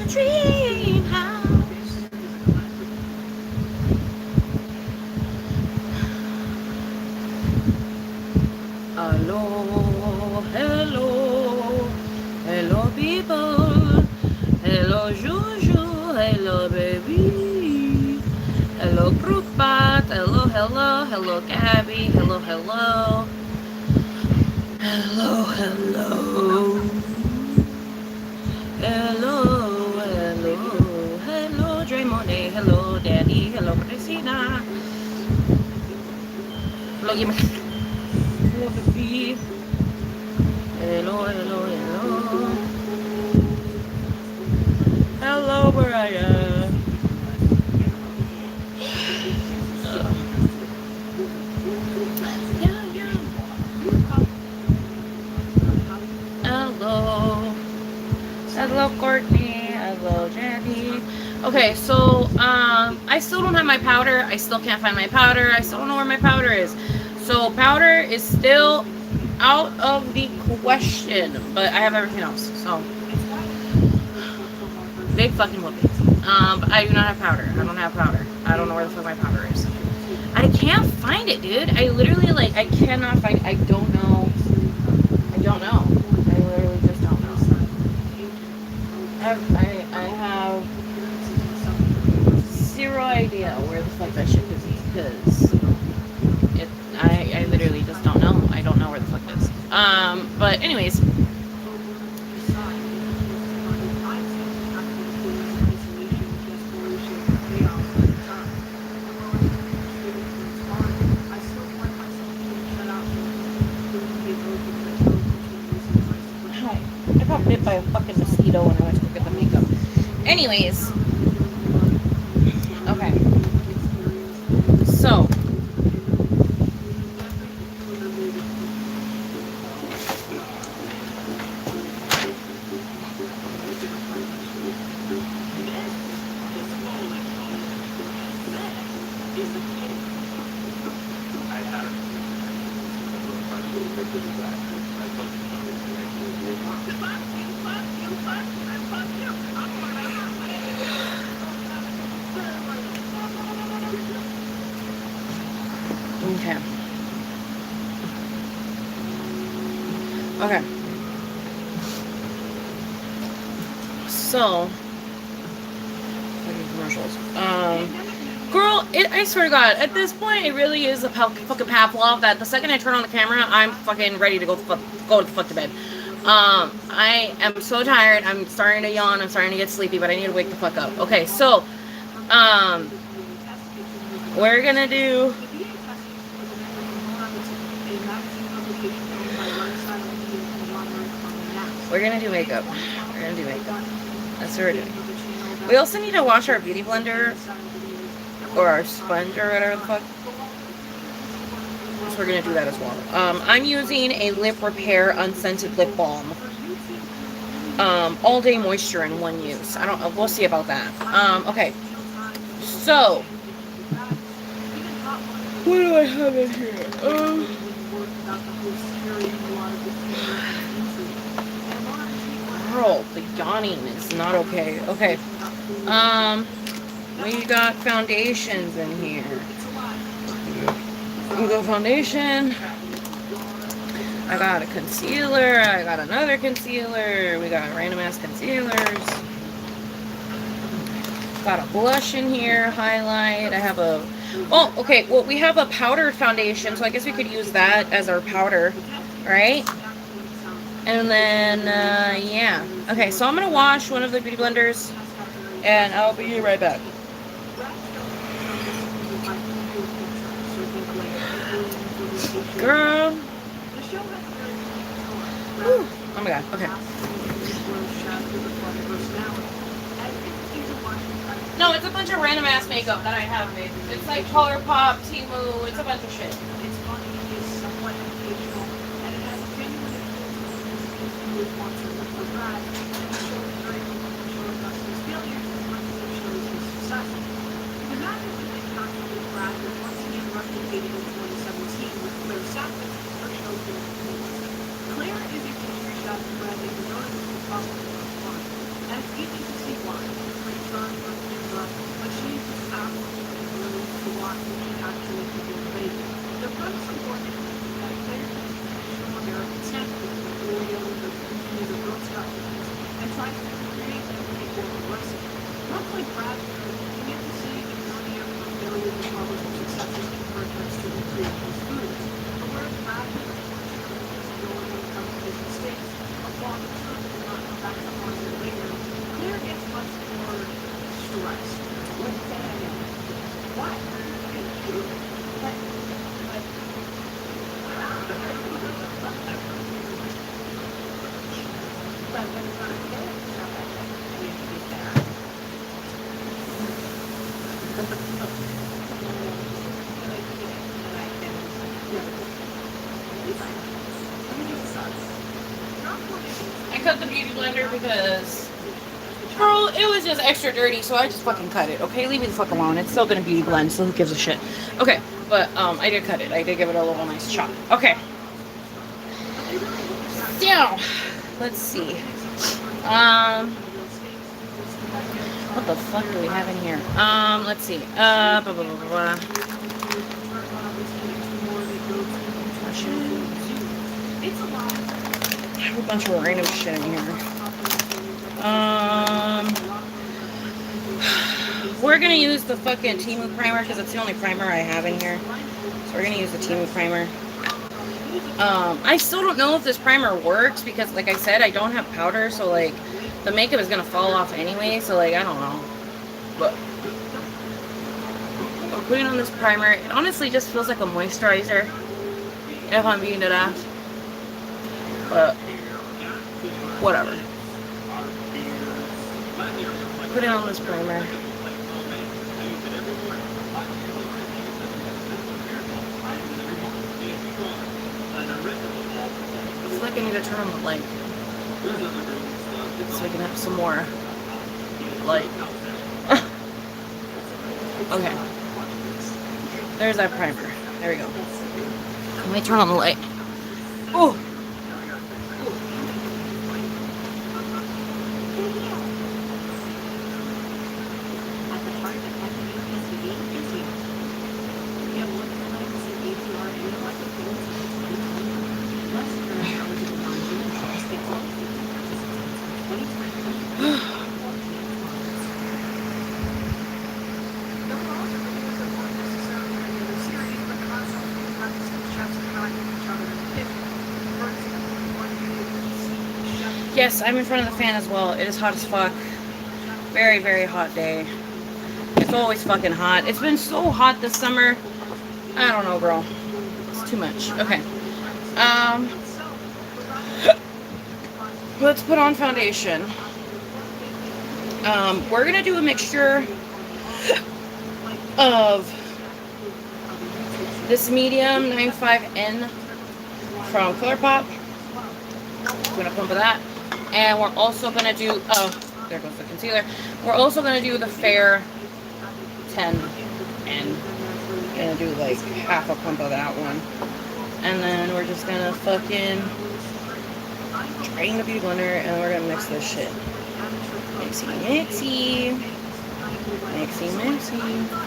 dream house. Hello, hello, hello people. Hello Juju, hello baby. Hello Groupbot, hello, hello, hello Gabby, hello, hello. Hello, hello. Hello, hello, hello, Draymond, hello, Daddy, hello, Christina. Hello, Yim. Hello, baby. Hello, hello, hello. Hello, Mariah. Yeah, yeah. Hello. Hello, Courtney. Hello, Jenny. Okay, so I still don't have my powder. I still can't find my powder. I still don't know where my powder is. So powder is still out of the question, but I have everything else. So big fucking whoopee. But I do not have powder. I don't have powder. I don't know where the fuck my powder is. I can't find it, dude. I literally I cannot find it. I don't know. I don't know. I literally just don't know. I have zero idea where the fuck that shit could be, because I literally just don't know. I don't know where the fuck it is. But anyways. I got bit by a fucking mosquito when I went to look at the makeup. Anyways. Okay. So. Okay. Okay. So, commercials. Girl, I swear to God, at this point, it really is a fucking Pavlov that the second I turn on the camera, I'm fucking ready to go the fuck to bed. I am so tired. I'm starting to yawn. I'm starting to get sleepy, but I need to wake the fuck up. Okay, so, we're gonna do. We're gonna do makeup. We're gonna do makeup. That's what we're doing. We also need to wash our beauty blender or our sponge or whatever the fuck. So we're gonna do that as well. I'm using a lip repair unscented lip balm. All day moisture in one use. We'll see about that. Okay. So what do I have in here? Girl, the yawning is not okay. Okay. We got foundations in here. We got foundation. I got a concealer. I got another concealer. We got random ass concealers. Got a blush in here, highlight. I have a... Oh, okay. Well, we have a powdered foundation, so I guess we could use that as our powder, right? And then, yeah. Okay, so I'm going to wash one of the beauty blenders, and I'll be right back. Girl. Whew. Oh my god, okay. No, it's a bunch of random ass makeup that I have made. It's like ColourPop, Temu, it's a bunch of shit. Claire is a pastry chef who has a noticeable problem with fun, and it's easy to see why. I cut the beauty blender because, girl, it was just extra dirty, so I just fucking cut it. Okay, leave me the fuck alone. It's still gonna beauty blend, so who gives a shit? Okay, but I did cut it. I did give it a little nice chop. Okay. So, let's see. What the fuck do we have in here? Let's see. Blah, blah, blah, blah, blah. I have a bunch of random shit in here. We're gonna use the fucking Temu primer because it's the only primer I have in here. So we're gonna use the Temu primer. I still don't know if this primer works because, like I said, I don't have powder, so like the makeup is gonna fall off anyway. So like I don't know, but I'm putting on this primer. It honestly just feels like a moisturizer, if I'm being it off. But whatever. Putting on this primer. I feel like I need to turn on the light so I can have some more light. Okay. There's that primer. There we go. Let me turn on the light. Oh! Yes, I'm in front of the fan as well. It is hot as fuck. Very, very hot day. It's always fucking hot. It's been so hot this summer. I don't know, girl. It's too much. Okay. Let's put on foundation. We're gonna do a mixture of this medium 95N from Colourpop. I'm gonna pump that. And we're also gonna do, oh, there goes the concealer. We're also gonna do the Fair 10N. Gonna do like half a pump of that one. And then we're just gonna fucking drain the beauty blender and we're gonna mix this shit. Mixy, mixy. Mixy, mixy.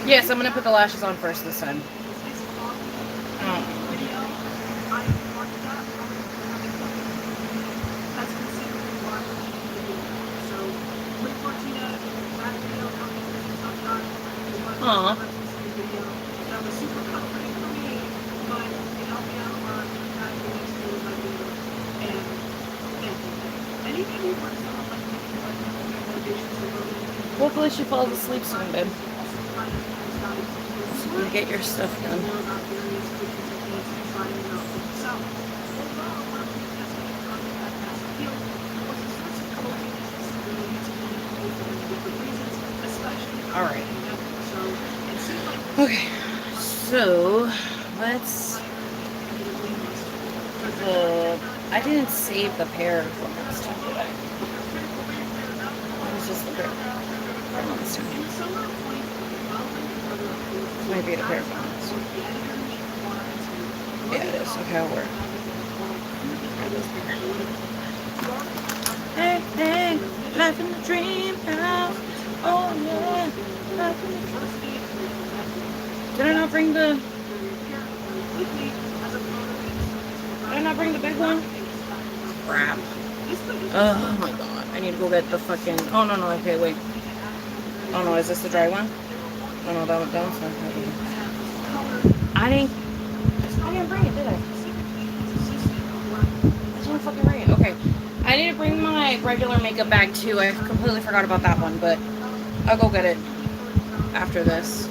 Yes, I'm going to put the lashes on first this time. Aww. Hopefully she falls asleep soon, babe. So you get your stuff done. Alright. Okay, so let's. I didn't save the pair from last time, did I? It was just the pair from last time. This might be the pair from last time. Yeah, it is. Okay, I'll wear it. Hey, hey, life in the dream house. Oh yeah, life in the dream. Did I not bring the? Did I not bring the big one? Crap. Oh my god. I need to go get the fucking. Oh no, no, okay, wait. Oh no, is this the dry one? Oh no, that one's not. I didn't bring it, did I? I didn't fucking bring it. Okay. I need to bring my regular makeup bag too. I completely forgot about that one, but I'll go get it after this.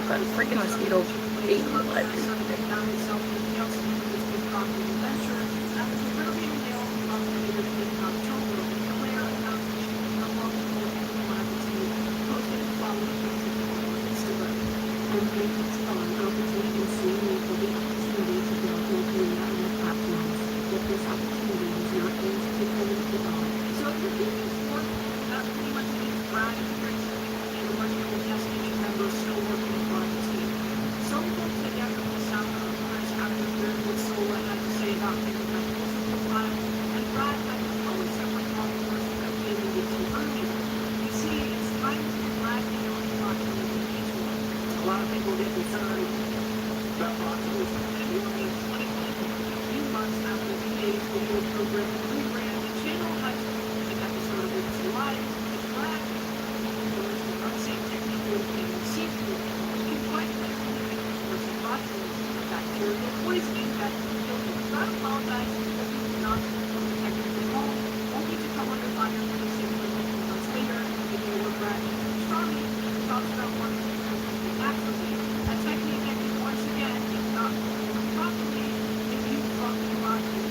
That freaking mosquito ate my life. video program rebrand. The channel has an episode of it's live, it's black, there's an unsafe technique with seafood, which can quite literally make a person possible bacterial poisoning that can kill you. So I apologize if you do not protect your home, only to come under fire for the same level of months later. The video where Brad Strongly talks about one of the naturally. A technique that can once again, if not properly, if you fucking want to.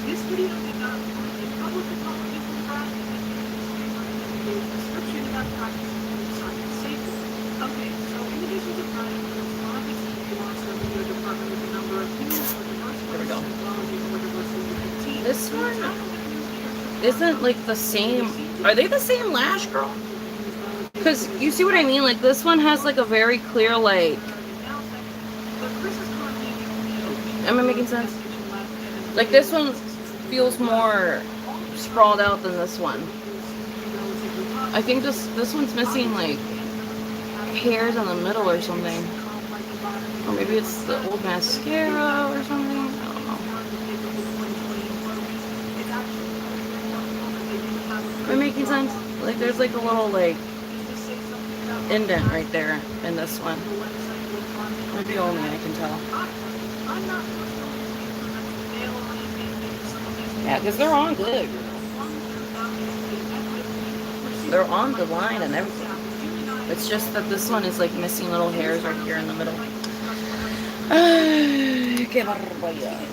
This video did not include a public apology from Brad and a disclaimer in the video description about practicing science safely. Okay, so in addition to Brad, there's one of the Monster Video Department with a number of people for diverse groups as well as a more diversity of teams. This one isn't like the same. Are they the same Lash girl? Because you see what I mean? Like this one has like a very clear like. Am I making sense? Like this one feels more sprawled out than this one. I think this one's missing like hairs in the middle or something. Or maybe it's the old mascara or something. I don't know. Am I making sense? Like there's like a little like indent right there in this one. Maybe only I can tell. Yeah, because they're on good. They're on the line and everything. It's just that this one is like missing little hairs right here in the middle. Qué barbaridad.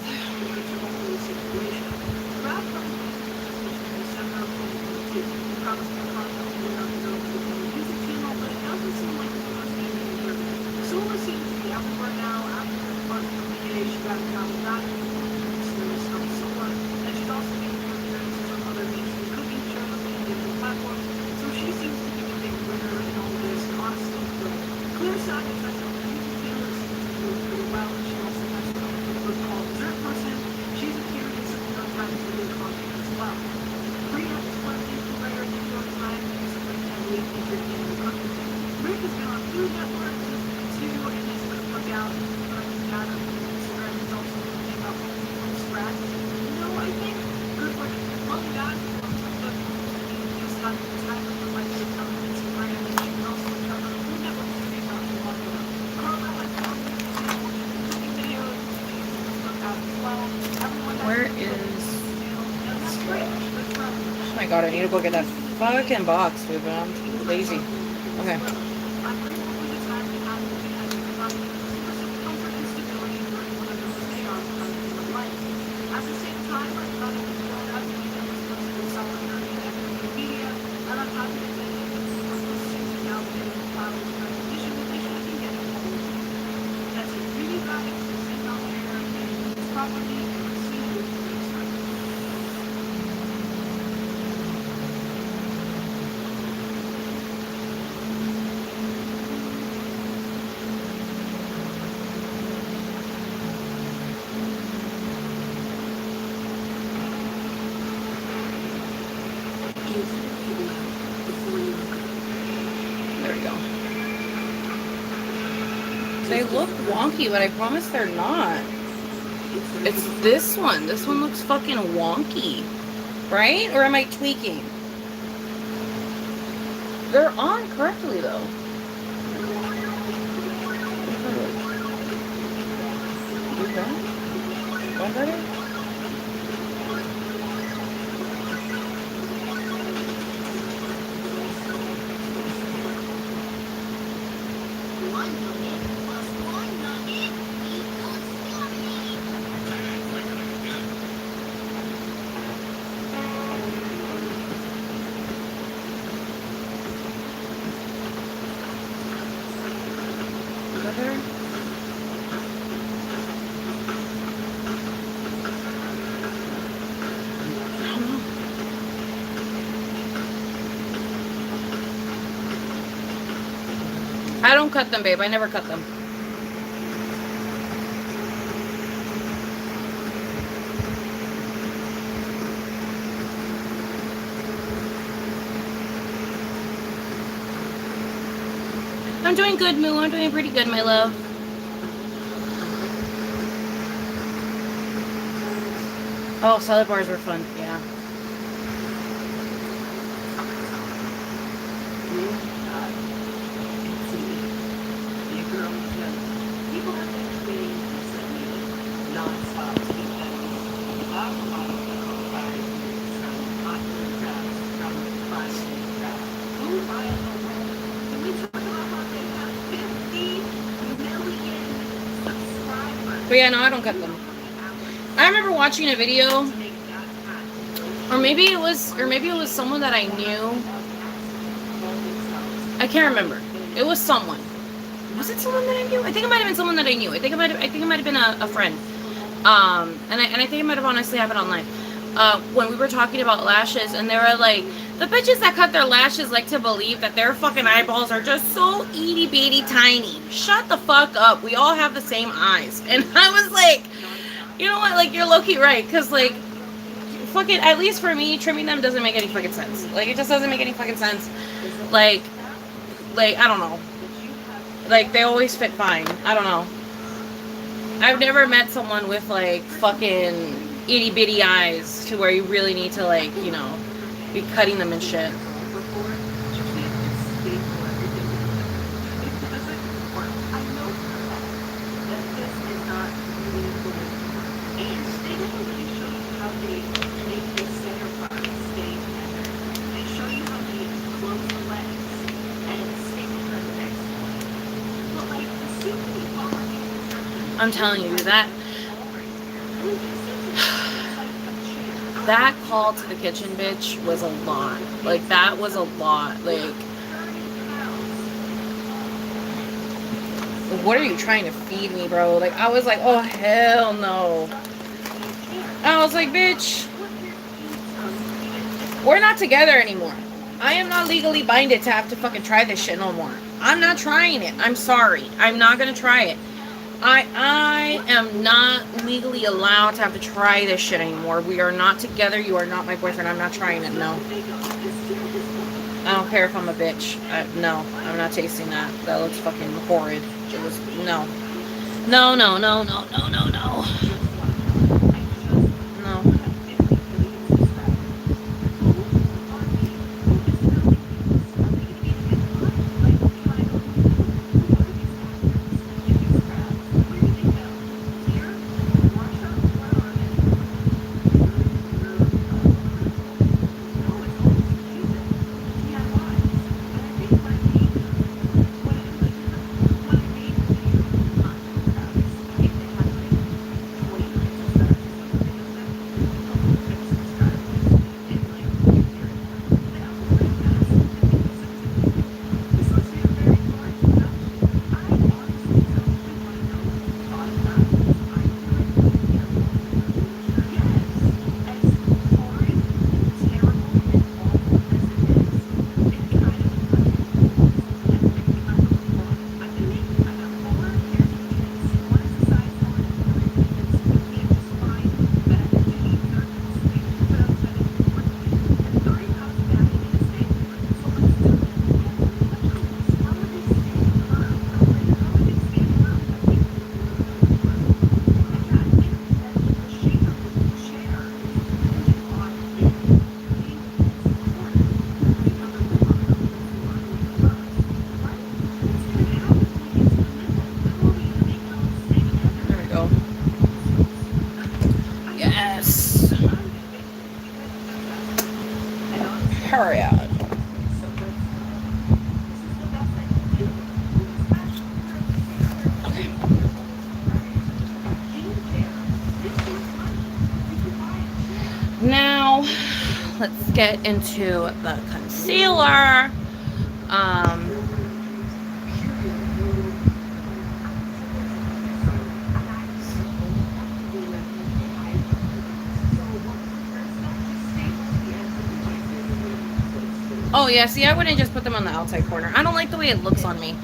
Where is... Oh my god, I need to go get that fucking box, dude, but I'm too lazy. Okay. There we go. They look wonky, but I promise they're not. It's this one. This one looks fucking wonky. Right? Or am I tweaking? They're on correctly, though. Okay. One better? I don't cut them, babe. I never cut them. I'm doing good, Moo. I'm doing pretty good, my love. Oh, salad bars were fun. Yeah. People have been creating recently non-stop tea petals, avocado varieties from popular crafts from classic crafts. Who by the way? Can we talk about how they have 50 million subscribers? But yeah, no, I don't cut them. I remember watching a video, or maybe it was someone that I knew. I can't remember. It was someone. Was it someone that I knew? I think it might have been someone that I knew. I think it might have been a friend. And I think it might have honestly happened online. When we were talking about lashes, and they were like, the bitches that cut their lashes like to believe that their fucking eyeballs are just so itty bitty tiny. Shut the fuck up. We all have the same eyes. And I was like, you know what? Like, you're low-key right. Because, like, fucking, at least for me, trimming them doesn't make any fucking sense. Like, it just doesn't make any fucking sense. Like, I don't know. Like, they always fit fine. I don't know. I've never met someone with, like, fucking itty bitty eyes to where you really need to, like, you know, be cutting them and shit. I'm telling you, that call to the kitchen, bitch, was a lot. Like, that was a lot. Like, what are you trying to feed me, bro? Like, I was like, oh, hell no. I was like, bitch, we're not together anymore. I am not legally binded to have to fucking try this shit no more. I'm not trying it. I'm sorry. I'm not gonna try it. I am not legally allowed to have to try this shit anymore. We are not together. You are not my boyfriend. I'm not trying it. No. I don't care if I'm a bitch. No, I'm not tasting that. That looks fucking horrid. It was, no. No, no, no, no, no, no, no. No. Hurry up. Okay. Now, let's get into the concealer. Oh yeah, see, I wouldn't just put them on the outside corner. I don't like the way it looks on me.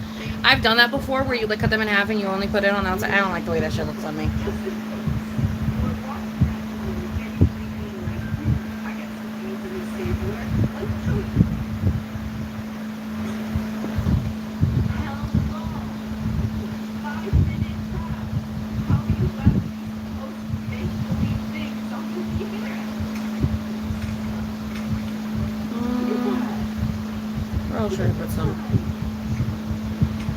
I've done that before where you like cut them in half and you only put it on the outside. I don't like the way that shit looks on me. sure to put some.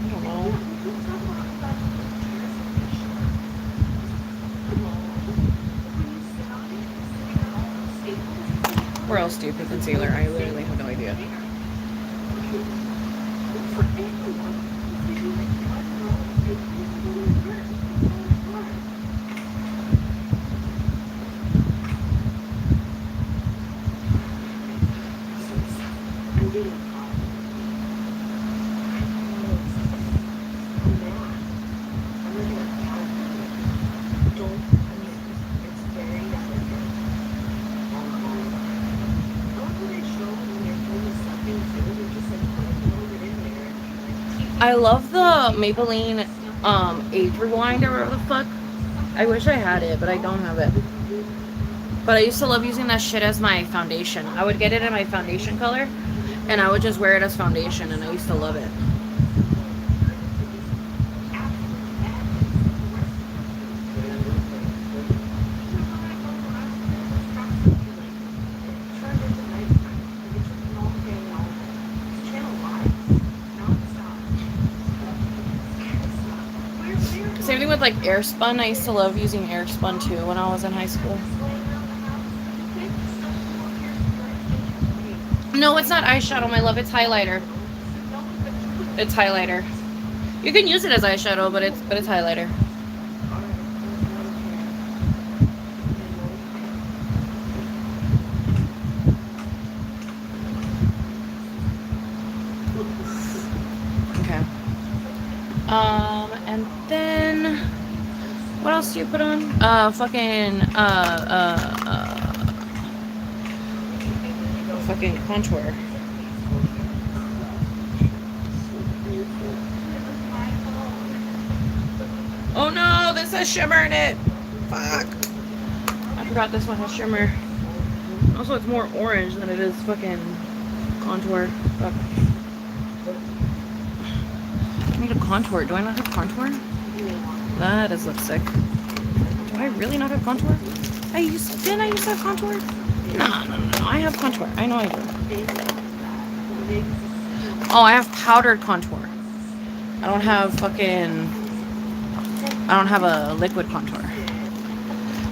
I don't know. Where else do you put concealer? I literally have no idea. I love the Maybelline age rewind or whatever the fuck. I wish I had it, but I don't have it. But I used to love using that shit as my foundation. I would get it in my foundation color, and I would just wear it as foundation, and I used to love it. Same thing with like Airspun. I used to love using Airspun too when I was in high school. No, it's not eyeshadow, my love. It's highlighter. It's highlighter. You can use it as eyeshadow, but it's highlighter. Okay. And then what else do you put on? Fucking contour. Oh no, this has shimmer in it. Fuck. I forgot this one has shimmer. Also, it's more orange than it is fucking contour. Fuck. I need a contour. Do I not have contour? That does look sick. Do I really not have contour? Didn't I used to have contour? No. I have contour. I know I do. Oh, I have powdered contour. I don't have a liquid contour.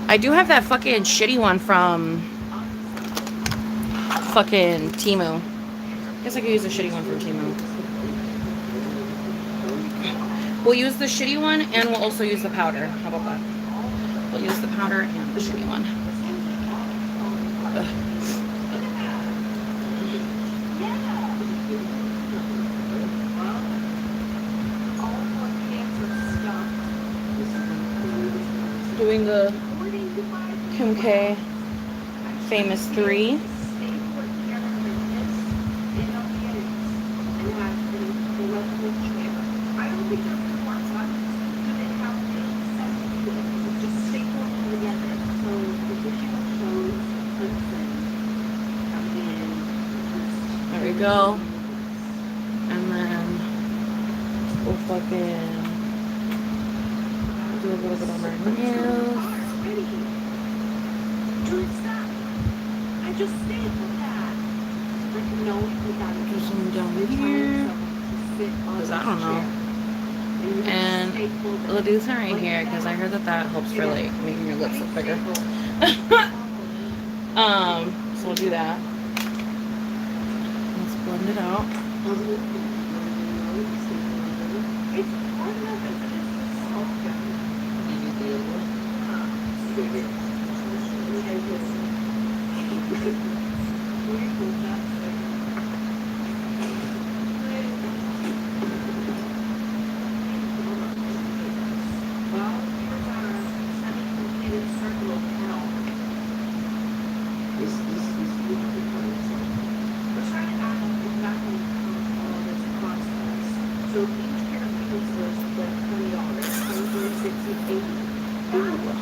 I do have that fucking shitty one from fucking Temu. I guess I could use a shitty one from Temu. We'll use the shitty one and we'll also use the powder. How about that? We'll use the powder and the shitty one. Ugh. Doing the Kim K Famous 3. There we go. And then we'll fucking do a little bit on my nails. I just stapled that. No, Do some down here. Because I don't know. And we'll do some right here because I heard that helps for like making your lips look bigger. So we'll do that. Let's blend it out. So each pair of heels was like $20, 60, 80. Wow,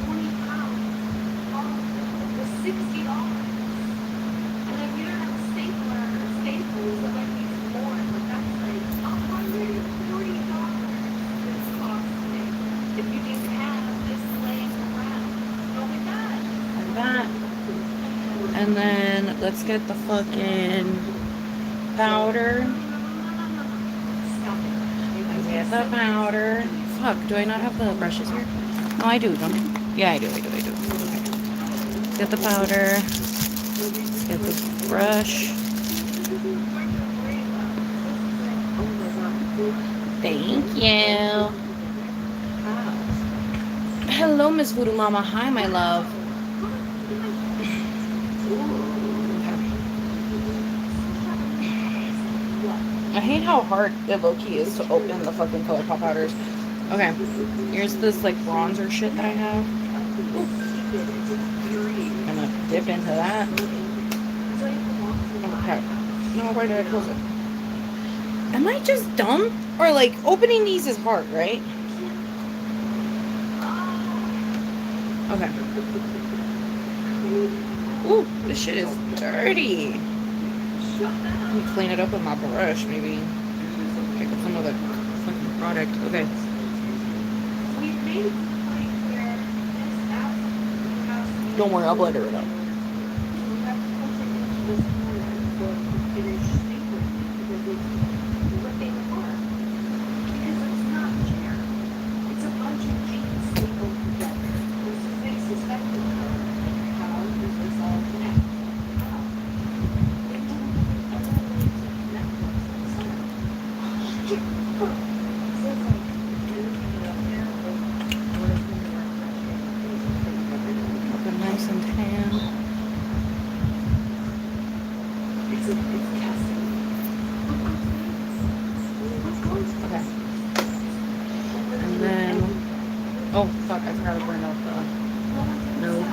20 pounds. Was $60. And if you don't have a stapler or staples, it might be more, but that's like $140 this cost me. If you didn't have this laying around. Go with that. Like that. And then let's get the fucking powder. Stop it. Get the powder. Fuck, do I not have the brushes here? No, I do, don't I? Yeah, I do. Okay. Get the powder. Get the brush. Thank you. Hello, Miss Voodoo Mama. Hi, my love. I hate how hard it low-key is to open the fucking ColourPop powders. Okay, here's this like bronzer shit that I have. I'm gonna dip into that. Okay. No, why did I close it? Am I just dumb? Or like opening these is hard, right? Okay. Ooh, this shit is dirty. Let me clean it up with my brush, maybe. Pick up some of the fucking product. Okay. Don't worry, I'll blend it up. Looking nice and tan. Okay. And then, oh fuck, I forgot to burn out the node.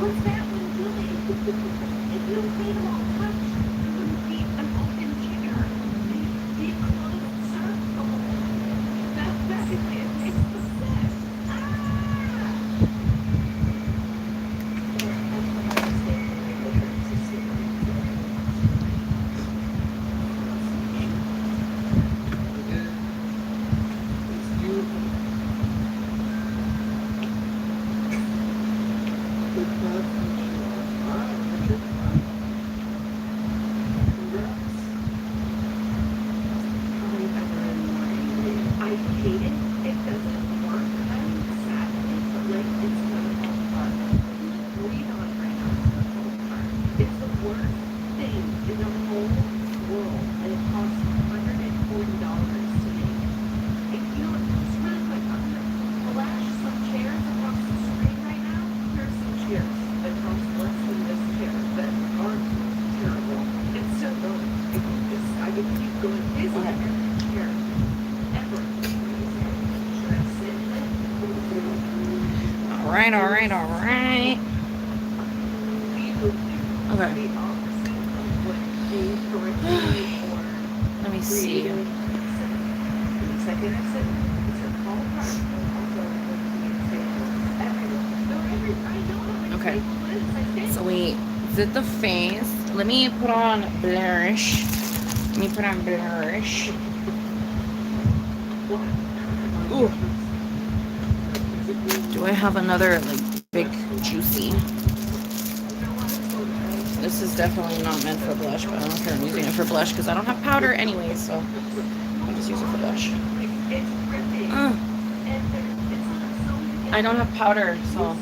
What's that one doing? If you made them all touch, it wouldn't be an open chair. It'd be a closed circle. That's basically it. It's the set. I hate it. It doesn't work. I'm sad at it, but like it's gonna fall apart. Breathe on it right now. It's gonna fall apart. It's the worst thing in the whole world, and it costs $140 to make. If you look, just really quick, I'm gonna flash some chairs across the screen right now. Here's some chairs that cost less than this chair that aren't terrible. It's still going. I could keep going. This is every chair ever. Should I sit in it? Alright. Okay. Let me see. Okay. So we did the face. Let me put on blush. Ooh. Do I have another like big juicy? This is definitely not meant for blush, but I don't care. I'm using it for blush because I don't have powder anyway, so I'll just use it for blush. I don't have powder, so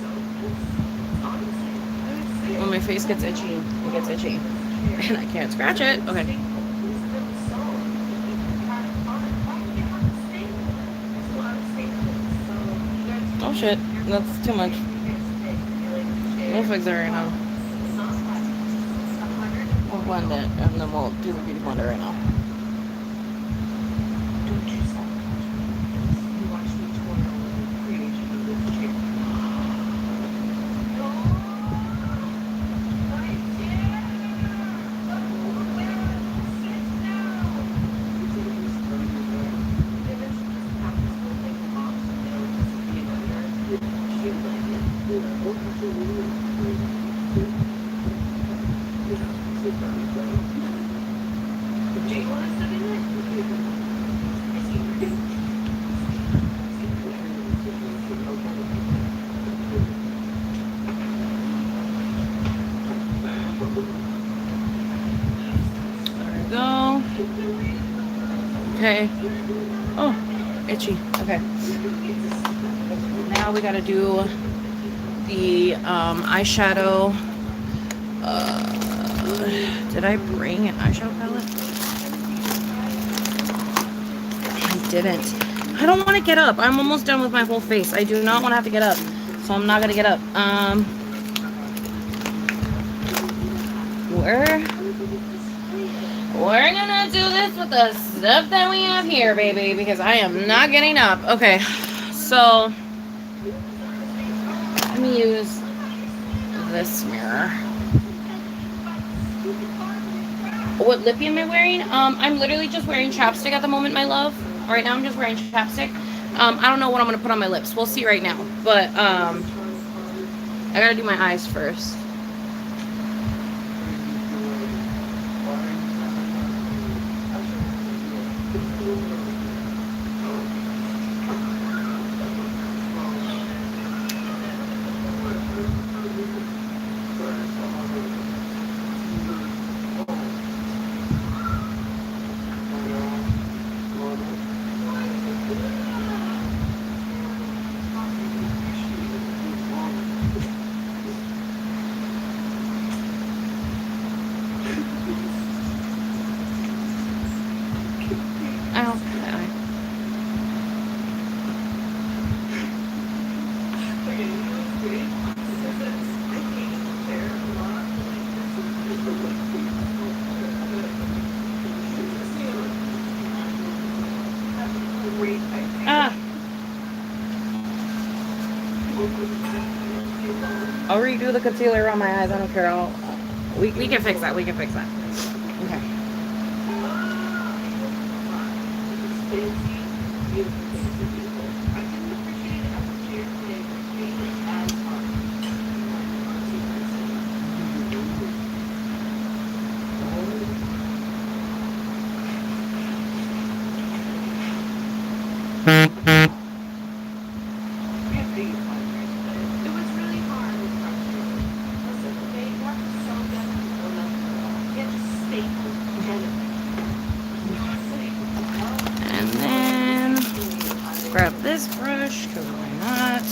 when my face gets itchy, it gets itchy. And I can't scratch it. Okay. Oh shit, that's too much. We'll fix it right now. We'll blend it and then we'll do the beauty blender right now. Do you want to sit in it? I see you. There we go. Okay. Oh, itchy. Okay. Now we gotta do the eyeshadow. Did I bring an eyeshadow palette? I didn't. I don't want to get up. I'm almost done with my whole face. I do not want to have to get up. So I'm not gonna get up. We're gonna do this with the stuff that we have here, baby, because I am not getting up. Okay, so let me use this mirror. What lippy am I wearing? I'm literally just wearing chapstick at the moment, my love. Right now I'm just wearing chapstick. I don't know what I'm gonna put on my lips. We'll see right now. But I gotta do my eyes first. I'll redo the concealer around my eyes. I don't care. We can fix that. We can fix that. Okay. And then grab this brush, because why not?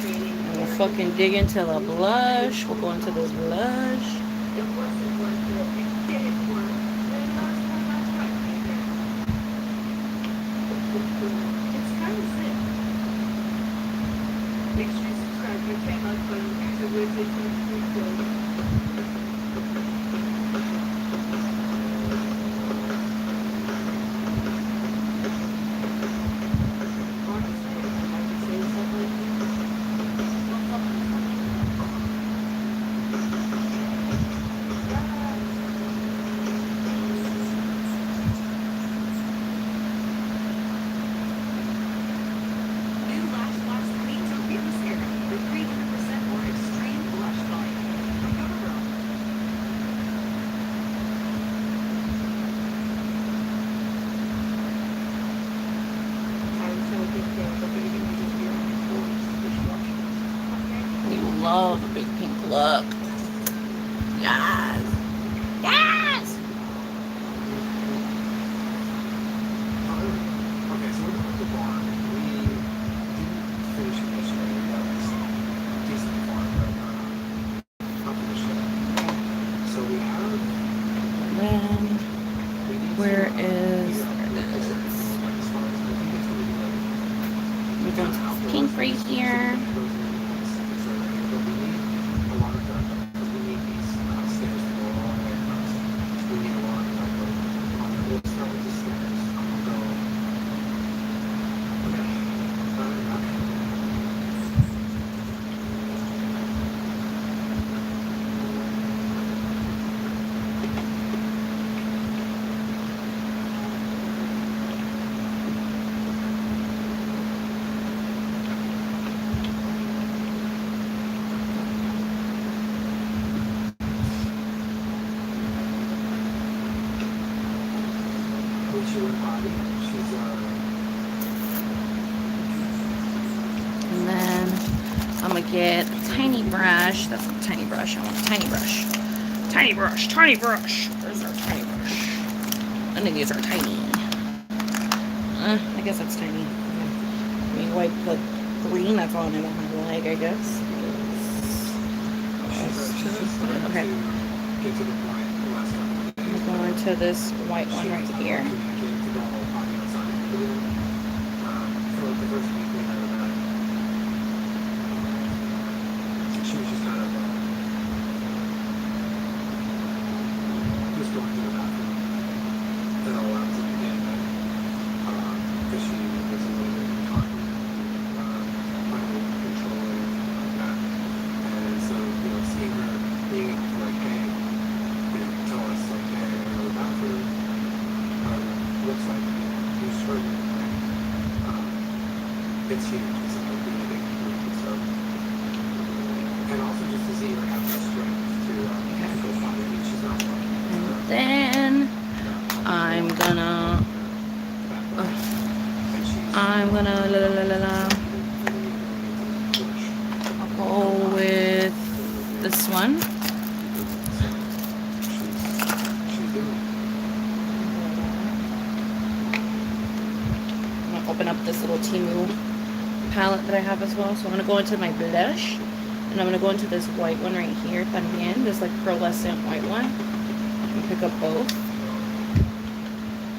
And we'll fucking dig into the blush. We'll go into this blush. Make sure you subscribe to your channel, but use the website. Love a big pink look. Yes. Yes. Okay, so we're going to the bar. We didn't finish it yesterday. That was decently far, but not finished yet. So we have. Then where is we're going to pink right here. I'm gonna get a tiny brush. That's not a tiny brush. I want a tiny brush. Tiny brush, tiny brush. Where's our tiny brush? None of these are tiny. I guess that's tiny. Let me wipe the green that's on it on my leg, I guess. Okay. Get to the point the last couple of days. I'm going to this white one right here. Communicate to the whole audience on it. For like the first week we had about it. She was just kind of just going to the bathroom. Then all out to the game, because she was a little bit incontinent, under control like that. And so, you know, seeing her being able to like, hey, you know, tell us like, hey, I go to the bathroom, looks like you sure it's huge. It's like a really big group and stuff. And also just to see her have the strength to go find it. I mean, she's not like, Then I'm gonna I'll go with this one. I'm gonna open up this little Temu palette that I have as well. So I'm gonna go into my blush, and I'm gonna go into this white one right here, también, this like pearlescent white one. I'm gonna pick up both,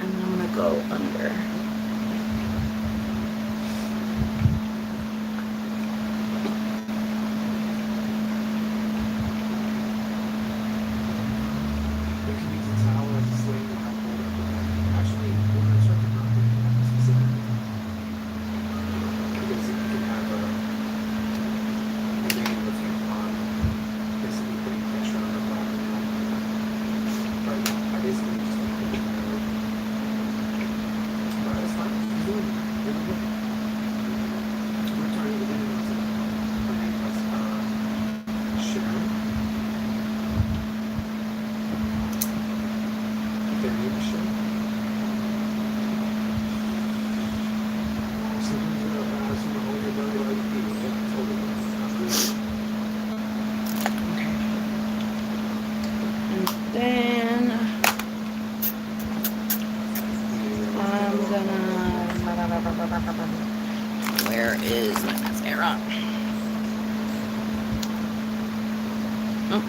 and then I'm gonna go under. Then I'm gonna. Where is my mascara? Oh.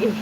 Ugh.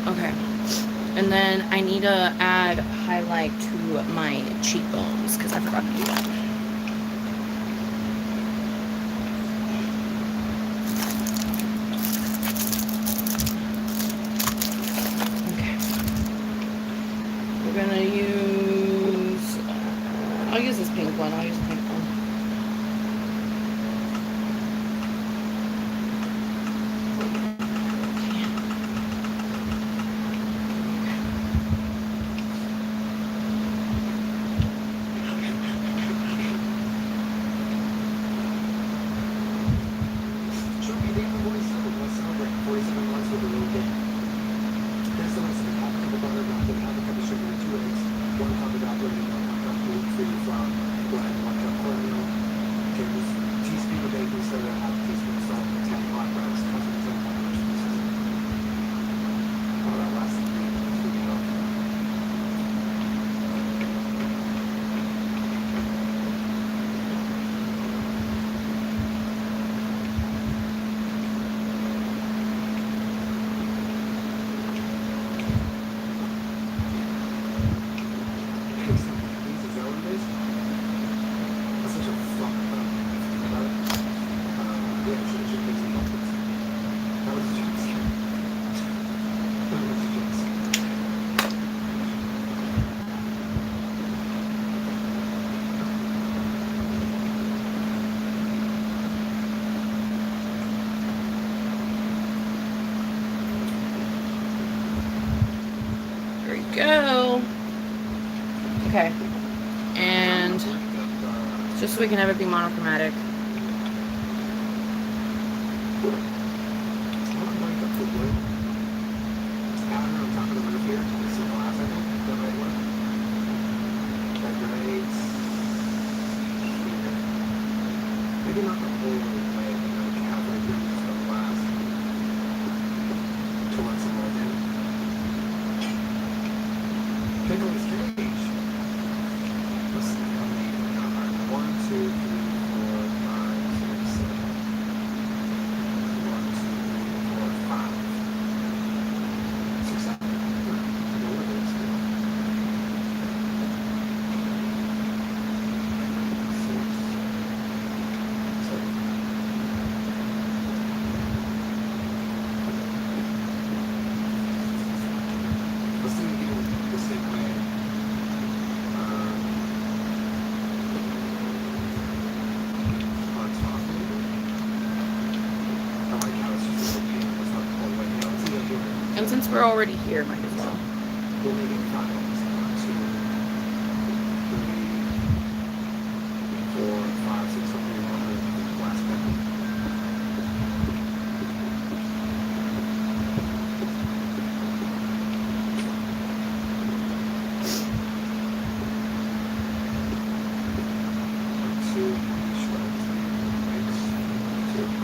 Okay, and then I need to add highlight to my cheekbones because I forgot to do that. Okay, we're gonna use, I'll use this pink one, I'll use the pink one. One cup of evaporated milk, 1 cup gluten-free flour, 1 cup go. Okay. And just so we can have it be monochromatic. Maybe not the whole way, but like halfway through just the last to let some more in. Nicholas Cage. Let's see how many we got. Alright, 1, 2, 3, 4, 5, 6, 7. 1, 2, 3, 4, 5. 6, 7. No, what is it? 6, 7. Let's do it again the same way. On top maybe. I like how it's just a little paint. It's not all the way down. See that here? And since we're already here, might as well. We'll make it 5. 1, 2, 3, 4, 5, 6, something on the last bit.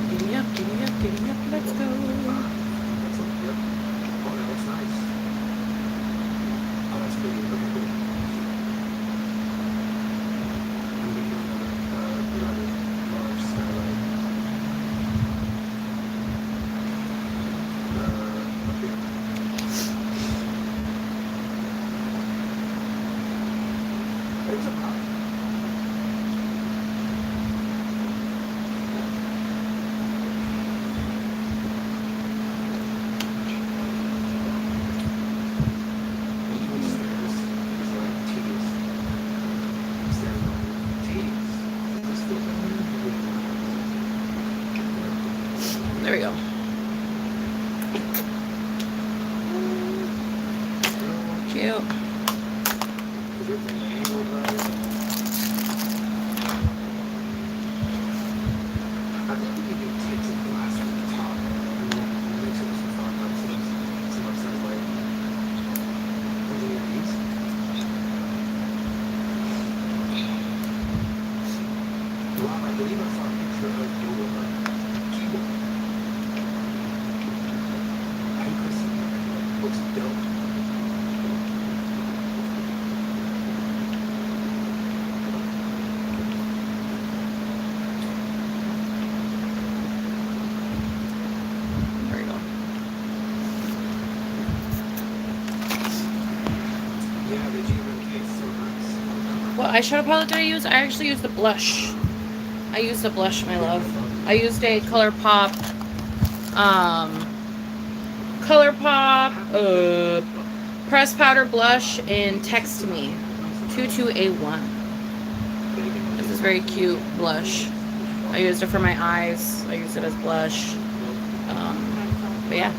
Giddy up, giddy up, giddy up, let's go. There we go. Cute. I think we can do tinted glass from the top and then mix it with some fog lights and some upside light. Engineer these. Wow, I believe I saw a picture of your keyboard. I think Chris said that. Looks dope. There we go. Yeah, the G1K is so nice. What eyeshadow palette did I use? I actually used the blush. I used the blush, my love. I used a Colourpop, pressed powder blush in Text Me 22A1. This is very cute blush. I used it for my eyes. I used it as blush. But yeah.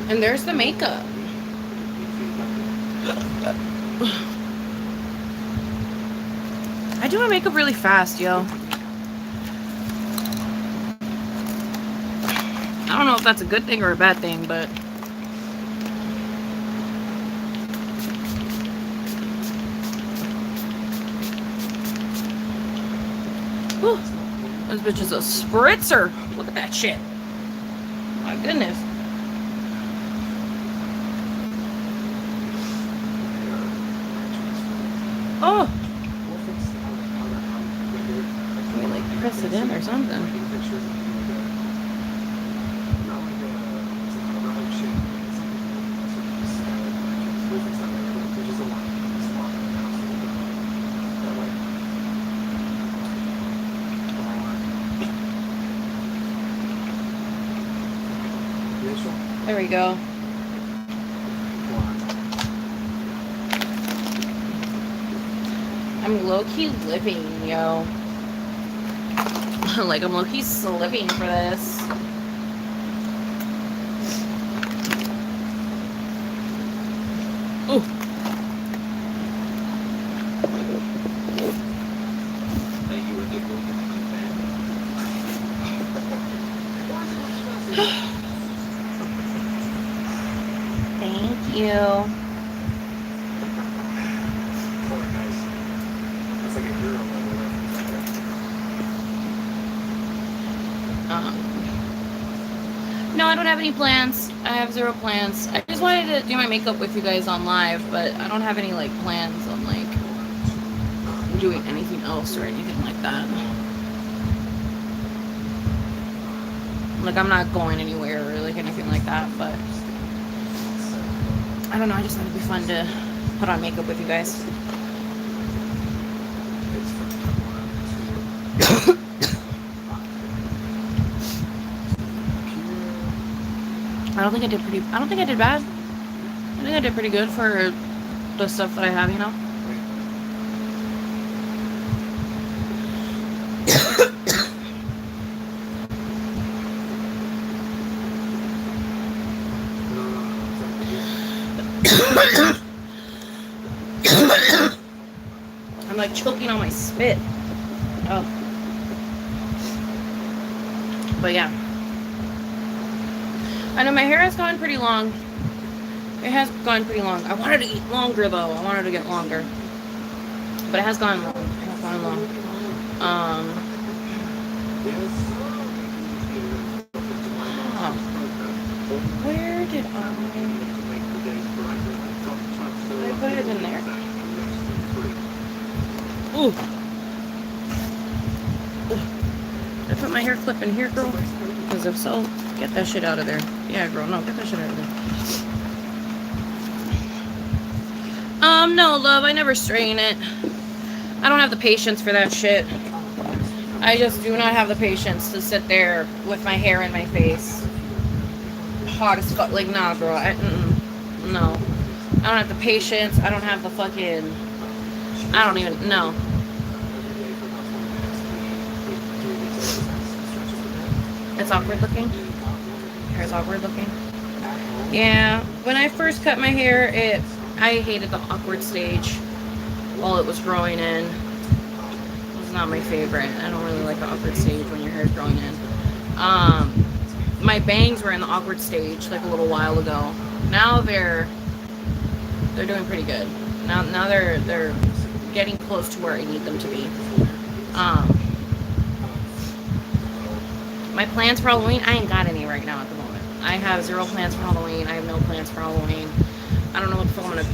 And there's the makeup. I do my makeup really fast, yo. I don't know if that's a good thing or a bad thing, but whew, this bitch is a spritzer. Look at that shit. My goodness. Oh, let me like press it in or something. There we go. I'm low-key living, yo. Like, I'm low-key living for this. Oh. Thank you. Oh, nice. That's like a hero level reference. No, I don't have any plans. I have 0 plans. I just wanted to do my makeup with you guys on live, but I don't have any like plans on like doing anything else or anything like that. Like I'm not going anywhere or like anything like that, but I don't know, I just thought it'd be fun to put on makeup with you guys. I don't think I did bad. I think I did pretty good for the stuff that I have, you know? I'm like choking on my spit. Oh. But yeah. I know my hair has gone pretty long. It has gone pretty long. I wanted to get longer though. I wanted to get longer. But it has gone long. It has gone long. Where did I put it in there? Ooh. Did I put my hair clip in here, girl? Because if so, get that shit out of there. Yeah, girl, no, get that shit out of there. No, love, I never straighten it. I don't have the patience for that shit. I just do not have the patience to sit there with my hair in my face. Hot as fuck. Like, nah, girl. No. I don't have the patience. I don't have the fucking... I don't even... No. It's awkward looking? Hair's awkward looking? Yeah. When I first cut my hair, I hated the awkward stage while it was growing in. It was not my favorite. I don't really like the awkward stage when your hair's growing in. My bangs were in the awkward stage like a little while ago. Now they're doing pretty good. Now they're getting close to where I need them to be. My plans for Halloween, I ain't got any right now at the moment. I have 0 plans for Halloween. I have no plans for Halloween. I don't know what I'm gonna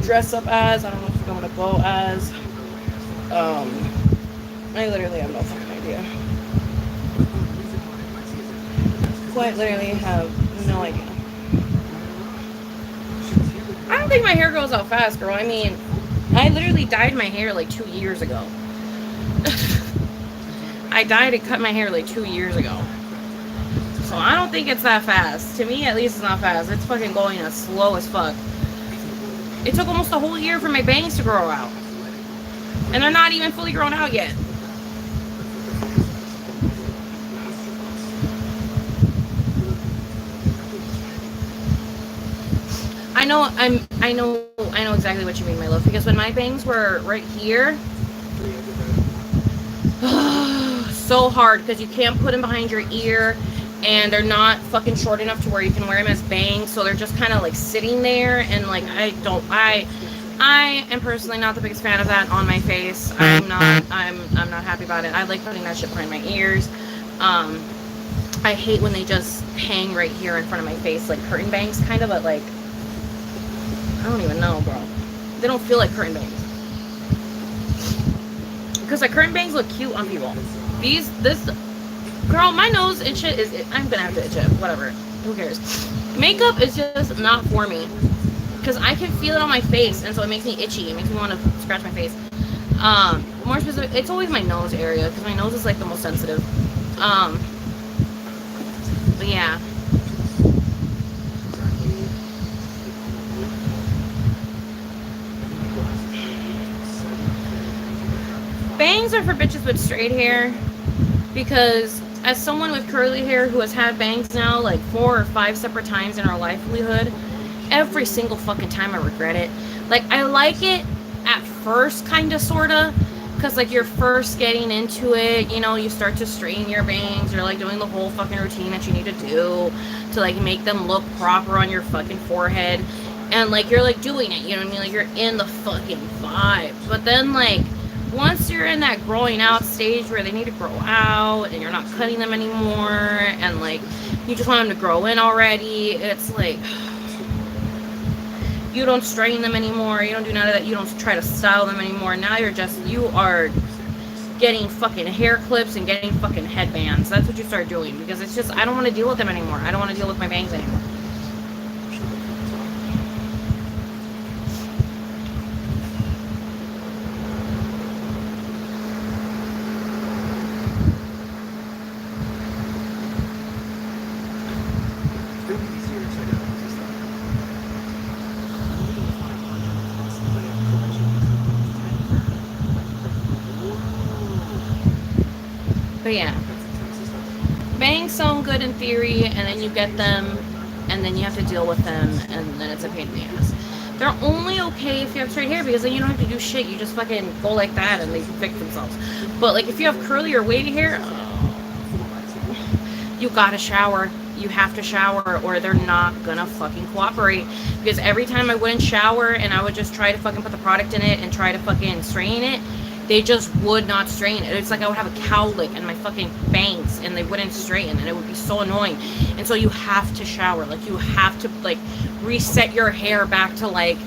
dress up as. I don't know if I'm gonna go as. I literally have no fucking idea. Quite literally have no idea. I don't think my hair grows out fast, girl. I mean, I literally dyed my hair like 2 years ago. I dyed and cut my hair like 2 years ago. So I don't think it's that fast. To me, at least, it's not fast. It's fucking going as slow as fuck. It took almost a whole year for my bangs to grow out. And they're not even fully grown out yet. I know exactly what you mean, my love, because when my bangs were right here, so hard, because you can't put them behind your ear, and they're not fucking short enough to where you can wear them as bangs, so they're just kind of like sitting there, and like, I am personally not the biggest fan of that on my face. I'm not happy about it. I like putting that shit behind my ears. I hate when they just hang right here in front of my face, like curtain bangs, kind of, but like, I don't even know, bro. They don't feel like curtain bangs. Because like curtain bangs look cute on people. Girl, my nose and shit I'm gonna have to itch it. Whatever. Who cares? Makeup is just not for me. Because I can feel it on my face, and so it makes me itchy. It makes me want to scratch my face. More specific, it's always my nose area, because my nose is like the most sensitive. But yeah. Bangs are for bitches with straight hair, because as someone with curly hair who has had bangs now like 4 or 5 separate times in our livelihood, every single fucking time I regret it. Like, I like it at first, kind of, sort of, because, like, you're first getting into it, you know, you start to straighten your bangs, you're, like, doing the whole fucking routine that you need to do to, like, make them look proper on your fucking forehead, and, like, you're, like, doing it, you know what I mean, like, you're in the fucking vibe, but then, like, once you're in that growing out stage where they need to grow out, and you're not cutting them anymore, and, like, you just want them to grow in already, it's, like, you don't straighten them anymore, you don't do none of that, you don't try to style them anymore, now you are getting fucking hair clips and getting fucking headbands. That's what you start doing, because it's just, I don't want to deal with them anymore. I don't want to deal with my bangs anymore. But yeah, bangs sound good in theory, and then you get them, and then you have to deal with them, and then it's a pain in the ass. They're only okay if you have straight hair, because then you don't have to do shit. You just fucking go like that, and they fix themselves. But, like, if you have curly or wavy hair, you gotta shower. You have to shower, or they're not gonna fucking cooperate. Because every time I wouldn't shower, and I would just try to fucking put the product in it, and try to fucking straighten it, they just would not straighten it. It's like I would have a cowlick in my fucking bangs, and they wouldn't straighten, and it would be so annoying. And so you have to shower. Like, you have to, like, reset your hair back to, like,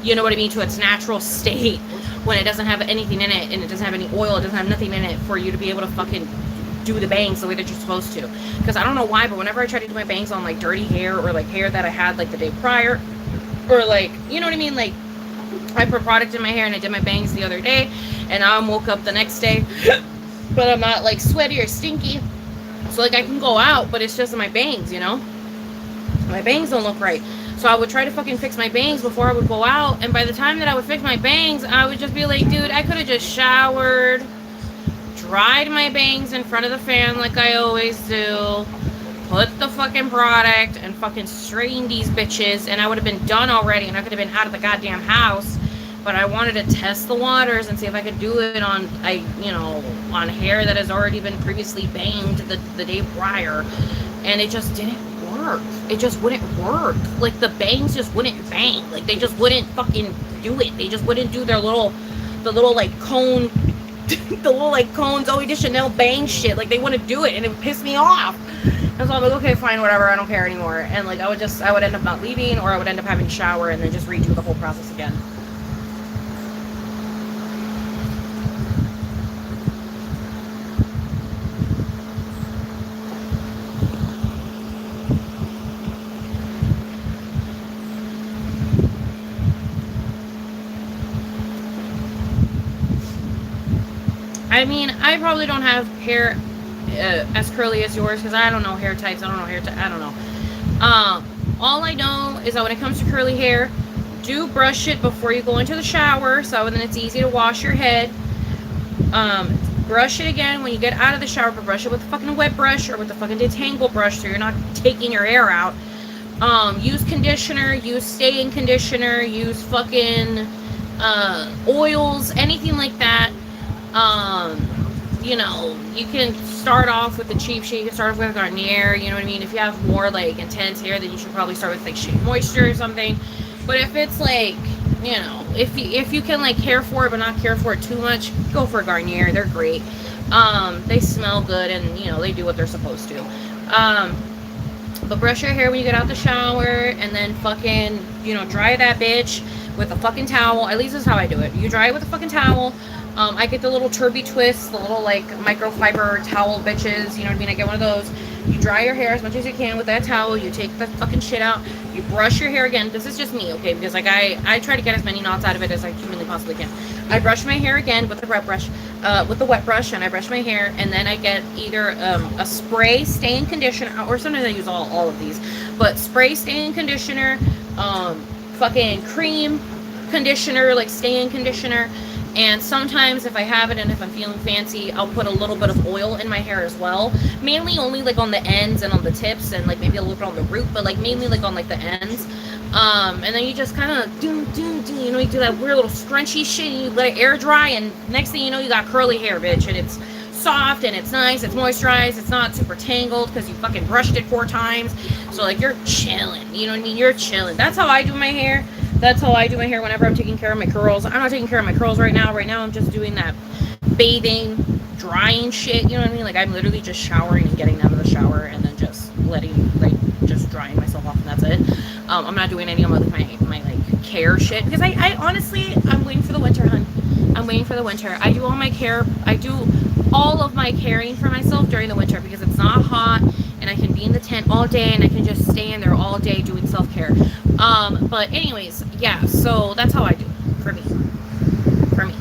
you know what I mean, to its natural state, when it doesn't have anything in it, and it doesn't have any oil, it doesn't have nothing in it, for you to be able to fucking do the bangs the way that you're supposed to. Because I don't know why, but whenever I try to do my bangs on, like, dirty hair, or, like, hair that I had, like, the day prior, or, like, you know what I mean, like, I put product in my hair, and I did my bangs the other day, and I woke up the next day, but I'm not, like, sweaty or stinky, so, like, I can go out, but it's just my bangs, you know? My bangs don't look right. So I would try to fucking fix my bangs before I would go out, and by the time that I would fix my bangs, I would just be like, dude, I could have just showered, dried my bangs in front of the fan like I always do, put the fucking product, and fucking straightened these bitches, and I would have been done already, and I could have been out of the goddamn house. But I wanted to test the waters and see if I could do it on, on hair that has already been previously banged the day prior, and it just didn't work. It just wouldn't work. Like, the bangs just wouldn't bang. Like, they just wouldn't fucking do it. They just wouldn't do the little like cone, the little like cone Zoe Deschanel bang shit. Like, they wouldn't do it, and it would piss me off. And so I'm like, okay, fine, whatever, I don't care anymore. And, like, I would end up not leaving, or I would end up having to shower and then just redo the whole process again. I mean, I probably don't have hair as curly as yours, because I don't know hair types. I don't know. All I know is that when it comes to curly hair, do brush it before you go into the shower, so then it's easy to wash your head. Brush it again when you get out of the shower, but brush it with a fucking wet brush, or with a fucking detangle brush, so you're not taking your hair out. Use conditioner, use stay-in conditioner, use fucking oils, anything like that. You can start off with the cheap shit. You can start off with Garnier, you know what I mean? If you have more, like, intense hair, then you should probably start with, like, Shea Moisture or something. But if it's, like, if you can, like, care for it but not care for it too much, go for Garnier. They're great. They smell good, and, they do what they're supposed to. But brush your hair when you get out the shower, and then fucking, dry that bitch with a fucking towel. At least this is how I do it. You dry it with a fucking towel. I get the little Turby Twist, the little, like, microfiber towel bitches, you know what I mean? I get one of those. You dry your hair as much as you can with that towel. You take the fucking shit out. You brush your hair again. This is just me, okay? Because, like, I try to get as many knots out of it as I humanly possibly can. I brush my hair again with the wet brush, and I brush my hair, and then I get either a spray stay-in conditioner, or sometimes I use all of these, but spray stay-in conditioner, fucking cream conditioner, like stay-in conditioner. And sometimes if I have it and if I'm feeling fancy, I'll put a little bit of oil in my hair as well. Mainly only, like, on the ends and on the tips, and, like, maybe a little bit on the root, but, like, mainly, like, on, like, the ends. And then you just kind of do, you know, you do that weird little scrunchy shit, and you let it air dry, and next thing you know, you got curly hair, bitch, and it's soft, and it's nice, it's moisturized, it's not super tangled, because you fucking brushed it 4 times, so, like, you're chilling, you know what I mean, you're chilling. That's how I do my hair. That's how I do my hair whenever I'm taking care of my curls. I'm not taking care of my curls right now. Right now, I'm just doing that bathing, drying shit, you know what I mean, like, I'm literally just showering and getting out of the shower, and then just letting, like, just drying myself off, and that's it. I'm not doing any of my like care shit, because I honestly, I'm waiting for the winter, hun. I'm waiting for the winter. I do all my care. I do all of my caring for myself during the winter, because it's not hot, and I can be in the tent all day, and I can just stay in there all day doing self-care. But anyways, yeah, so that's how I do it, for me. For me.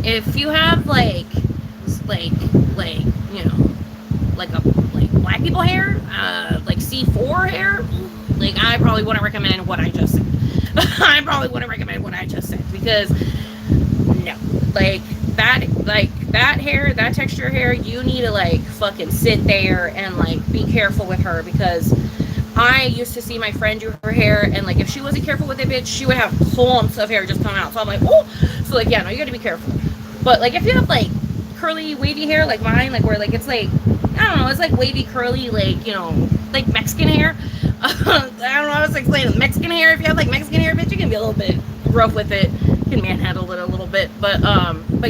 If you have like, you know, like black people hair, like C4 hair, like, I probably wouldn't recommend what I just said. I probably wouldn't recommend what I just said, because no, like that hair, that texture hair, you need to like fucking sit there and like be careful with her, because I used to see my friend do her hair, and like if she wasn't careful with it, bitch, she would have clumps of hair just come out. So I'm like, oh, so like, yeah, no, you gotta be careful. But like if you have like curly wavy hair like mine, like where like it's like, I don't know, it's like wavy curly, like, you know, like Mexican hair. I don't know how to explain Mexican hair. If you have like Mexican hair, bitch, you can be a little bit rough with it. You can manhandle it a little bit. But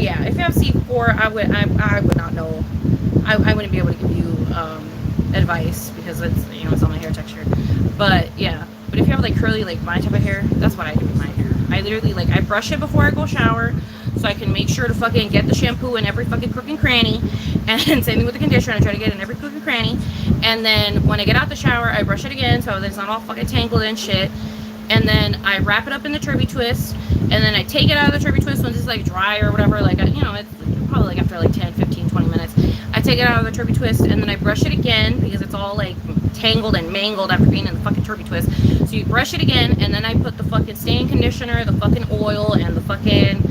yeah, if you have C4, I would not know. I wouldn't be able to give you advice, because it's, you know, it's on my hair texture. But yeah, but if you have like curly, like my type of hair, that's what I do with my hair. I literally, like, I brush it before I go shower, so I can make sure to fucking get the shampoo in every fucking crook and cranny. And same thing with the conditioner, I try to get it in every crook and cranny. And then when I get out the shower, I brush it again, so that it's not all fucking tangled and shit. And then I wrap it up in the Turby Twist, and then I take it out of the Turby Twist once it's like dry or whatever, like, you know, it's probably like after like 10, 15, 20 minutes. I take it out of the Turby Twist, and then I brush it again, because it's all like tangled and mangled after being in the fucking Turby Twist. So you brush it again, and then I put the fucking stain conditioner, the fucking oil, and the fucking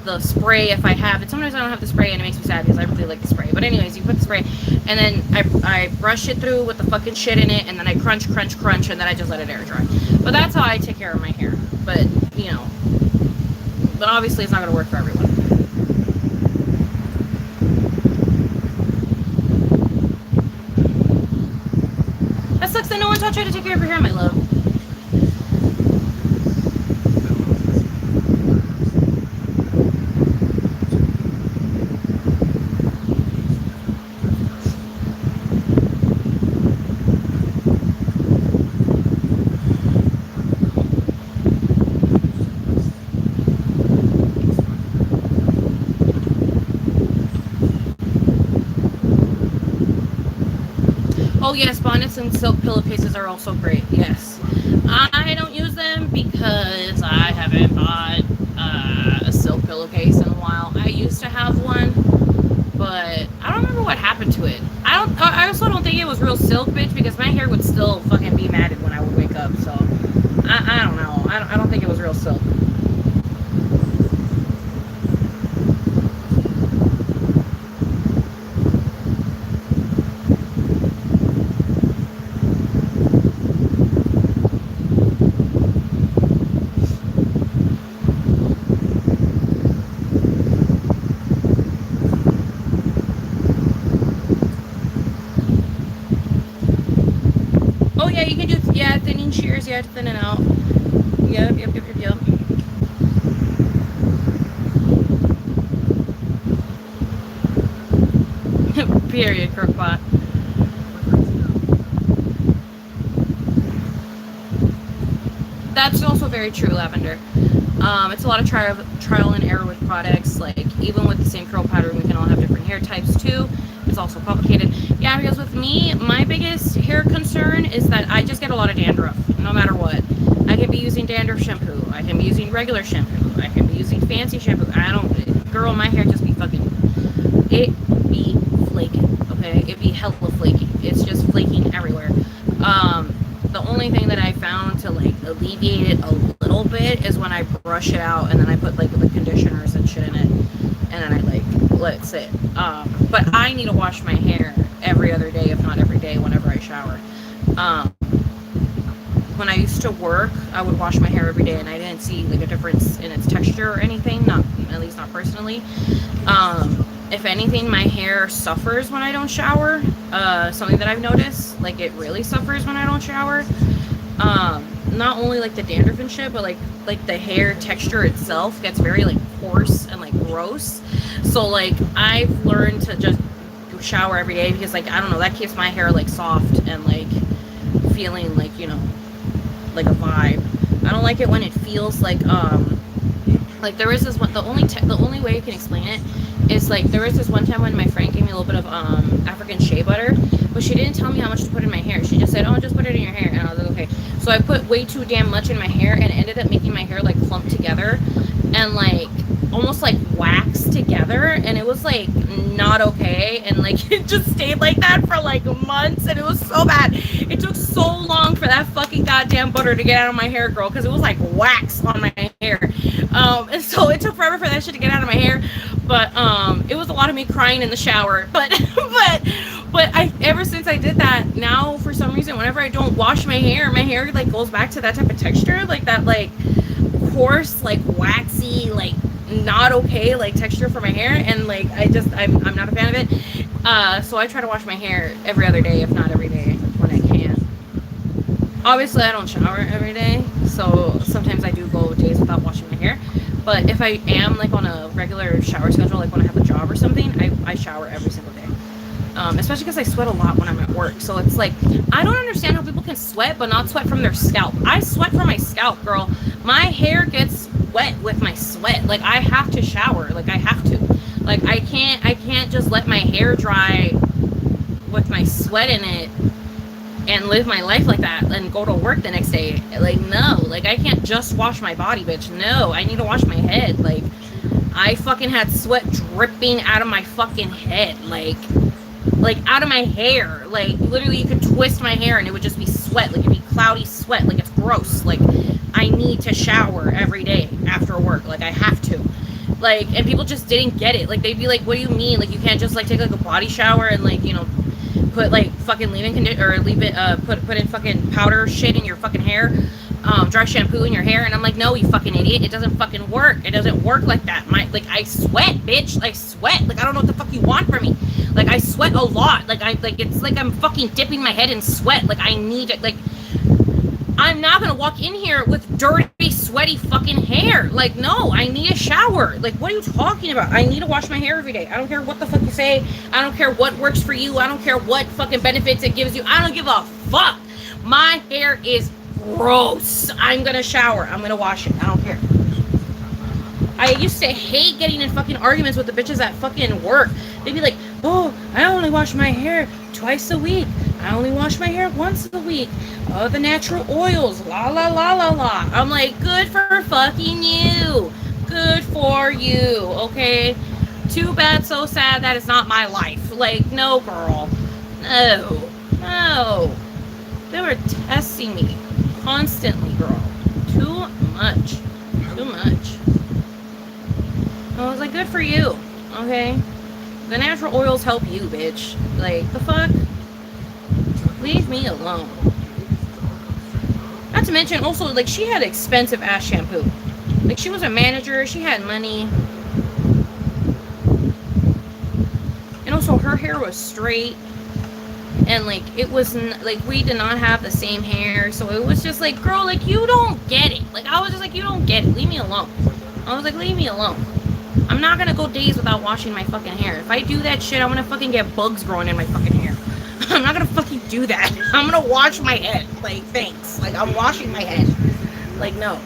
the spray if I have it. Sometimes I don't have the spray, and it makes me sad, because I really like the spray. But anyways, you put the spray, and then I brush it through with the fucking shit in it, and then I crunch, and then I just let it air dry. But that's how I take care of my hair. But, you know, but obviously it's not going to work for everyone. That sucks that no one taught you how to take care of your hair, my love. Oh yes, bonnets and silk pillowcases are also great, yes. I don't use them because I haven't bought a silk pillowcase in a while. I used to have one, but I don't remember what happened to it. I also don't think it was real silk, bitch, because my hair would still fucking be matted when I would wake up, so I don't know. I don't think it was real silk. Oh yeah, you can do, yeah, thinning shears, yeah, to thin it out. Yep. Period, crookpot. That's also very true, Lavender. It's a lot of trial and error with products. Like, even with the same curl pattern, we can all have different hair types too. It's also complicated. Yeah, because with me, my biggest hair concern is that I just get a lot of dandruff, no matter what. I can be using dandruff shampoo. I can be using regular shampoo. I can be using fancy shampoo. Girl, my hair just be fucking, it be flaking, okay? It be hella flaky. It's just flaking everywhere. The only thing that I found to like alleviate it a little bit is when I brush it out, and then I put like the conditioners and shit in it, and then I like let it sit. But I need to wash my hair every other day, if not every day, whenever I shower. when I used to work, I would wash my hair every day, and I didn't see like a difference in its texture or anything. Not at least not personally. If anything, my hair suffers when I don't shower. Something that I've noticed, like it really suffers when I don't shower. Not only like the dandruff and shit, but like the hair texture itself gets very like coarse and like gross. So like I've learned to just shower every day because like I don't know, that keeps my hair like soft and like feeling like, you know, like a vibe. I don't like it when it feels like there is this one, the only way you can explain it is like there was this one time when my friend gave me a little bit of African shea butter, but she didn't tell me how much to put in my hair. She just said, oh, just put it in your hair, and I was like, okay. So I put way too damn much in my hair, and it ended up making my hair like clump together and like almost like wax together, and it was like not okay, and like it just stayed like that for like months, and it was so bad. It took so long for that fucking goddamn butter to get out of my hair, girl, because it was like wax on my hair. And so it took forever for that shit to get out of my hair, but it was a lot of me crying in the shower, but I, ever since I did that, now for some reason whenever I don't wash my hair like goes back to that type of texture, like that like coarse, like waxy, like not okay like texture for my hair, and like I'm not a fan of it. So I try to wash my hair every other day, if not every day when I can. Obviously I don't shower every day, so sometimes I do go days without washing my hair, but if I am like on a regular shower schedule, like when I have a job or something, I shower every single day. Especially because I sweat a lot when I'm at work, so it's like I don't understand how people can sweat but not sweat from their scalp. I sweat from my scalp, girl. My hair gets wet with my sweat. Like I have to shower. Like I have to. Like I can't just let my hair dry with my sweat in it and live my life like that and go to work the next day. Like no. Like I can't just wash my body, bitch. No, I need to wash my head. Like I fucking had sweat dripping out of my fucking head. Like out of my hair. Like literally you could twist my hair and it would just be sweat. Like it'd be cloudy sweat. Like it's gross. Like I need to shower every day after work. Like I have to. Like, and people just didn't get it. Like they'd be like, what do you mean? Like you can't just like take like a body shower and like, you know, put like fucking leave-in conditioner or leave it put in fucking powder shit in your fucking hair, dry shampoo in your hair, and I'm like, no, you fucking idiot, it doesn't fucking work. It doesn't work like that. Like I sweat, bitch. I sweat. Like I don't know what the fuck you want from me. Like I sweat a lot. Like it's like I'm fucking dipping my head in sweat. Like I need it. Like I'm not gonna walk in here with dirty, sweaty fucking hair. Like, no, I need a shower. Like, what are you talking about? I need to wash my hair every day. I don't care what the fuck you say. I don't care what works for you. I don't care what fucking benefits it gives you. I don't give a fuck. My hair is gross. I'm gonna shower. I'm gonna wash it. I don't care. I used to hate getting in fucking arguments with the bitches at fucking work. They'd be like, oh, I only wash my hair twice a week. I only wash my hair once a week. Oh, the natural oils, la la la la la. I'm like, good for fucking you. Good for you, okay? Too bad, so sad that it's not my life. Like, no, girl. No. No. They were testing me constantly, girl. Too much. Too much. I was like, good for you, okay? The natural oils help you, bitch. Like, the fuck? Leave me alone. Not to mention, also, like, she had expensive ass shampoo. Like, she was a manager. She had money. And also, her hair was straight. And, like, it was, like, we did not have the same hair. So it was just like, girl, like, you don't get it. Like, I was just like, you don't get it. Leave me alone. I was like, leave me alone. I'm not gonna go days without washing my fucking hair. If I do that shit, I'm gonna fucking get bugs growing in my fucking hair. I'm not gonna fucking do that. I'm gonna wash my head. Like, thanks. Like, I'm washing my head. Like, no.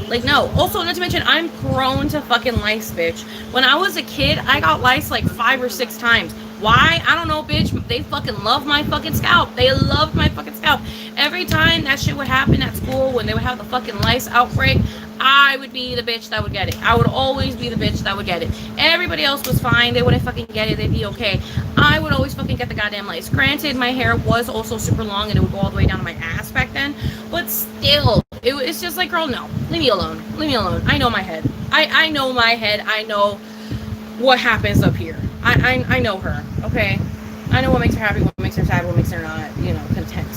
Like, no. Also, not to mention, I'm prone to fucking lice, bitch. When I was a kid, I got lice like 5 or 6 times. Why? I don't know, bitch. They fucking love my fucking scalp. They loved my fucking scalp. Every time that shit would happen at school, when they would have the fucking lice outbreak, I would be the bitch that would get it. I would always be the bitch that would get it. Everybody else was fine. They wouldn't fucking get it. They'd be okay. I would always fucking get the goddamn lice. Granted, my hair was also super long and it would go all the way down to my ass back then. But still, it's just like, girl, no. Leave me alone. Leave me alone. I know my head. I know my head. I know what happens up here. I know her, okay? I know what makes her happy, what makes her sad, what makes her not, you know, content.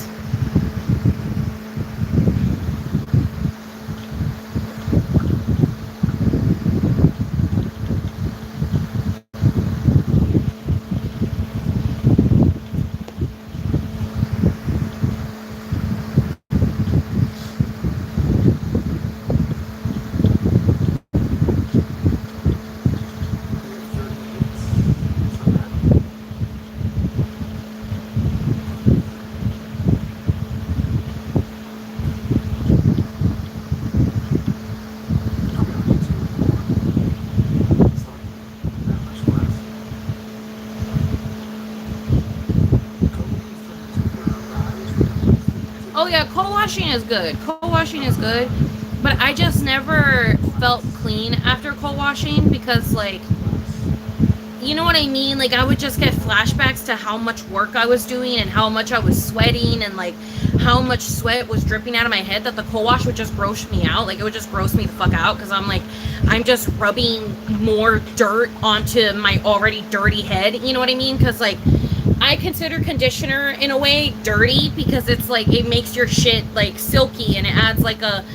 Oh yeah, co-washing is good. Co-washing is good, but I just never felt clean after co-washing because, like, you know what I mean? Like, I would just get flashbacks to how much work I was doing and how much I was sweating and, like, how much sweat was dripping out of my head that the co-wash would just gross me out. Like, it would just gross me the fuck out because I'm like, I'm just rubbing more dirt onto my already dirty head. You know what I mean? Because, like, I consider conditioner in a way dirty because it's like it makes your shit like silky and it adds like a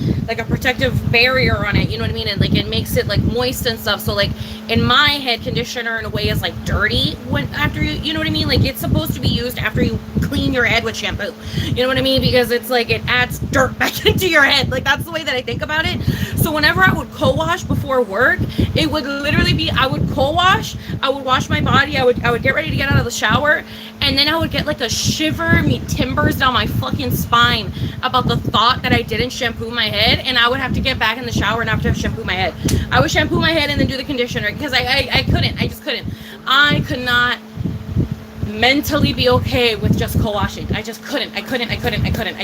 protective barrier on it, you know what I mean? And like it makes it like moist and stuff. So like in my head, conditioner in a way is like dirty when after you know what I mean? Like it's supposed to be used after you clean your head with shampoo. You know what I mean? Because it's like it adds dirt back into your head. Like that's the way that I think about it. So whenever I would co-wash before work, it would literally be I would co-wash, I would wash my body, I would get ready to get out of the shower. And then I would get like a shiver me timbers down my fucking spine about the thought that I didn't shampoo my head, and I would have to get back in the shower and have to shampoo my head. I would shampoo my head and then do the conditioner because I couldn't. I just couldn't. I could not mentally be okay with just co-washing. I just couldn't. I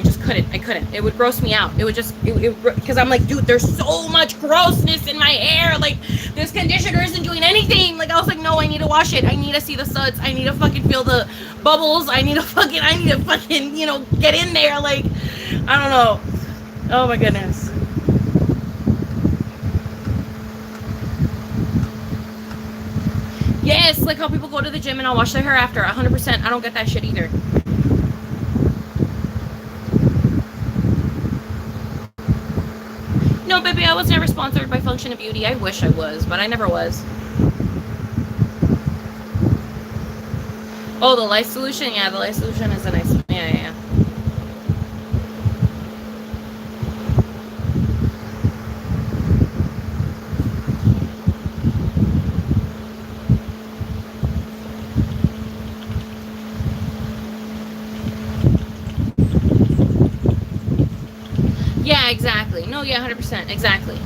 just couldn't. It would gross me out. It would just, because I'm like, dude, there's so much grossness in my hair. Like, this conditioner isn't doing anything. Like, I was like, no, I need to wash it. I need to see the suds. I need to fucking feel the bubbles. I need to fucking, you know, get in there. Like, I don't know. Oh my goodness. Yes, like how people go to the gym and I'll wash their hair after. 100%. I don't get that shit either. No, baby, I was never sponsored by Function of Beauty. I wish I was, but I never was. Oh, the light solution? Yeah, the light solution is a nice one. Yeah. Yeah, exactly. No, yeah, 100%. Exactly.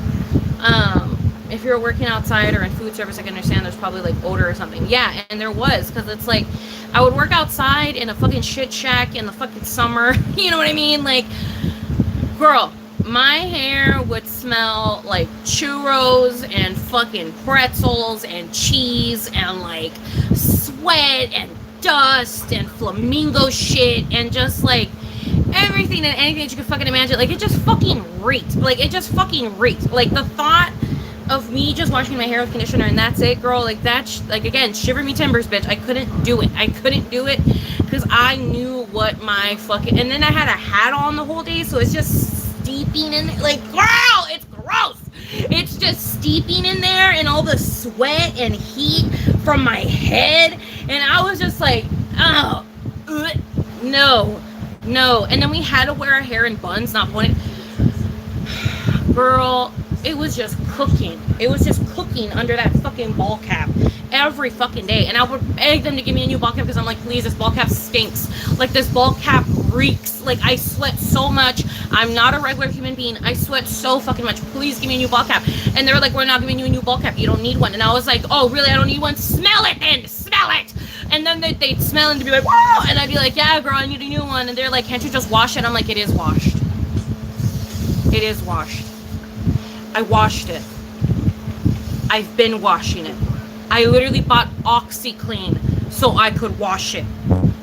If you're working outside or in food service, I can understand there's probably like odor or something. Yeah, and there was, because it's like I would work outside in a fucking shit shack in the fucking summer. You know what I mean? Like, girl, my hair would smell like churros and fucking pretzels and cheese and like sweat and dust and flamingo shit and just like everything and anything that you could fucking imagine. Like, it just fucking reeked. Like, it just fucking reeked. Like, the thought of me just washing my hair with conditioner and that's it, girl, like, that's, like, again, shiver me timbers, bitch. I couldn't do it. I couldn't do it because I knew what my fucking, and then I had a hat on the whole day, so it's just steeping in, like, girl, it's gross. It's just steeping in there and all the sweat and heat from my head, and I was just like, oh, no. And then we had to wear our hair in buns, not pointed. Girl, it was just cooking. It was just cooking under that fucking ball cap every fucking day. And I would beg them to give me a new ball cap because I'm like, please, this ball cap stinks. Like, this ball cap reeks. Like, I sweat so much. I'm not a regular human being. I sweat so fucking much. Please give me a new ball cap. And they were like, we're not giving you a new ball cap. You don't need one. And I was like, oh, really? I don't need one? Smell it then. Smell it. And then they'd smell and be like, whoa! And I'd be like, yeah, girl, I need a new one. And they're like, can't you just wash it? I'm like, it is washed. It is washed. I washed it. I've been washing it. I literally bought OxyClean so I could wash it.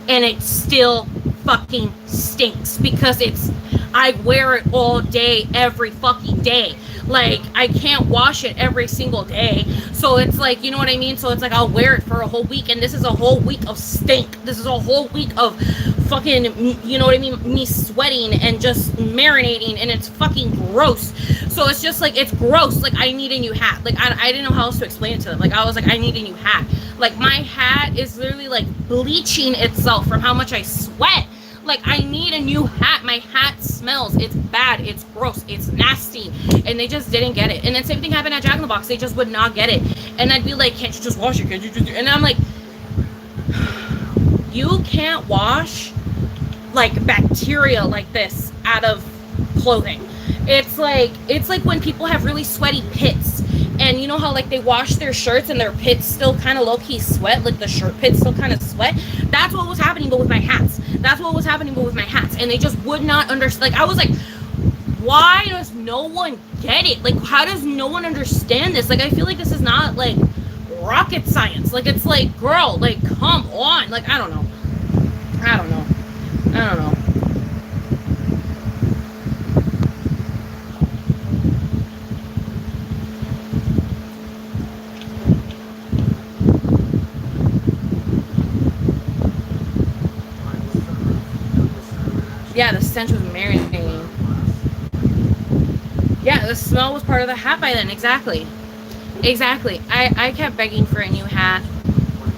And it still fucking stinks because I wear it all day, every fucking day. Like, I can't wash it every single day. So it's like, you know what I mean? So it's like, I'll wear it for a whole week. And this is a whole week of stink. This is a whole week of fucking, you know what I mean? Me sweating and just marinating. And it's fucking gross. So it's just like, it's gross. Like, I need a new hat. Like, I didn't know how else to explain it to them. Like, I was like, I need a new hat. Like, my hat is literally like bleaching itself from how much I sweat. Like, I need a new hat. My hat smells. It's bad. It's gross. It's nasty. And they just didn't get it. And then same thing happened at Jack in the Box. They just would not get it. And I'd be like, can't you just wash it? Can't you just... And I'm like, you can't wash, like, bacteria like this out of clothing. It's like when people have really sweaty pits and you know how like they wash their shirts and their pits still kind of low-key sweat, like the shirt pits still kind of sweat. That's what was happening, but with my hats. That's what was happening, but with my hats. And they just would not understand. Like, I was like, why does no one get it? Like, how does no one understand this? Like, I feel like this is not like rocket science. Like, it's like, girl, like, come on. Like, I don't know. Yeah, the stench was marinating. Yeah, the smell was part of the hat by then. Exactly. I kept begging for a new hat,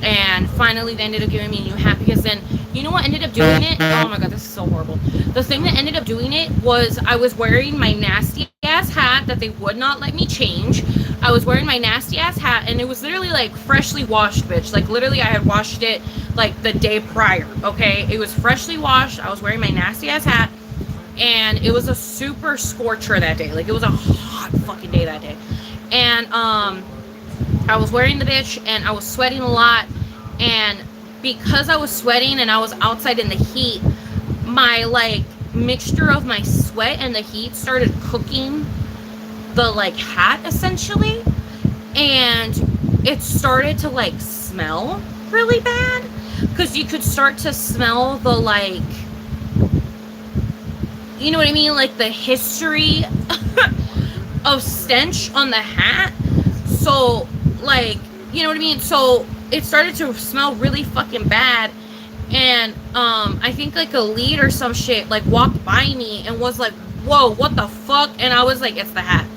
and finally they ended up giving me a new hat, because then, you know what ended up doing it? Oh my god, this is so horrible. The thing that ended up doing it was I was wearing my nasty ass hat that they would not let me change. I was wearing my nasty ass hat, and it was literally like freshly washed, bitch. Like, literally I had washed it like the day prior, okay? It was freshly washed. I was wearing my nasty ass hat, and it was a super scorcher that day. Like, it was a hot fucking day that day. And I was wearing the bitch, and I was sweating a lot, and because I was sweating and I was outside in the heat, my like mixture of my sweat and the heat started cooking the like hat essentially, and it started to like smell really bad, because you could start to smell the like, you know what I mean, like the history of stench on the hat. So like, you know what I mean, so it started to smell really fucking bad. And I think like a lead or some shit like walked by me and was like, whoa, what the fuck? And I was like, it's the hat.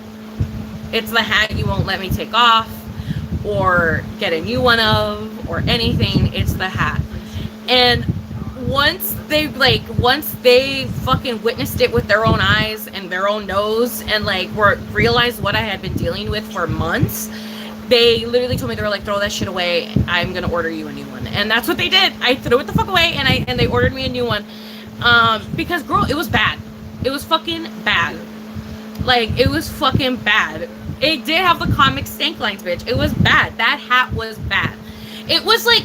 It's the hat you won't let me take off or get a new one of or anything. It's the hat. And once they fucking witnessed it with their own eyes and their own nose, and like realized what I had been dealing with for months, they literally told me, they were like, throw that shit away, I'm gonna order you a new one. And that's what they did. I threw it the fuck away, and they ordered me a new one, because girl, it was bad. It was fucking bad. Like, it was fucking bad. It did have the comic stank lines, bitch. It was bad. That hat was bad. It was like,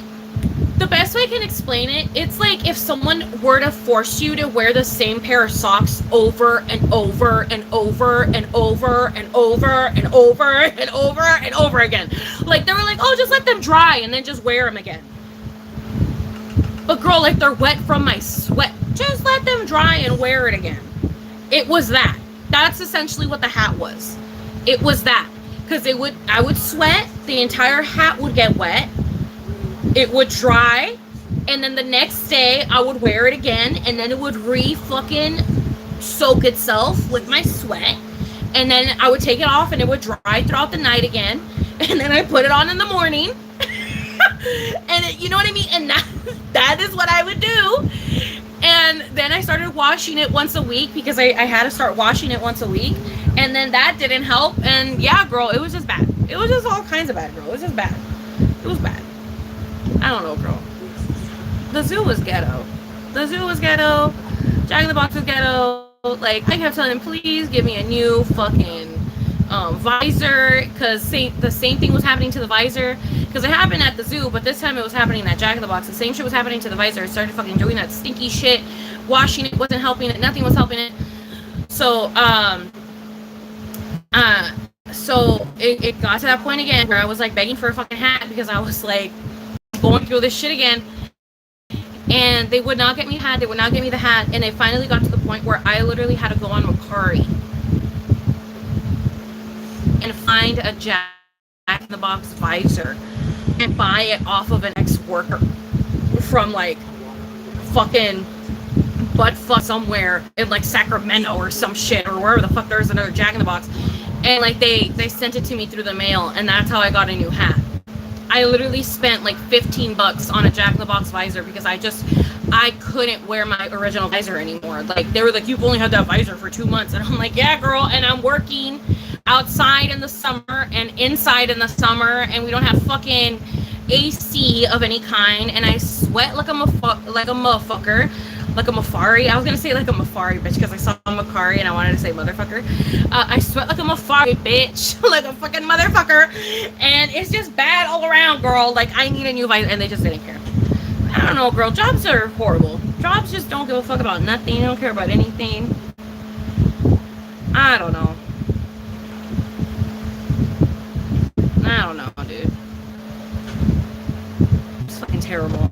the best way I can explain it, it's like if someone were to force you to wear the same pair of socks over and over and over and over and over and over and over and over again. Like, they were like, oh, just let them dry and then just wear them again. But girl, like, they're wet from my sweat. Just let them dry and wear it again. It was that. That's essentially what the hat was. It was that. Because I would sweat, the entire hat would get wet. It would dry, and then the next day I would wear it again, and then it would fucking soak itself with my sweat, and then I would take it off, and it would dry throughout the night again, and then I put it on in the morning, and you know what I mean? And that is what I would do. And then I started washing it once a week, because I had to start washing it once a week, and then that didn't help. And yeah, girl, it was just bad. It was just all kinds of bad, girl. It was just bad. It was bad. I don't know, girl. The zoo was ghetto. The zoo was ghetto. Jack in the Box was ghetto. Like, I kept telling him, please give me a new fucking visor, because the same thing was happening to the visor. Because it happened at the zoo, but this time it was happening at Jack in the Box. The same shit was happening to the visor. It started fucking doing that stinky shit. Washing it wasn't helping it. Nothing was helping it. So, it got to that point again where I was like begging for a fucking hat, because I was like going through this shit again, and they would not get me a hat. They would not get me the hat, and it finally got to the point where I literally had to go on Macari and find a Jack in the Box visor and buy it off of an ex-worker from like fucking buttfuck somewhere in like Sacramento or some shit, or wherever the fuck there's another Jack in the Box, and like they sent it to me through the mail, and that's how I got a new hat. I literally spent like $15 on a Jack in the Box visor, because I couldn't wear my original visor anymore. Like, they were like, you've only had that visor for 2 months. And I'm like, yeah, girl. And I'm working outside in the summer and inside in the summer, and we don't have fucking AC of any kind. And I sweat like a motherfucker. like a Mafari. I was gonna say like a Mafari bitch because I saw Makari and I wanted to say motherfucker. I sweat like a Mafari bitch, like a fucking motherfucker, and it's just bad all around, girl. Like I need a new visor, and they just didn't care. I don't know, girl. Jobs are horrible. Jobs just don't give a fuck about nothing. They don't care about anything. I don't know. I don't know, dude. It's fucking terrible.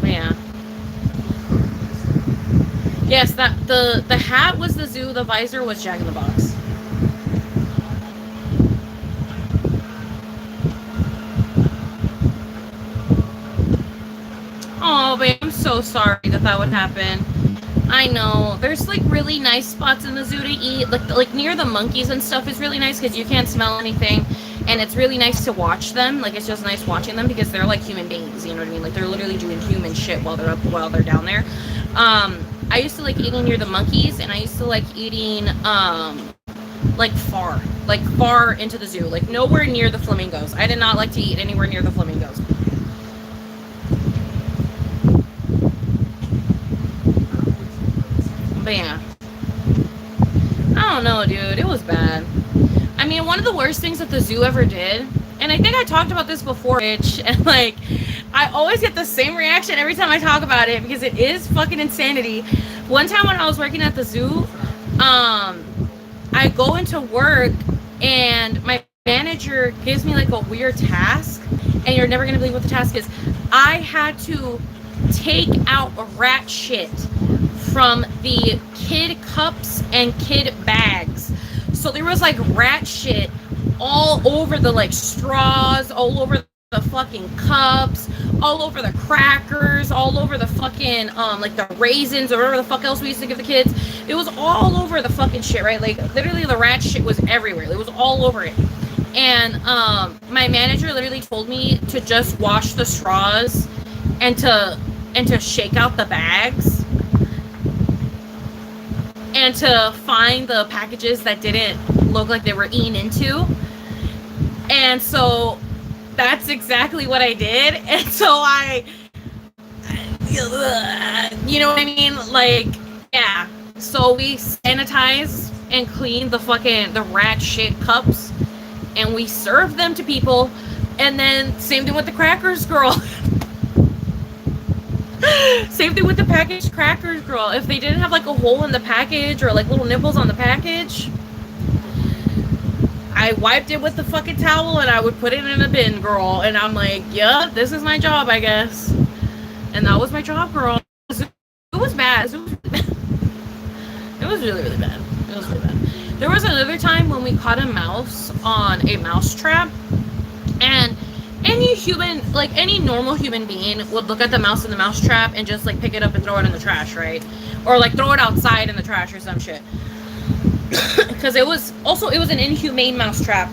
Yeah. Yes, that the hat was the zoo, the visor was Jack in the Box. Oh, babe, I'm so sorry that that would happen. I know. There's like really nice spots in the zoo to eat. Like near the monkeys and stuff is really nice because you can't smell anything. And it's really nice to watch them. Like it's just nice watching them because they're like human beings, you know what I mean? Like they're literally doing human shit while they're down there. I used to like eating near the monkeys, and I used to like eating like far into the zoo. Like nowhere near the flamingos. I did not like to eat anywhere near the flamingos. But yeah, I don't know, dude. It was bad. I mean, one of the worst things that the zoo ever did, and I think I talked about this before, bitch, and like, I always get the same reaction every time I talk about it because it is fucking insanity. One time when I was working at the zoo, I go into work and my manager gives me like a weird task, and you're never gonna believe what the task is. I had to take out rat shit from the kid cups and kid bags. So there was like rat shit all over the like straws, all over the fucking cups, all over the crackers, all over the fucking like the raisins or whatever the fuck else we used to give the kids. It was all over the fucking shit, right? Like literally the rat shit was everywhere. It was all over it. And my manager literally told me to just wash the straws and to shake out the bags and to find the packages that didn't look like they were eaten into. And so that's exactly what I did. And so you know what I mean? Like, yeah. So we sanitized and cleaned the rat shit cups, and we served them to people. And then same thing with the crackers, girl. Same thing with the packaged crackers, girl. If they didn't have like a hole in the package or like little nipples on the package, I wiped it with the fucking towel and I would put it in a bin, girl. And I'm like, yeah, this is my job, I guess. And that was my job, girl. It was bad. It was really, really bad. It was really bad. There was another time when we caught a mouse on a mouse trap, and any normal human being would look at the mouse in the mouse trap and just like pick it up and throw it in the trash, right? Or like throw it outside in the trash or some shit. Because it was an inhumane mouse trap.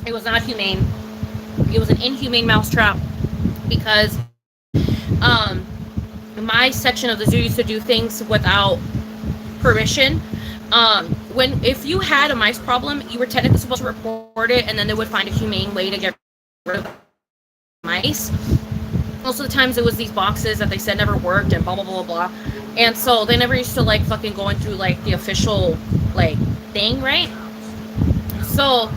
It was not humane. It was an inhumane mouse trap because my section of the zoo used to do things without permission. If you had a mice problem, you were technically supposed to report it, and then they would find a humane way to get rid of the mice. Most of the times it was these boxes that they said never worked and blah blah blah blah. And so they never used to like fucking going through like the official like thing, right? So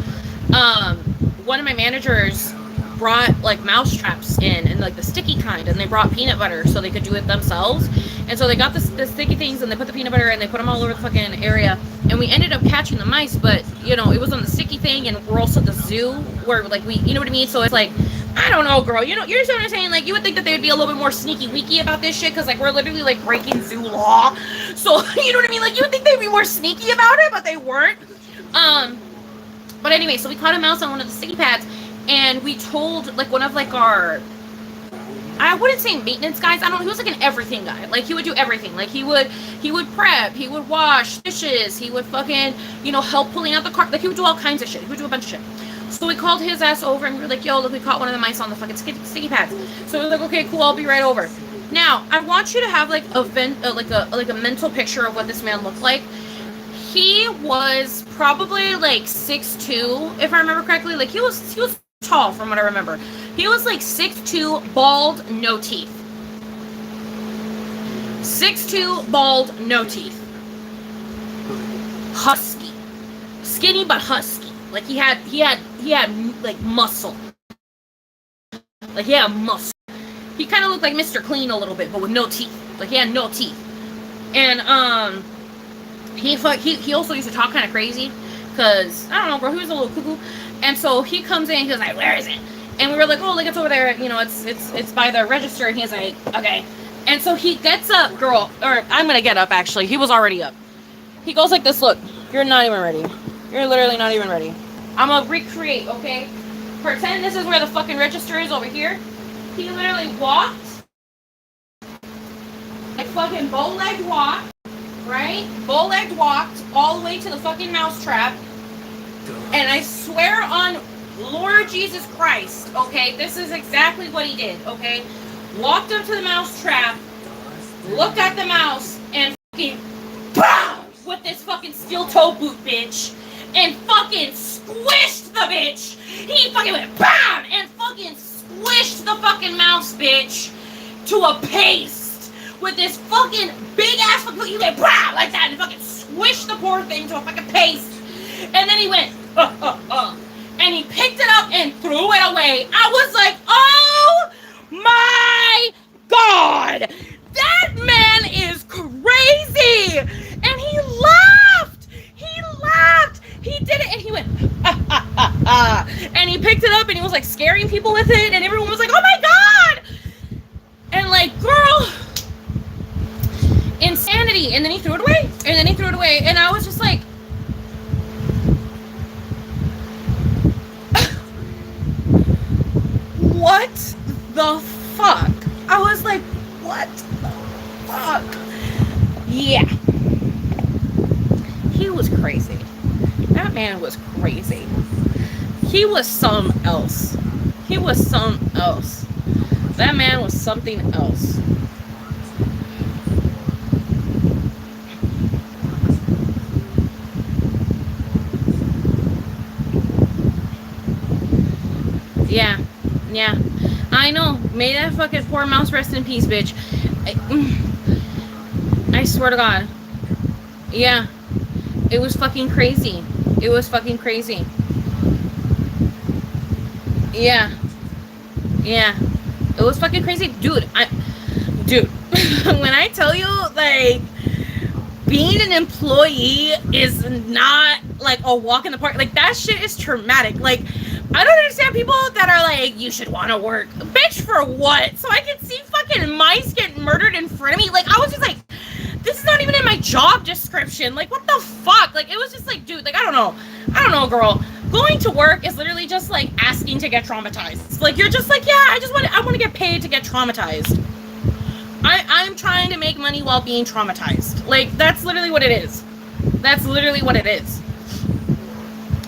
one of my managers brought like mouse traps in, and like the sticky kind, and they brought peanut butter so they could do it themselves. And so they got the sticky things, and they put the peanut butter, and they put them all over the fucking area, and we ended up catching the mice. But you know, it was on the sticky thing, and we're also at the zoo where like you know what I mean? So it's like, I don't know, girl, you know what I'm saying? Like, you would think that they would be a little bit more sneaky weaky about this shit, because like we're literally like breaking zoo law. So you know what I mean? Like, you would think they'd be more sneaky about it, but they weren't. But anyway, so we caught a mouse on one of the sticky pads, and we told like one of like our, I wouldn't say maintenance guys, he was like an everything guy. Like, he would do everything. Like, he would prep, he would wash dishes, he would fucking, you know, help pulling out the car. Like, he would do all kinds of shit. He would do a bunch of shit. So we called his ass over, and we were like, yo, look, we caught one of the mice on the fucking sticky pads. So we were like, okay, cool, I'll be right over. Now, I want you to have like a mental picture of what this man looked like. he was probably like 6'2", if I remember correctly. Like he was tall from what I remember. He was like 6'2", bald, no teeth. 6'2", bald, no teeth. Husky, skinny but husky. Like he had like muscle. Like he had muscle. He kind of looked like Mr. Clean a little bit, but with no teeth. Like he had no teeth. And he also used to talk kind of crazy, cause I don't know, bro. He was a little cuckoo. And so he comes in. He was like, "Where is it?" And we were like, "Oh, like it's over there. You know, it's by the register." And he's like, "Okay." And so he gets up, girl. Or I'm gonna get up. Actually, he was already up. He goes like this. Look, you're not even ready. You're literally not even ready. I'm gonna recreate. Okay. Pretend this is where the fucking register is over here. He literally walked, like fucking bow-legged walked, right? Bow-legged walked all the way to the fucking mousetrap. And I swear on Lord Jesus Christ, okay, this is exactly what he did, okay? Walked up to the mousetrap, looked at the mouse, and fucking BAM! With this fucking steel toe boot, bitch. And fucking squished the bitch. He fucking went BAM! And fucking squished the fucking mouse, bitch, to a paste with this fucking big ass fucking, you went BAM! Like that, and fucking squished the poor thing to a fucking paste. And then he went, and he picked it up and threw it away. I was like, oh my God, that man is crazy. And he laughed. He did it, and he went, and he picked it up, and he was like scaring people with it, and everyone was like, oh my God. And like, girl, insanity. And then he threw it away, and I was just like, what the fuck? I was like, what the fuck? Yeah. He was crazy. That man was crazy. He was something else. That man was something else. Yeah. I know. May that fucking poor mouse rest in peace, bitch. I swear to God. Yeah. It was fucking crazy. Yeah. It was fucking crazy. Dude, when I tell you, like, being an employee is not, like, a walk in the park. Like, that shit is traumatic. Like, I don't understand people that are like, you should want to work. Bitch, for what? So I can see fucking mice get murdered in front of me? Like, I was just like, this is not even in my job description. Like, what the fuck? Like, it was just like, dude, like, I don't know, girl. Going to work is literally just like asking to get traumatized. Like, you're just like, yeah, I want to get paid to get traumatized. I'm trying to make money while being traumatized. Like, that's literally what it is.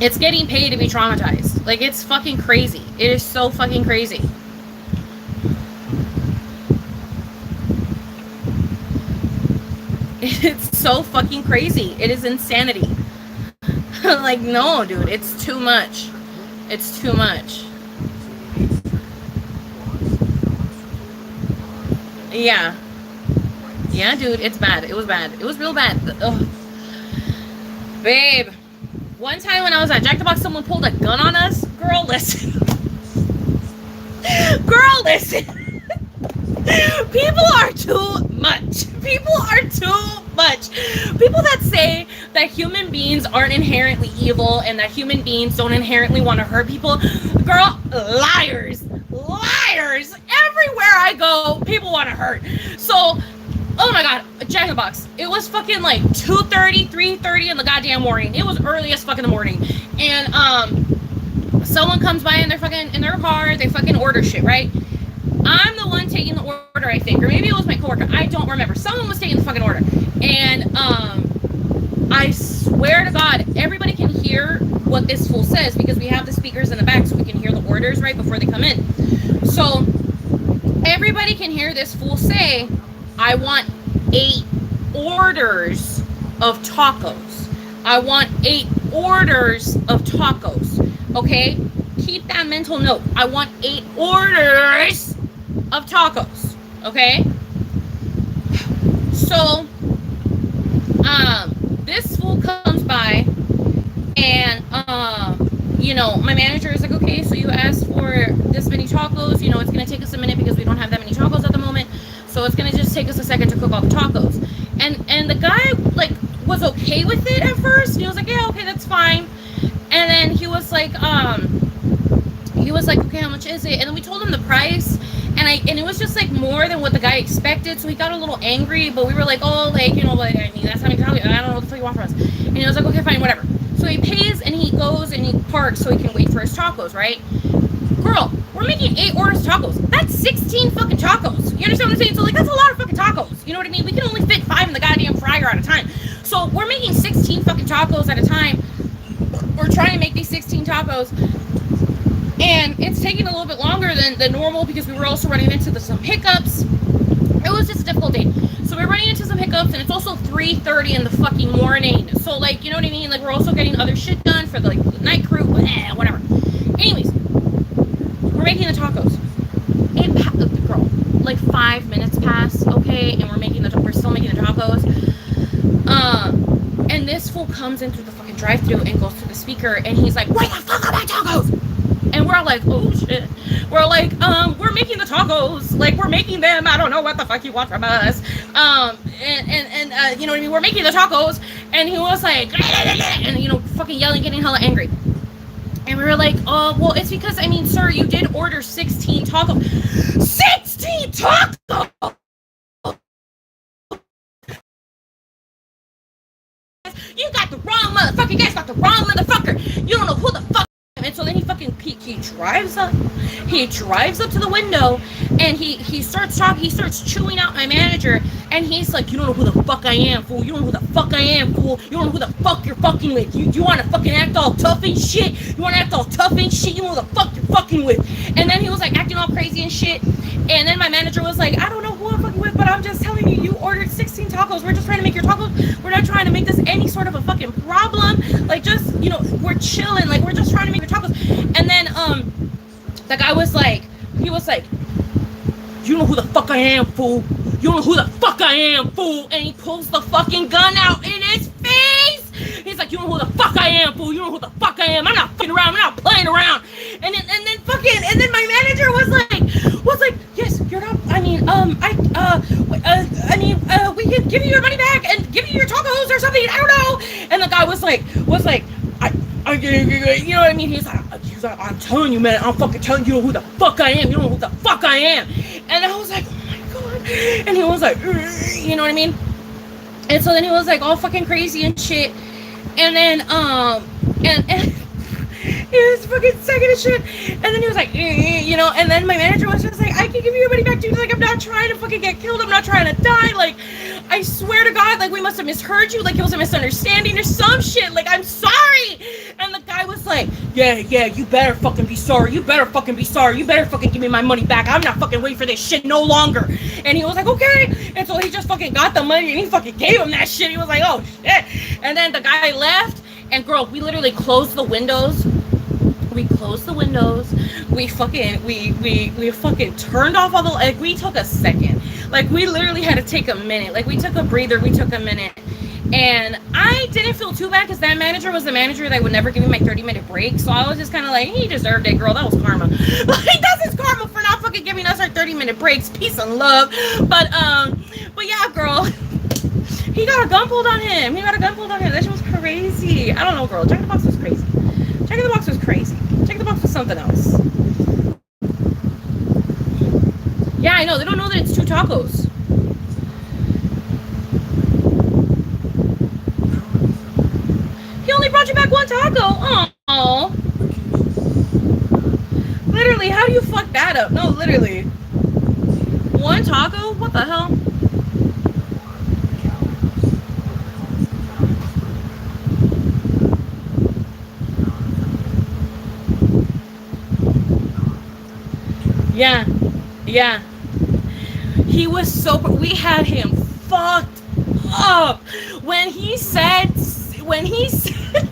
It's getting paid to be traumatized. Like, it's fucking crazy. It is so fucking crazy. It's so fucking crazy. It is insanity. Like, no, dude, it's too much. Yeah, dude, it's bad. It was real bad. Ugh. Babe, one time when I was at Jack the Box, someone pulled a gun on us. Girl, listen. People are too much. People that say that human beings aren't inherently evil and that human beings don't inherently want to hurt people. Girl, liars. Everywhere I go, people want to hurt. So, oh my God, Jack in the Box. It was fucking like 2:30, 3:30 in the goddamn morning. It was early as fuck in the morning. And someone comes by in their car, they fucking order shit, right? I'm the one taking the order, I think, or maybe it was my coworker. I don't remember. Someone was taking the fucking order, and I swear to God, everybody can hear what this fool says because we have the speakers in the back, so we can hear the orders right before they come in. So everybody can hear this fool say, "I want 8 orders of tacos." I want 8 orders of tacos. Okay? Keep that mental note. I want 8 orders of tacos. Okay? So, this fool comes by, and my manager is like, okay, so you asked for this many tacos. It's gonna take us a minute because we don't have that many tacos at the moment. So it's gonna just take us a second to cook all the tacos. And the guy was okay with it at first. He was like, yeah, okay, that's fine. And then he was like, okay, how much is it? And then we told him the price, and it was just more than what the guy expected. So he got a little angry, but we were like, oh, that's how many tacos. I don't know what the fuck you want from us. And he was like, okay, fine, whatever. So he pays, and he goes and he parks so he can wait for his tacos, right? Girl, we're making 8 orders of tacos. That's 16 fucking tacos. You understand what I'm saying? So that's a lot of fucking tacos. You know what I mean? We can only fit 5 in the goddamn fryer at a time. So we're making 16 fucking tacos at a time. We're trying to make these 16 tacos. And it's taking a little bit longer than normal because we were also running into some hiccups. It was just a difficult day. So we're running into some hiccups, and it's also 3:30 in the fucking morning. So you know what I mean? We're also getting other shit done for the night crew, whatever. Anyways, we're making the tacos. Girl, 5 minutes pass, okay, and we're still making the tacos. And this fool comes in through the fucking drive-thru and goes to the speaker, and he's like, "Where the fuck are my tacos?" And we're like, oh shit. We're like, we're making the tacos. We're making them. I don't know what the fuck you want from us. You know what I mean? We're making the tacos. And he was like, and fucking yelling, getting hella angry. And we were like, oh, well, it's because, sir, you did order 16 tacos. 16 tacos! You got the wrong motherfucker. You guys got the wrong motherfucker. You don't know who the fuck. And so then he fucking he drives up to the window, and he starts talking. He starts chewing out my manager, and he's like, you don't know who the fuck I am, fool. You don't know who the fuck I am, fool. You don't know who the fuck you're fucking with. You want to fucking act all tough and shit. You want to act all tough and shit. You know who the fuck you're fucking with. And then he was acting all crazy and shit. And then my manager was like, I don't know who I'm fucking with, but I'm just telling you, you ordered 16 tacos. We're just trying to make your tacos. We're not trying to make this any sort of a fucking problem. Just, we're chilling. We're just trying to make your tacos. And then, the guy was like, you know who the fuck I am, fool. You know who the fuck I am, fool. And he pulls the fucking gun out in his face. He's like, you know who the fuck I am, fool. You know who the fuck I am. I'm not fucking around. I'm not playing around. And then my manager was like, yes, you're not, we can give you your money back and give you your tacos or something. I don't know. And the guy was like, you know what I mean? He's like, I'm telling you, man, I'm fucking telling you who the fuck I am. You know who the fuck I am. And I was like, oh my god. And he was like, you know what I mean? And so then he was like all fucking crazy and shit. And then, and he was fucking second and shit. And then he was like, and then my manager was just like, I can give you your money back, dude. I'm not trying to fucking get killed. I'm not trying to die. I swear to God, we must have misheard you. It was a misunderstanding or some shit. I'm sorry. And the guy was like, yeah, you better fucking be sorry. You better fucking be sorry. You better fucking give me my money back. I'm not fucking waiting for this shit no longer. And he was like, okay. And so he just fucking got the money and he fucking gave him that shit. He was like, oh shit. And then the guy left. And girl, we literally closed the windows. We closed the windows. We fucking turned off all the, we took a second. We literally had to take a minute. We took a breather. We took a minute. And I didn't feel too bad because that manager was the manager that would never give me my 30-minute break. So I was just kind of like, he deserved it, girl. That was karma. That's his karma for not fucking giving us our 30-minute breaks. Peace and love. But yeah, girl. He got a gun pulled on him. That shit was crazy. I don't know, girl. Jack in the Box was crazy. Jack in the Box was something else. Yeah, I know. They don't know that it's 2 tacos. He only brought you back 1 taco. Oh. Literally, how do you fuck that up? No, literally. 1 taco? What the hell? Yeah. He was so, we had him fucked up when he said when he said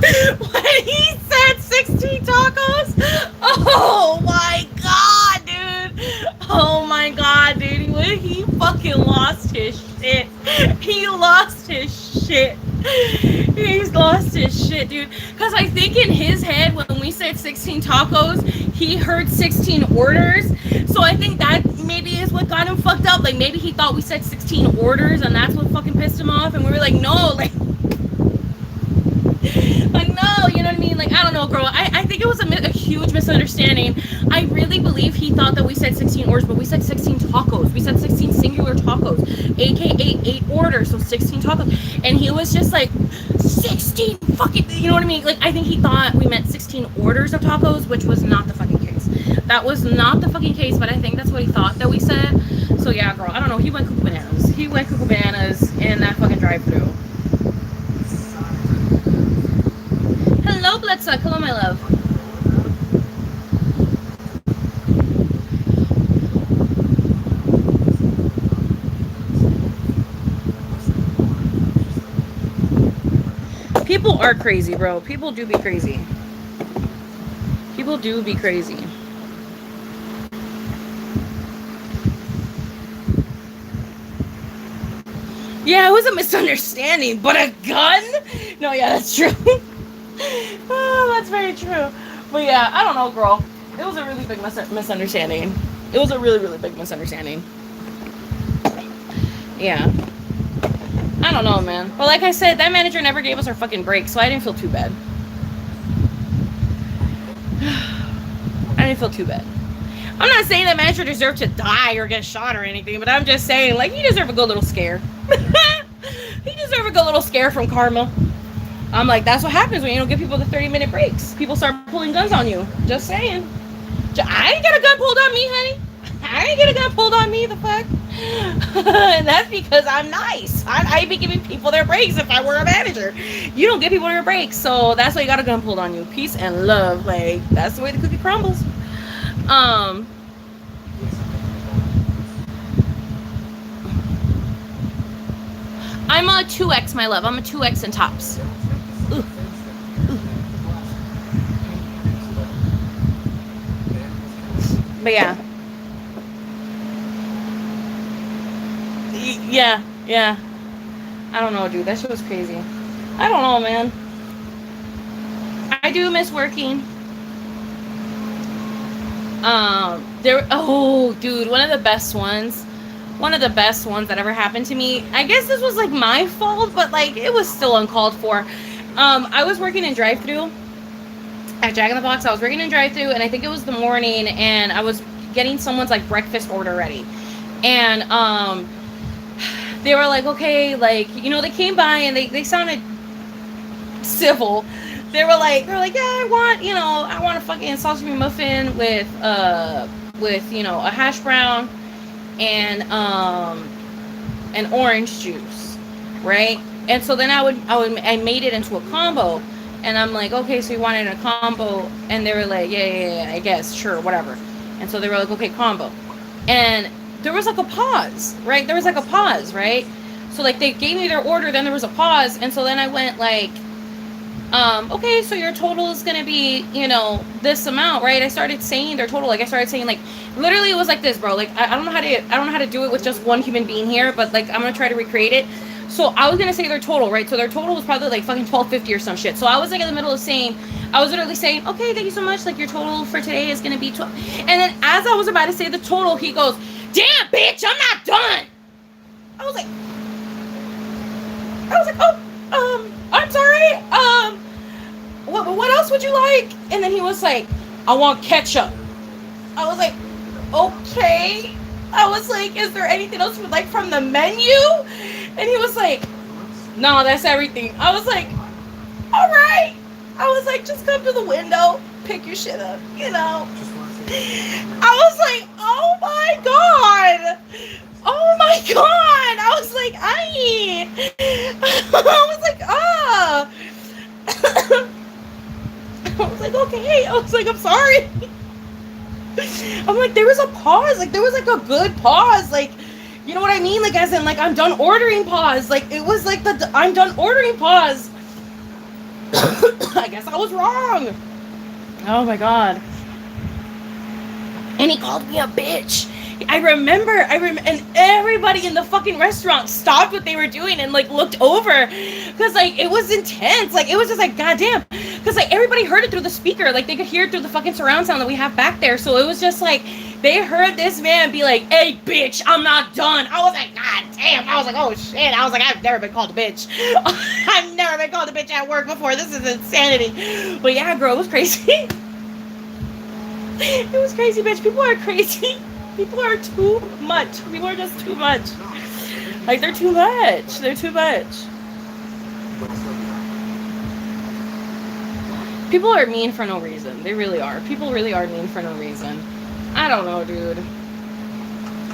when he said 16 tacos, oh my god, dude. Oh my god, dude. When he fucking lost his shit. He lost his shit. He's lost his shit, dude. Because I think in his head, when we said 16 tacos, he heard 16 orders. So I think that maybe is what got him fucked up. Like, maybe he thought we said 16 orders, and that's what fucking pissed him off. And we were like, no, like no, you know what I mean? Like, I don't know, girl. I think it was a huge misunderstanding. I really believe he thought that we said 16 orders, but we said 16 tacos. We said 16 singular tacos, aka 8 orders, so 16 tacos. And he was just like, 16 fucking, you know what I mean? Like, I think he thought we meant 16 orders of tacos, which was not the fucking case. That was not the fucking case, but I think that's what he thought that we said. So yeah, girl, I don't know. He went cuckoo bananas. He went cuckoo bananas in that fucking drive-thru. Hello, Bloodsuck. Hello, my love. People are crazy, bro. People do be crazy. People do be crazy. Yeah, it was a misunderstanding, but a gun? No, yeah, that's true. Oh, that's very true. But yeah, I don't know, girl. It was a really big misunderstanding. It was a really, really big misunderstanding. Yeah. I don't know, man. But like I said, that manager never gave us our fucking break, so I didn't feel too bad. I didn't feel too bad. I'm not saying that manager deserved to die or get shot or anything, but I'm just saying, like, he deserved a good little scare. He deserved a good little scare from karma. I'm like, that's what happens when you don't give people the 30-minute breaks. People start pulling guns on you. Just saying. I ain't get a gun pulled on me, honey. I ain't get a gun pulled on me, the fuck. And that's because I'm nice. I'd be giving people their breaks if I were a manager. You don't give people their breaks, so that's why you got a gun pulled on you. Peace and love. Like, that's the way the cookie crumbles. I'm a 2X, my love. I'm a 2X in tops. Ooh. Ooh. But yeah. Yeah. I don't know, dude. That shit was crazy. I don't know, man. I do miss working. Oh, dude, one of the best ones that ever happened to me. I guess this was like my fault, but like it was still uncalled for. I was working in drive-thru at Jack in the Box. I was working in drive-thru, and I think it was the morning, and I was getting someone's like breakfast order ready, and they were like, okay, like, you know, they came by and they sounded civil. They were like, yeah, I want a fucking sausage McMuffin with you know, a hash brown and an orange juice, right? And so then I made it into a combo, and I'm like, okay, so you wanted a combo? And they were like, yeah, I guess, sure, whatever. And so they were like, okay, combo. And there was like a pause, right? So like they gave me their order, then there was a pause, and so then I went like, okay, so your total is gonna be, you know, this amount, right? I started saying their total, like I started saying, like, literally it was like this, bro. Like I don't know how to do it with just one human being here, but like I'm gonna try to recreate it. So I was gonna say their total, right? So their total was probably like fucking $12.50 or some shit. So I was like in the middle of saying, I was literally saying, okay, thank you so much. Like your total for today is gonna be 12. And then as I was about to say the total, he goes, damn, bitch, I'm not done. I was like, oh, I'm sorry. What else would you like? And then he was like, I want ketchup. I was like, okay. I was like, is there anything else you would like from the menu? And he was like, no, that's everything. I was like, all right. I was like, just come to the window, pick your shit up, you know. I was like, oh my god. Oh my god. I was like, I was like, ah. I was like, okay. I was like, I'm sorry. I'm like, there was a pause. Like, there was like a good pause. Like, You know what I mean? Like, as in, like, I'm done ordering pause. Like, it was like the I'm done ordering pause. I guess I was wrong. Oh my god. And he called me a bitch. I remember, and everybody in the fucking restaurant stopped what they were doing and, like, looked over. Because, like, it was intense. Like, it was just like, goddamn. Because, like, everybody heard it through the speaker. Like, they could hear it through the fucking surround sound that we have back there. So it was just like, they heard this man be like, hey, bitch, I'm not done. I was like, god damn. I was like, oh, shit. I was like, I've never been called a bitch. I've never been called a bitch at work before. This is insanity. But, yeah, girl, it was crazy. It was crazy, bitch. People are crazy. People are too much. People are just too much. Like, they're too much. They're too much. People are mean for no reason. They really are. People really are mean for no reason. I don't know, dude.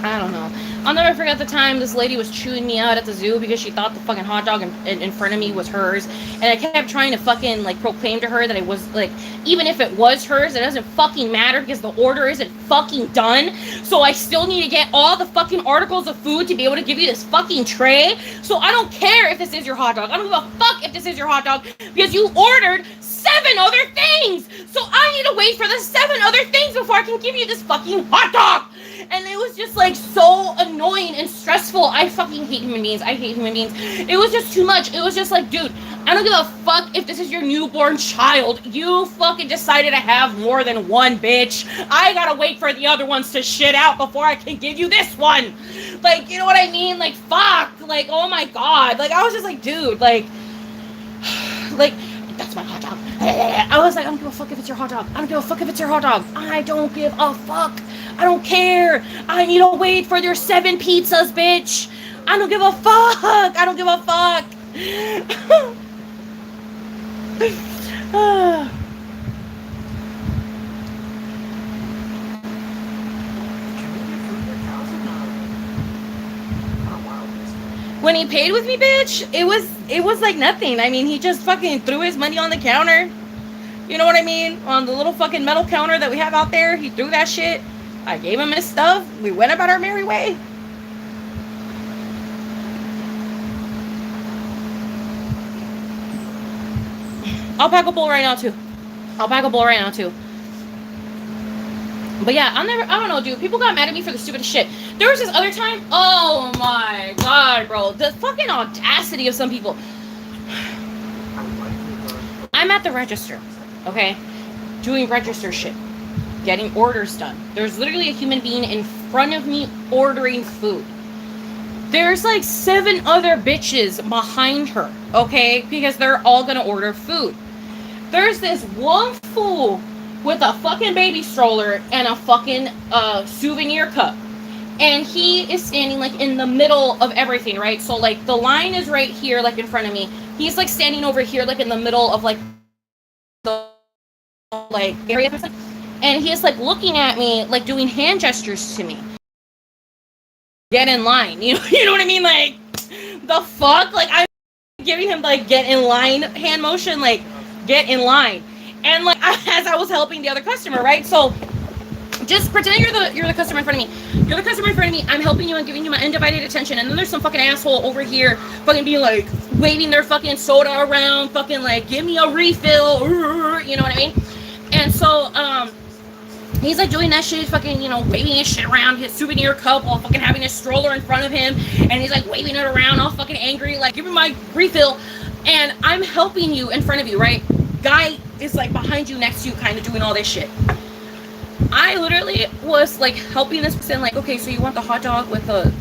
I don't know. I'll never forget the time this lady was chewing me out at the zoo because she thought the fucking hot dog in front of me was hers. And I kept trying to fucking, like, proclaim to her that it was, like, even if it was hers, it doesn't fucking matter because the order isn't fucking done. So I still need to get all the fucking articles of food to be able to give you this fucking tray. So I don't care if this is your hot dog. I don't give a fuck if this is your hot dog because you ordered 7 other things. So I need to wait for the 7 other things before I can give you this fucking hot dog. And it was just, like, so annoying and stressful. I fucking hate human beings. I hate human beings. It was just too much. It was just like, dude, I don't give a fuck if this is your newborn child. You fucking decided to have more than one, bitch. I gotta wait for the other ones to shit out before I can give you this one. Like, you know what I mean? Like, fuck. Like, oh my god. Like, I was just like, dude, like, that's my hot dog. I was like, I don't give a fuck if it's your hot dog. I don't give a fuck if it's your hot dog. I don't give a fuck. I don't care. I need to wait for your 7 pizzas, bitch. I don't give a fuck. I don't give a fuck. When he paid with me, bitch, it was like nothing. I mean, he just fucking threw his money on the counter. You know what I mean? On the little fucking metal counter that we have out there. He threw that shit. I gave him his stuff. We went about our merry way. I'll pack a bowl right now, too. But yeah, I don't know, dude. People got mad at me for the stupidest shit. There was this other time. Oh my god, bro. The fucking audacity of some people. I'm at the register, okay? Doing register shit. Getting orders done. There's literally a human being in front of me ordering food. There's like 7 other bitches behind her, okay? Because they're all gonna order food. There's this one fool with a fucking baby stroller and a fucking souvenir cup. And he is standing like in the middle of everything, right? So like the line is right here, like in front of me. He's like standing over here, like in the middle of like the like area. And he's like looking at me, like doing hand gestures to me. Get in line. You know what I mean? Like, the fuck? Like, I'm giving him like get in line hand motion, like get in line. And like as I was helping the other customer, right? So just pretend you're the customer in front of me. You're the customer in front of me. I'm helping you and giving you my undivided attention. And then there's some fucking asshole over here fucking being like waving their fucking soda around, fucking like give me a refill. You know what I mean? And so he's like doing that shit, fucking, you know, waving his shit around, his souvenir cup while fucking having his stroller in front of him. And he's like waving it around all fucking angry, like give me my refill. And I'm helping you in front of you, right? Guy is like behind you, next to you, kind of doing all this shit. I literally was like helping this person, like, okay, so you want the hot dog with the,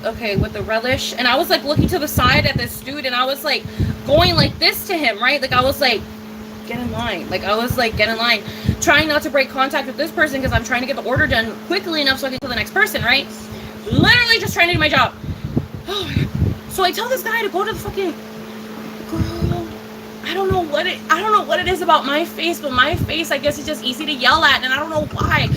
okay, with the relish? And I was like looking to the side at this dude, and I was like going like this to him, right? Like I was like, get in line. Like I was like, get in line. Trying not to break contact with this person because I'm trying to get the order done quickly enough so I can go to the next person, right? Literally just trying to do my job. Oh my god. So I tell this guy to go to the fucking, girl, I don't know what it is about my face, but my face, I guess, is just easy to yell at, and I don't know why.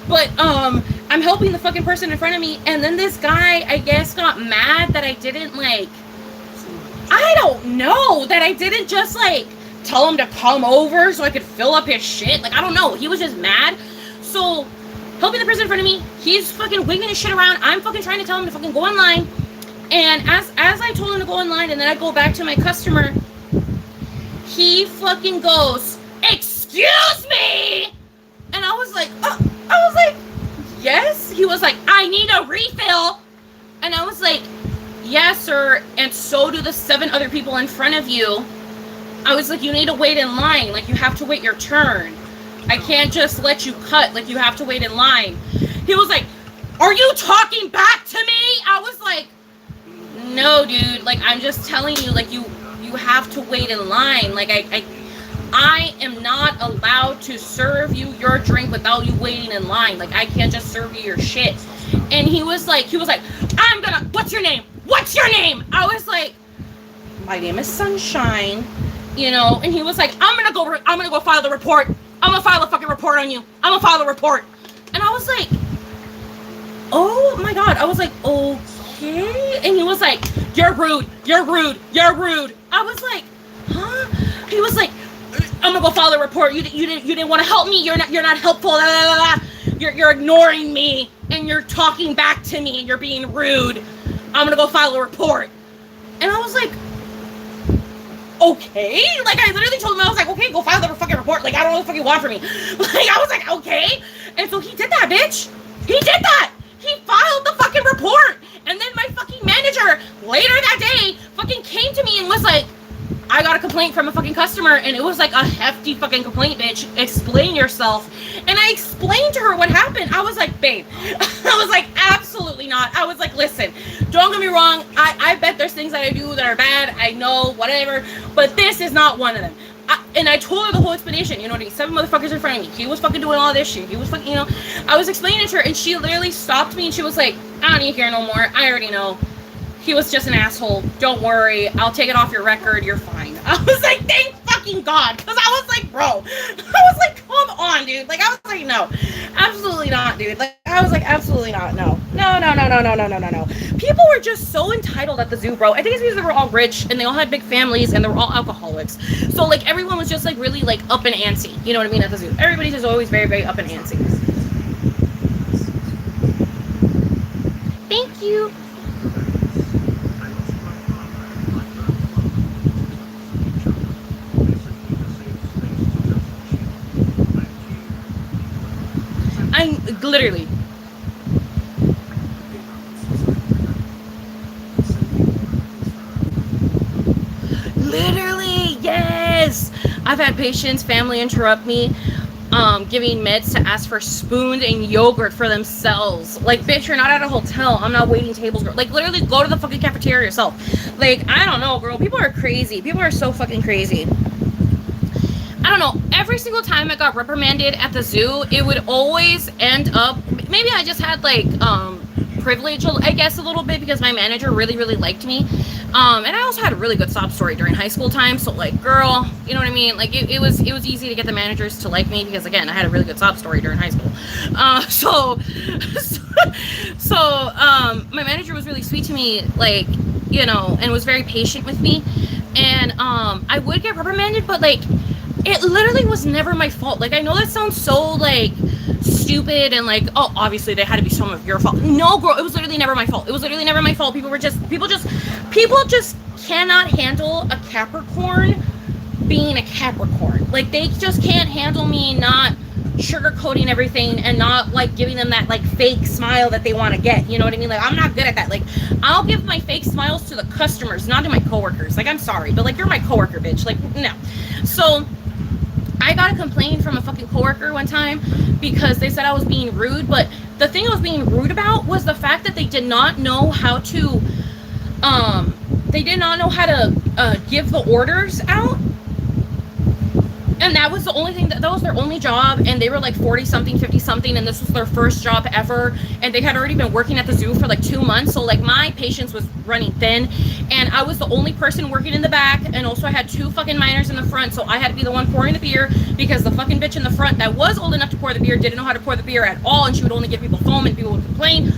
But I'm helping the fucking person in front of me, and then this guy, I guess, got mad that I didn't like, I don't know, that I didn't just like tell him to come over so I could fill up his shit. Like, I don't know. He was just mad. So helping the person in front of me. He's fucking waving his shit around. I'm fucking trying to tell him to fucking go online. And as I told him to go online, and then I go back to my customer, he fucking goes, "Excuse me!" And I was like, yes? He was like, "I need a refill." And I was like, "Yes, sir, and so do the 7 other people in front of you." I was like, "You need to wait in line. Like, you have to wait your turn. I can't just let you cut. Like, you have to wait in line." He was like, "Are you talking back to me?" I was like, "No, dude. Like, I'm just telling you, like, you have to wait in line. Like, I am not allowed to serve you your drink without you waiting in line. Like, I can't just serve you your shit." And he was like, "I'm gonna, what's your name? What's your name?" I was like, "My name is Sunshine," you know. And he was like, I'm gonna go file the report. I'm gonna file a fucking report on you. I'm gonna file a report." And I was like, "Oh my God." I was like, "Okay." And he was like, "You're rude. You're rude. You're rude." I was like, "Huh?" He was like, "I'm gonna go file a report. You didn't want to help me. You're not helpful. Blah, blah, blah, blah. You're ignoring me, and you're talking back to me, and you're being rude. I'm gonna go file a report." And I was like, "Okay." Like, I literally told him, I was like, "Okay, go file the fucking report. Like, I don't know what the fuck you want from me." Like, I was like, "Okay." And so he did that, bitch. He did that. He filed the fucking report. And then my fucking manager later that day fucking came to me and was like, "I got a complaint from a fucking customer," and it was like a hefty fucking complaint, bitch. Explain yourself. And I explained to her what happened. I was like, "Babe," I was like, "Absolutely not." I was like, "Listen, don't get me wrong. I bet there's things that I do that are bad. I know, whatever. But this is not one of them." And I told her the whole explanation. You know, these 7 motherfuckers in front of me. He was fucking doing all this shit. He was fucking, you know. I was explaining it to her, and she literally stopped me, and she was like, "I don't need to hear no more. I already know. He was just an asshole. Don't worry. I'll take it off your record. You're fine." I was like, "Thank fucking God." Because I was like, bro. I was like, come on, dude. Like, I was like, no. Absolutely not, dude. Like, I was like, absolutely not. No. No. People were just so entitled at the zoo, bro. I think it's because they were all rich, and they all had big families, and they were all alcoholics. So, like, everyone was just, like, really, like, up and antsy. You know what I mean? At the zoo. Everybody's just always very, very up and antsy. Thank you. I'm literally. Literally, yes. I've had patients, family interrupt me, giving meds to ask for spoons and yogurt for themselves. Like, bitch, you're not at a hotel. I'm not waiting tables, girl. Like, literally, go to the fucking cafeteria yourself. Like, I don't know, girl. People are crazy. People are so fucking crazy. I don't know, every single time I got reprimanded at the zoo, it would always end up, maybe I just had, like, privilege, I guess, a little bit, because my manager really, really liked me. And I also had a really good sob story during high school time, so, like, girl, you know what I mean? Like, it was easy to get the managers to like me, because, again, I had a really good sob story during high school. My manager was really sweet to me, like, you know, and was very patient with me. And, I would get reprimanded, but, like, it literally was never my fault. Like, I know that sounds so, like, stupid and, like, oh, obviously they had to be some of your fault. No, girl, it was literally never my fault. It was literally never my fault. People just cannot handle a Capricorn being a Capricorn. Like, they just can't handle me not sugarcoating everything and not, like, giving them that, like, fake smile that they want to get. You know what I mean? Like, I'm not good at that. Like, I'll give my fake smiles to the customers, not to my coworkers. Like, I'm sorry, but, like, you're my coworker, bitch. Like, no. So I got a complaint from a fucking coworker one time because they said I was being rude, but the thing I was being rude about was the fact that they did not know how to give the orders out. And that was the only thing, that was their only job, and they were like 40 something, 50 something, and this was their first job ever, and they had already been working at the zoo for like 2 months, so like my patience was running thin, and I was the only person working in the back, and also I had 2 fucking minors in the front, so I had to be the one pouring the beer, because the fucking bitch in the front that was old enough to pour the beer didn't know how to pour the beer at all, and she would only give people foam, and people would complain.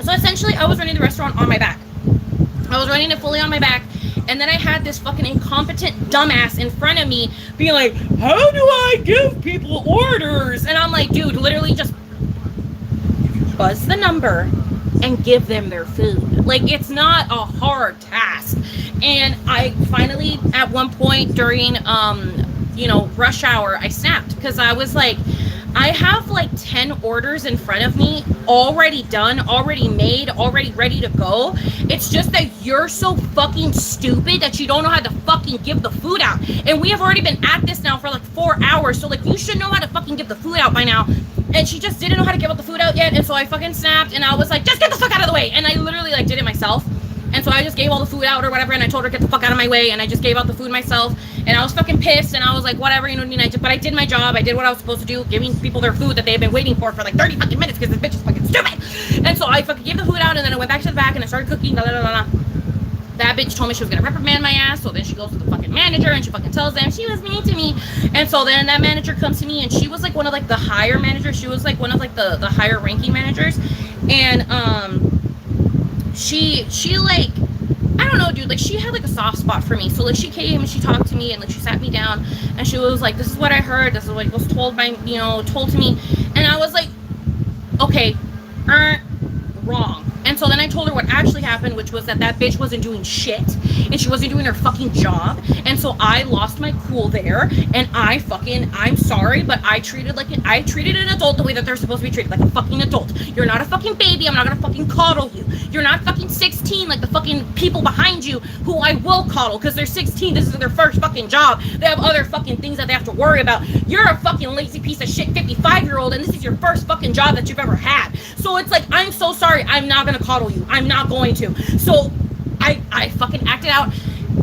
So essentially, I was running the restaurant on my back. I was running it fully on my back, And then I had this fucking incompetent dumbass in front of me being like, how do I give people orders? And I'm like, dude, literally just buzz the number and give them their food. Like, it's not a hard task. And I finally, at one point during, rush hour, I snapped because I was like, I have like 10 orders in front of me, already done, already made, already ready to go. It's just that you're so fucking stupid that you don't know how to fucking give the food out. And we have already been at this now for like 4 hours. So like, you should know how to fucking give the food out by now. And she just didn't know how to give out the food out yet. And so I fucking snapped and I was like, just get the fuck out of the way. And I literally like did it myself. And so I just gave all the food out or whatever, and I told her, get the fuck out of my way, and I just gave out the food myself, and I was fucking pissed, and I was like, whatever, you know what I mean, but I did my job, I did what I was supposed to do, giving people their food that they had been waiting for like 30 fucking minutes, because this bitch is fucking stupid. And so I fucking gave the food out, and then I went back to the back, and I started cooking, blah, blah, blah, blah. That bitch told me she was gonna reprimand my ass, so then she goes to the fucking manager, and she fucking tells them she was mean to me. And so then that manager comes to me, and she was like one of like the higher managers, she was like one of like the higher ranking managers, and she like, I don't know, dude, like, she had, like, a soft spot for me, so, like, she came and she talked to me, and, like, she sat me down, and she was like, this is what I heard, this is what was told to me, and I was like, okay, wrong. And so then I told her what actually happened, which was that bitch wasn't doing shit, and she wasn't doing her fucking job, and so I lost my cool there, and I'm sorry, but I treated an adult the way that they're supposed to be treated, like a fucking adult. You're not a fucking baby, I'm not gonna fucking coddle you. You're not fucking 16 like the fucking people behind you who I will coddle, because they're 16, this is their first fucking job, they have other fucking things that they have to worry about. You're a fucking lazy piece of shit 55-year-old, and this is your first fucking job that you've ever had. So it's like, I'm so sorry, I'm not gonna coddle you. I'm not going to. So I fucking acted out,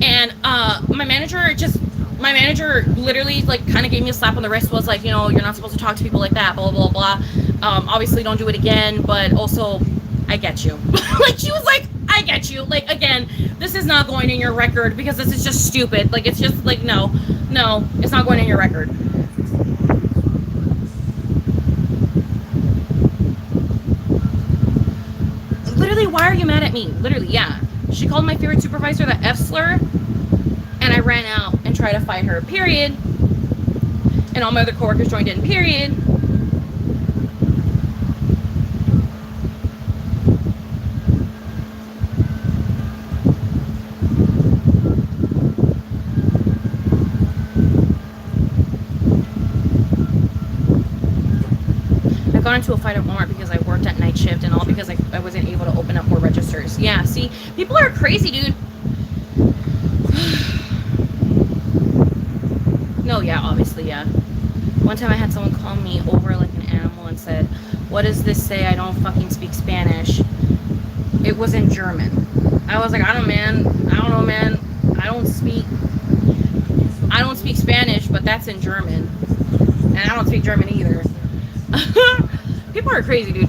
and my manager literally like kind of gave me a slap on the wrist, was like, you're not supposed to talk to people like that, blah blah blah. Obviously don't do it again, but also I get you. Like, she was like, I get you. Like, again, this is not going in your record because this is just stupid. Like, it's just like, no, it's not going in your record. Literally, why are you mad at me? Literally, yeah. She called my favorite supervisor the F slur, and I ran out and tried to fight her, period. And all my other coworkers joined in, period. I got into a fight at Walmart because I worked at night shift, and all because I wasn't able to open up more registers. Yeah, see, people are crazy, dude. No, yeah, obviously, yeah. One time I had someone call me over like an animal and said, what does this say? I don't fucking speak Spanish. It was in German. I was like, I don't know, man. I don't speak Spanish, but that's in German. And I don't speak German either. People are crazy, dude.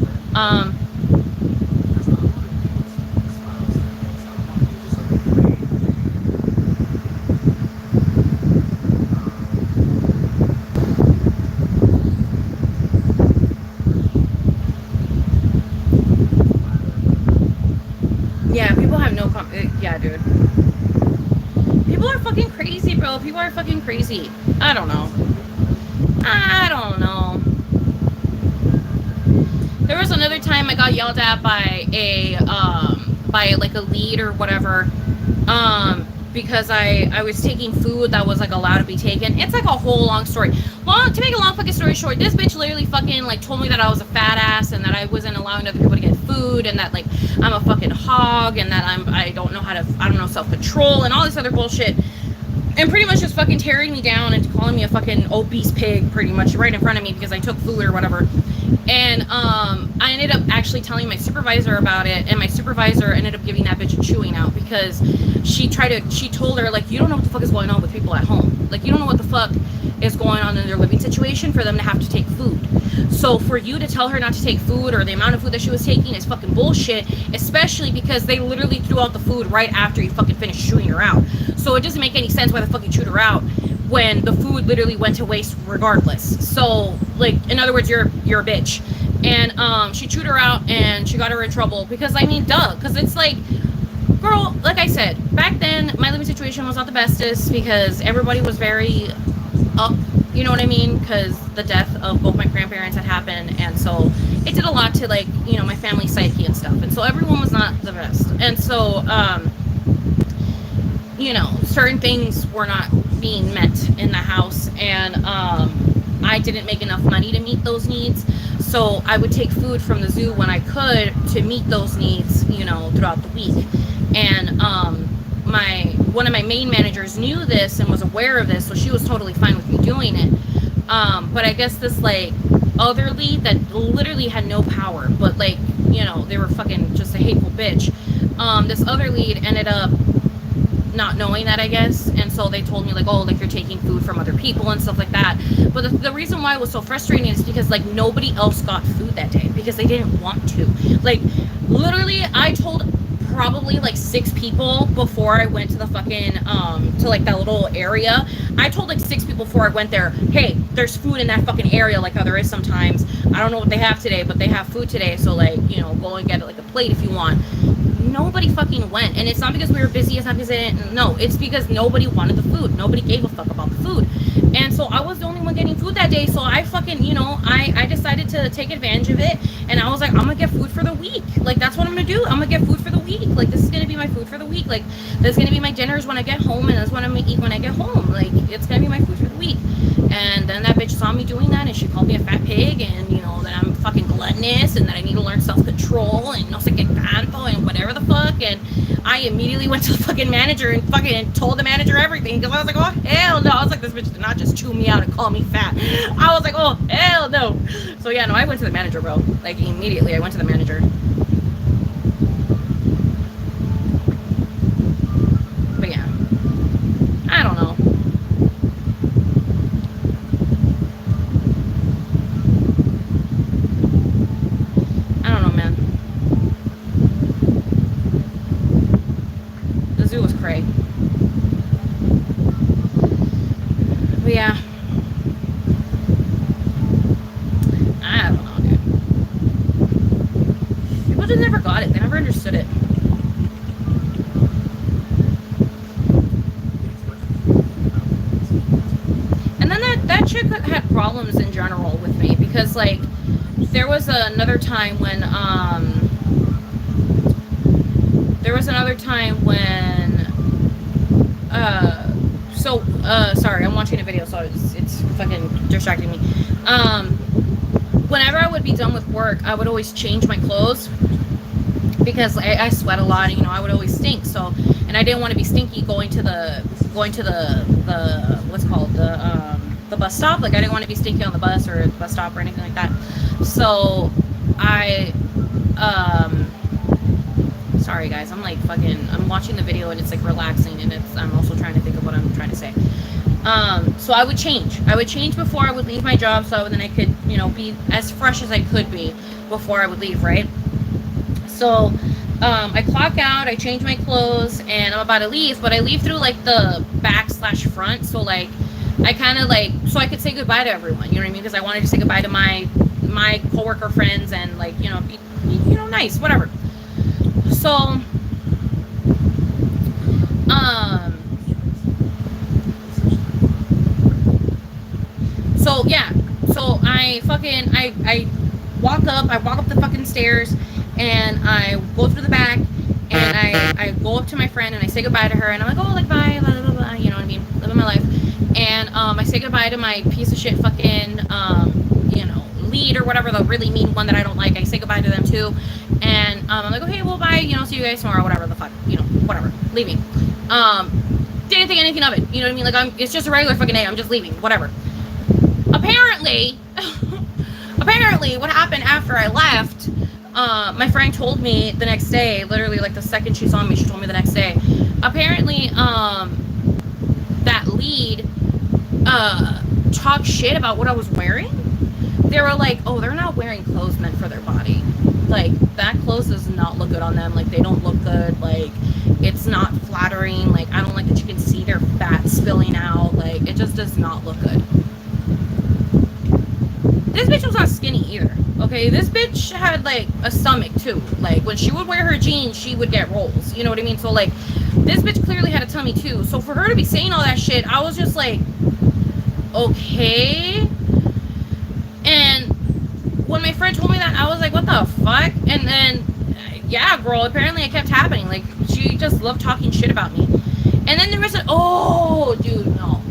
Yeah, people have no yeah, dude. People are fucking crazy, bro. People are fucking crazy. I don't know. There was another time I got yelled at by like a lead or whatever, because I was taking food that was like allowed to be taken. It's like a whole long story. To make a long fucking story short, this bitch literally fucking like told me that I was a fat ass and that I wasn't allowing other people to get food, and that like I'm a fucking hog, and that I don't know self-control and all this other bullshit. And pretty much just fucking tearing me down and calling me a fucking obese pig, pretty much right in front of me because I took food or whatever. And I ended up actually telling my supervisor about it, and my supervisor ended up giving that bitch a chewing out because she told her, like, you don't know what the fuck is going on with people at home. Like, you don't know what the fuck is going on in their living situation for them to have to take food. So for you to tell her not to take food, or the amount of food that she was taking, is fucking bullshit, especially because they literally threw out the food right after you fucking finished chewing her out. So it doesn't make any sense why the fuck you chewed her out when the food literally went to waste regardless. So, like, in other words, you're a bitch. And she chewed her out, and she got her in trouble because, I mean, duh, because it's like, girl, like I said, back then my living situation was not the bestest because everybody was very up, you know what I mean? Because the death of both my grandparents had happened, and so it did a lot to, like, you know, my family psyche and stuff, and so everyone was not the best, and so you know, certain things were not being met in the house, and I didn't make enough money to meet those needs. So I would take food from the zoo when I could to meet those needs, you know, throughout the week. And my one of my main managers knew this and was aware of this, so she was totally fine with me doing it. But I guess this like other lead that literally had no power, but like, you know, they were fucking just a hateful bitch. This other lead ended up not knowing that, I guess, and so they told me like, oh, like you're taking food from other people and stuff like that. But the reason why it was so frustrating is because like nobody else got food that day because they didn't want to. Like literally I told probably like 6 people before I went to the fucking to like that little area. I told like 6 people before I went there, hey, there's food in that fucking area, like how there is sometimes. I don't know what they have today, but they have food today, so like, you know, go and get like a plate if you want. Nobody fucking went, and it's not because we were busy, it's not because they didn't, no, it's because nobody wanted the food. Nobody gave a fuck about the food. And so I was the only one getting food that day, so I fucking, you know, I decided to take advantage of it, and I was like, I'm gonna get food for the week. Like, that's what I'm gonna do. I'm gonna get food for the week. Like, this is gonna be my food for the week. Like, this is gonna be my dinners when I get home, and that's what I'm gonna eat when I get home. Like, it's gonna be my food for the week. And then that bitch saw me doing that, and she called me a fat pig, and, you know, that I'm fucking gluttonous, and that I need to learn self-control, and no sé qué tanto, and whatever the fuck. And I immediately went to the fucking manager and fucking told the manager everything, because I was like, oh, hell no. I was like, this bitch did not just chew me out and call me fat. I was like, oh, hell no. So, yeah, no, I went to the manager, bro. Like, immediately, I went to the manager. But, yeah. I don't know. I don't know, man. The zoo was cray. But, yeah. I don't know, dude. People just never got it. They never understood it. And then that chick had problems in general with me because, like, there was another time when, sorry, I'm watching a video, so it's fucking distracting me. Whenever I would be done with work, I would always change my clothes because I sweat a lot, and, you know, I would always stink. So, and I didn't want to be stinky going to the what's called the bus stop. Like, I didn't want to be stinky on the bus or the bus stop or anything like that. So sorry guys, I'm like fucking, I'm watching the video and it's like relaxing, and I'm also trying to think of what I'm trying to say. So I would change before I would leave my job, so then I could, you know, be as fresh as I could be before I would leave, right? So I clock out, I change my clothes, and I'm about to leave, but I leave through like the back/front, so like I kind of like, so I could say goodbye to everyone, you know what I mean? Because I wanted to say goodbye to my coworker friends and, like, you know, be, you know, nice, whatever. So yeah, so I walk up the fucking stairs, and I go through the back, and I go up to my friend, and I say goodbye to her, and I'm like, oh, like, bye, blah, blah, blah, you know what I mean, living my life. And I say goodbye to my piece of shit fucking you know, lead or whatever, the really mean one that I don't like. I say goodbye to them too, and I'm like, okay, well, bye, you know, see you guys tomorrow, whatever the fuck, you know, whatever, leaving. Didn't think anything of it, you know what I mean? Like, it's just a regular fucking day, I'm just leaving, whatever. Apparently what happened after I left, my friend told me the next day, literally like the second she saw me, she told me the next day. Apparently that lead talked shit about what I was wearing. They were like, oh, they're not wearing clothes meant for their body. Like, that clothes does not look good on them. Like, they don't look good. Like, it's not flattering. Like, I don't like that you can see their fat spilling out. Like, it just does not look good. This bitch was not skinny either. Okay, okay, this bitch had like a stomach too. Like when she would wear her jeans, she would get rolls. You know what I mean? So like, this bitch clearly had a tummy too. So for her to be saying all that shit, I was just like, okay. And when my friend told me that, I was like, what the fuck? And then, yeah, girl, apparently it kept happening. Like, she just loved talking shit about me. And then there was a, oh, dude, no.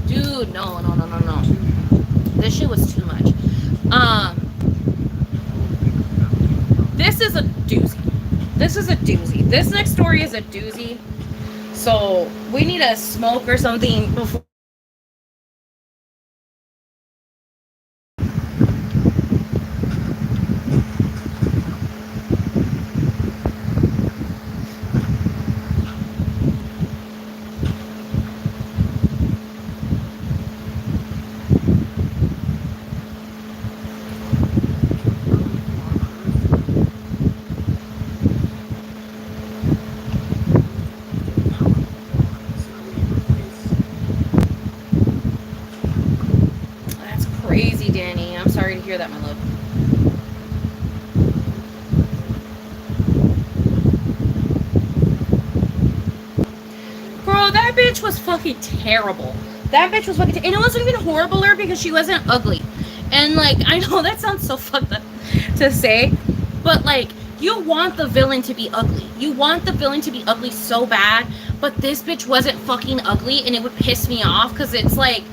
Dude, no. This shit was too much. This is a doozy. This next story is a doozy. So, we need a smoke or something before. That's crazy, Danny. I'm sorry to hear that, my love. Bro, that bitch was fucking terrible. And it wasn't even horribler because she wasn't ugly. And like, I know that sounds so fucked up to say, but like, you want the villain to be ugly. You want the villain to be ugly so bad, but this bitch wasn't fucking ugly, and it would piss me off because it's like,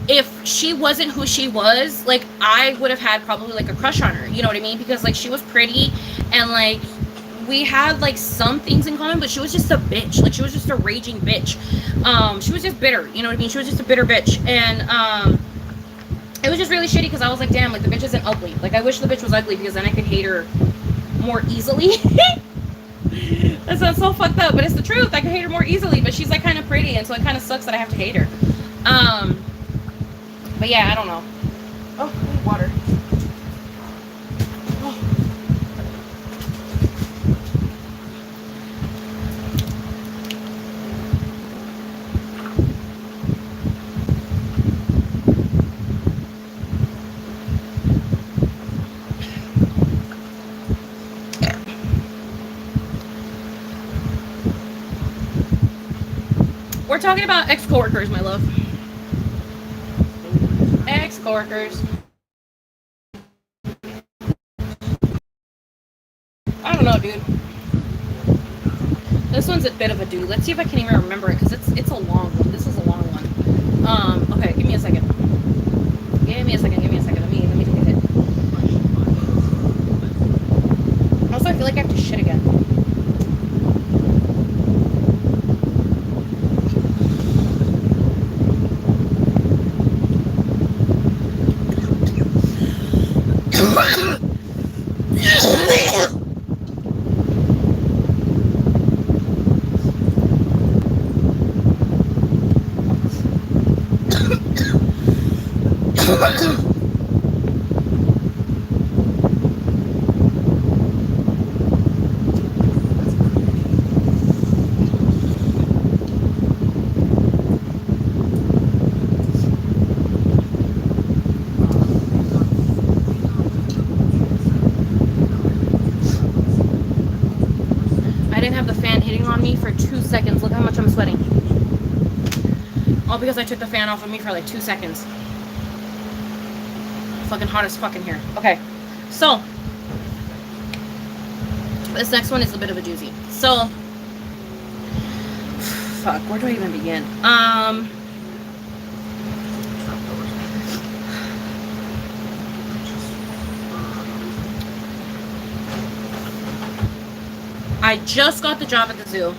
if she wasn't who she was, like, I would have had probably like a crush on her, you know what I mean? Because like, she was pretty, and like, we had like some things in common, but she was just a bitch. Like, she was just a raging bitch. She was just bitter, you know what I mean? She was just a bitter bitch. And it was just really shitty because I was like, damn, like, the bitch isn't ugly. Like, I wish the bitch was ugly because then I could hate her more easily. That sounds so fucked up, but it's the truth. I could hate her more easily, but she's like kind of pretty, and so it kind of sucks that I have to hate her. But yeah, I don't know. Oh, I need water. Oh. We're talking about ex-coworkers, my love. Ex-coworkers. I don't know, dude. This one's a bit of a dude. Let's see if I can even remember it, because it's a long one. This is a long one. Okay, give me a second. Let me take a hit. Also, I feel like I have to shit again. For 2 seconds. Look how much I'm sweating. All because I took the fan off of me for like 2 seconds. Fucking hot as fuck in here. Okay, so this next one is a bit of a doozy. So, fuck, where do I even begin? I just got the job at the zoo.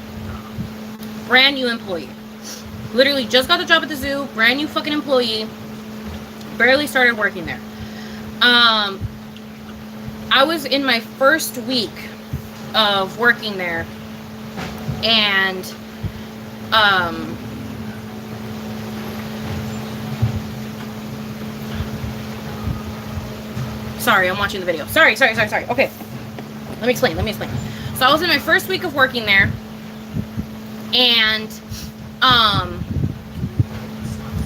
Brand new employee. Literally just got the job at the zoo. Brand new fucking employee. Barely started working there. I was in my first week of working there. And sorry, I'm watching the video. Sorry. Okay. Let me explain. So I was in my first week of working there, and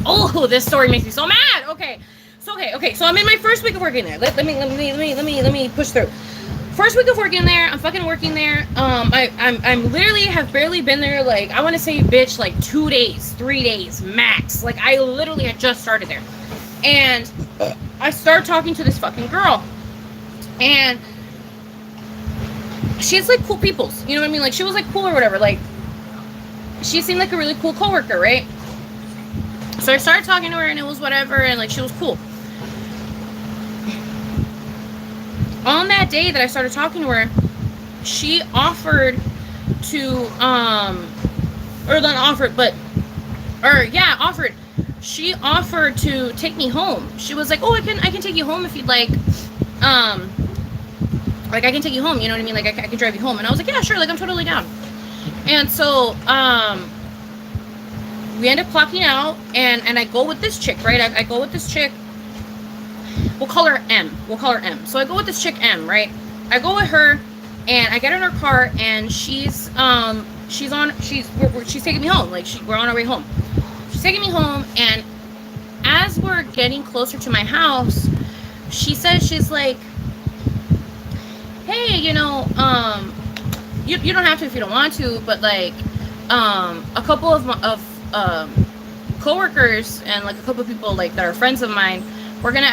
oh, this story makes me so mad. Okay, So okay. So I'm in my first week of working there. Let me push through. First week of working there, I'm fucking working there. I'm literally have barely been there. Like I want to say, bitch, like 2 days, 3 days max. Like I literally had just started there, and I start talking to this fucking girl, and she's like cool peoples. You know what I mean? Like she was like cool or whatever. Like she seemed like a really cool coworker, right? So I started talking to her, and it was whatever, and like she was cool. On that day that I started talking to her, she offered to offered. She offered to take me home. She was like, "Oh, I can take you home if you'd like. Like I can take you home. You know what I mean? Like I can drive you home." And I was like, "Yeah, sure. Like I'm totally down." And so we end up clocking out, and I go with this chick, right? I go with this chick. We'll call her M. So I go with this chick M, right? I go with her, and I get in her car, and she's taking me home. Like we're on our way home. She's taking me home, and as we're getting closer to my house, she says, she's like, "Hey, you know, you don't have to if you don't want to, but like, a couple of coworkers and like a couple of people like that are friends of mine, we're gonna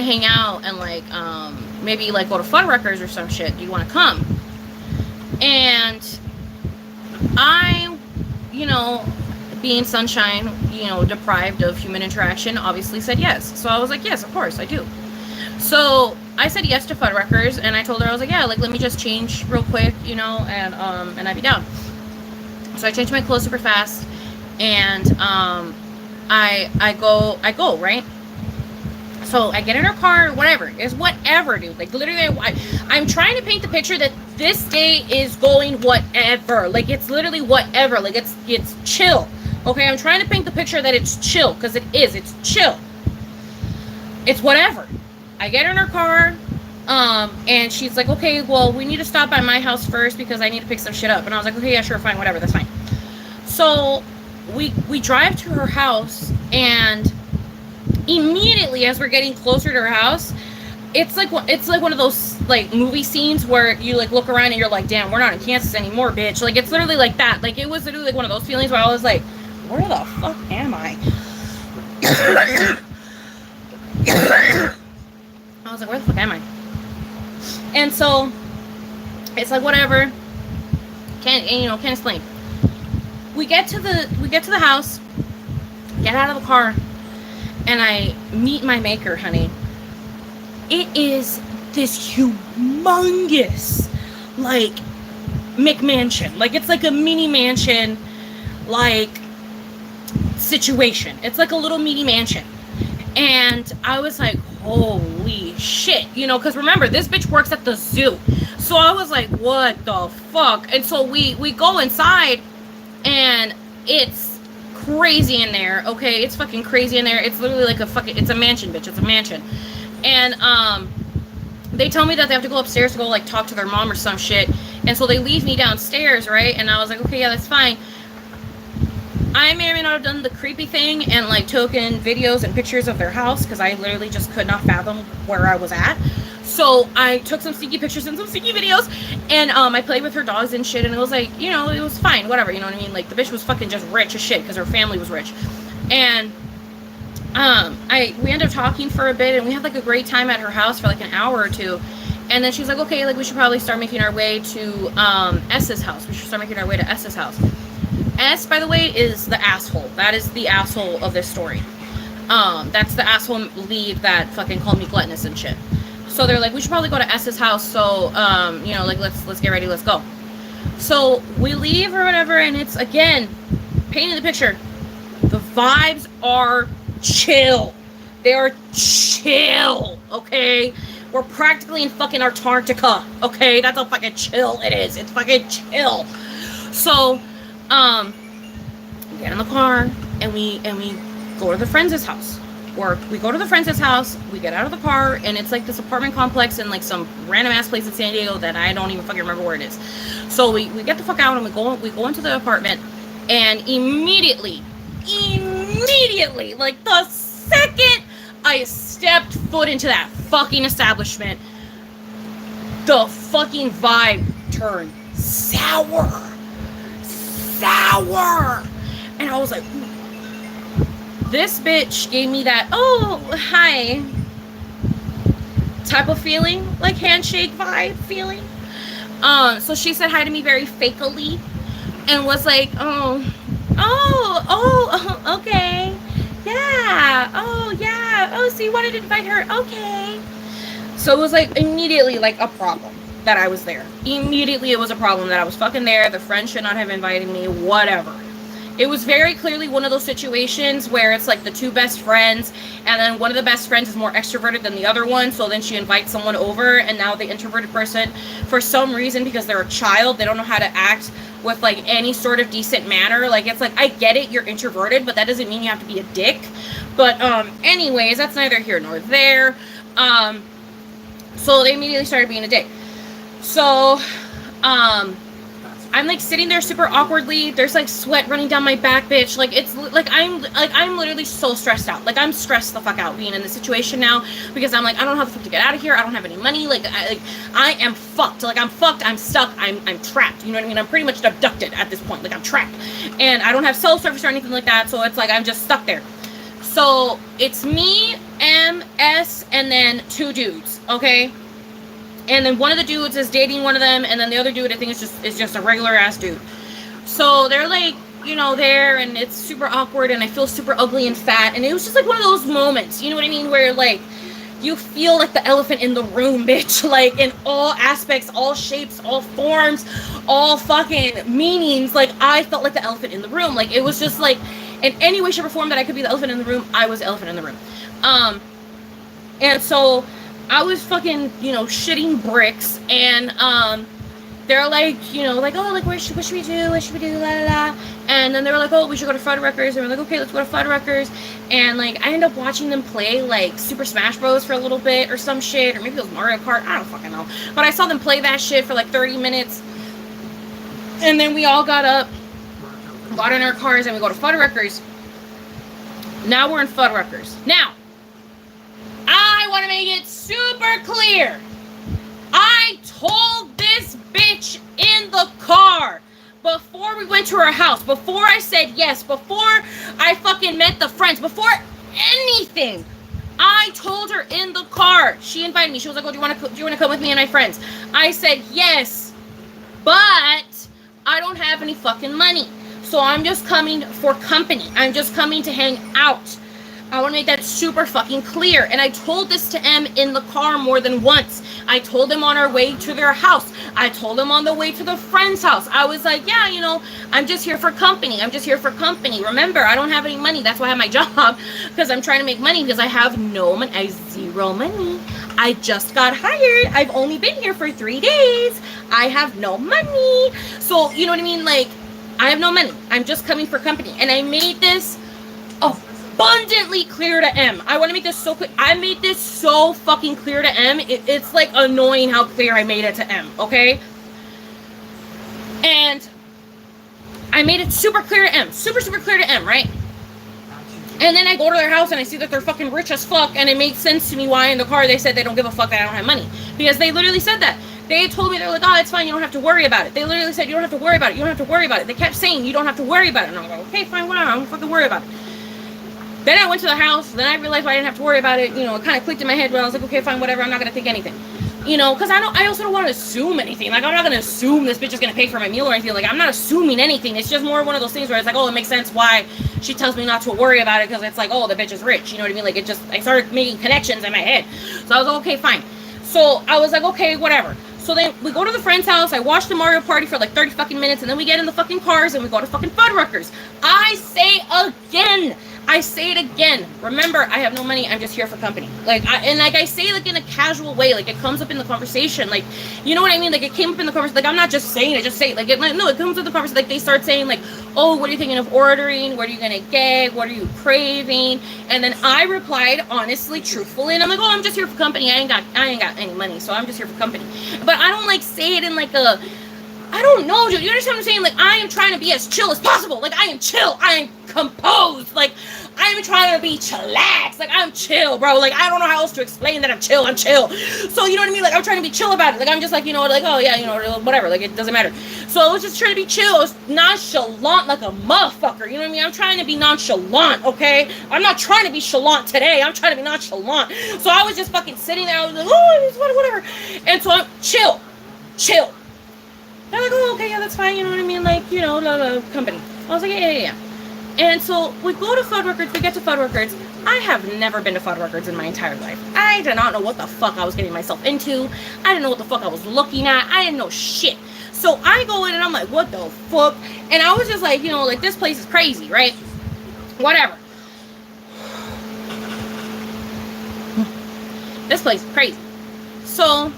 hang out and like maybe like go to Fuddruckers or some shit. Do you want to come?" And I, you know, being sunshine, you know, deprived of human interaction, obviously said yes. So I was like, "Yes, of course I do." So I said yes to Fuddruckers, and I told her, I was like, "Yeah, like let me just change real quick, you know, and I'd be down." So I changed my clothes super fast, and I go right. So I get in her car, whatever. It's whatever, dude. Like literally, I'm trying to paint the picture that this day is going whatever. Like it's literally whatever. Like it's chill. Okay, I'm trying to paint the picture that it's chill, because it is. It's chill. It's whatever. I get in her car, and she's like, "Okay, well, we need to stop by my house first because I need to pick some shit up." And I was like, "Okay, yeah, sure, fine, whatever, that's fine." So we drive to her house, and immediately as we're getting closer to her house, it's like one of those like movie scenes where you like look around and you're like, "Damn, we're not in Kansas anymore, bitch." Like it's literally like that. Like it was literally like one of those feelings where I was like, "Where the fuck am I?" I was like, "Where the fuck am I?" And so it's like whatever. Can't explain. We get to the house, get out of the car, and I meet my maker, honey. It is this humongous, like, McMansion. Like, it's like a mini mansion, like, situation. It's like a little mini mansion. And I was like, holy shit. You know, because remember, this bitch works at the zoo. So I was like, what the fuck? And so we go inside, and it's crazy in there, okay? It's fucking crazy in there. It's literally like it's a mansion, bitch. It's a mansion. And they tell me that they have to go upstairs to go like talk to their mom or some shit. And so they leave me downstairs, right? And I was like, okay, yeah, that's fine. I may or may not have done the creepy thing and like taken videos and pictures of their house, because I literally just could not fathom where I was at. So I took some sneaky pictures and some sneaky videos, and I played with her dogs and shit, and it was like, you know, it was fine, whatever, you know what I mean? Like the bitch was fucking just rich as shit because her family was rich. And we ended up talking for a bit, and we had like a great time at her house for like an hour or two. And then she's like, okay, like we should probably start making our way to S's house. We should start making our way to S's house. S, by the way, is the asshole. That is the asshole of this story. That's the asshole lead that fucking called me gluttonous and shit. So they're like, we should probably go to S's house. So, you know, like let's get ready. Let's go. So we leave or whatever, and it's again painting the picture. The vibes are chill. They are chill. Okay, we're practically in fucking Antarctica. Okay, that's how fucking chill it is. It's fucking chill. So, we get in the car and we go to the friend's house. Or we go to the friend's house, we get out of the car, and it's like this apartment complex in like some random ass place in San Diego that I don't even fucking remember where it is. So we get the fuck out and we go into the apartment, and immediately, like the second I stepped foot into that fucking establishment, the fucking vibe turned sour. Sour. And I was like, this bitch gave me that, oh, hi type of feeling, like handshake vibe feeling. So she said hi to me very fakely and was like, oh, okay. Yeah. Oh, yeah. Oh, so you wanted to invite her? Okay. So it was like immediately like a problem that I was there. Immediately it was a problem that I was fucking there. The friend should not have invited me, whatever. It was very clearly one of those situations where it's like the two best friends, and then one of the best friends is more extroverted than the other one, so then she invites someone over, and now the introverted person, for some reason, because they're a child, they don't know how to act with like any sort of decent manner. Like, it's like, I get it, you're introverted, but that doesn't mean you have to be a dick. But anyways, that's neither here nor there. So they immediately started being a dick. So I'm like sitting there super awkwardly. There's like sweat running down my back, bitch. Like, it's like I'm literally so stressed out. Like, I'm stressed the fuck out being in this situation now, because I'm like, I don't know how the fuck to get out of here. I don't have any money. Like I am fucked. Like, I'm fucked. I'm stuck. I'm trapped. You know what I mean? I'm pretty much abducted at this point. Like, I'm trapped, and I don't have cell service or anything like that. So it's like I'm just stuck there. So it's me, MS, and then two dudes. Okay. And then one of the dudes is dating one of them, and then the other dude, I think, is just a regular ass dude. So they're like, you know, there, and it's super awkward, and I feel super ugly and fat, and it was just like one of those moments, you know what I mean, where like you feel like the elephant in the room, bitch, like in all aspects, all shapes, all forms, all fucking meanings. Like, I felt like the elephant in the room. Like, it was just like, in any way, shape, or form that I could be the elephant in the room, I was the elephant in the room. And so I was fucking, you know, shitting bricks, and they're like, you know, like, oh, like, what should we do, la la la, and then they were like, oh, we should go to Fuddruckers, and we're like, okay, let's go to Fuddruckers, and like, I ended up watching them play like Super Smash Bros for a little bit, or some shit, or maybe it was Mario Kart, I don't fucking know, but I saw them play that shit for like 30 minutes, and then we all got up, got in our cars, and we go to Fuddruckers. Now we're in Fuddruckers. Now, I want to make it super clear. I told this bitch in the car before we went to her house, before I said yes, before I fucking met the friends, before anything, I told her in the car. She invited me. She was like, oh, do you want to come with me and my friends? I said yes, but I don't have any fucking money. So I'm just coming for company. I'm just coming to hang out. I want to make that super fucking clear. And I told this to M in the car more than once. I told him on our way to their house. I told him on the way to the friend's house. I was like, yeah, you know, I'm just here for company. I'm just here for company. Remember, I don't have any money. That's why I have my job, because I'm trying to make money, because I have no money. I have zero money. I just got hired. I've only been here for 3 days. I have no money. So, you know what I mean? Like, I have no money. I'm just coming for company. And I made this abundantly clear to M. I want to make this so clear. I made this so fucking clear to M. It's like annoying how clear I made it to M, okay? And I made it super clear to M. Super, super clear to M, right? And then I go to their house and I see that they're fucking rich as fuck, and it makes sense to me why in the car they said they don't give a fuck that I don't have money. Because they literally said that. They told me, they're like, oh, it's fine, you don't have to worry about it. They literally said, you don't have to worry about it, you don't have to worry about it. They kept saying, you don't have to worry about it. And I'm like, okay, fine, whatever, I don't fucking worry about it. Then I went to the house, then I realized I didn't have to worry about it. You know, it kind of clicked in my head, but I was like, okay, fine, whatever, I'm not going to think anything. You know, because I also don't want to assume anything. Like, I'm not going to assume this bitch is going to pay for my meal or anything. Like, I'm not assuming anything. It's just more one of those things where it's like, oh, it makes sense why she tells me not to worry about it, because it's like, oh, the bitch is rich. You know what I mean? Like, I started making connections in my head. So I was like, okay, fine. So I was like, okay, whatever. So then we go to the friend's house. I watch the Mario Party for like 30 fucking minutes, and then we get in the fucking cars and we go to fucking Fuddruckers. I say it again. Remember, I have no money. I'm just here for company. Like, I say it like in a casual way. Like, it comes up in the conversation. Like, you know what I mean? Like, it came up in the conversation. Like, I'm not just saying it. Just say it. Like, no, it comes up in the conversation. Like, they start saying, like, oh, what are you thinking of ordering? What are you gonna get? What are you craving? And then I replied honestly, truthfully, and I'm like, oh, I'm just here for company. I ain't got any money, so I'm just here for company. But I don't like say it in like a I don't know, dude. You understand what I'm saying? Like, I am trying to be as chill as possible. Like, I am chill. I am composed. Like, I am trying to be chillax. Like, I'm chill, bro. Like, I don't know how else to explain that I'm chill. I'm chill. So, you know what I mean? Like, I'm trying to be chill about it. Like, I'm just like, you know, like, oh, yeah, you know, whatever. Like, it doesn't matter. So, I was just trying to be chill. I was nonchalant like a motherfucker. You know what I mean? I'm trying to be nonchalant, okay? I'm not trying to be chalant today. I'm trying to be nonchalant. So, I was just fucking sitting there. I was like, oh, it's whatever. And so, I'm chill. Chill. They're like, oh, okay, yeah, that's fine, you know what I mean? Like, you know, the company. I was like, yeah. And so we go to Fuddruckers, we get to Fuddruckers. I have never been to Fuddruckers in my entire life. I did not know what the fuck I was getting myself into. I didn't know what the fuck I was looking at. I didn't know shit. So I go in and I'm like, what the fuck? And I was just like, you know, like, this place is crazy, right? Whatever. This place is crazy. So...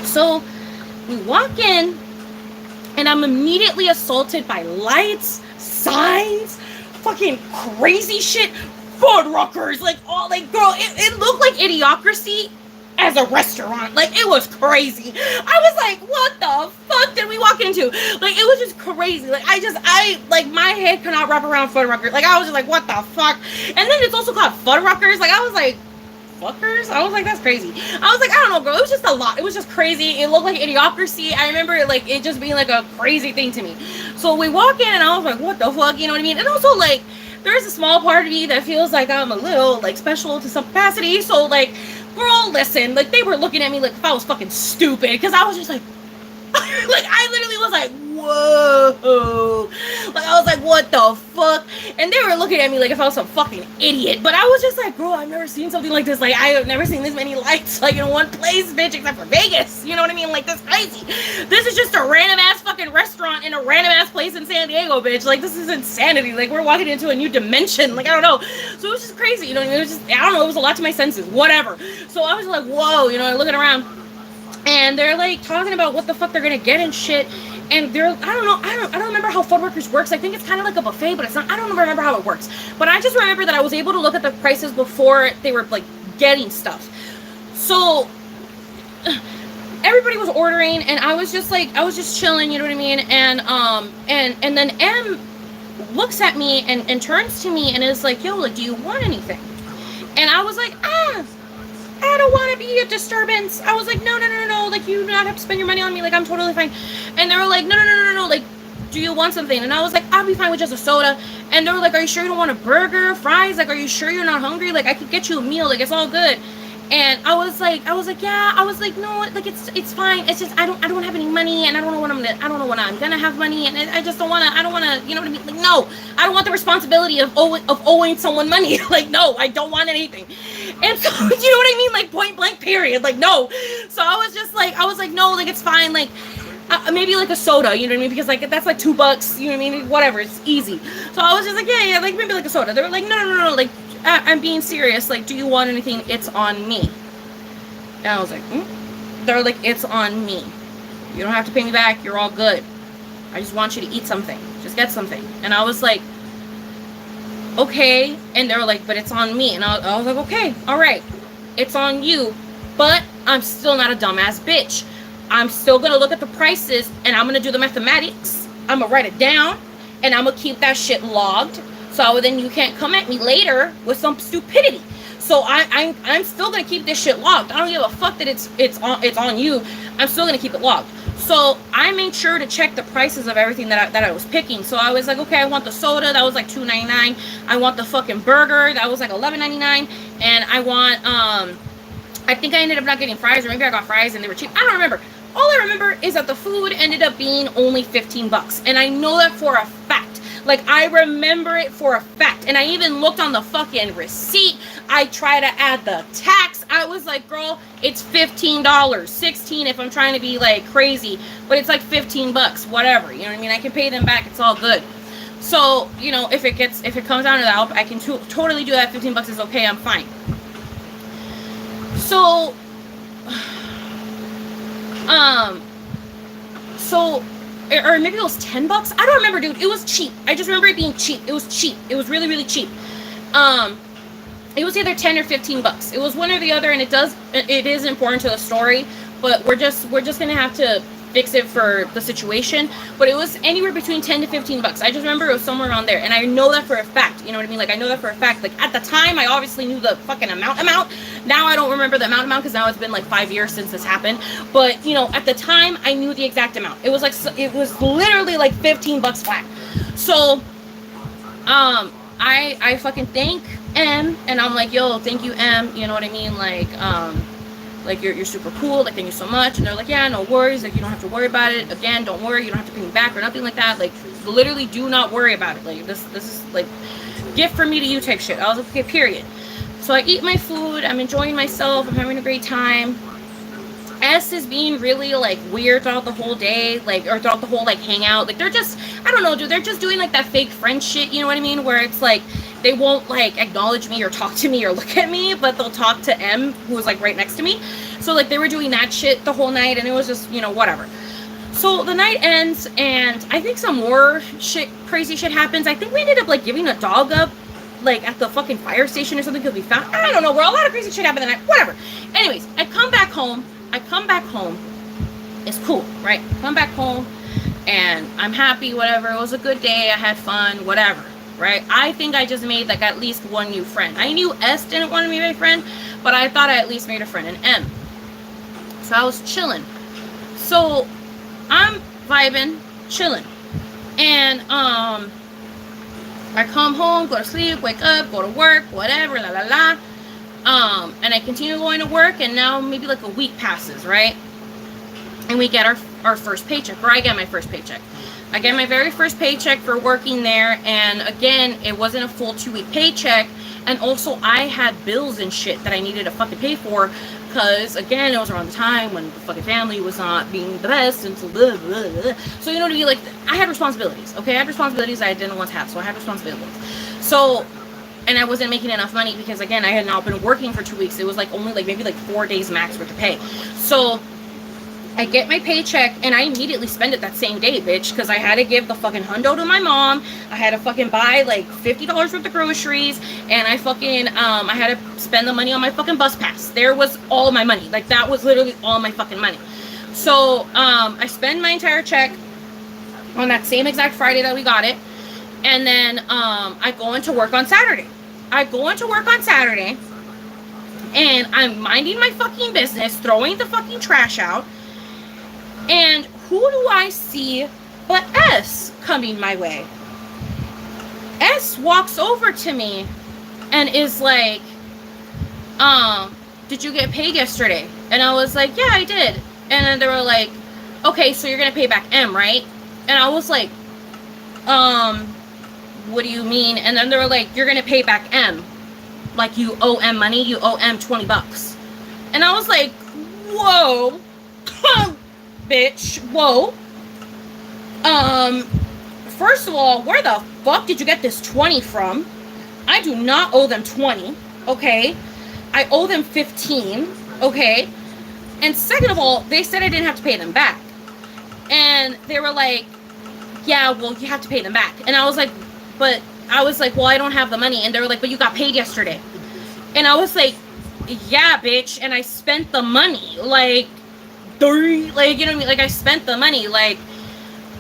So we walk in and I'm immediately assaulted by lights, signs, fucking crazy shit, Fuddruckers, like, all, like, girl, it looked like Idiocracy as a restaurant. Like, it was crazy. I was like, what the fuck did we walk into? Like, it was just crazy. Like, like, my head could not wrap around Fuddruckers. Like, I was just like, what the fuck? And then it's also called Fuddruckers. Like, I was like, fuckers? I was like, that's crazy. I was like, I don't know, girl. It was just a lot. It was just crazy. It looked like Idiocracy. I remember it, like, it just being like a crazy thing to me. So we walk in and I was like, what the fuck? You know what I mean? And also, like, there's a small part of me that feels like I'm a little, like, special to some capacity. So, like, girl, listen, like, they were looking at me like if I was fucking stupid, because I was just like, like, I literally was like, whoa, like, I was like, what the fuck? And they were looking at me like if I was some fucking idiot, but I was just like, girl, I've never seen something like this. Like, I have never seen this many lights, like, in one place, bitch, except for Vegas, you know what I mean? Like, that's crazy. This is just a random ass fucking restaurant in a random ass place in San Diego, bitch. Like, this is insanity. Like, we're walking into a new dimension. Like, I don't know. So it was just crazy, you know what I mean? It was just, I don't know, it was a lot to my senses, whatever. So I was like, whoa, you know, looking around. And they're like talking about what the fuck they're gonna get and shit. And they're, I don't know, I don't remember how Fuddruckers works. I think it's kind of like a buffet, but it's not. I don't remember how it works. But I just remember that I was able to look at the prices before they were like getting stuff. So everybody was ordering, and I was just like, I was just chilling, you know what I mean? And then M looks at me and turns to me and is like, yo, like, do you want anything? And I was like, I don't want to be a disturbance. I was like, no, like, you do not have to spend your money on me, like, I'm totally fine. And they were like, no, like, do you want something? And I was like, I'll be fine with just a soda. And they were like, are you sure you don't want a burger, fries? Like, are you sure you're not hungry? Like, I could get you a meal, like, it's all good. And I was like, yeah. I was like, no, like, it's fine. It's just I don't have any money, and I don't know when I'm gonna have money, and I just don't wanna, you know what I mean? Like, no, I don't want the responsibility of owing someone money. Like, no, I don't want anything. And so, you know what I mean? Like, point blank, period. Like, no. So I was like, no, like, it's fine. Like, maybe like a soda, you know what I mean? Because, like, that's like $2, you know what I mean? Whatever, it's easy. So I was just like, yeah, like, maybe like a soda. They were like, no, like, I'm being serious. Like, do you want anything? It's on me. And I was like, They're like, it's on me. You don't have to pay me back. You're all good. I just want you to eat something. Just get something. And I was like, okay. And they were like, but it's on me. And I was like, okay, all right. It's on you. But I'm still not a dumbass bitch. I'm still going to look at the prices, and I'm going to do the mathematics. I'm going to write it down, and I'm going to keep that shit logged. So then you can't come at me later with some stupidity. So I'm still gonna keep this shit logged. I don't give a fuck that it's on you. I'm still gonna keep it logged. So I made sure to check the prices of everything that I was picking. So I was like, okay, I want the soda, that was like $2.99. I want the fucking burger, that was like $11.99. And I want I think I ended up not getting fries, or maybe I got fries and they were cheap. I don't remember. All I remember is that the food ended up being only $15, and I know that for a fact. Like, I remember it for a fact. And I even looked on the fucking receipt. I tried to add the tax. I was like, girl, it's $15. $16 if I'm trying to be, like, crazy. But it's like $15, whatever. You know what I mean? I can pay them back. It's all good. So, you know, if it comes down to that, I can totally do that. $15 is okay. I'm fine. So, or maybe it was $10. I don't remember, dude. It was cheap. I just remember it being cheap. It was cheap. It was really, really cheap. It was either 10 or 15 bucks. It was one or the other, and it is important to the story, but we're just gonna have to fix it for the situation. But it was anywhere between 10 to 15 bucks. I just remember it was somewhere around there, and I know that for a fact. You know what I mean? Like, I know that for a fact. Like, at the time, I obviously knew the fucking amount. Now I don't remember the amount because now it's been like 5 years since this happened. But you know, at the time, I knew the exact amount. It was like, it was literally like 15 bucks flat. So I fucking thank M, and I'm like, yo, thank you, M. You know what I mean? Like you're super cool. Like, thank you so much. And they're like, yeah, no worries. Like, you don't have to worry about it. Again, don't worry. You don't have to pay me back or nothing like that. Like, literally, do not worry about it. Like, this is like gift from me to you type shit. I was like, okay, period. So I eat my food. I'm enjoying myself. I'm having a great time. S is being really like weird throughout the whole day, like, or throughout the whole like hangout. Like, they're just, I don't know, dude, they're just doing like that fake friend shit, you know what I mean, where it's like they won't like acknowledge me or talk to me or look at me, but they'll talk to M, who was like right next to me. So like they were doing that shit the whole night, and it was just, you know, whatever. So the night ends, and I think some more shit, crazy shit happens. I think we ended up like giving a dog up like at the fucking fire station or something because we found, I don't know, where a lot of crazy shit happened that night, whatever. Anyways, I come back home. It's cool, right? Come back home, and I'm happy, whatever. It was a good day. I had fun, whatever, right? I think I just made, like, at least one new friend. I knew S didn't want to be my friend, but I thought I at least made a friend, an M. So I was chilling. So I'm vibing, chilling. And, I come home, go to sleep, wake up, go to work, whatever, la la la. And I continue going to work, and now maybe like a week passes, right? And we get our first paycheck, or I get my first paycheck. I get my very first paycheck for working there, and again, it wasn't a full 2-week paycheck, and also I had bills and shit that I needed to fucking pay for, because again, it was around the time when the fucking family was not being the best, and so blah, blah, blah. So you know what I mean? Like, I had responsibilities, okay? I had responsibilities I didn't want to have, so I had responsibilities. So, and I wasn't making enough money because, again, I had not been working for 2 weeks. It was like only like maybe like 4 days max worth of pay. So I get my paycheck, and I immediately spend it that same day, bitch, because I had to give the fucking hundo to my mom. I had to fucking buy like $50 worth of groceries, and I fucking I had to spend the money on my fucking bus pass. There was all my money. Like, that was literally all my fucking money. So I spend my entire check on that same exact Friday that we got it. And then I go into work on Saturday. And I'm minding my fucking business, throwing the fucking trash out. And who do I see but S coming my way? S walks over to me and is like, did you get paid yesterday? And I was like, yeah, I did. And then they were like, okay, so you're gonna pay back M, right? And I was like, what do you mean? And then they were like, you're gonna pay back M. Like, you owe M money, you owe M 20 bucks. And I was like, whoa. Bitch, whoa. First of all, where the fuck did you get this 20 from? I do not owe them 20, okay? I owe them 15, okay? And second of all, they said I didn't have to pay them back. And they were like, yeah, well, you have to pay them back. And I was like, well, I don't have the money. And they were like, but you got paid yesterday. And I was like, yeah, bitch. And I spent the money. Like, you know what I mean? Like, I spent the money. Like,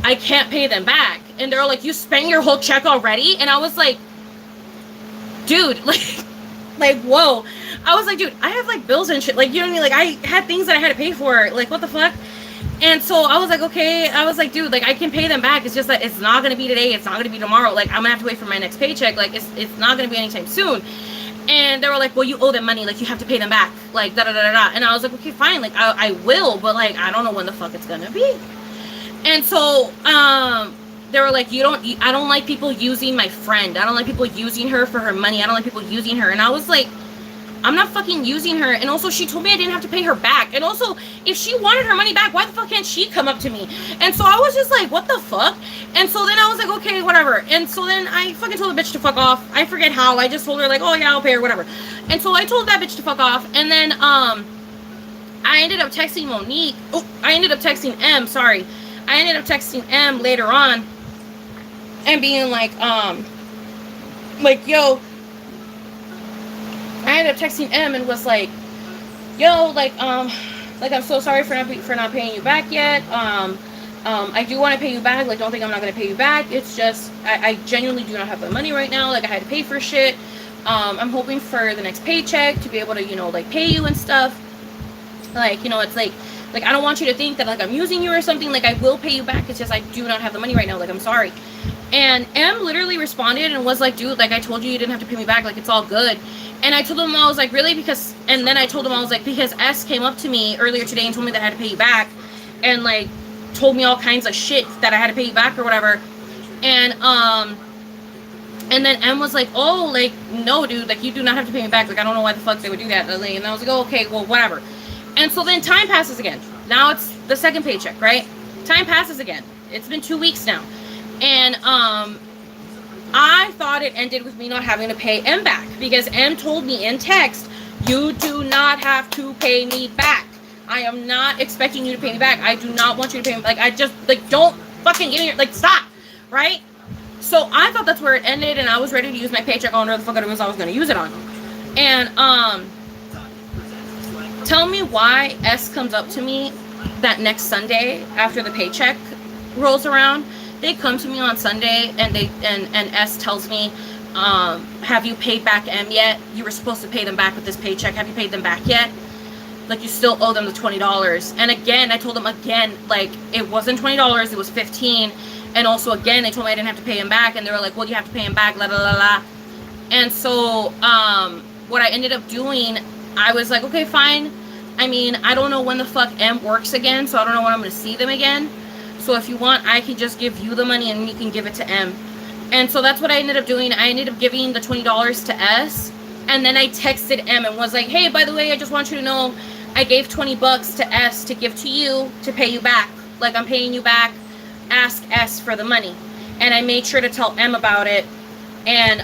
I can't pay them back. And they were like, you spent your whole check already? And I was like, dude, like, whoa. I was like, dude, I have, like, bills and shit. Like, you know what I mean? Like, I had things that I had to pay for. Like, what the fuck? And so I was like, okay. I was like, dude, like, I can pay them back. It's just that it's not going to be today. It's not going to be tomorrow. Like, I'm going to have to wait for my next paycheck. Like, it's not going to be anytime soon. And they were like, well, you owe them money. Like, you have to pay them back. Like, da-da-da-da-da. And I was like, okay, fine. Like, I will. But, like, I don't know when the fuck it's going to be. And so they were like, I don't like people using my friend. I don't like people using her for her money. I don't like people using her. And I was like, I'm not fucking using her. And also, she told me I didn't have to pay her back. And also, if she wanted her money back, why the fuck can't she come up to me? And so I was just like, what the fuck? And so then I was like, okay, whatever. And so then I fucking told the bitch to fuck off. I forget how. I just told her, like, oh yeah, I'll pay her, whatever. And so I told that bitch to fuck off. And then I ended up texting Monique. Oh, I ended up texting M, sorry. I ended up texting M later on and being like, yo, I ended up texting M and was like, yo, like I'm so sorry for not paying you back yet. I do want to pay you back. Like, don't think I'm not gonna pay you back. It's just I genuinely do not have the money right now. Like, I had to pay for shit. I'm hoping for the next paycheck to be able to, you know, like, pay you and stuff. Like, you know, it's like I don't want you to think that, like, I'm using you or something. Like, I will pay you back. It's just I do not have the money right now. Like, I'm sorry. And M literally responded and was like, dude, like, I told you didn't have to pay me back. Like, it's all good. And I told him, I was like, really? Because, and then I told him, I was like, because S came up to me earlier today and told me that I had to pay you back. And, like, told me all kinds of shit that I had to pay you back or whatever. And then M was like, oh, like, no, dude, like, you do not have to pay me back. Like, I don't know why the fuck they would do that. And I was like, oh, okay, well, whatever. And so then time passes again. Now it's the second paycheck, right? Time passes again. It's been 2 weeks now. And I thought it ended with me not having to pay M back, because M told me in text, you do not have to pay me back. I am not expecting you to pay me back. I do not want you to pay me. Like, I just, like, don't fucking give me, like, stop, right? So I thought that's where it ended, and I was ready to use my paycheck on whatever the fuck it was I was going to use it on. And tell me why S comes up to me that next Sunday after the paycheck rolls around. They come to me on Sunday and S tells me, have you paid back M yet? You were supposed to pay them back with this paycheck. Have you paid them back yet? Like, you still owe them the $20. And again, I told them again, like, it wasn't $20, it was $15. And also again, they told me I didn't have to pay him back, and they were like, well, you have to pay him back, la la la la. And so what I ended up doing, I was like, okay, fine. I mean, I don't know when the fuck M works again, so I don't know when I'm going to see them again. So if you want, I can just give you the money and you can give it to M. And so that's what I ended up doing. I ended up giving the $20 to S. And then I texted M and was like, hey, by the way, I just want you to know I gave $20 to S to give to you to pay you back. Like, I'm paying you back. Ask S for the money. And I made sure to tell M about it. And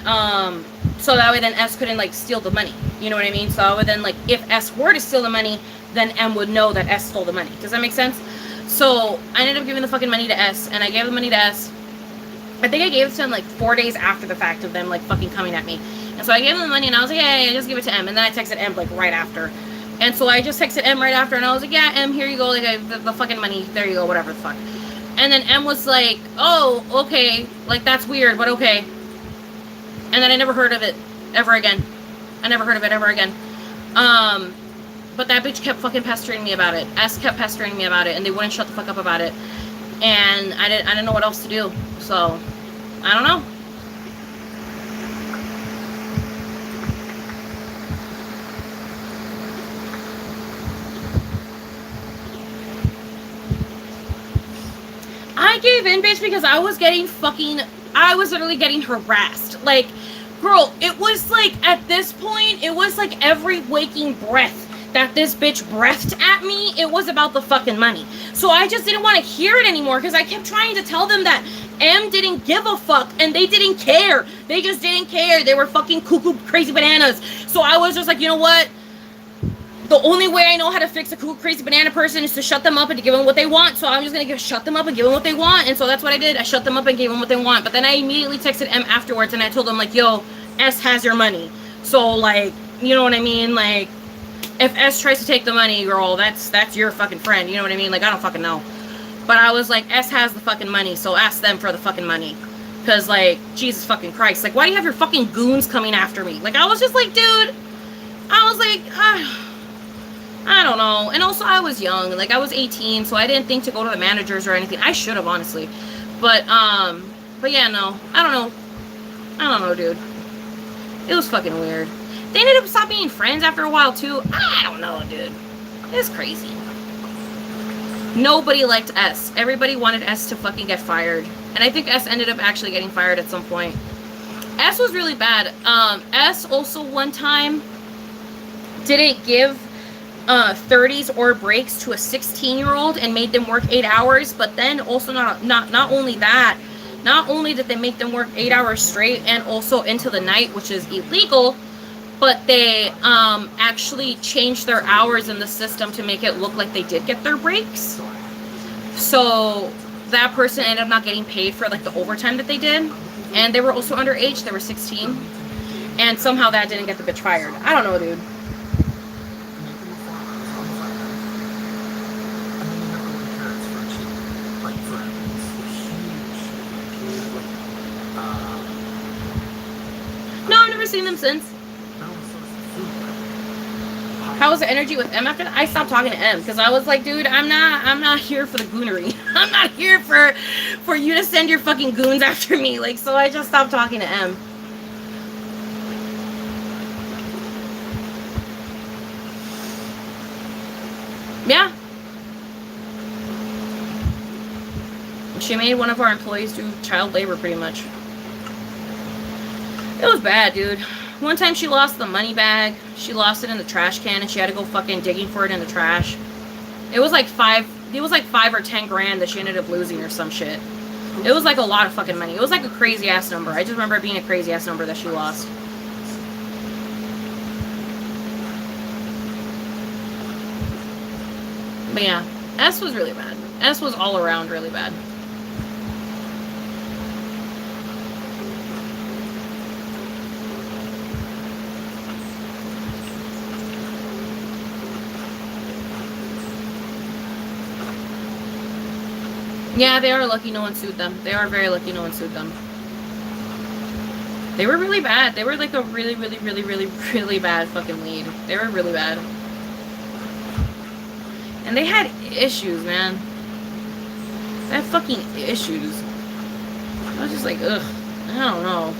so that way then S couldn't, like, steal the money. You know what I mean? So that way then, like, if S were to steal the money, then M would know that S stole the money. Does that make sense? So I ended up giving the fucking money to S, and I gave the money to S. I think I gave it to him like 4 days after the fact of them, like, fucking coming at me. And so I gave him the money, and I was like, yeah, just give it to M. And then I texted M, like, right after. And so I just texted M right after, and I was like, yeah, M, here you go, like, the fucking money, there you go, whatever the fuck. And then M was like, oh, okay, like, that's weird, but okay. And then I never heard of it ever again. I never heard of it ever again. But that bitch kept fucking pestering me about it. S kept pestering me about it, and they wouldn't shut the fuck up about it. And I didn't know what else to do. So, I don't know. I gave in, bitch, because I was literally getting harassed. Like, girl, it was like, at this point, it was like every waking breath that this bitch breathed at me, it was about the fucking money. So I just didn't want to hear it anymore, because I kept trying to tell them that M didn't give a fuck, and they didn't care. They just didn't care. They were fucking cuckoo crazy bananas. So I was just like, you know what? The only way I know how to fix a cool, crazy banana person is to shut them up and to give them what they want. So I'm just going to shut them up and give them what they want. And so that's what I did. I shut them up and gave them what they want. But then I immediately texted M afterwards, and I told them, like, yo, S has your money. So, like, you know what I mean? Like, if S tries to take the money, girl, that's your fucking friend. You know what I mean? Like, I don't fucking know. But I was like, S has the fucking money, so ask them for the fucking money. Because, like, Jesus fucking Christ. Like, why do you have your fucking goons coming after me? Like, I was just like, dude. I was like, I don't know. And also, I was young. Like, I was 18, so I didn't think to go to the managers or anything. I should have, honestly. But yeah, no. I don't know, dude. It was fucking weird. They ended up stopping being friends after a while, too. I don't know, dude. It's crazy. Nobody liked S. Everybody wanted S to fucking get fired. And I think S ended up actually getting fired at some point. S was really bad. S also one time didn't give 30s or breaks to a 16-year-old and made them work 8 hours. But then also not only that, not only did they make them work 8 hours straight and also into the night, which is illegal, but they actually changed their hours in the system to make it look like they did get their breaks. So that person ended up not getting paid for, like, the overtime that they did. And they were also underage. They were 16. And somehow that didn't get the bitch fired. I don't know, dude. No, I've never seen them since. How was the energy with M after that? I stopped talking to M because I was like, dude, I'm not here for the goonery. I'm not here for you to send your fucking goons after me. Like, so I just stopped talking to M. Yeah. She made one of our employees do child labor pretty much. It was bad, dude. One time she lost the money bag. She lost it in the trash can and she had to go fucking digging for it in the trash. It was like 5 or 10 grand that she ended up losing or some shit. It was like a lot of fucking money. It was like a crazy ass number. I just remember it being a crazy ass number that she lost. But yeah, S was really bad. S was all around really bad. Yeah, they are lucky no one sued them. They are very lucky no one sued them. They were really bad. They were like a really, really, really, really, really bad fucking lead. They were really bad. And they had issues, man. They had fucking issues. I was just like, ugh. I don't know.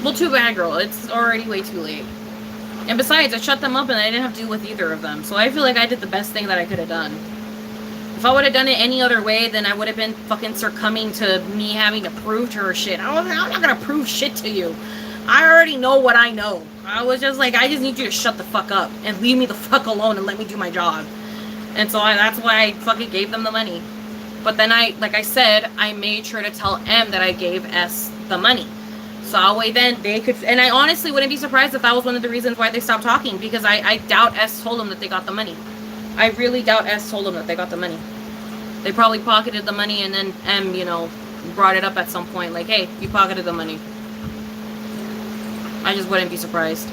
Well, too bad, girl. It's already way too late. And besides, I shut them up and I didn't have to deal with either of them. So I feel like I did the best thing that I could have done. If I would have done it any other way, then I would have been fucking succumbing to me having to prove to her shit. I'm not gonna prove shit to you. I already know what I know. I was just like, I just need you to shut the fuck up and leave me the fuck alone and let me do my job. And so that's why I fucking gave them the money. But then like I said, I made sure to tell M that I gave S the money. So that way then they could, and I honestly wouldn't be surprised if that was one of the reasons why they stopped talking, because I doubt S told them that they got the money. I really doubt S told them that they got the money. They probably pocketed the money and then M, you know, brought it up at some point like, hey, you pocketed the money. I just wouldn't be surprised.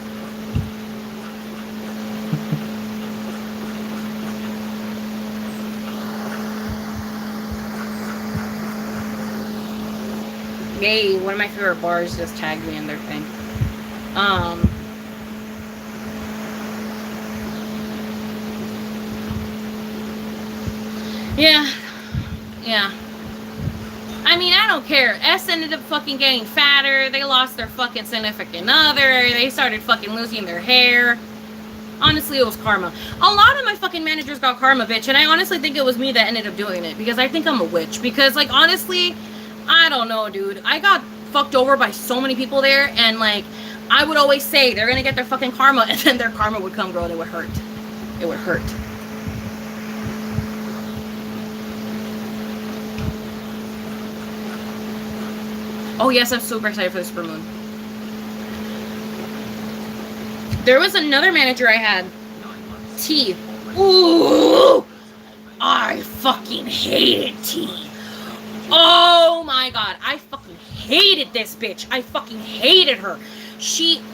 Yay, one of my favorite bars just tagged me in their thing. Yeah. I mean, I don't care. S ended up fucking getting fatter. They lost their fucking significant other. They started fucking losing their hair. Honestly, it was karma. A lot of my fucking managers got karma, bitch. And I honestly think it was me that ended up doing it. Because I think I'm a witch. Because, like, honestly, I don't know, dude. I got fucked over by so many people there. And, like, I would always say they're gonna get their fucking karma. And then their karma would come, girl, and it would hurt. It would hurt. Oh, yes, I'm super excited for the super moon. There was another manager I had. T. Ooh! I fucking hated T. Oh my god. I fucking hated this bitch. I fucking hated her.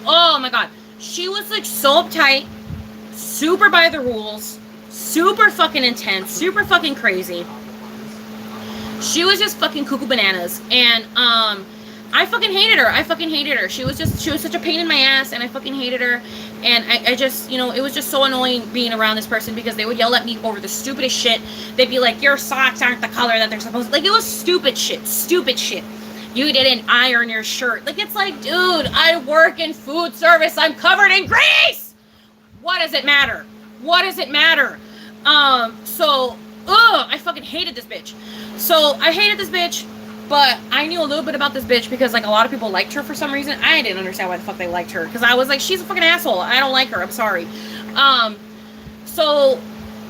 Oh my god. She was like so uptight, super by the rules, super fucking intense, super fucking crazy. She was just fucking cuckoo bananas. And, I fucking hated her. She was such a pain in my ass, and I fucking hated her. And I just, you know, it was just so annoying being around this person because they would yell at me over the stupidest shit. They'd be like, your socks aren't the color that they're supposed to. Like, it was stupid shit. You didn't iron your shirt. Like, it's like, dude, I work in food service. I'm covered in grease. What does it matter? I fucking hated this bitch. So, I hated this bitch. But I knew a little bit about this bitch because, like, a lot of people liked her for some reason. I didn't understand why the fuck they liked her. Because I was like, she's a fucking asshole. I don't like her. I'm sorry. So,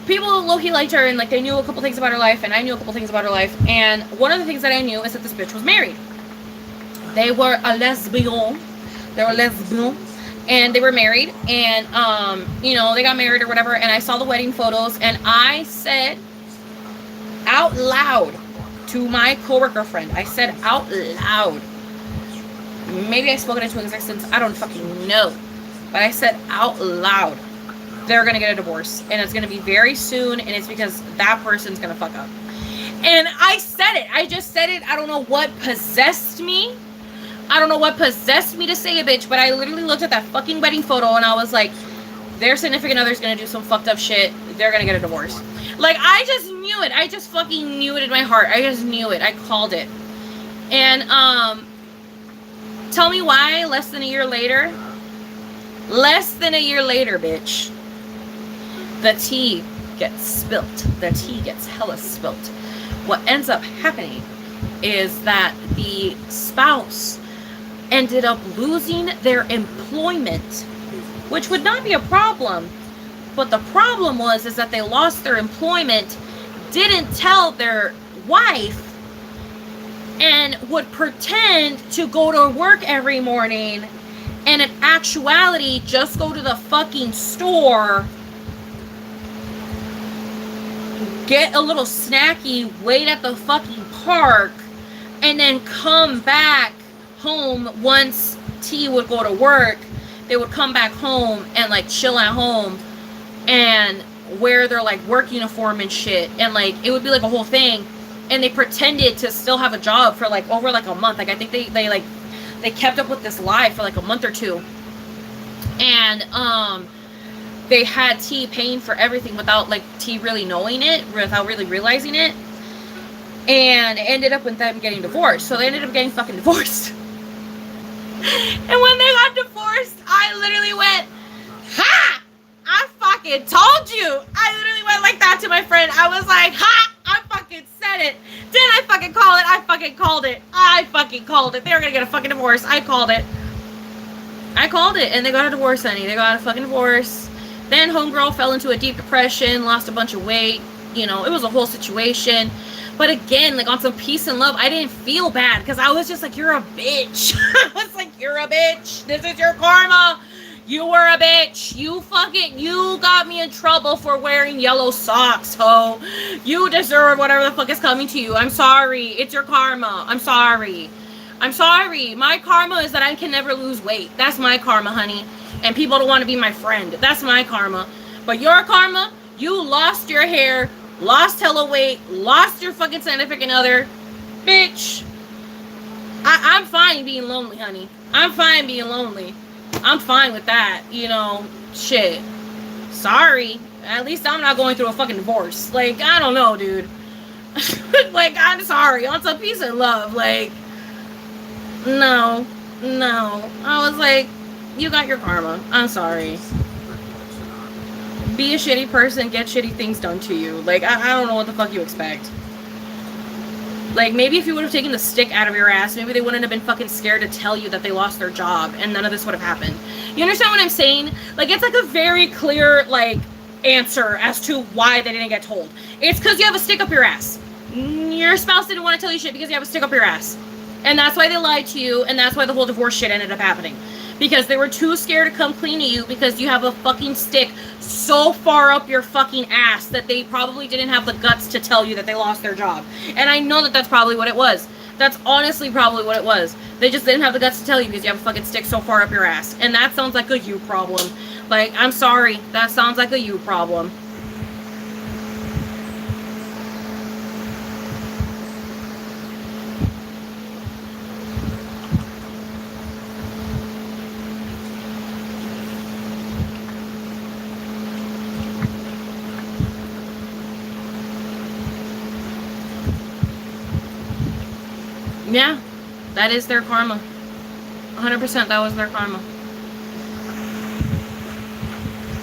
people low-key liked her, and, like, they knew a couple things about her life, and I knew a couple things about her life. And one of the things that I knew is that this bitch was married. They were a lesbian. and they were married, and you know, they got married or whatever, and I saw the wedding photos, and I said out loud to my coworker friend, I said out loud, maybe I spoke it into existence, I don't fucking know, but I said out loud, they're gonna get a divorce, and it's gonna be very soon, and it's because that person's gonna fuck up. And I said it. I just said it. I don't know what possessed me. I don't know what possessed me to say it, bitch, but I literally looked at that fucking wedding photo and I was like, their significant other's gonna do some fucked up shit. They're gonna get a divorce. Like, I just knew it. I just fucking knew it in my heart. I just knew it. I called it. And, tell me why less than a year later, bitch, the tea gets spilt. The tea gets hella spilt. What ends up happening is that the spouse ended up losing their employment, which would not be a problem. But the problem was is that they lost their employment, didn't tell their wife, and would pretend to go to work every morning, and in actuality just go to the fucking store, get a little snacky, wait at the fucking park, and then come back home once T would go to work. They would come back home and like chill at home and wear their like work uniform and shit, and like it would be like a whole thing. And they pretended to still have a job for like over like a month. Like I think they kept up with this lie for like a month or two, and they had T paying for everything without like T really knowing it, without really realizing it, and it ended up with them getting divorced. So they ended up getting fucking divorced. And when they got divorced, I literally went, ha! I fucking told you. I literally went like that to my friend. I was like, ha! I fucking said it. Didn't I fucking call it? I fucking called it. I fucking called it. They were gonna get a fucking divorce. I called it. I called it. And they got a divorce, honey. They got a fucking divorce. Then homegirl fell into a deep depression, lost a bunch of weight. You know, it was a whole situation. But again, like on some peace and love, I didn't feel bad because I was just like, you're a bitch. I was like, you're a bitch. This is your karma. You were a bitch. You got me in trouble for wearing yellow socks, ho. You deserve whatever the fuck is coming to you. I'm sorry. It's your karma. I'm sorry. I'm sorry. My karma is that I can never lose weight. That's my karma, honey. And people don't want to be my friend. That's my karma. But your karma, you lost your hair, lost hella weight, lost your fucking significant other. Bitch. I'm fine being lonely, honey. I'm fine being lonely. I'm fine with that, you know, shit. Sorry. At least I'm not going through a fucking divorce. Like, I don't know, dude. Like, I'm sorry. On some peace and love. Like, no. I was like, you got your karma. I'm sorry. Be a shitty person, get shitty things done to you. Like, I don't know what the fuck you expect. Like, maybe if you would have taken the stick out of your ass, maybe they wouldn't have been fucking scared to tell you that they lost their job, and none of this would have happened. You understand what I'm saying? Like, it's like a very clear, like, answer as to why they didn't get told. It's because you have a stick up your ass. Your spouse didn't want to tell you shit because you have a stick up your ass. And that's why they lied to you, and that's why the whole divorce shit ended up happening. Because they were too scared to come clean to you because you have a fucking stick so far up your fucking ass that they probably didn't have the guts to tell you that they lost their job. And I know that that's probably what it was. That's honestly probably what it was. They just didn't have the guts to tell you because you have a fucking stick so far up your ass. And that sounds like a you problem. Like, I'm sorry. That sounds like a you problem. Yeah, that is their karma. 100% that was their karma.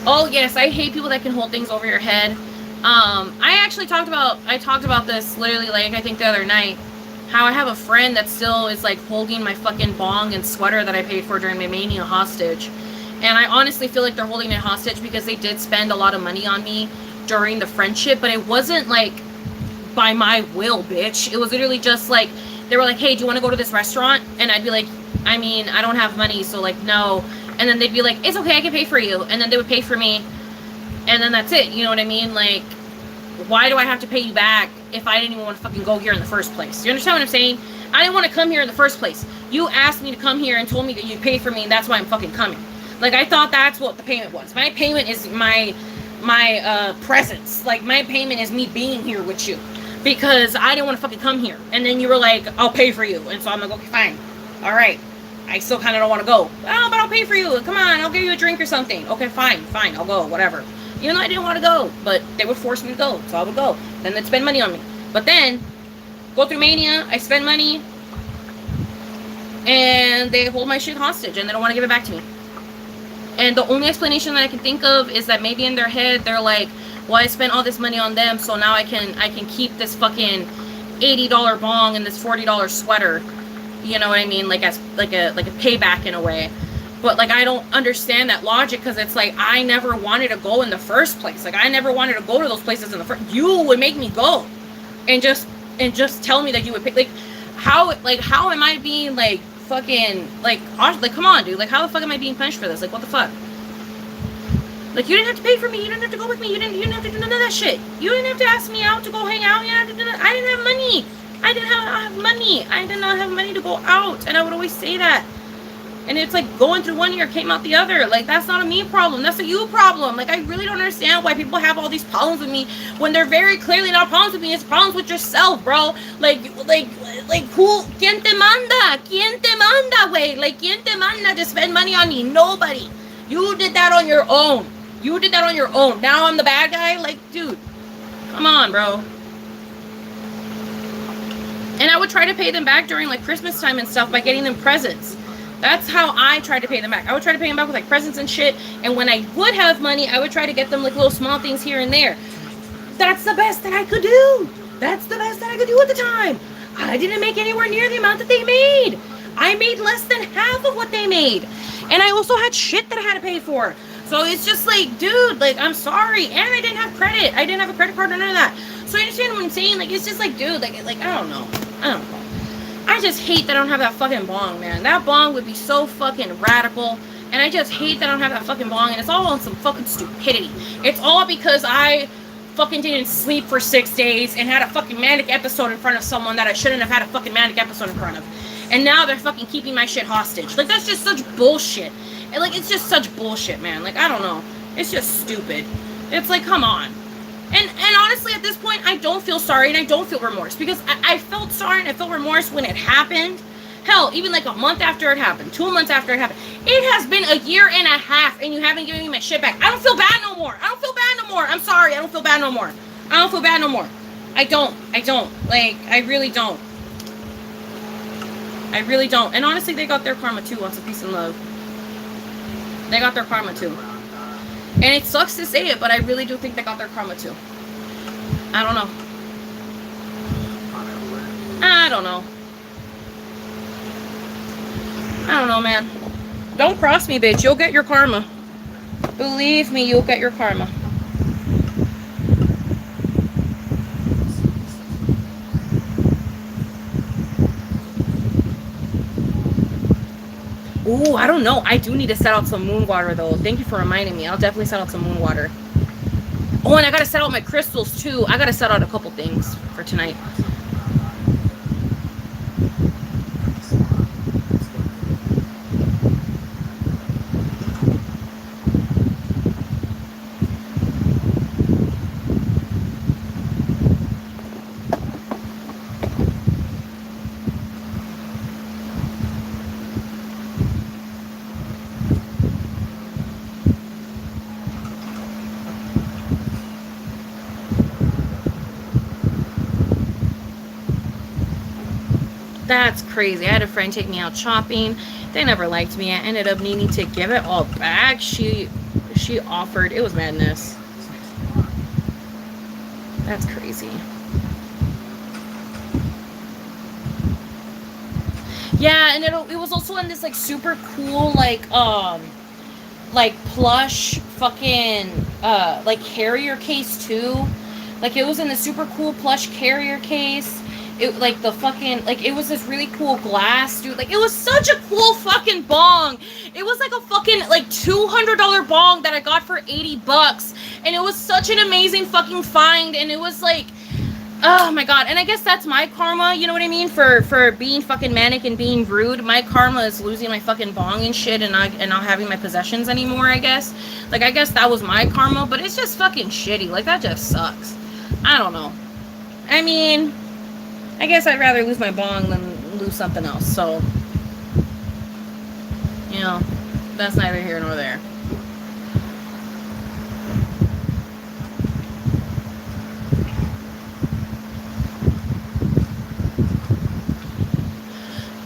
Oh yes, I hate people that can hold things over your head. I actually talked about this literally like I think the other night. How I have a friend that still is like holding my fucking bong and sweater that I paid for during my mania hostage. And I honestly feel like they're holding it hostage because they did spend a lot of money on me during the friendship, but it wasn't like by my will, bitch. It was literally just like they were like, hey, do you want to go to this restaurant? And I'd be like, I mean, I don't have money, so like, no. and then they'd be like, it's okay, I can pay for you, and then they would pay for me, and then that's it. You know what I mean? Like, why do I have to pay you back if I didn't even want to fucking go here in the first place? You understand what I'm saying? I didn't want to come here in the first place. You asked me to come here and told me that you paid for me, and that's why I'm fucking coming. Like, I thought that's what the payment was. My payment is my presence. Like, my payment is me being here with you, because I didn't want to fucking come here. And then you were like, I'll pay for you. And so I'm like, okay, fine. All right. I still kind of don't want to go. Oh, but I'll pay for you. Come on, I'll give you a drink or something. Okay, fine, I'll go, whatever. Even though I didn't want to go, but they would force me to go, so I would go. Then they'd spend money on me. But then, go through Mania, I spend money, and they hold my shit hostage, and they don't want to give it back to me. And the only explanation that I can think of is that maybe in their head, they're like, well, I spent all this money on them, so now I can keep this fucking $80 bong and this $40 sweater. You know what I mean? Like, as like a payback in a way. But, like, I don't understand that logic, because it's like, I never wanted to go in the first place. Like, I never wanted to go to those places in the first. You would make me go, and just tell me that you would pay. Like, how am I being, like, fucking, like, come on, dude. Like, how the fuck am I being punished for this? Like, what the fuck? Like, you didn't have to pay for me. You didn't have to go with me. You didn't have to do none of that shit. You didn't have to ask me out to go hang out. You didn't have to do that. I didn't have money. I didn't have money. I did not have money to go out, and I would always say that. And it's like, going through one ear came out the other. Like, that's not a me problem. That's a you problem. Like, I really don't understand why people have all these problems with me when they're very clearly not problems with me. It's problems with yourself, bro. Like, who? ¿Quién te manda? ¿Quién te manda, güey? Like, ¿quién te manda to spend money on me? Nobody. You did that on your own. You did that on your own. Now I'm the bad guy? Like, dude, come on, bro. And I would try to pay them back during, like, Christmas time and stuff by getting them presents. That's how I tried to pay them back. I would try to pay them back with, like, presents and shit. And when I would have money, I would try to get them, like, little small things here and there. That's the best that I could do. That's the best that I could do at the time. I didn't make anywhere near the amount that they made. I made less than half of what they made. And I also had shit that I had to pay for. So it's just like, dude, like, I'm sorry. And I didn't have credit. I didn't have a credit card or none of that. So you understand what I'm saying? Like, it's just like, dude, like I don't know. I just hate that I don't have that fucking bong, man. That bong would be so fucking radical. And I just hate that I don't have that fucking bong. And it's all on some fucking stupidity. It's all because I fucking didn't sleep for 6 days and had a fucking manic episode in front of someone that I shouldn't have had a fucking manic episode in front of. And now they're fucking keeping my shit hostage. Like, that's just such bullshit. And, like, it's just such bullshit, man. Like, I don't know. It's just stupid. It's like, come on. And honestly, at this point, I don't feel sorry and I don't feel remorse. Because I felt sorry and I felt remorse when it happened. Hell, even like a month after it happened. 2 months after it happened. It has been a year and a half and you haven't given me my shit back. I don't feel bad no more. I don't feel bad no more. I'm sorry. I don't feel bad no more. I don't feel bad no more. I don't. Like, I really don't. I really don't. And honestly, they got their karma too on some peace and love. They got their karma too. And it sucks to say it, but I really do think they got their karma too. I don't know. I don't know. I don't know, man. Don't cross me, bitch. You'll get your karma. Believe me, you'll get your karma. Ooh, I don't know. I do need to set out some moon water, though. Thank you for reminding me. I'll definitely set out some moon water. Oh, and I gotta set out my crystals, too. I gotta set out a couple things for tonight. That's crazy. I had a friend take me out shopping. They never liked me. I ended up needing to give it all back. She offered. It was madness. That's crazy. Yeah, and it was also in this like super cool like plush fucking like carrier case too. Like it was in the super cool plush carrier case. it like the fucking like it was this really cool glass, dude. Like it was such a cool fucking bong. It was like a fucking like $200 bong that I got for $80, and it was such an amazing fucking find. And it was like, oh my god. And I guess that's my karma, you know what I mean, for being fucking manic and being rude. My karma is losing my fucking bong and shit, and not having my possessions anymore, I guess. Like I guess that was my karma, but it's just fucking shitty. Like that just sucks. I don't know. I mean, I guess I'd rather lose my bong than lose something else. So, you know, that's neither here nor there.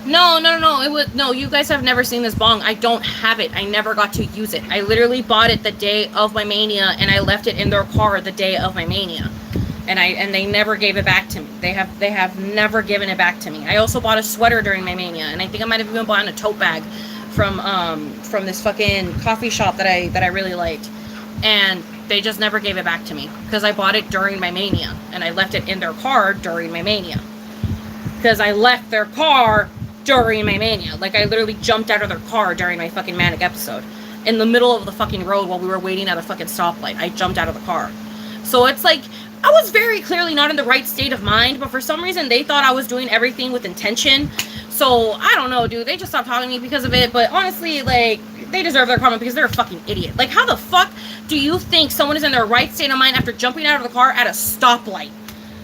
No. No, you guys have never seen this bong. I don't have it. I never got to use it. I literally bought it the day of my mania, and I left it in their car the day of my mania. And they never gave it back to me. They have never given it back to me. I also bought a sweater during my mania, and I think I might have even bought a tote bag from this fucking coffee shop that I really liked. And they just never gave it back to me because I bought it during my mania, and I left it in their car during my mania. Because I left their car during my mania. Like I literally jumped out of their car during my fucking manic episode. In the middle of the fucking road while we were waiting at a fucking stoplight. I jumped out of the car. So it's like, I was very clearly not in the right state of mind, but for some reason they thought I was doing everything with intention. So, I don't know, dude. They just stopped talking to me because of it. But honestly, like, they deserve their karma because they're a fucking idiot. Like, how the fuck do you think someone is in their right state of mind after jumping out of the car at a stoplight?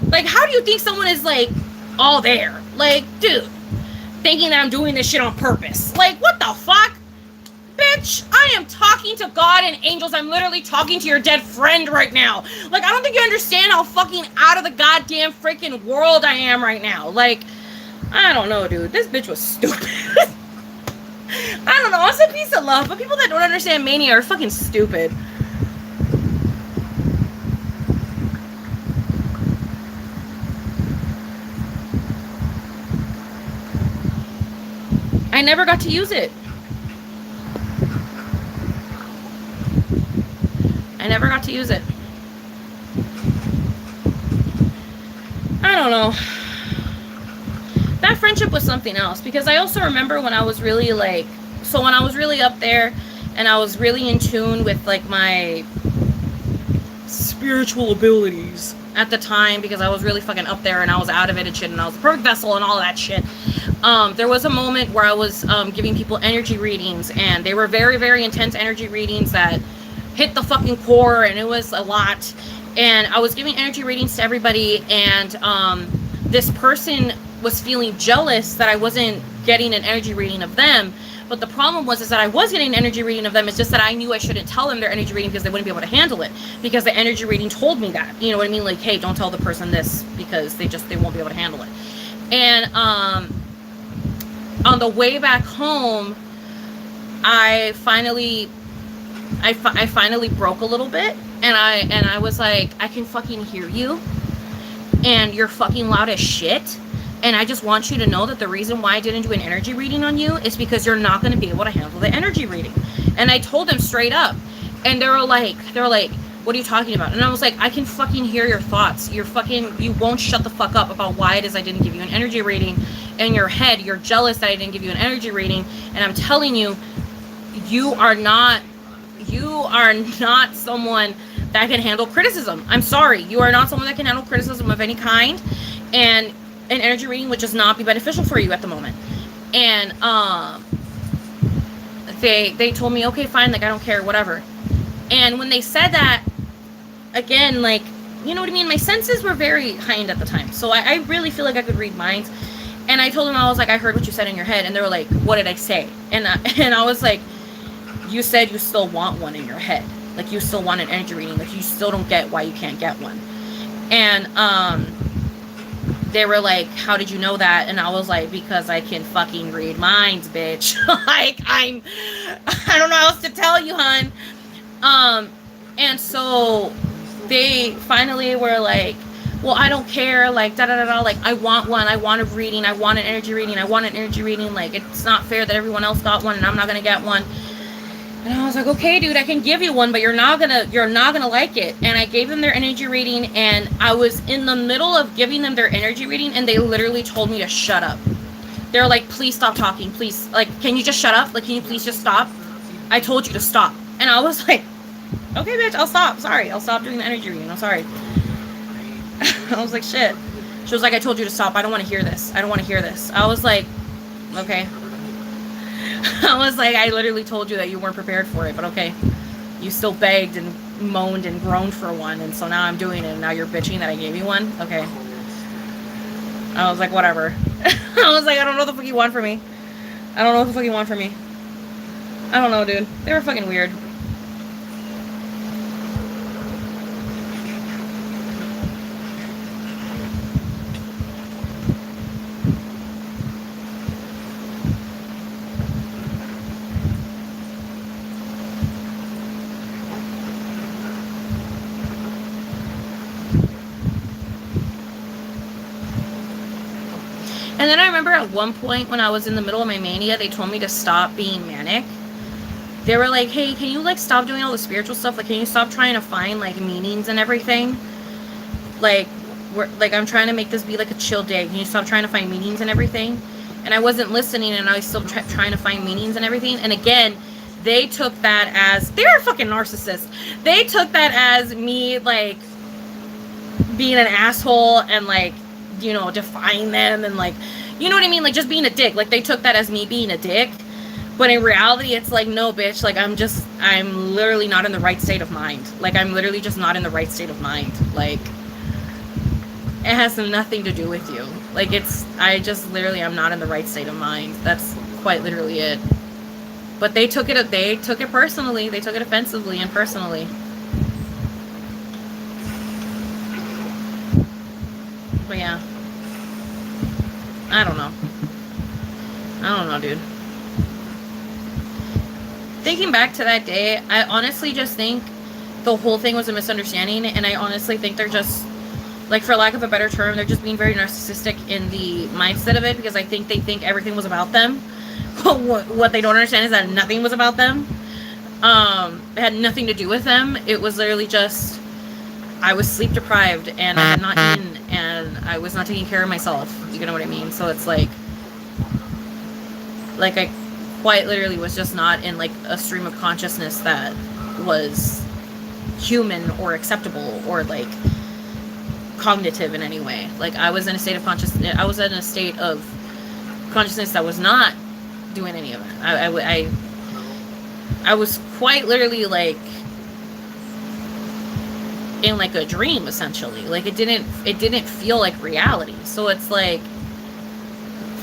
Like, how do you think someone is, like, all there? Like, dude, thinking that I'm doing this shit on purpose. Like, what the fuck? Bitch, I am talking to God and angels. I'm literally talking to your dead friend right now. Like, I don't think you understand how fucking out of the goddamn freaking world I am right now. Like, I don't know, dude. This bitch was stupid. I don't know. It's a piece of love, but people that don't understand mania are fucking stupid. I never got to use it. I never got to use it. I don't know. That friendship was something else, because I also remember when I was really like, so when I was really up there and I was really in tune with like my spiritual abilities at the time, because I was really fucking up there and I was out of it and shit, and I was the perfect vessel and all that shit. There was a moment where I was giving people energy readings, and they were very, very intense energy readings that hit the fucking core, and it was a lot. And I was giving energy readings to everybody, and this person was feeling jealous that I wasn't getting an energy reading of them. But the problem was is that I was getting an energy reading of them. It's just that I knew I shouldn't tell them their energy reading because they wouldn't be able to handle it, because the energy reading told me that, you know what I mean? Like, hey, don't tell the person this because they won't be able to handle it. And on the way back home, I finally broke a little bit, and I was like, I can fucking hear you, and you're fucking loud as shit, and I just want you to know that the reason why I didn't do an energy reading on you is because you're not going to be able to handle the energy reading. And I told them straight up, and they were like, what are you talking about? And I was like, I can fucking hear your thoughts. You won't shut the fuck up about why it is I didn't give you an energy reading. In your head, you're jealous that I didn't give you an energy reading, and I'm telling you, you are not someone that can handle criticism. I'm sorry. You are not someone that can handle criticism of any kind, and an energy reading would just not be beneficial for you at the moment. And they told me, okay, fine, like, I don't care, whatever. And when they said that, again, like, you know what I mean? My senses were very heightened at the time, so I really feel like I could read minds. And I told them, I was like, I heard what you said in your head. And they were like, what did I say? And I was like, you said you still want one in your head. Like, you still want an energy reading. Like, you still don't get why you can't get one. And they were like, how did you know that? And I was like, because I can fucking read minds, bitch. Like, I don't know how else to tell you, hun. And so they finally were like, well, I don't care, like, da-da-da-da, like, I want one, I want a reading, I want an energy reading, like, it's not fair that everyone else got one and I'm not gonna get one. And I was like, okay, dude, I can give you one, but you're not gonna like it. And I gave them their energy reading, and I was in the middle of giving them their energy reading, and they literally told me to shut up. They're like, please stop talking, please. Like, can you just shut up? Like, can you please just stop? I told you to stop. And I was like, okay, bitch, I'll stop. Sorry, I'll stop doing the energy reading. I'm sorry. I was like, shit. She was like, I told you to stop. I don't want to hear this. I don't want to hear this. I was like, okay. I was like, I literally told you that you weren't prepared for it, but okay. You still begged and moaned and groaned for one, and so now I'm doing it, and now you're bitching that I gave you one? Okay. I was like, whatever. I was like, I don't know what the fuck you want from me. I don't know what the fuck you want from me. I don't know, dude. They were fucking weird. And then I remember at one point when I was in the middle of my mania, they told me to stop being manic. They were like, hey, can you, like, stop doing all the spiritual stuff? Like, can you stop trying to find, like, meanings and everything? Like, I'm trying to make this be, like, a chill day. Can you stop trying to find meanings and everything? And I wasn't listening, and I was still trying to find meanings and everything. And again, they took that as... They were fucking narcissists. They took that as me, like, being an asshole and, like, you know, defying them and, like, you know what I mean? Like, just being a dick. Like, they took that as me being a dick. But in reality, it's like, no, bitch. Like, I'm literally not in the right state of mind. Like, I'm literally just not in the right state of mind. Like, it has nothing to do with you. Like, I just literally am not in the right state of mind. That's quite literally it. But they took it personally. They took it offensively and personally. But yeah. I don't know, dude. Thinking back to that day, I honestly just think the whole thing was a misunderstanding, and I honestly think they're just, like, for lack of a better term, they're just being very narcissistic in the mindset of it, because I think they think everything was about them. What they don't understand is that nothing was about them. It had nothing to do with them. It was literally just, I was sleep deprived, and I had not eaten, and I was not taking care of myself. You know what I mean? So it's like I quite literally was just not in, like, a stream of consciousness that was human or acceptable or, like, cognitive in any way. Like, I was in a state of consciousness. I was in a state of consciousness that was not doing any of it. I was quite literally, like, in, like, a dream, essentially. Like, it didn't feel like reality. So it's like,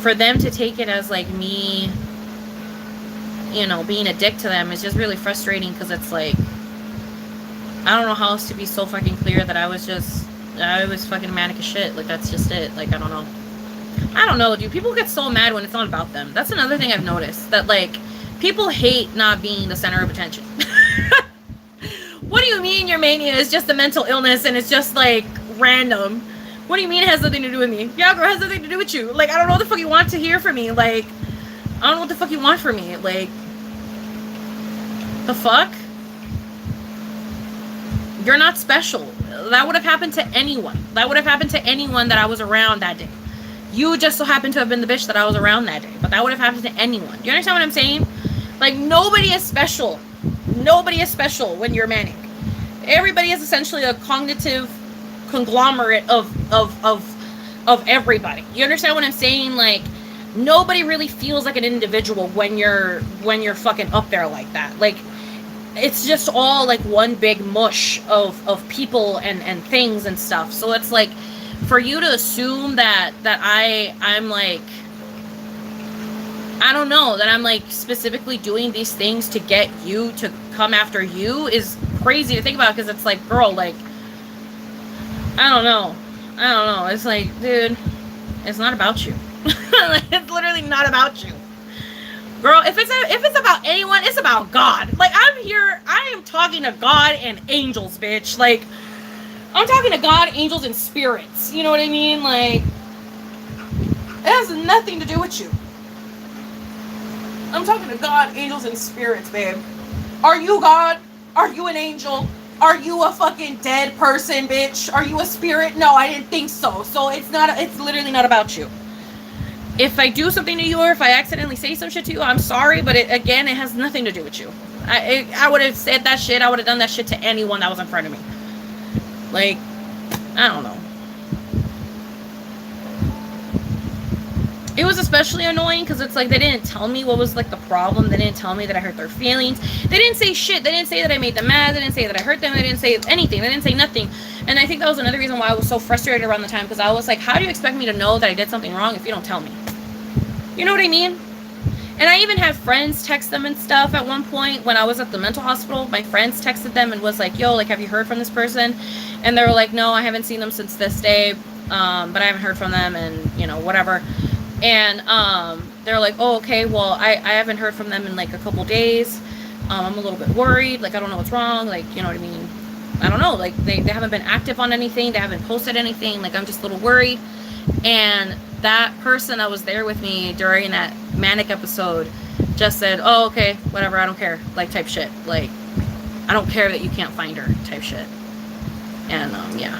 for them to take it as, like, me, you know, being a dick to them is just really frustrating, because it's like, I don't know how else to be so fucking clear that I was fucking manic as shit. Like, that's just it. Like, I don't know, dude. People get so mad when it's not about them. That's another thing I've noticed, that, like, people hate not being the center of attention. What do you mean your mania is just a mental illness and it's just, like, random? What do you mean it has nothing to do with me? Yeah, girl, it has nothing to do with you. Like, I don't know what the fuck you want to hear from me. Like, I don't know what the fuck you want from me. Like, the fuck? You're not special. That would have happened to anyone. That would have happened to anyone that I was around that day. You just so happened to have been the bitch that I was around that day. But that would have happened to anyone. Do you understand what I'm saying? Like, nobody is special. Nobody is special when you're manic. Everybody is essentially a cognitive conglomerate of everybody. You understand what I'm saying? Like, nobody really feels like an individual when you're fucking up there like that. Like, it's just all like one big mush of people and things and stuff. So it's like, for you to assume that I'm like, I don't know, that I'm like specifically doing these things to get you to come after you is crazy to think about, because it's like, girl, like, I don't know. It's like, dude, it's not about you. Like, it's literally not about you. Girl, if it's about anyone, it's about God. Like, I'm here, I am talking to God and angels, bitch. Like, I'm talking to God, angels, and spirits. You know what I mean? Like, it has nothing to do with you. I'm talking to God, angels, and spirits, babe. Are you God? Are you an angel? Are you a fucking dead person, bitch? Are you a spirit? No, I didn't think so. So it's not, it's literally not about you. If I do something to you or if I accidentally say some shit to you, I'm sorry, but again, it has nothing to do with you. I would have said that shit, I would have done that shit to anyone that was in front of me. Like, I don't know. It was especially annoying because it's like they didn't tell me what was like the problem. They didn't tell me that I hurt their feelings. They didn't say shit. They didn't say that I made them mad. They didn't say that I hurt them. They didn't say anything. They didn't say nothing. And I think that was another reason why I was so frustrated around the time, because I was like, how do you expect me to know that I did something wrong if you don't tell me? You know what I mean? And I even had friends text them and stuff at one point when I was at the mental hospital. My friends texted them and was like, yo, like, have you heard from this person? And they were like, no, I haven't seen them since this day, but I haven't heard from them, and, you know, whatever. And they're like, oh, okay, well, I haven't heard from them in like a couple days. I'm a little bit worried. Like, I don't know what's wrong. Like, you know what I mean? I don't know. Like, they haven't been active on anything. They haven't posted anything. Like, I'm just a little worried. And that person that was there with me during that manic episode just said, oh, okay, whatever, I don't care, like, type shit. Like, I don't care that you can't find her, type shit. And yeah,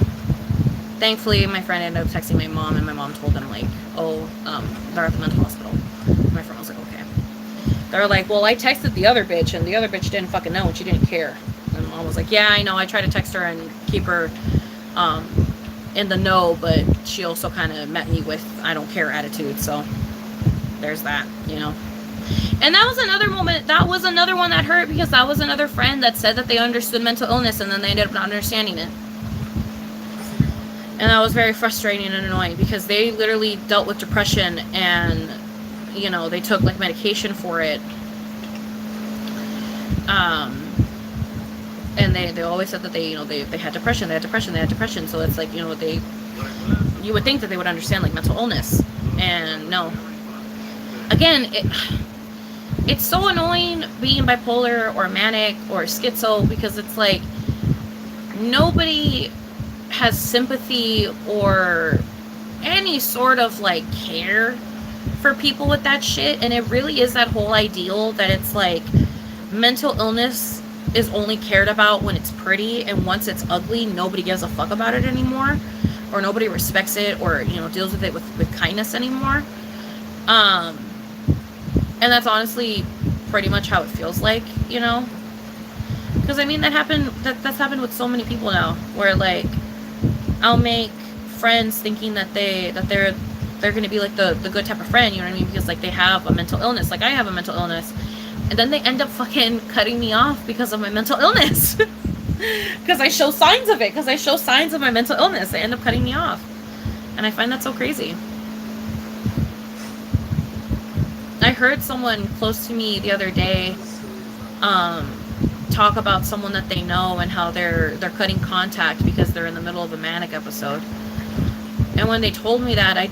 thankfully my friend ended up texting my mom, and my mom told them, like, oh, they're at the mental hospital. And my friend was like, okay. They're like, well, I texted the other bitch, and the other bitch didn't fucking know, and she didn't care. And mom was like, yeah, I know, I tried to text her and keep her in the know, but she also kind of met me with I don't care attitude. So there's that, you know. And that was another moment, that was another one that hurt, because that was another friend that said that they understood mental illness, and then they ended up not understanding it. And that was very frustrating and annoying, because they literally dealt with depression, and, you know, they took like medication for it. And they always said that they, you know, they had depression, so it's like, you know, you would think that they would understand like mental illness, and no. Again, it's so annoying being bipolar or manic or schizo, because it's like nobody has sympathy or any sort of like care for people with that shit. And it really is that whole ideal that it's like mental illness is only cared about when it's pretty, and once it's ugly, nobody gives a fuck about it anymore, or nobody respects it, or, you know, deals with it with kindness anymore. And that's honestly pretty much how it feels like, you know, because I mean that's happened with so many people now, where like I'll make friends thinking that they're going to be like the good type of friend, you know what I mean, because like they have a mental illness, like I have a mental illness. And then they end up fucking cutting me off because of my mental illness. Because I show signs of it. Because I show signs of my mental illness. They end up cutting me off. And I find that so crazy. I heard someone close to me the other day talk about someone that they know and how they're cutting contact because they're in the middle of a manic episode. And when they told me that, I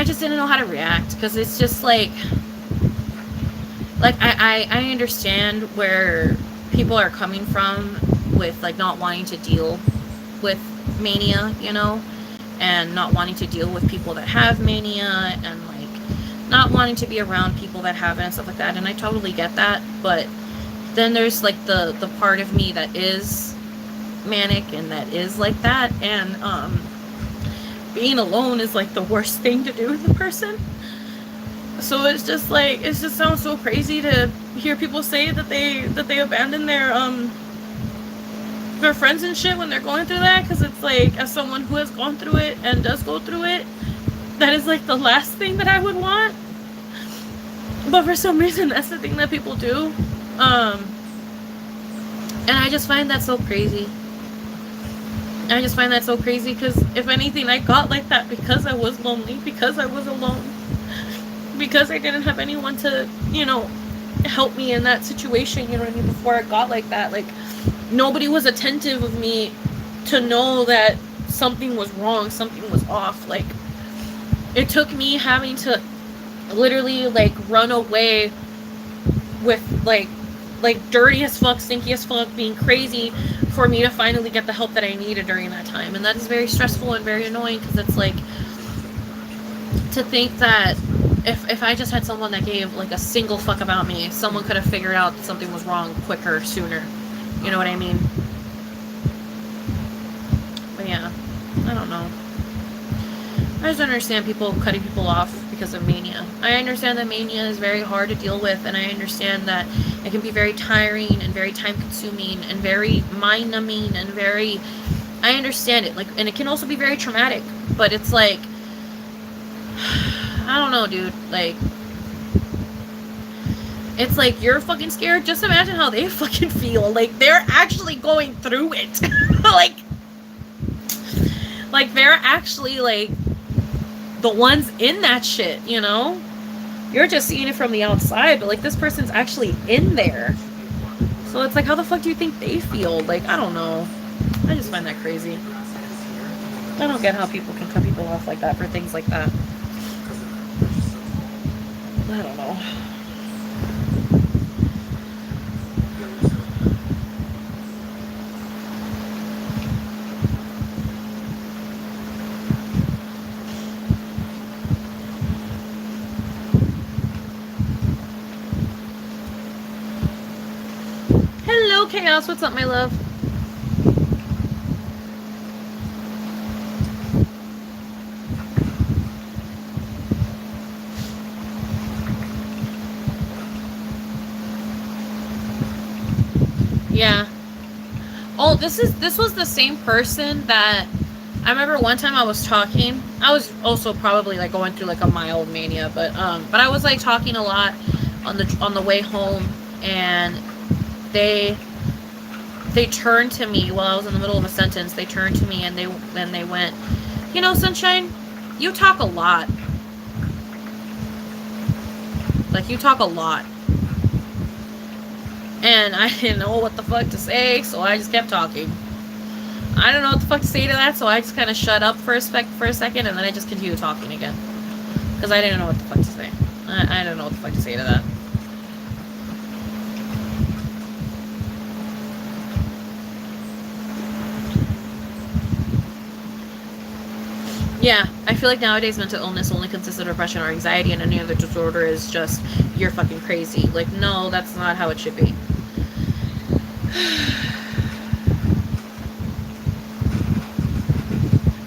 just didn't know how to react. Because it's just like I understand where people are coming from with like not wanting to deal with mania, you know, and not wanting to deal with people that have mania, and like not wanting to be around people that have it and stuff like that. And I totally get that. But then there's like the part of me that is manic and that is like that, and being alone is like the worst thing to do with a person. So it's just like, it just sounds so crazy to hear people say that they abandon their friends and shit when they're going through that, because it's like, as someone who has gone through it and does go through it, that is like the last thing that I would want. But for some reason, that's the thing that people do. And I just find that so crazy. Because if anything, I got like that because I was lonely, because I was alone. Because I didn't have anyone to, you know, help me in that situation, you know what I mean, before I got like that. Like, nobody was attentive of me to know that something was wrong, something was off. Like, it took me having to literally, like, run away with, like dirty as fuck, stinky as fuck, being crazy, for me to finally get the help that I needed during that time. And that is very stressful and very annoying, because it's like, to think that if I just had someone that gave like a single fuck about me, someone could have figured out that something was wrong quicker, sooner. You know what I mean? But yeah, I don't know. I just understand people cutting people off because of mania. I understand that mania is very hard to deal with, and I understand that it can be very tiring and very time consuming and very mind numbing and very, I understand it. Like, and it can also be very traumatic, but it's like, I don't know, dude. Like, it's like you're fucking scared. Just imagine how they fucking feel. Like, they're actually going through it. like they're actually like the ones in that shit, you know? You're just seeing it from the outside, but like this person's actually in there. So it's like, how the fuck do you think they feel? Like, I don't know. I just find that crazy. I don't get how people can cut people off like that for things like that. I don't know. Hello, Chaos. What's up, my love? Yeah. Oh, this was the same person that I remember one time I was talking. I was also probably like going through like a mild mania, but I was like talking a lot on the way home, and they turned to me while I was in the middle of a sentence. They turned to me and they went, "You know, Sunshine, you talk a lot. Like, you talk a lot." And I didn't know what the fuck to say, so I just kept talking. I don't know what the fuck to say to that, so I just kind of shut up for a second, and then I just continued talking again. Because I didn't know what the fuck to say. I don't know what the fuck to say to that. Yeah, I feel like nowadays mental illness only consists of depression or anxiety, and any other disorder is just, you're fucking crazy. Like, no, that's not how it should be.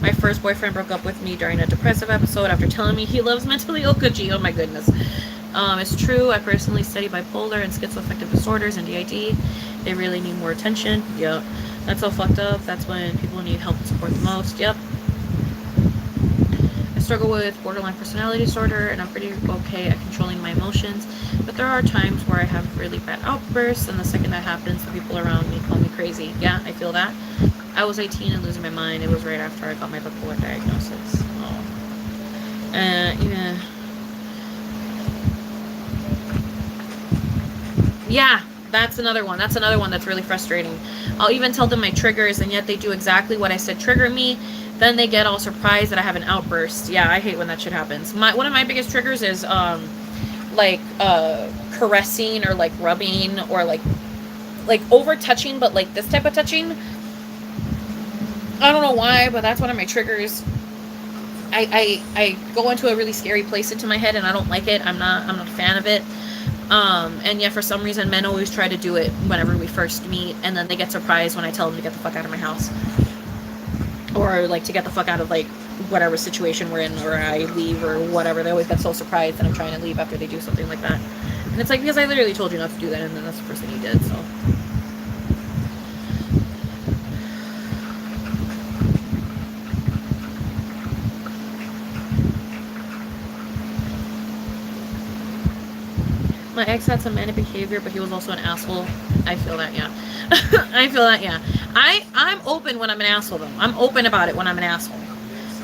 My first boyfriend broke up with me during a depressive episode after telling me he loves mentally ill Gucci. Oh my goodness. It's true. I personally study bipolar and schizoaffective disorders and DID. They really need more attention. Yep. That's so fucked up. That's when people need help and support the most. Yep. I struggle with borderline personality disorder, and I'm pretty okay at controlling my emotions, but there are times where I have really bad outbursts, and the second that happens, the people around me call me crazy. Yeah, I feel that. I was 18 and losing my mind. It was right after I got my bipolar diagnosis. Oh. Yeah. Yeah, that's another one. That's another one that's really frustrating. I'll even tell them my triggers, and yet they do exactly what I said trigger me. Then they get all surprised that I have an outburst. Yeah, I hate when that shit happens. One of my biggest triggers is caressing or like rubbing or like over touching, but like this type of touching. I don't know why, but that's one of my triggers. I go into a really scary place into my head, and I don't like it. I'm not a fan of it. And yet for some reason men always try to do it whenever we first meet, and then they get surprised when I tell them to get the fuck out of my house. Or like to get the fuck out of like whatever situation we're in, or I leave or whatever. They always get so surprised that I'm trying to leave after they do something like that. And it's like, because I literally told you not to do that, and then that's the first thing you did, so. My ex had some manic behavior, but he was also an asshole. I feel that, yeah. I feel that, yeah. I'm open when I'm an asshole, though. I'm open about it when I'm an asshole.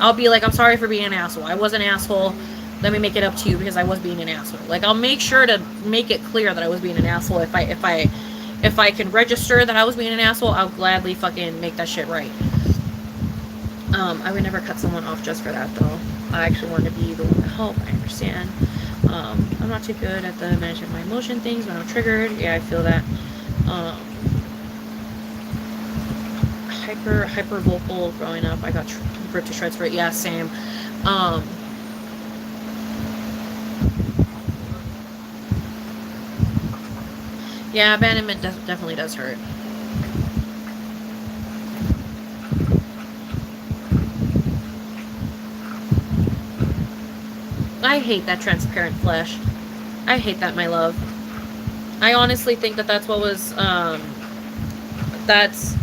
I'll be like, I'm sorry for being an asshole. I was an asshole. Let me make it up to you because I was being an asshole. Like, I'll make sure to make it clear that I was being an asshole. If I can register that I was being an asshole, I'll gladly fucking make that shit right. I would never cut someone off just for that, though. I actually want to be the one to help. I understand. I'm not too good at the managing my emotion things when I'm triggered. Yeah, I feel that. Hyper vocal growing up. I got ripped to shreds for it. Yeah, same. Yeah, abandonment definitely does hurt. I hate that transparent flesh. I hate that, my love. I honestly think that that's what was that's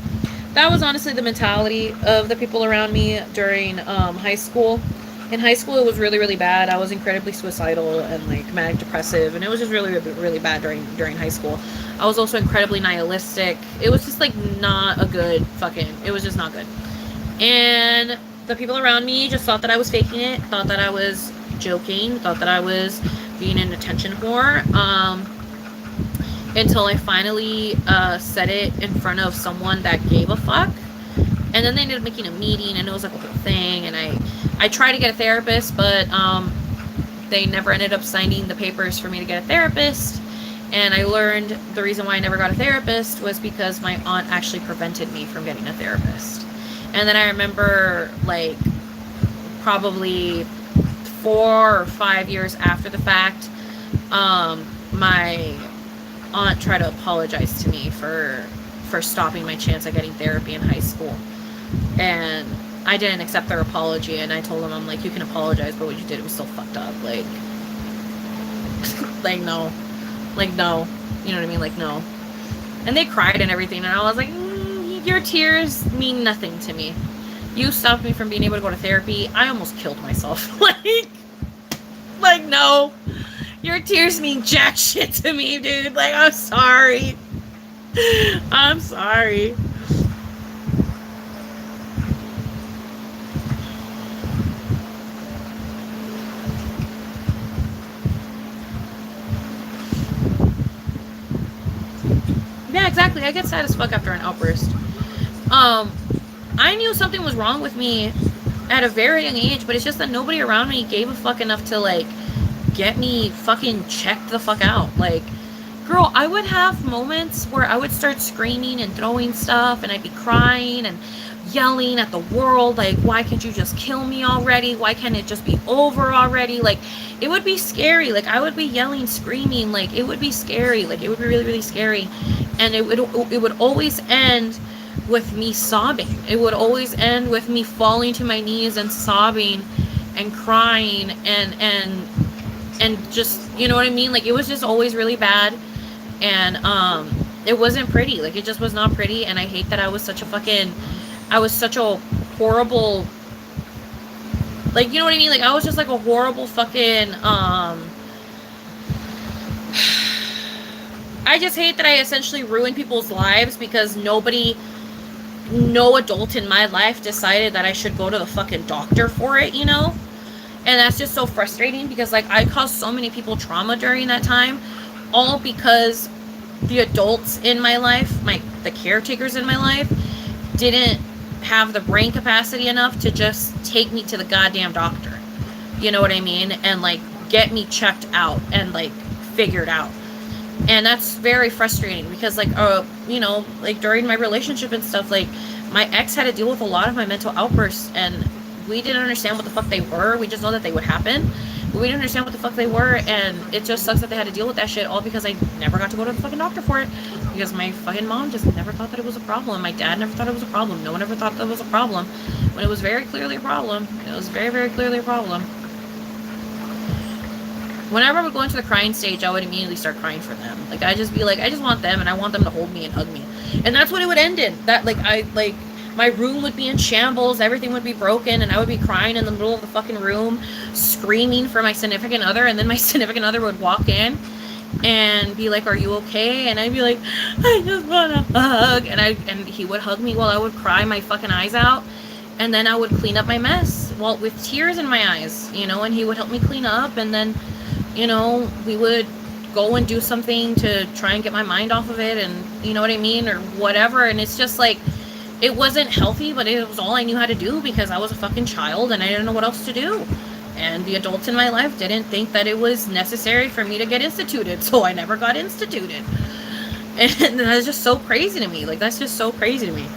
that was honestly the mentality of the people around me during high school. In high school, it was really, really bad. I was incredibly suicidal and like manic depressive, and it was just really, really, really bad during high school. I was also incredibly nihilistic. It was just like not a good fucking. It was just not good. And the people around me just thought that I was faking it, thought that I was joking, thought that I was being an attention whore. Until I finally said it in front of someone that gave a fuck. And then they ended up making a meeting, and it was like a whole thing. And I tried to get a therapist, but they never ended up signing the papers for me to get a therapist. And I learned the reason why I never got a therapist was because my aunt actually prevented me from getting a therapist. And then I remember, like, probably 4 or 5 years after the fact, my aunt tried to apologize to me for stopping my chance at getting therapy in high school. And I didn't accept their apology, and I told them, I'm like, you can apologize, but what you did, it was so fucked up. Like, like, no. Like, no. You know what I mean? Like, no. And they cried and everything, and I was like, your tears mean nothing to me. You stopped me from being able to go to therapy. I almost killed myself. like, no. Your tears mean jack shit to me, dude. Like, I'm sorry. I'm sorry. Yeah, exactly. I get sad as fuck after an outburst. I knew something was wrong with me at a very young age, but it's just that nobody around me gave a fuck enough to, like, get me fucking checked the fuck out. Like, girl, I would have moments where I would start screaming and throwing stuff, and I'd be crying and yelling at the world, like, why can't you just kill me already? Why can't it just be over already? Like, it would be scary. Like, I would be yelling, screaming. Like, it would be scary. Like, it would be really, really scary. And it would always end with me sobbing. It would always end with me falling to my knees and sobbing and crying and just, you know what I mean? Like, it was just always really bad. And it wasn't pretty. Like, it just was not pretty. And I hate that I was such a horrible, like, you know what I mean? Like, I was just like a horrible fucking I just hate that I essentially ruined people's lives because no adult in my life decided that I should go to the fucking doctor for it, you know? And that's just so frustrating because, like, I caused so many people trauma during that time, all because the adults in my life, the caretakers in my life, didn't have the brain capacity enough to just take me to the goddamn doctor. You know what I mean? And, like, get me checked out and, like, figured out. And that's very frustrating because, like, you know, like, during my relationship and stuff, like, my ex had to deal with a lot of my mental outbursts, and we didn't understand what the fuck they were. We just know that they would happen, but we didn't understand what the fuck they were, and it just sucks that they had to deal with that shit, all because I never got to go to the fucking doctor for it, because my fucking mom just never thought that it was a problem. My dad never thought it was a problem. No one ever thought that it was a problem, when it was very clearly a problem. It was very, very clearly a problem. Whenever I would go into the crying stage, I would immediately start crying for them. Like, I'd just be like, I just want them, and I want them to hold me and hug me. And that's what it would end in. That, like, my room would be in shambles, everything would be broken, and I would be crying in the middle of the fucking room, screaming for my significant other, and then my significant other would walk in and be like, are you okay? And I'd be like, I just want a hug. And he would hug me while I would cry my fucking eyes out. And then I would clean up my mess, well, with tears in my eyes, you know, and he would help me clean up, and then, you know, we would go and do something to try and get my mind off of it, and, you know what I mean, or whatever. And it's just like, it wasn't healthy, but it was all I knew how to do because I was a fucking child and I didn't know what else to do. And the adults in my life didn't think that it was necessary for me to get instituted, so I never got instituted. And that's just so crazy to me. Like, that's just so crazy to me.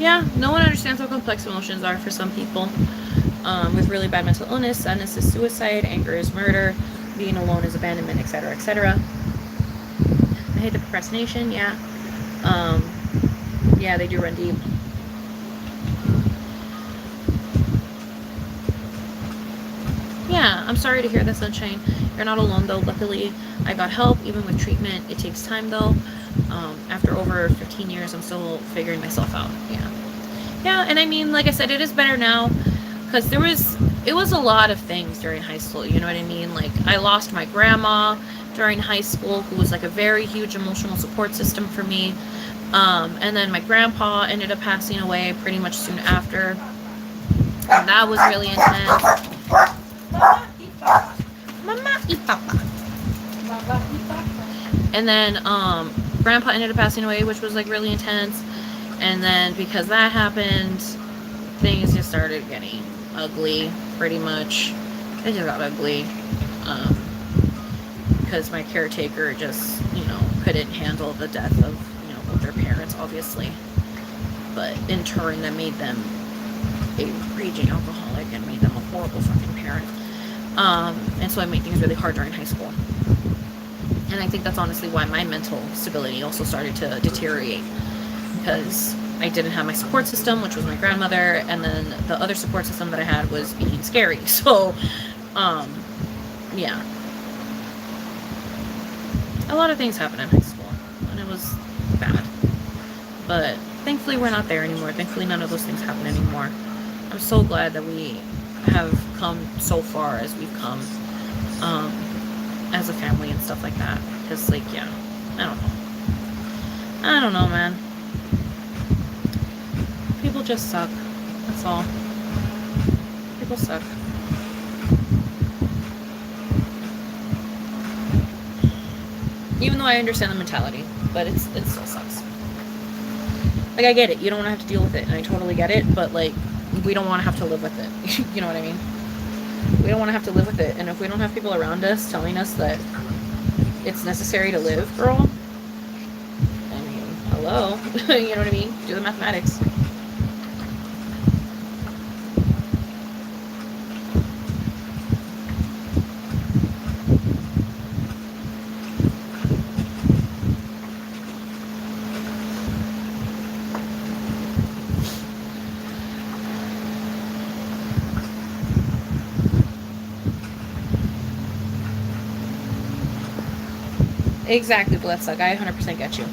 Yeah, no one understands how complex emotions are for some people. With really bad mental illness, sadness is suicide, anger is murder, being alone is abandonment, etc., etc. I hate the procrastination. Yeah, um, yeah, they do run deep. Yeah, I'm sorry to hear that, Sunshine. You're not alone, though. Luckily, I got help, even with treatment. It takes time, though. After over 15 years, I'm still figuring myself out. Yeah. Yeah, and I mean, like I said, it is better now. Because it was a lot of things during high school. You know what I mean? Like, I lost my grandma during high school, who was like a very huge emotional support system for me. And then my grandpa ended up passing away pretty much soon after. And that was really intense. Mama y papa. And then grandpa ended up passing away, which was like really intense. And then because that happened, things just started getting ugly, pretty much. It just got ugly. Because my caretaker just, couldn't handle the death of, both their parents, obviously. But in turn, that made them a raging alcoholic and made them a horrible fucking parent. And so I made things really hard during high school. And I think that's honestly why my mental stability also started to deteriorate. Because I didn't have my support system, which was my grandmother, and then the other support system that I had was being scary. So, yeah. A lot of things happened in high school, and it was bad. But thankfully we're not there anymore. Thankfully none of those things happen anymore. I'm so glad that we have come so far as we've come, as a family and stuff like that. Because, like, yeah, I don't know, man. People just suck. That's all. People suck. Even though I understand the mentality, but it still sucks. Like, I get it. You don't want to have to deal with it, and I totally get it, but, like, we don't want to have to live with it. You know what I mean? We don't want to have to live with it, and if we don't have people around us telling us that it's necessary to live, girl, I mean, hello. You know what I mean? Do the mathematics. Exactly, Bloodsuck. I 100% get you.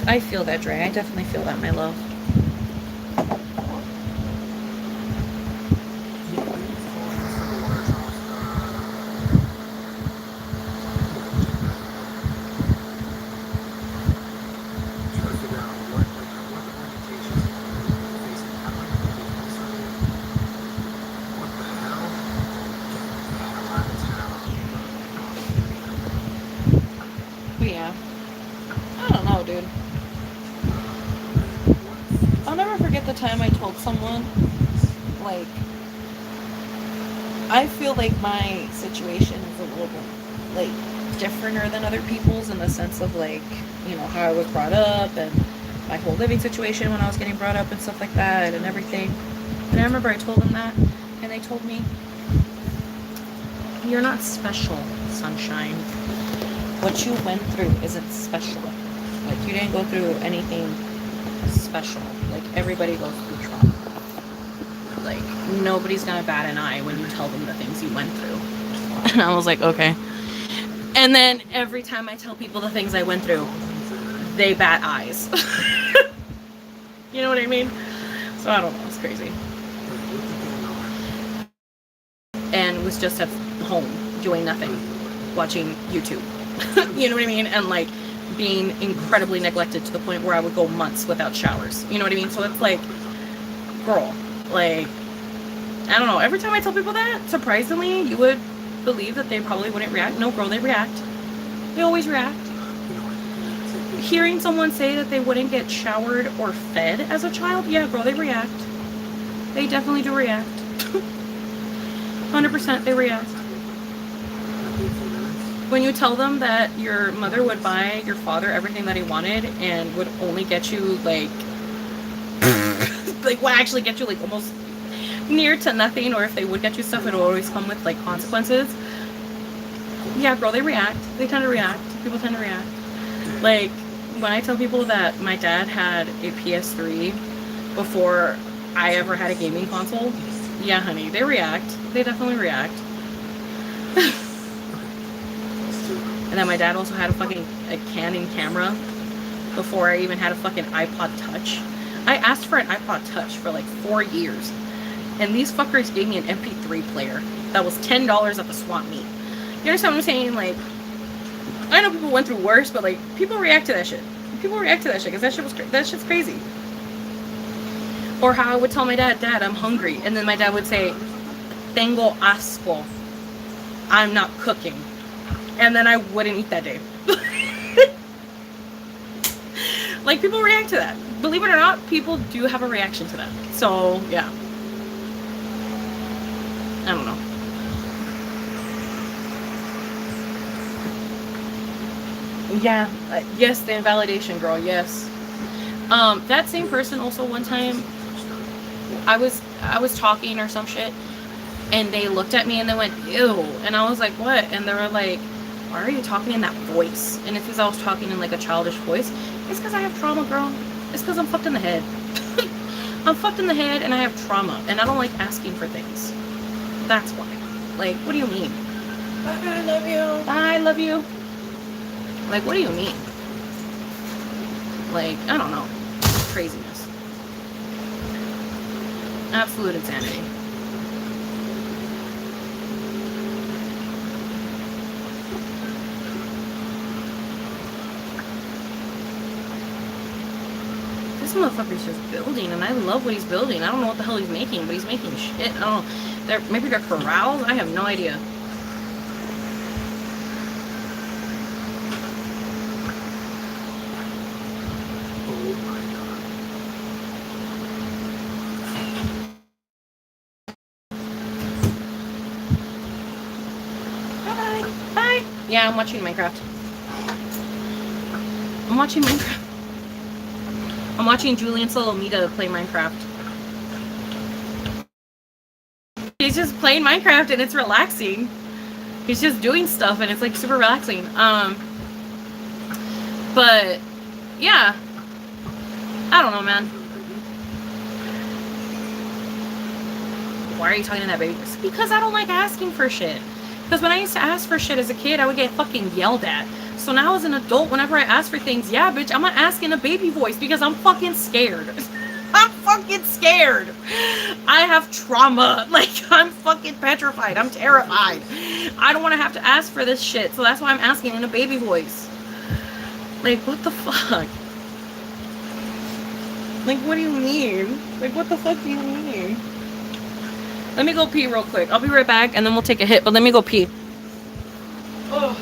I feel that, Dre. I definitely feel that, my love. Yeah. I don't know, dude. I'll never forget the time I told someone, like, I feel like my situation is a little bit, like, differenter than other people's in the sense of, like, how I was brought up and my whole living situation when I was getting brought up and stuff like that and everything. And I remember I told them that, and they told me, "You're not special, Sunshine. What you went through isn't special. Like, you didn't go through anything special. Like, everybody goes through trauma. Like, nobody's gonna bat an eye when you tell them the things you went through." And I was like, okay. And then every time I tell people the things I went through, they bat eyes. You know what I mean? So I don't know, it's crazy. And was just at home doing nothing, watching YouTube. You know what I mean? And, like, being incredibly neglected to the point where I would go months without showers. You know what I mean? So it's like, girl, like, I don't know. Every time I tell people that, surprisingly, you would believe that they probably wouldn't react. No, girl, they react. They always react. Hearing someone say that they wouldn't get showered or fed as a child, yeah, girl, they react. They definitely do react. 100% they react. When you tell them that your mother would buy your father everything that he wanted and would only get you like like would actually get you like almost near to nothing, or if they would get you stuff, it would always come with like consequences. Yeah, girl, they react. They tend to react. People tend to react. Like when I tell people that my dad had a PS3 before I ever had a gaming console, yeah, honey, they react. They definitely react. And then my dad also had a Canon camera before I even had a fucking iPod Touch. I asked for an iPod Touch for like 4 years. And these fuckers gave me an MP3 player that was $10 at the swap meet. You understand what I'm saying? Like, I know people went through worse, but like, people react to that shit. People react to that shit because that shit's crazy. Or how I would tell my dad, Dad, I'm hungry. And then my dad would say, Tengo asco. I'm not cooking. And then I wouldn't eat that day. Like, people react to that. Believe it or not, people do have a reaction to that. So, yeah. I don't know. Yeah. Yes, the invalidation, girl. Yes. That same person also one time, I was talking or some shit, and they looked at me and they went, ew. And I was like, what? And they were like, why are you talking in that voice? And it's because I was talking in like a childish voice. It's because I have trauma, girl. It's because I'm fucked in the head. I'm fucked in the head and I have trauma. And I don't like asking for things. That's why. Like, what do you mean? I love you. I love you. Like, what do you mean? Like, I don't know. Craziness. Absolute insanity. This motherfucker's just building, and I love what he's building. I don't know what the hell he's making, but he's making shit. I don't know. Maybe they're corrals? I have no idea. Oh my god. Bye. Bye. Yeah, I'm watching Minecraft. I'm watching Minecraft. I'm watching Julian Solomita play Minecraft. He's just playing Minecraft and it's relaxing. He's just doing stuff and it's like super relaxing. But yeah. I don't know, man. Why are you talking to that baby? It's because I don't like asking for shit. Because when I used to ask for shit as a kid, I would get fucking yelled at. So now as an adult, whenever I ask for things, yeah, bitch, I'm gonna ask in a baby voice because I'm fucking scared. I'm fucking scared. I have trauma. Like, I'm fucking petrified. I'm terrified. I don't want to have to ask for this shit. So that's why I'm asking in a baby voice. Like, what the fuck? Like, what do you mean? Like, what the fuck do you mean? Let me go pee real quick. I'll be right back and then we'll take a hit. But let me go pee. Oh.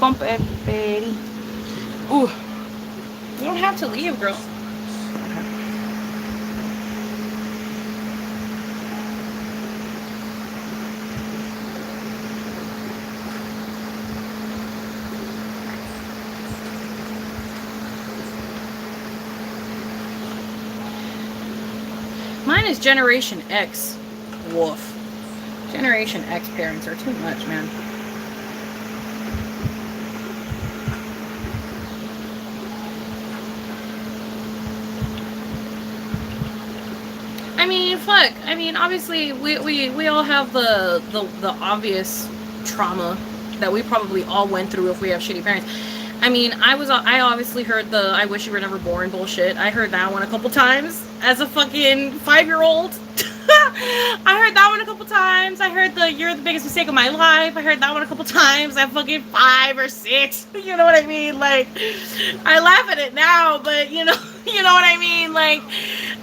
Confetti. Ooh. You don't have to leave, girl. Mine is Generation X. Woof. Generation X parents are too much, man. I mean, fuck. I mean, obviously, we all have the obvious trauma that we probably all went through if we have shitty parents. I mean, I obviously heard the "I wish you were never born" bullshit. I heard that one a couple times as a fucking 5-year-old. I heard that one a couple times. I heard the "You're the biggest mistake of my life." I heard that one a couple times at fucking 5 or 6. You know what I mean? Like, I laugh at it now, but you know what I mean? Like,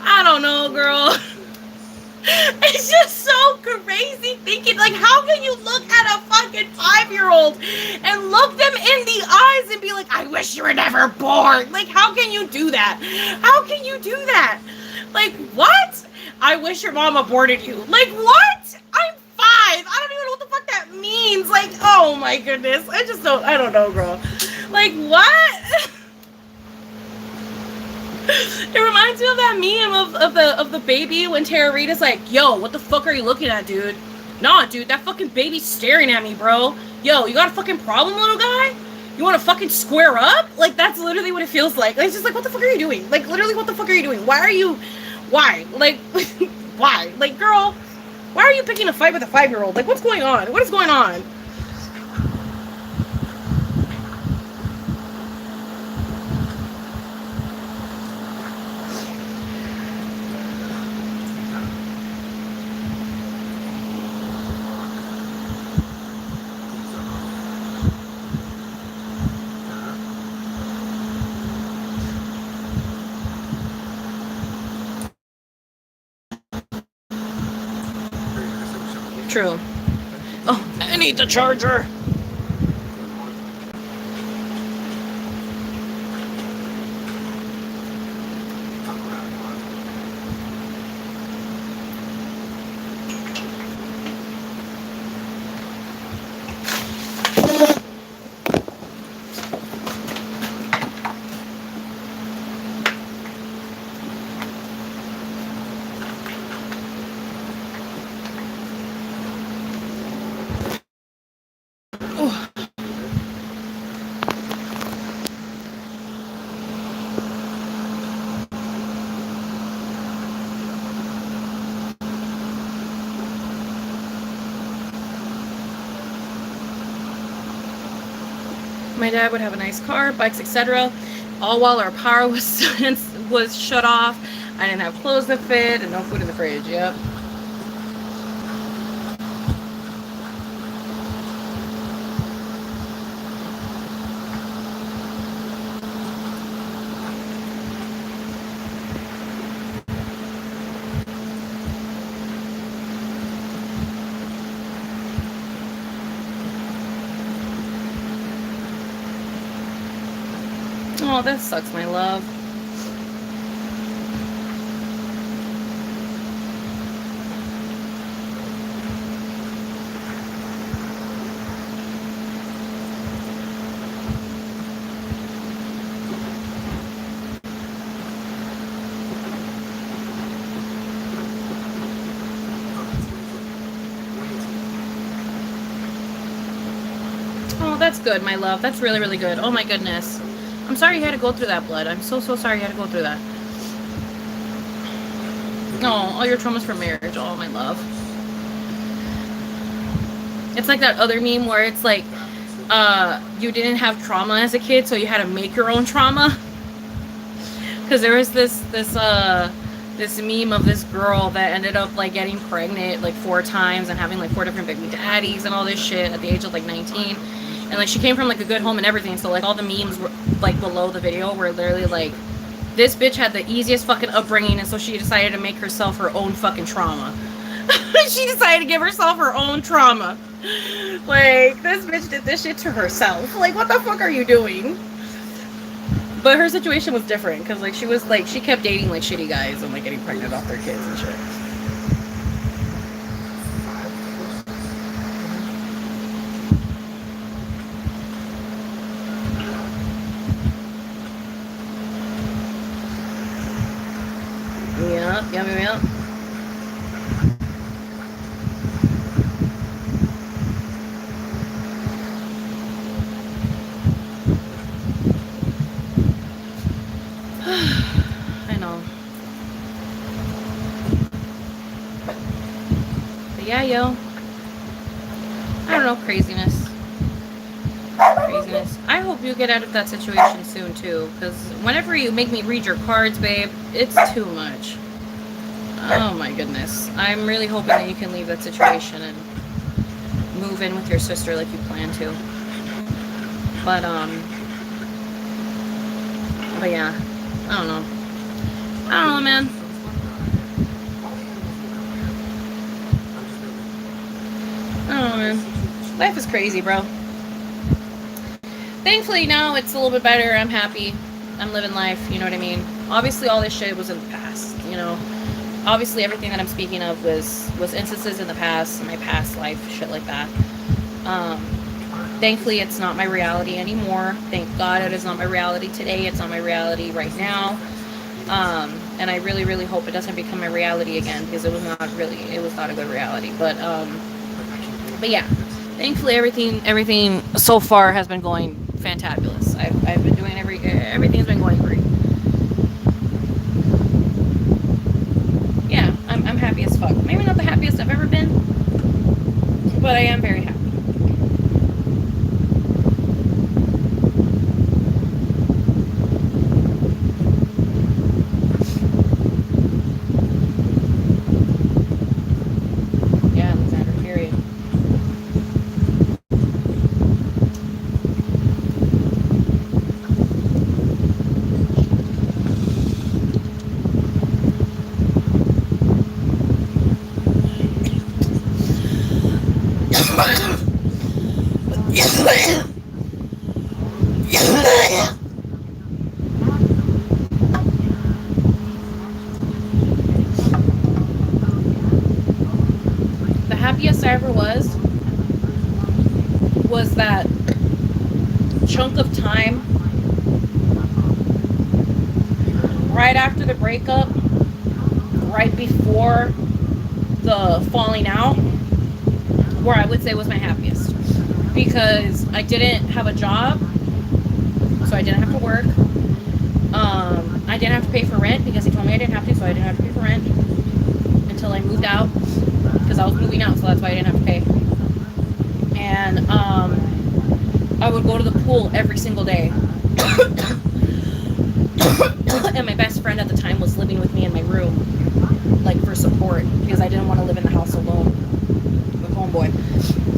I don't know, girl. It's just so crazy thinking, like, how can you look at a fucking 5-year-old and look them in the eyes and be like, I wish you were never born? Like, how can you do that? How can you do that? Like, what? I wish your mom aborted you. Like, what? I'm 5. I don't even know what the fuck that means. Like, oh my goodness. I don't know, girl. Like, what? It reminds me of that meme of the baby when Tara Reid is like, yo, what the fuck are you looking at, dude? Nah, dude, that fucking baby's staring at me, bro. Yo, you got a fucking problem, little guy? You want to fucking square up? Like, that's literally what it feels like. It's just like, what the fuck are you doing? Like, literally, what the fuck are you doing? Why? Like, why? Like, girl, why are you picking a fight with a 5-year-old? Like, what's going on? What is going on? True. Oh, I need the charger. My dad would have a nice car, bikes, etc. All while our power was shut off. I didn't have clothes that fit and no food in the fridge. Yep. Oh, that sucks, my love. Oh, that's good, my love. That's really, really good. Oh my goodness. I'm sorry you had to go through that, blood. I'm so sorry you had to go through that. Oh, all your traumas from marriage. Oh, my love. It's like that other meme where it's like, you didn't have trauma as a kid, so you had to make your own trauma. Because there was this meme of this girl that ended up like getting pregnant like 4 times and having like 4 different baby daddies and all this shit at the age of like 19. And like she came from like a good home and everything, so like all the memes were like below the video were literally like, this bitch had the easiest fucking upbringing, and so she decided to make herself her own fucking trauma. She decided to give herself her own trauma. Like, this bitch did this shit to herself. Like, what the fuck are you doing? But her situation was different because, like, she was like, she kept dating like shitty guys and like getting pregnant off their kids and shit. Yeah, yep. I know. But yeah, yo. I don't know, craziness. Craziness. I hope you get out of that situation soon, too. Because whenever you make me read your cards, babe, it's too much. Oh my goodness. I'm really hoping that you can leave that situation and move in with your sister like you plan to. But yeah. I don't know. I don't know, man. I don't know, man. Life is crazy, bro. Thankfully, now it's a little bit better. I'm happy. I'm living life, you know what I mean? Obviously, all this shit was in the past, you know? Obviously, everything that I'm speaking of was instances in the past, my past life, shit like that. Thankfully, it's not my reality anymore. Thank God it is not my reality today. It's not my reality right now. And I really, really hope it doesn't become my reality again because it was not a good reality. But yeah, thankfully everything so far has been going fantabulous. I've been doing everything's been going great. Yeah, I'm happy as fuck. Maybe not the happiest I've ever been, but I am very happy. The happiest I ever was that chunk of time right after the breakup, right before the falling out, where I would say was my happiest. Because I didn't have a job, so I didn't have to work. I didn't have to pay for rent because he told me I didn't have to, so I didn't have to pay for rent until I moved out. Because I was moving out, so that's why I didn't have to pay. And I would go to the pool every single day. And my best friend at the time was living with me in my room, like for support, because I didn't want to live in the house alone with homeboy.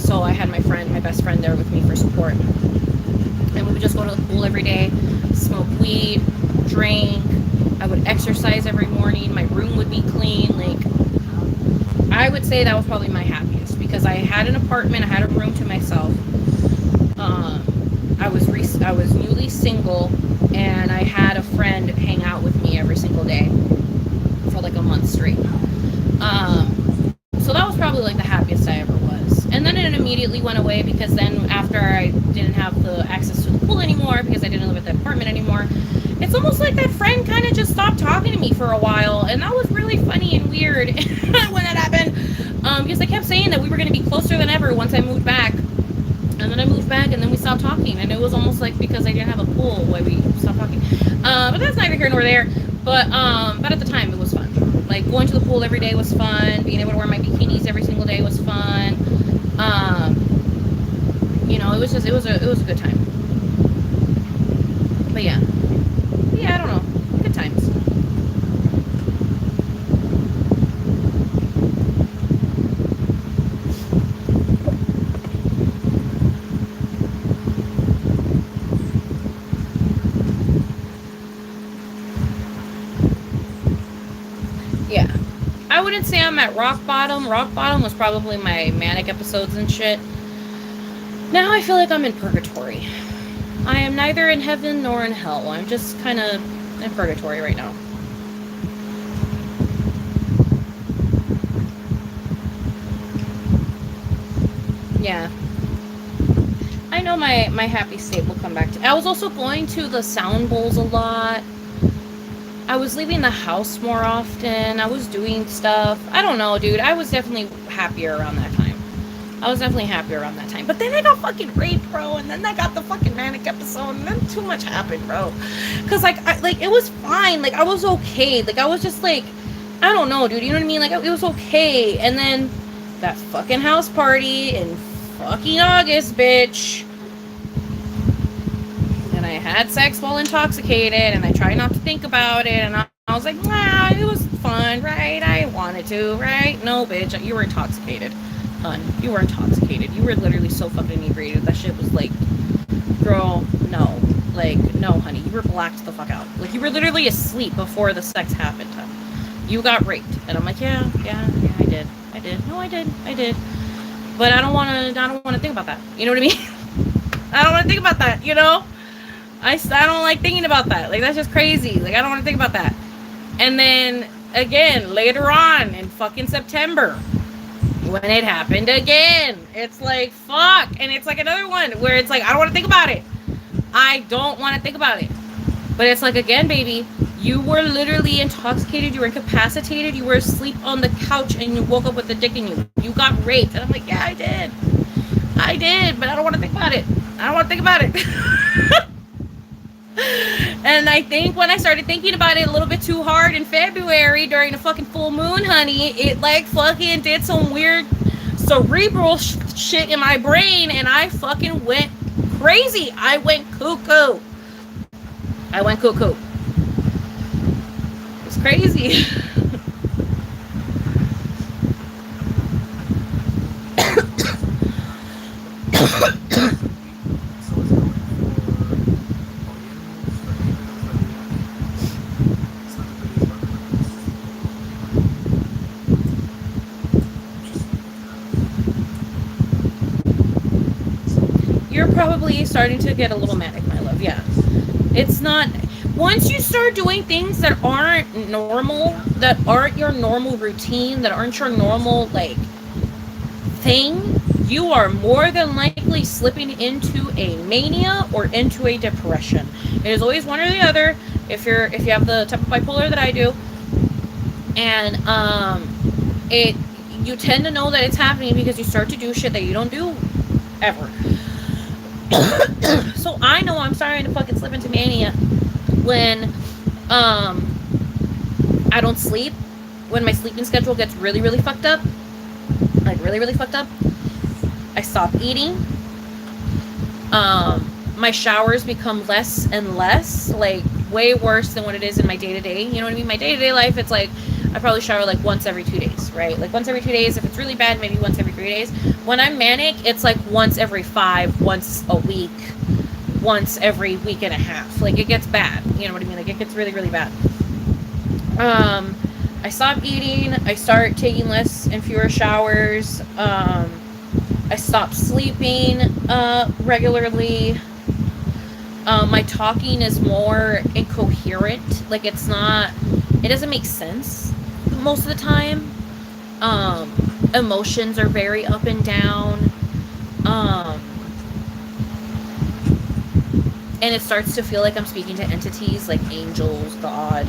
So I had my best friend there with me for support. And we would just go to the pool every day, smoke weed, drink. I would exercise every morning. My room would be clean. Like, I would say that was probably my happiest because I had an apartment, I had a room to myself. I was newly single, and I had a friend hang out with me every single day for like a month straight. So that was probably like the happiest I ever was. And then it immediately went away because then after I didn't have the access to the pool anymore because I didn't live at the apartment anymore, it's almost like that friend kind of just stopped talking to me for a while, and that was really funny and weird when that happened, because I kept saying that we were going to be closer than ever once I moved back, and then I moved back, and then we stopped talking, and it was almost like because I didn't have a pool why we stopped talking, but that's neither here nor there. But at the time it was fun. Like, going to the pool every day was fun. Being able to wear my bikinis every single day was fun. You know, it was a good time. But yeah, I don't know, good times. I I wouldn't say I'm at rock bottom. Rock bottom was probably my manic episodes and shit. Now I feel like I'm in purgatory. I am neither in heaven nor in hell. I'm just kind of in purgatory right now. Yeah. I know my happy state will come back to. I was also going to the sound bowls a lot. I was leaving the house more often. I was doing stuff. I don't know, dude. I was definitely happier around that time. But then I got fucking raped, bro. And then I got the fucking manic episode. And then too much happened, bro. Because, like, it was fine. Like, I was okay. Like, I was just, like, I don't know, dude. You know what I mean? Like, it was okay. And then that fucking house party in fucking August, bitch. And I had sex while intoxicated. And I tried not to think about it. And I was like, nah, it was fun, right? I wanted to, right? No, bitch. You were intoxicated. Hun, you were intoxicated. You were literally so fucking inebriated. That shit was like, girl, no. Like, no, honey. You were blacked the fuck out. Like, you were literally asleep before the sex happened. You got raped. And I'm like, yeah, I did. No, I did. But I don't want to think about that. You know what I mean? I don't want to think about that, you know? I don't like thinking about that. Like, that's just crazy. Like, I don't want to think about that. And then, again, later on in fucking September, when it happened again, it's like, fuck. And it's like another one where it's like, I don't want to think about it. I don't want to think about it. But it's like, again, baby, you were literally intoxicated. You were incapacitated. You were asleep on the couch and you woke up with a dick in you. You got raped. And I'm like, yeah, I did. But I don't want to think about it. And I think when I started thinking about it a little bit too hard in February during the fucking full moon, honey, it like fucking did some weird cerebral shit in my brain and I fucking went crazy. I went cuckoo. It's crazy. You're probably starting to get a little manic, my love. Yeah. It's not... Once you start doing things that aren't normal, that aren't your normal routine, that aren't your normal, like, thing, you are more than likely slipping into a mania or into a depression. It is always one or the other if you have the type of bipolar that I do. And, you tend to know that it's happening because you start to do shit that you don't do ever. So I know I'm starting to fucking slip into mania when I don't sleep, when my sleeping schedule gets really, really fucked up. Like really, really fucked up. I stop eating. My showers become less and less, like way worse than what it is in my day-to-day. You know what I mean? My day-to-day life, it's like I probably shower like once every 2 days, right? Like once every 2 days. If it's really bad, maybe once every 3 days. When I'm manic, it's like once every 5, once a week, once every week and a half. Like it gets bad. You know what I mean? Like it gets really, really bad. I stop eating. I start taking less and fewer showers. I stop sleeping regularly. My talking is more incoherent. Like it doesn't make sense most of the time. Emotions are very up and down. And it starts to feel like I'm speaking to entities like angels, God,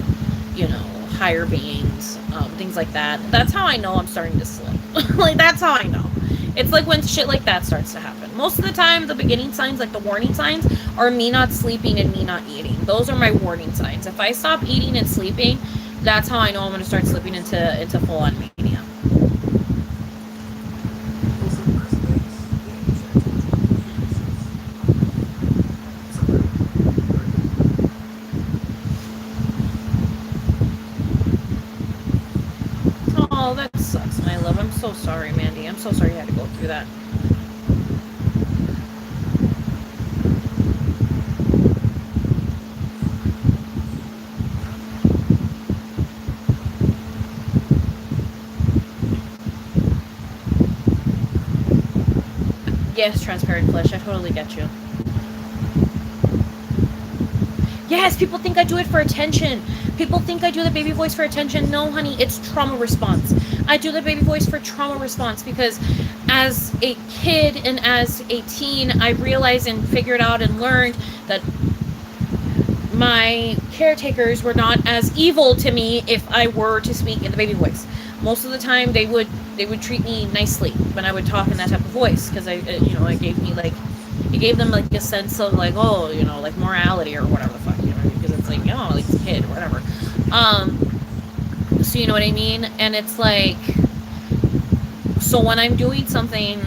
you know, higher beings, things like that. That's how I know I'm starting to slip. Like, that's how I know. It's like when shit like that starts to happen. Most of the time, the beginning signs, like the warning signs, are me not sleeping and me not eating. Those are my warning signs. If I stop eating and sleeping, that's how I know I'm going to start slipping into full-on mania. Oh, that sucks, my love. I'm so sorry, Mandy. I'm so sorry you had to go through that. Yes, transparent flesh. I totally get you. Yes, people think I do it for attention. People think I do the baby voice for attention. No, honey, it's trauma response. I do the baby voice for trauma response because as a kid and as a teen, I realized and figured out and learned that my caretakers were not as evil to me if I were to speak in the baby voice. Most of the time, they would treat me nicely when I would talk in that type of voice because it gave me like, it gave them like a sense of like, oh, like morality or whatever the fuck, because it's like, oh, like it's a kid or whatever. So you know what I mean? And it's like, so when I'm doing something,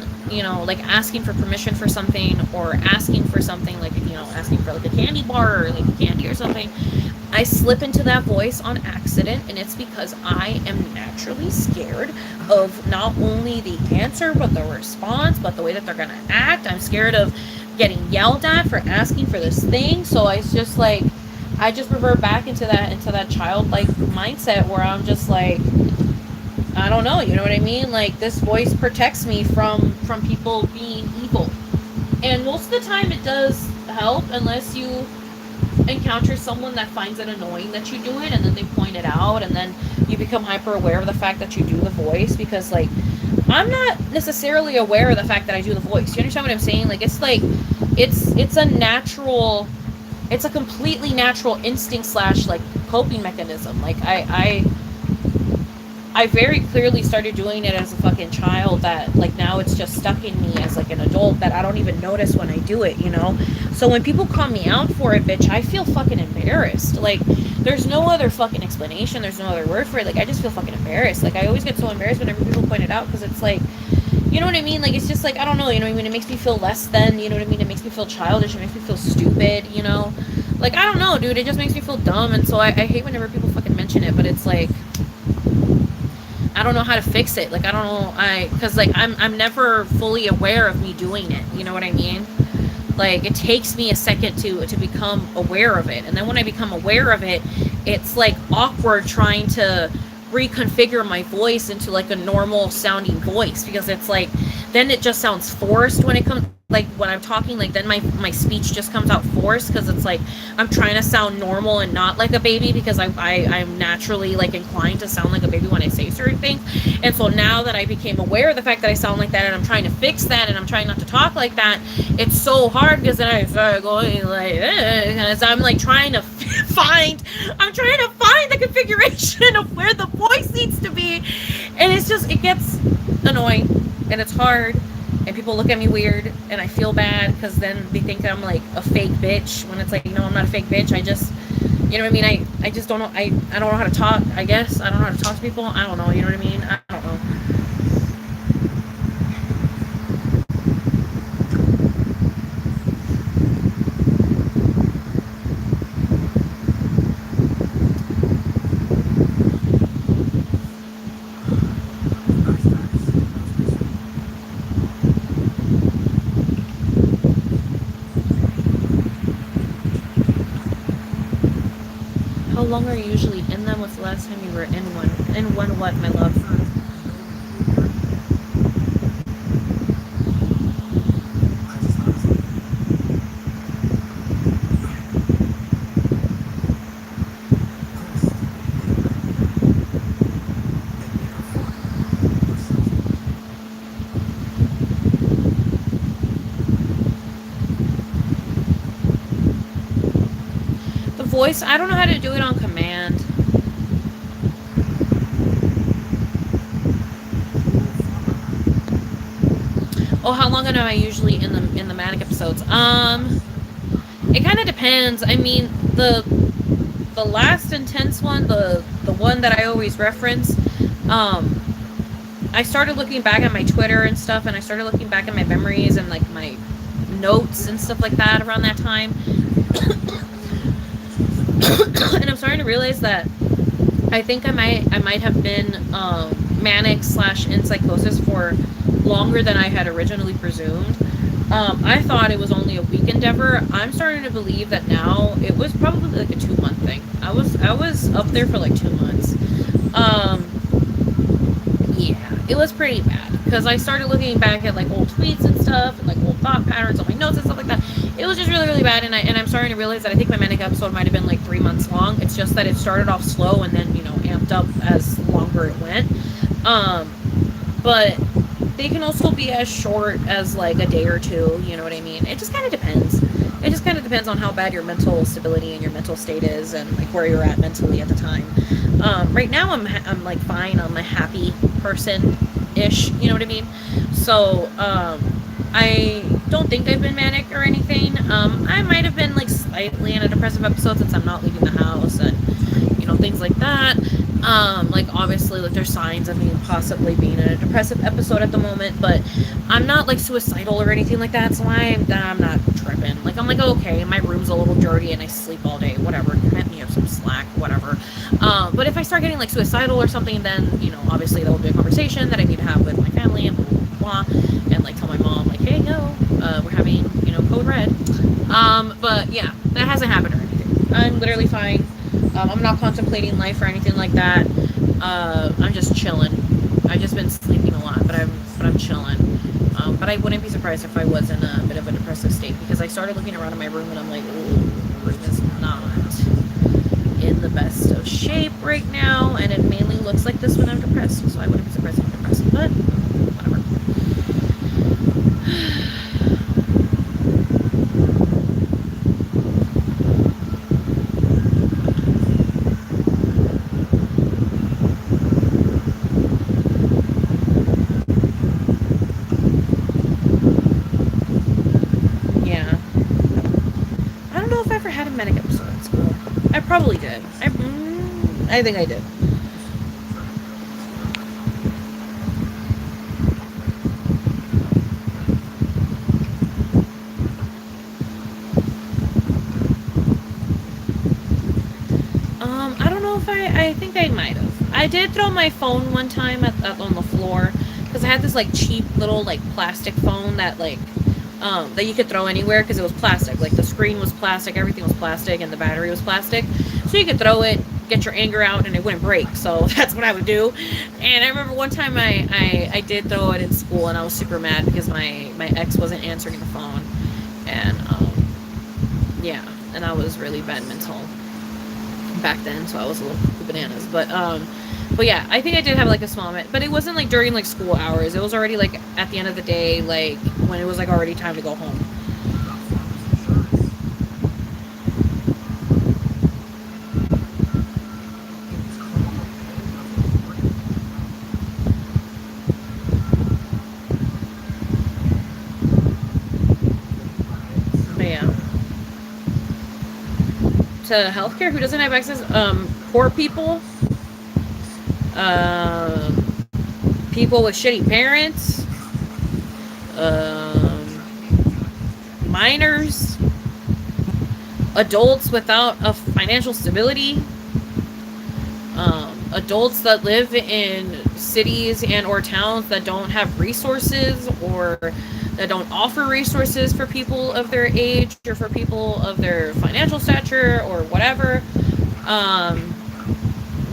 like asking for permission for something or asking for something like, asking for like a candy bar or like a candy or something, I slip into that voice on accident, and it's because I am naturally scared of not only the answer, but the response, but the way that they're gonna act. I'm scared of getting yelled at for asking for this thing, so I just revert back into that childlike mindset where I'm just like, I don't know, you know what I mean? Like, this voice protects me from people being evil. And most of the time it does help, unless you encounter someone that finds it annoying that you do it, and then they point it out, and then you become hyper aware of the fact that you do the voice, because like, I'm not necessarily aware of the fact that I do the voice. You understand what I'm saying? Like, it's like, it's a natural, it's a completely natural instinct / like coping mechanism. Like, I very clearly started doing it as a fucking child, that like now it's just stuck in me as like an adult that I don't even notice when I do it, So when people call me out for it, bitch, I feel fucking embarrassed. Like, there's no other fucking explanation. There's no other word for it. Like, I just feel fucking embarrassed. Like, I always get so embarrassed whenever people point it out, because it's like, you know what I mean? Like, it's just like, I don't know, you know what I mean? It makes me feel less than, you know what I mean? It makes me feel childish. It makes me feel stupid, Like, I don't know, dude. It just makes me feel dumb. And so I hate whenever people fucking mention it, but it's like, I don't know how to fix it. Like, I don't know, because like, I'm never fully aware of me doing it. You know what I mean? Like, it takes me a second to become aware of it. And then when I become aware of it, it's like awkward trying to reconfigure my voice into like a normal sounding voice, because it's like, then it just sounds forced when it comes, like when I'm talking, like then my speech just comes out forced, because it's like I'm trying to sound normal and not like a baby, because I'm naturally like inclined to sound like a baby when I say certain things. And so now that I became aware of the fact that I sound like that, and I'm trying to fix that, and I'm trying not to talk like that, it's so hard, because then I start going like, because I'm like trying to find the configuration of where the voice needs to be, and it gets annoying, and it's hard, and people look at me weird, and I feel bad, because then they think I'm like a fake bitch, when it's like, no, I'm not a fake bitch. I just, you know what I mean? I just don't know. I don't know how to talk, I guess. I don't know how to talk to people. I don't know. You know what I mean? I don't know. How long are you usually in them? What's the last time you were in one? In one what, my love? Voice, I don't know how to do it on command. Oh, how long am I usually in the manic episodes? It kind of depends. I mean, the last intense one, the one that I always reference, I started looking back at my Twitter and stuff, and I started looking back at my memories and like my notes and stuff like that around that time. And I'm starting to realize that I think I might have been manic / in psychosis for longer than I had originally presumed. I thought it was only a week endeavor. I'm starting to believe that now it was probably like a 2-month thing. I was up there for like 2 months. Yeah, it was pretty bad. because I started looking back at like old tweets and stuff, and like old thought patterns on my notes and stuff like that. It was just really, really bad, and I'm starting to realize that I think my manic episode might have been like 3 months long. It's just that it started off slow and then amped up as longer it went. But they can also be as short as like a day or two. You know what I mean? It just kind of depends. It just kind of depends on how bad your mental stability and your mental state is, and like where you're at mentally at the time. Right now, I'm like fine. I'm a happy person ish. You know what I mean? So I don't think I've been manic or anything. I might have been like slightly in a depressive episode since I'm not leaving the house and things like that. Like obviously like there's signs of me possibly being in a depressive episode at the moment, but I'm not like suicidal or anything like that, so I'm not tripping. Like I'm like, okay, my room's a little dirty and I sleep all day, whatever, cut me up some slack, whatever. But if I start getting like suicidal or something, then obviously that will be a conversation that I need to have with my family and blah blah blah, and like tell my mom like, hey yo, we're having code red. But yeah, that hasn't happened or anything. I'm literally fine. I'm not contemplating life or anything like that. I'm just chilling. I've just been sleeping a lot, but I'm chilling. But I wouldn't be surprised if I was in a bit of a depressive state, because I started looking around in my room and I'm like, ooh, the room is not in the best of shape right now, and it mainly looks like this when I'm depressed. So I wouldn't be surprised if I'm depressed, but whatever. Manic episode at school. I probably did. I think I did. I don't know if I think I might have. I did throw my phone one time on the floor, because I had this like cheap little like plastic phone that like that you could throw anywhere, because it was plastic. Like the screen was plastic, everything was plastic, and the battery was plastic. So you could throw it, get your anger out, and it wouldn't break. So that's what I would do. And I remember one time I did throw it in school, and I was super mad because my ex wasn't answering the phone. And yeah, and I was really bad mental back then, so I was a little bananas. But yeah, I think I did have like a small moment, but it wasn't like during like school hours. It was already like at the end of the day, like when it was like already time to go home. But yeah. To healthcare, who doesn't have access? Poor people. People with shitty parents, minors, adults without a financial stability, adults that live in cities and or towns that don't have resources, or that don't offer resources for people of their age or for people of their financial stature or whatever.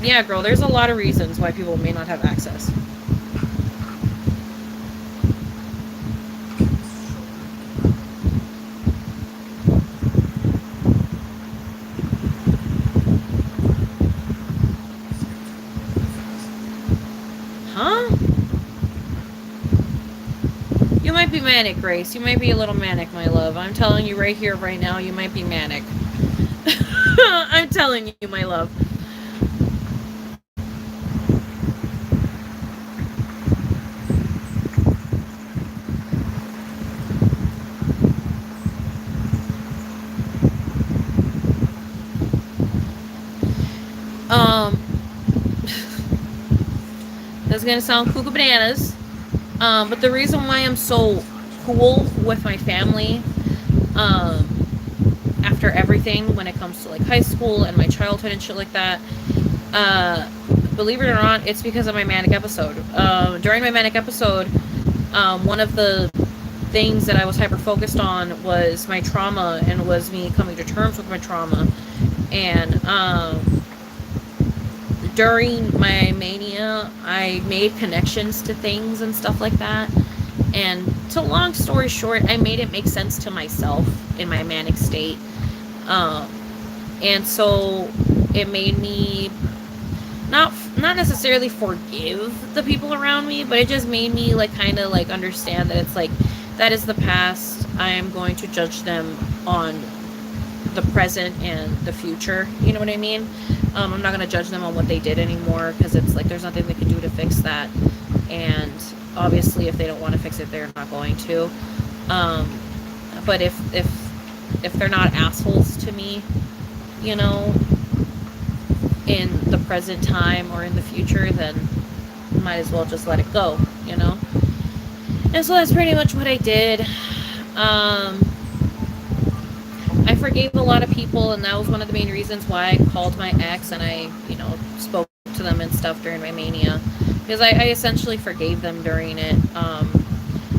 Yeah, girl, there's a lot of reasons why people may not have access. Huh? You might be manic, Grace. You might be a little manic, my love. I'm telling you right here, right now, you might be manic. I'm telling you, my love. That's gonna sound cuckoo bananas, but the reason why I'm so cool with my family after everything, when it comes to like high school and my childhood and shit like that, believe it or not, it's because of my manic episode. During my manic episode, one of the things that I was hyper focused on was my trauma, and was me coming to terms with my trauma, and during my mania, I made connections to things and stuff like that. And to long story short, I made it make sense to myself in my manic state. Um, and so it made me not necessarily forgive the people around me, but it just made me like kind of like understand that it's like that is the past. I am going to judge them on the present and the future. You know what I mean? I'm not going to judge them on what they did anymore because it's like there's nothing they can do to fix that. And obviously, if they don't want to fix it, they're not going to. Um, but if they're not assholes to me, you know, in the present time or in the future, then might as well just let it go, you know? And so that's pretty much what I did. I forgave a lot of people, and that was one of the main reasons why I called my ex and I, you know, spoke to them and stuff during my mania. Because I essentially forgave them during it.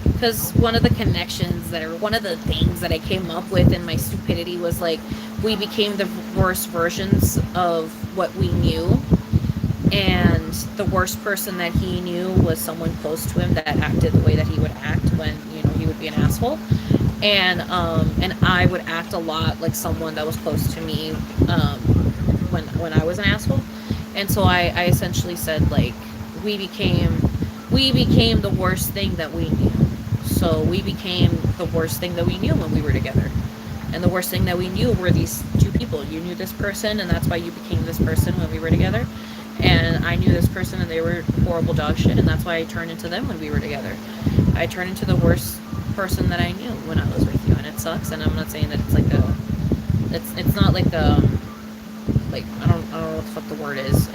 Because one of the connections that, or one of the things that I came up with in my stupidity was like, we became the worst versions of what we knew. And the worst person that he knew was someone close to him that acted the way that he would act when, you know, he would be an asshole. And I would act a lot like someone that was close to me when I was an asshole. And so I essentially said like we became the worst thing that we knew. So we became the worst thing that we knew when we were together. And the worst thing that we knew were these two people. You knew this person, and that's why you became this person when we were together. And I knew this person, and they were horrible dog shit, and that's why I turned into them when we were together. I turned into the worst person that I knew when I was with you, and it sucks. And I'm not saying that it's like it's not like like I don't know what the fuck the word is.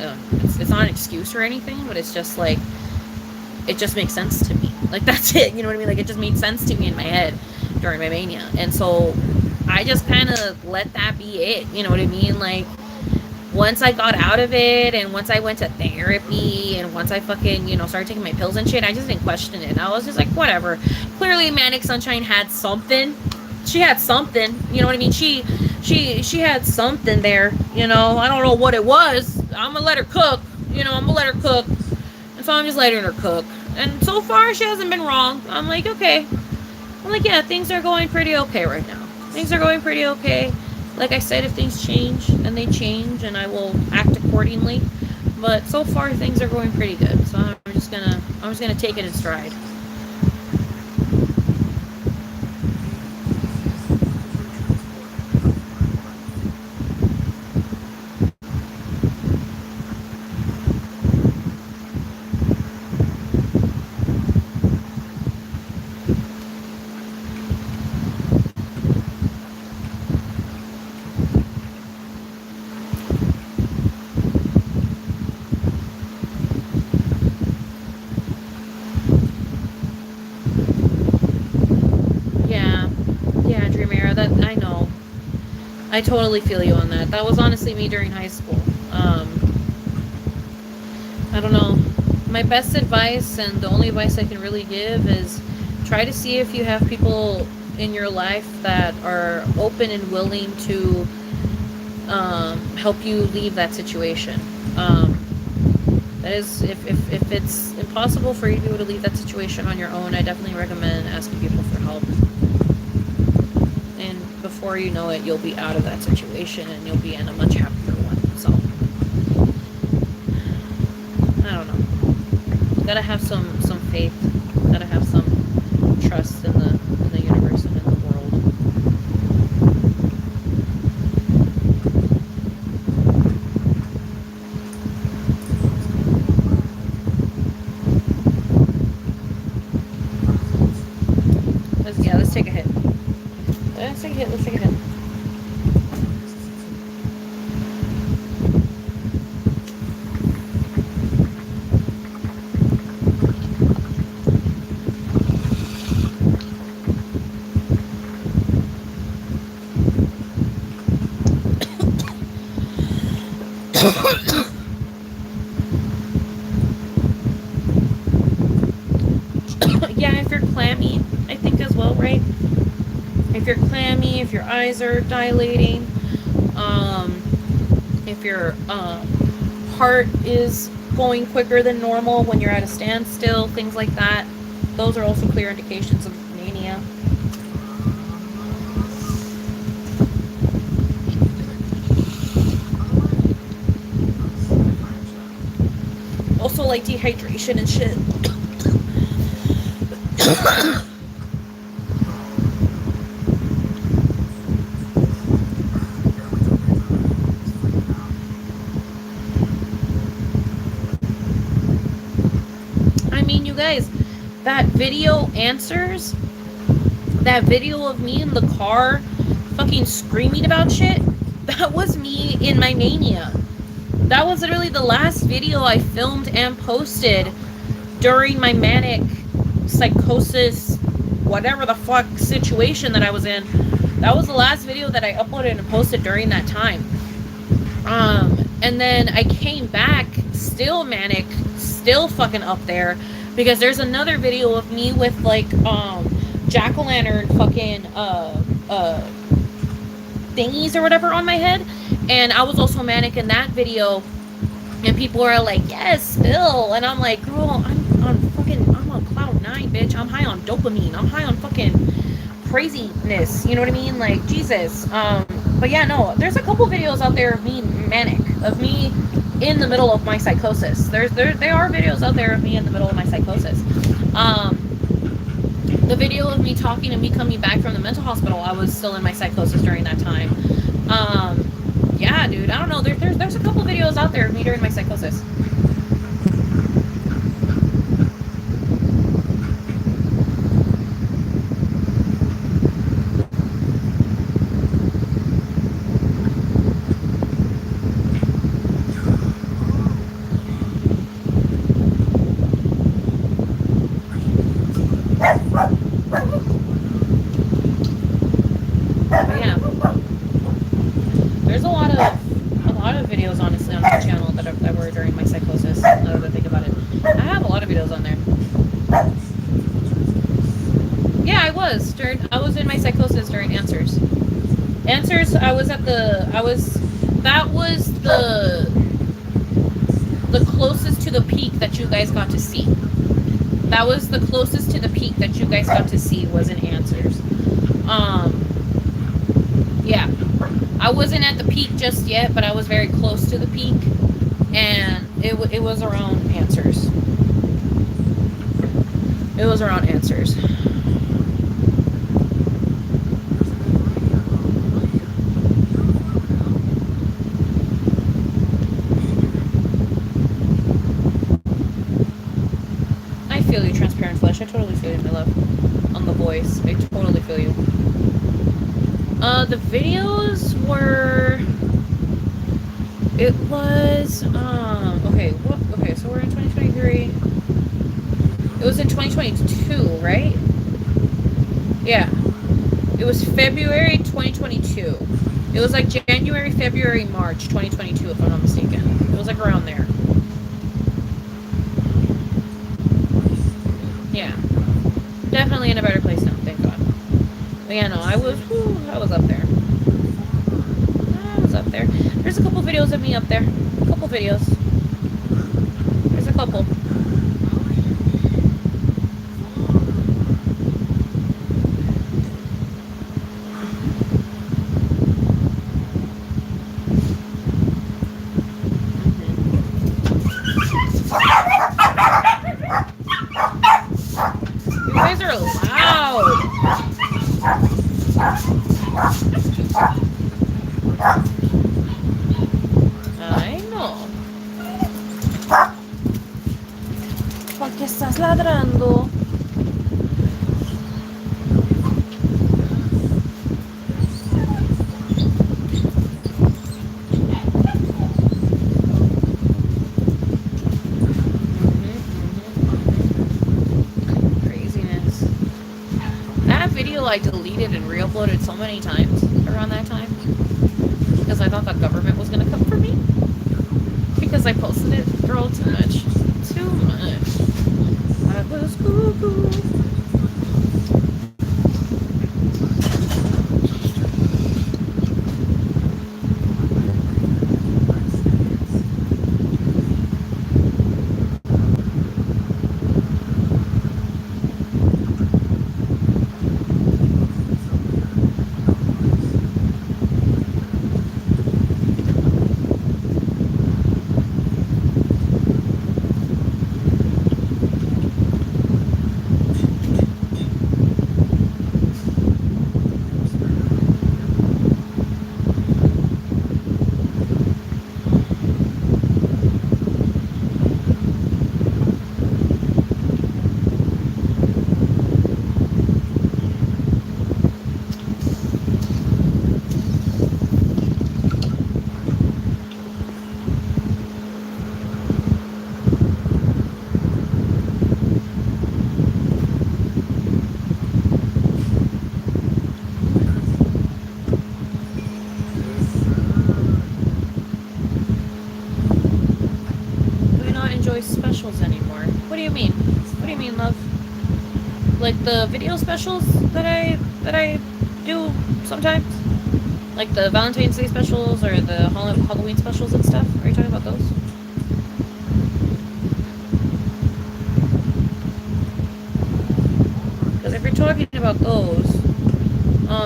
It's not an excuse or anything, but it's just like it just makes sense to me. Like that's it. You know what I mean? Like it just made sense to me in my head during my mania, and so I just kind of let that be it. You know what I mean? Like once I got out of it, and once I went to therapy, and once I fucking, you know, started taking my pills and shit, I just didn't question it. I was just like, whatever. Clearly, Manic Sunshine had something. She had something. You know what I mean? She had something there. You know, I don't know what it was. I'm gonna let her cook. You know, I'm gonna let her cook. And so I'm just letting her cook. And so far, she hasn't been wrong. I'm like, okay. I'm like, yeah, things are going pretty okay right now. Things are going pretty okay. Like I said, if things change, and they change, and I will act accordingly. But so far, things are going pretty good. So I'm just gonna take it in stride. Yeah, Dream Era. That I know. I totally feel you on that. That was honestly me during high school. I don't know. My best advice, and the only advice I can really give, is try to see if you have people in your life that are open and willing to help you leave that situation. That is, if it's impossible for you to be able to leave that situation on your own, I definitely recommend asking people for help. And before you know it, you'll be out of that situation, and you'll be in a much happier one. So, I don't know. Gotta have some faith. Gotta have some trust in the universe and in the world. Let's take a hit. Let's take a hit. Let's take a hit. Yeah, if you're clammy, I think as well, right? If you're clammy, if your eyes are dilating, if you're heart is going quicker than normal when you're at a standstill, things like that. Those are also clear indications of mania. Also like dehydration and shit. I mean, you guys, that video answers, that video of me in the car fucking screaming about shit, that was me in my mania. That was literally the last video I filmed and posted during my manic psychosis, whatever the fuck situation that I was in. That was the last video that I uploaded and posted during that time. And then I came back still manic, still fucking up there, because there's another video of me with like jack-o'-lantern fucking thingies or whatever on my head, and I was also manic in that video, and people are like, yes, Bill, and I'm like, girl, I'm on cloud 9, bitch. I'm high on dopamine. I'm high on fucking craziness, you know what I mean? Like, Jesus. But yeah, no, there's a couple videos out there of me manic, of me in the middle of my psychosis. There are videos out there of me in the middle of my psychosis. The video of me talking and me coming back from the mental hospital, I was still in my psychosis during that time. Yeah, dude, I don't know. There's a couple videos out there of me during my psychosis. Videos honestly on my channel that were during my psychosis. Now that I think about it, I have a lot of videos on there. Yeah, I was in my psychosis during Answers. That was the closest to the peak that you guys got to see. That was the closest to the peak that you guys got to see was in Answers. Yeah. I wasn't at the peak just yet, but I was very close to the peak, and it was around Answers. It was around Answers. I feel you, Transparent Flesh. I totally feel you, my love. On the voice. I totally feel you. The videos were, it was, okay, so we're in 2023, it was in 2022, right? Yeah, it was February 2022, it was like January, February, March 2022, if I'm not mistaken, it was like around there. Yeah, definitely in a better place now, thank God. But yeah, no, I was up there. I was up there. There's a couple videos of me up there. A couple videos. There's a couple. You guys are loud. Ay, no. ¿Por qué estás ladrando? Craziness. That video I deleted and re-uploaded so many times around that time because I thought the government was gonna come for me because I posted it, girl, too much. I was cuckoo. like the video specials that I do sometimes, like the Valentine's Day specials or the Halloween specials and stuff. Are you talking about those? Because if you're talking about those,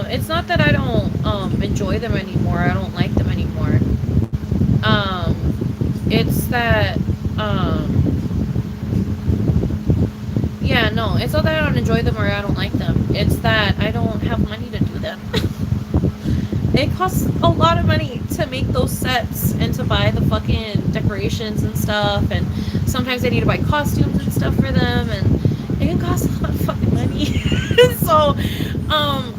it's not that I don't enjoy them anymore. I don't like them anymore. It's that yeah, no, it's not that I don't enjoy them or I don't like them. It's that I don't have money to do them. It costs a lot of money to make those sets and to buy the fucking decorations and stuff, and sometimes I need to buy costumes and stuff for them, and it can cost a lot of fucking money. So,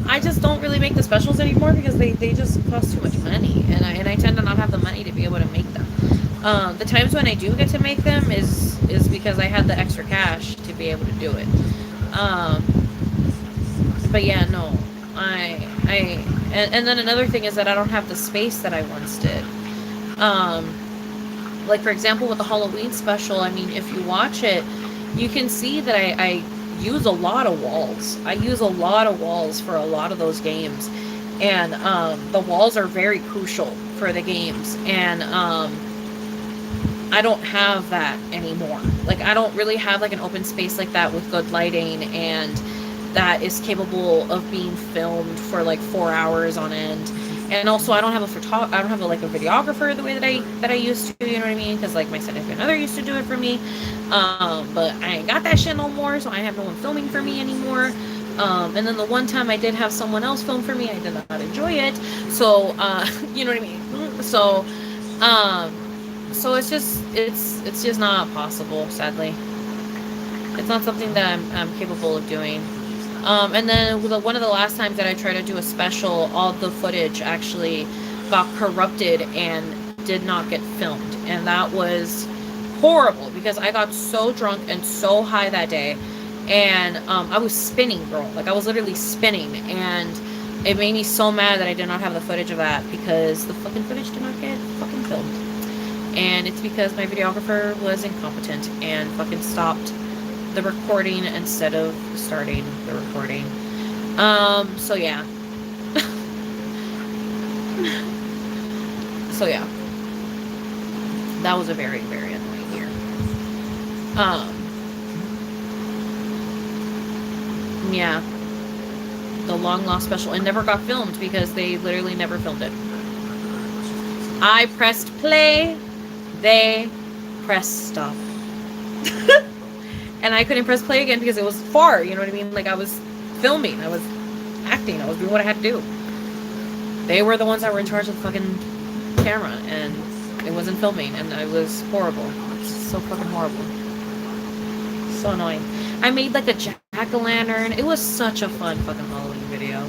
I just don't really make the specials anymore because they just cost too much money, and I tend to not have the money to be able to make them. The times when I do get to make them is because I had the extra cash to be able to do it. But yeah, no, and then another thing is that I don't have the space that I once did. Like for example, with the Halloween special, I mean, if you watch it, you can see that I use a lot of walls. I use a lot of walls for a lot of those games, and the walls are very crucial for the games, and I don't have that anymore. Like, I don't really have like an open space like that with good lighting and that is capable of being filmed for like 4 hours on end. And also, I don't have I don't have a videographer the way that I used to. You know what I mean? Because like my significant other used to do it for me, but I ain't got that shit no more. So I have no one filming for me anymore. And then the one time I did have someone else film for me, I did not enjoy it. So you know what I mean? So so it's just not possible, sadly. It's not something that I'm capable of doing. And then one of the last times that I tried to do a special, all the footage actually got corrupted and did not get filmed. And that was horrible because I got so drunk and so high that day. And I was spinning, girl. Like, I was literally spinning. And it made me so mad that I did not have the footage of that because the fucking footage did not get fucking filmed. And it's because my videographer was incompetent and fucking stopped the recording instead of starting the recording. So yeah. So yeah. That was a very, very annoying year. Yeah. The long lost special. It never got filmed because they literally never filmed it. I pressed play. They pressed stop. And I couldn't press play again because it was far, you know what I mean? Like, I was filming, I was acting, I was doing what I had to do. They were the ones that were in charge of the fucking camera, and it wasn't filming, and it was horrible. It's so fucking horrible. So annoying. I made like a jack-o'-lantern. It was such a fun fucking Halloween video.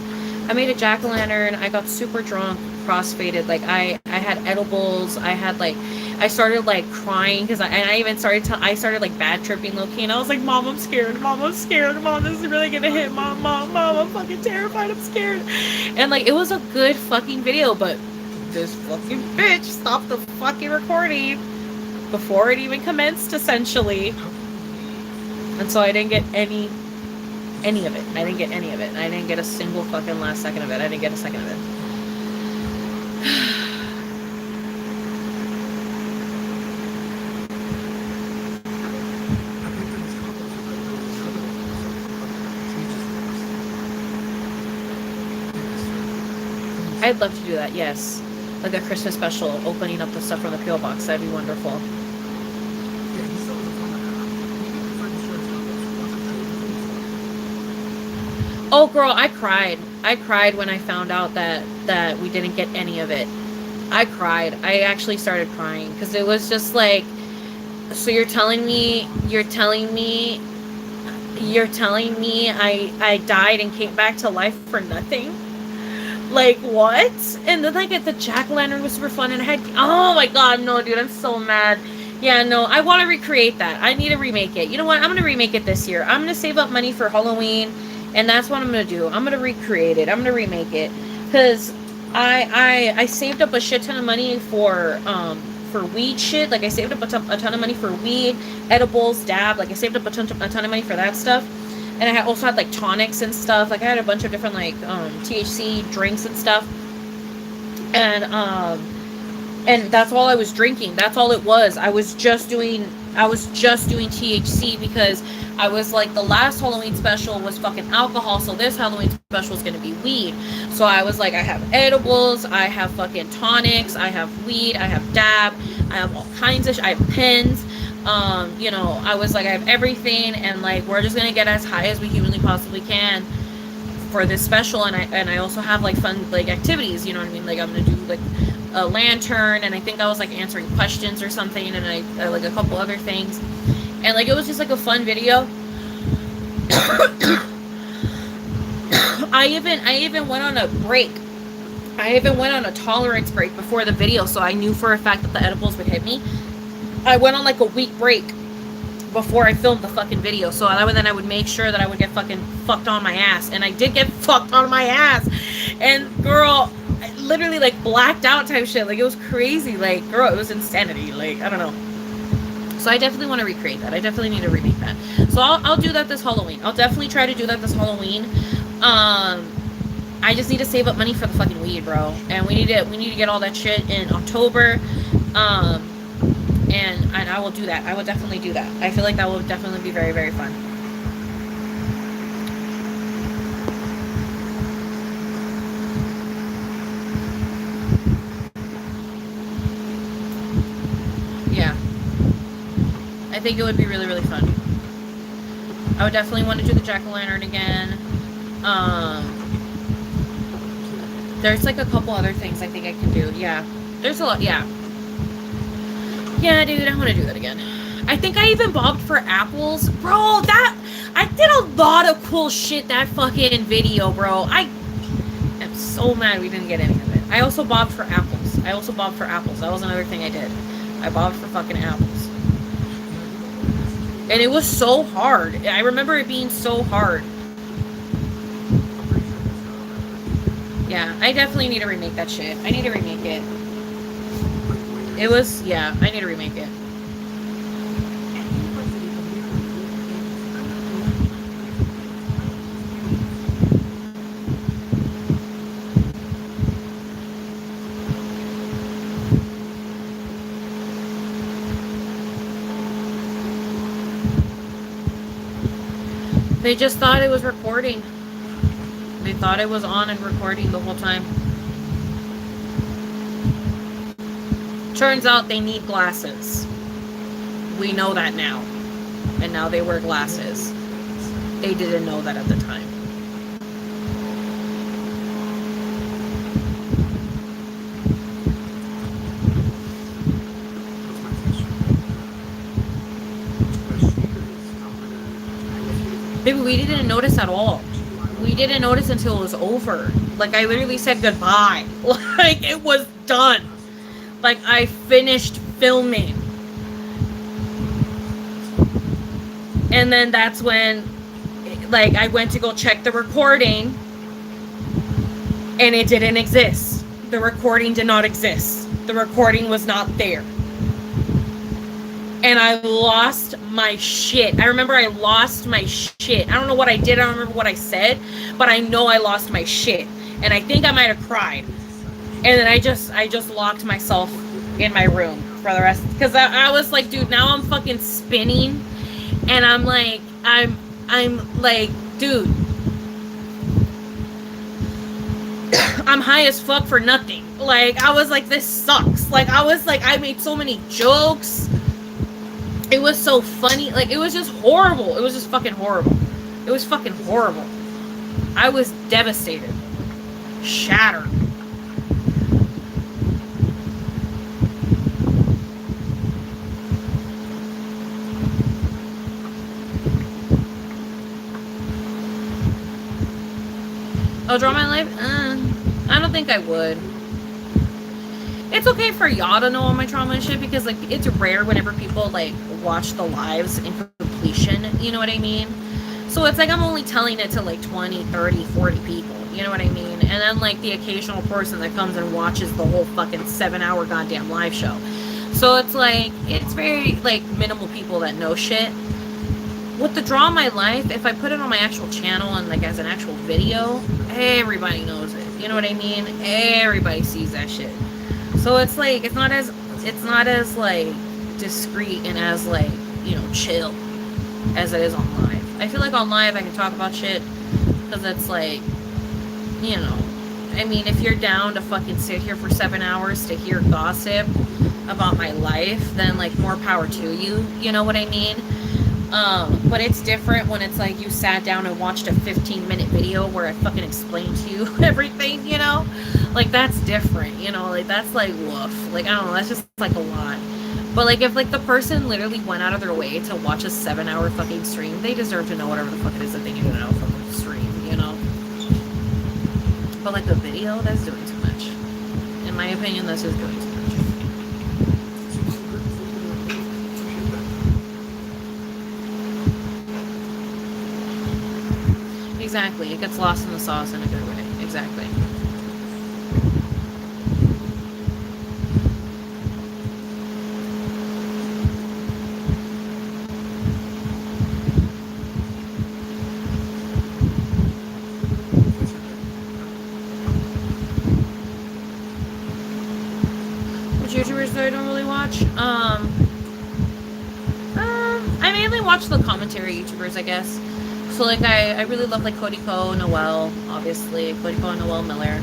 I made a jack-o'-lantern. I got super drunk, crossfaded. Like, I had edibles. I started like crying because I even started like bad tripping low-key, and I was like, Mom, I'm scared. Mom, I'm scared. Mom, this is really gonna hit. Mom, I'm fucking terrified. I'm scared. And like, it was a good fucking video, but this fucking bitch stopped the fucking recording before it even commenced, essentially. And so I didn't get any of it. I didn't get any of it. I didn't get a single fucking last second of it. I didn't get a second of it. I'd love to do that, yes. Like a Christmas special, opening up the stuff from the P.O. box. That'd be wonderful. Oh, girl, I cried. I cried when I found out that we didn't get any of it. I cried. I actually started crying because it was just like, so you're telling me I died and came back to life for nothing? Like, what? And then like the jack-o'-lantern was super fun, and I had, oh my god, no, dude, I'm so mad. Yeah, no, I want to recreate that. I need to remake it. You know what? I'm gonna remake it this year. I'm gonna save up money for Halloween, and that's what I'm gonna do. I'm gonna recreate it. I'm gonna remake it because I saved up a shit ton of money for weed shit. Like, I saved up a ton of money for weed, edibles, dab. Like, I saved up a ton of money for that stuff. And I also had like tonics and stuff. Like I had a bunch of different like THC drinks and stuff. And that's all I was drinking. That's all it was. I was just doing THC because I was like, the last Halloween special was fucking alcohol, so this Halloween special is gonna be weed. So I was like, I have edibles, I have fucking tonics, I have weed, I have dab, I have all kinds of I have pens. You know, I was like, I have everything, and like, we're just gonna get as high as we humanly possibly can for this special. And I also have like fun like activities, you know what I mean? Like I'm gonna do like a lantern, and I think I was like answering questions or something, and I like a couple other things, and like it was just like a fun video. I even went on a break. I even went on a tolerance break before the video, so I knew for a fact that the edibles would hit me. I went on like a week break before I filmed the fucking video, so then I would make sure that I would get fucking fucked on my ass, and I did get fucked on my ass, and girl, I literally like blacked out type shit. Like it was crazy. Like girl, it was insanity. Like I don't know. So I definitely want to recreate that. I definitely need to remake that. So I'll do that this Halloween. I'll definitely try to do that this Halloween. I just need to save up money for the fucking weed, bro. And we need to get all that shit in October. And I will do that. I will definitely do that. I feel like that will definitely be very, very fun. Yeah. I think it would be really, really fun. I would definitely want to do the jack-o'-lantern again. There's like a couple other things I think I can do. Yeah. There's a lot. Yeah. Yeah, dude, I want to do that again. I think I even bobbed for apples. Bro, I did a lot of cool shit that fucking video, bro. I am so mad we didn't get any of it. I also bobbed for apples. That was another thing I did. I bobbed for fucking apples. And it was so hard. I remember it being so hard. Yeah, I definitely need to remake that shit. I need to remake it. It was, yeah, I need to remake it. They just thought it was recording. They thought it was on and recording the whole time. Turns out they need glasses. We know that now. And now they wear glasses. They didn't know that at the time. Baby, we didn't notice at all. We didn't notice until it was over. Like, I literally said goodbye. Like, it was done. Like, I finished filming. And then that's when, like, I went to go check the recording. And it didn't exist. The recording did not exist. The recording was not there. And I lost my shit. I remember I lost my shit. I don't know what I did. I don't remember what I said. But I know I lost my shit. And I think I might have cried. And then I just locked myself in my room for the rest. Because I was like, dude, now I'm fucking spinning. And I'm like, I'm like, dude. I'm high as fuck for nothing. Like, I was like, this sucks. Like, I was like, I made so many jokes. It was so funny. Like, it was just horrible. It was just fucking horrible. It was fucking horrible. I was devastated. Shattered. Oh, draw my life? I don't think I would. It's okay for y'all to know all my trauma and shit, because, like, it's rare whenever people, like, watch the lives in completion, you know what I mean? So it's like I'm only telling it to, like, 20, 30, 40 people, you know what I mean? And then, like, the occasional person that comes and watches the whole fucking 7-hour goddamn live show. So it's like, it's very, like, minimal people that know shit. with the draw my life, if I put it on my actual channel and like as an actual video, everybody knows it. You know what I mean? Everybody sees that shit. So it's like it's not as like discreet and as like, you know, chill as it is on live. I feel like on live I can talk about shit because it's like, you know, I mean, if you're down to fucking sit here for 7 hours to hear gossip about my life, then like more power to you. You know what I mean? But it's different when it's like you sat down and watched a 15-minute video where I fucking explained to you everything, you know? Like, that's different, you know? Like, that's like, woof. Like, I don't know, that's just like a lot. But like, if like the person literally went out of their way to watch a 7-hour fucking stream, they deserve to know whatever the fuck it is that they need to know from the stream, you know? But like the video, that's doing too much. In my opinion, that's just doing too much. Exactly. It gets lost in the sauce in a good way. Exactly. Which YouTubers that I don't really watch? I mainly watch the commentary YouTubers, I guess. So, like, I really love, like, Cody Ko, Noel, obviously. Cody Ko and Noel Miller.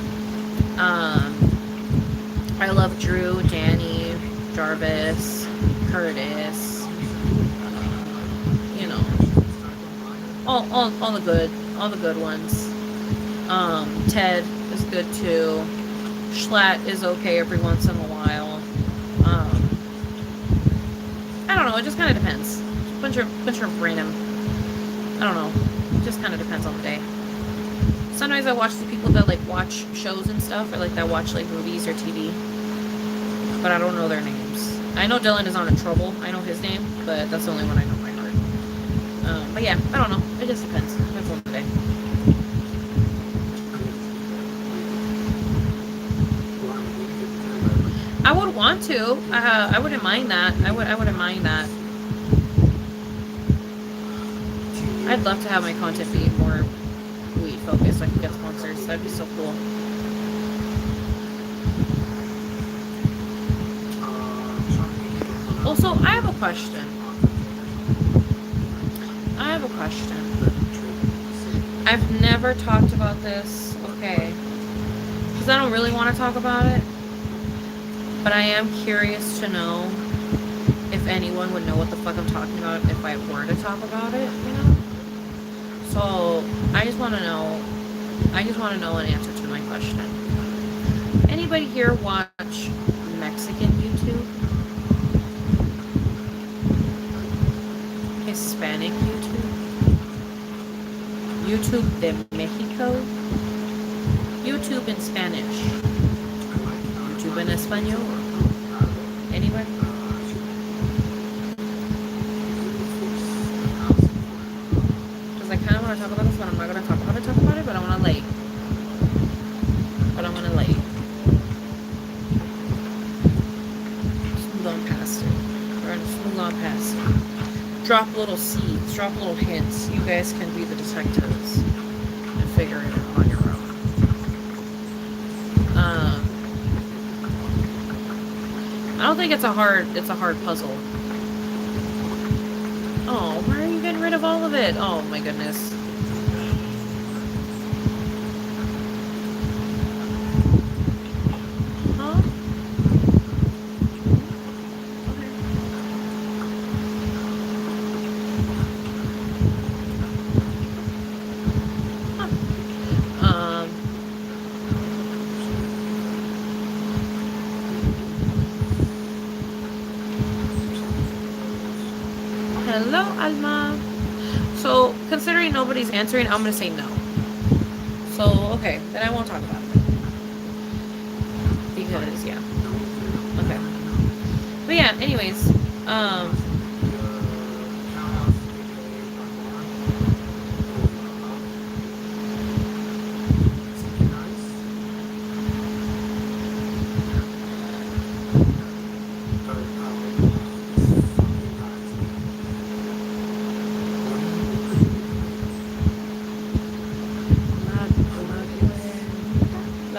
I love Drew, Danny, Jarvis, Curtis. You know. All the good ones. Ted is good, too. Schlatt is okay every once in a while. I don't know, it just kind of depends. Bunch of random... I don't know. It just kind of depends on the day. Sometimes I watch the people that like watch shows and stuff, or like that watch like movies or TV. But I don't know their names. I know Dylan is on a Trouble. I know his name, but that's the only one I know by heart. But yeah, I don't know. It just depends. Depends on the day. I would want to. I wouldn't mind that. I wouldn't mind that. I'd love to have my content be more weed focused so I can get sponsors. That'd be so cool. Also, I have a question. I've never talked about this, okay, because I don't really want to talk about it, but I am curious to know if anyone would know what the fuck I'm talking about if I were to talk about it, you know? So, I just want to know an answer to my question. Anybody here watch Mexican YouTube? Hispanic YouTube? YouTube de Mexico? YouTube in Spanish? YouTube en español? Anybody? I kind of want to talk about this, but I'm not going to talk about it, but I want to like, smooth on past it. We're going to smooth on past it. Drop little seeds, drop little hints. You guys can be the detectives and figure it out on your own. I don't think it's a hard puzzle. Oh, why are you getting rid of all of it? Oh my goodness. Huh? Hello, Alma. So, considering nobody's answering, I'm gonna say no. So, okay, then I won't talk about it. Because, yeah. Okay. But yeah, anyways,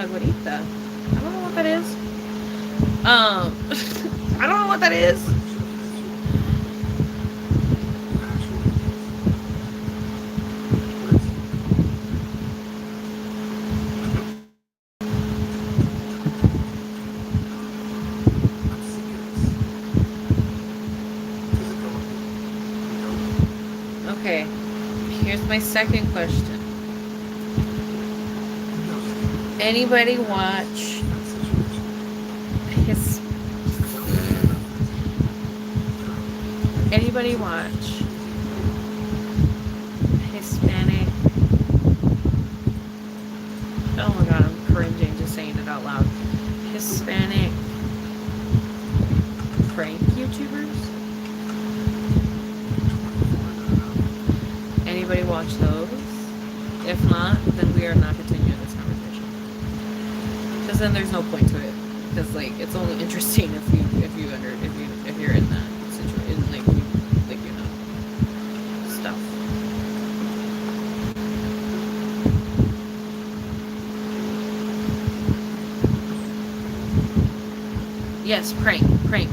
La Guarita. I don't know what that is. I don't know what that is. Okay, here's my second question. Anybody watch his? Anybody watch Hispanic? Oh my god, I'm cringing just saying it out loud. Hispanic prank YouTubers? Anybody watch those? If not, then we are not continuing this conversation. Because then there's no point to it. Because like it's only interesting if you're in that situation, like you know stuff. Yes, prank. Prank.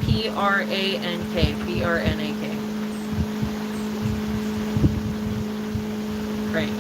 P-R-A-N-K. P-R-N-A-K. Prank.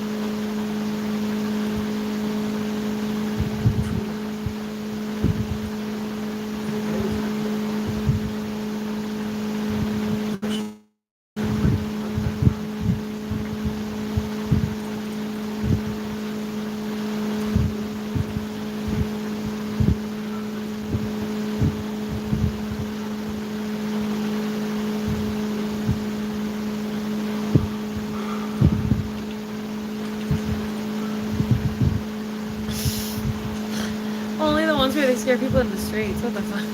Only the ones where they scare people in the streets. What the fuck?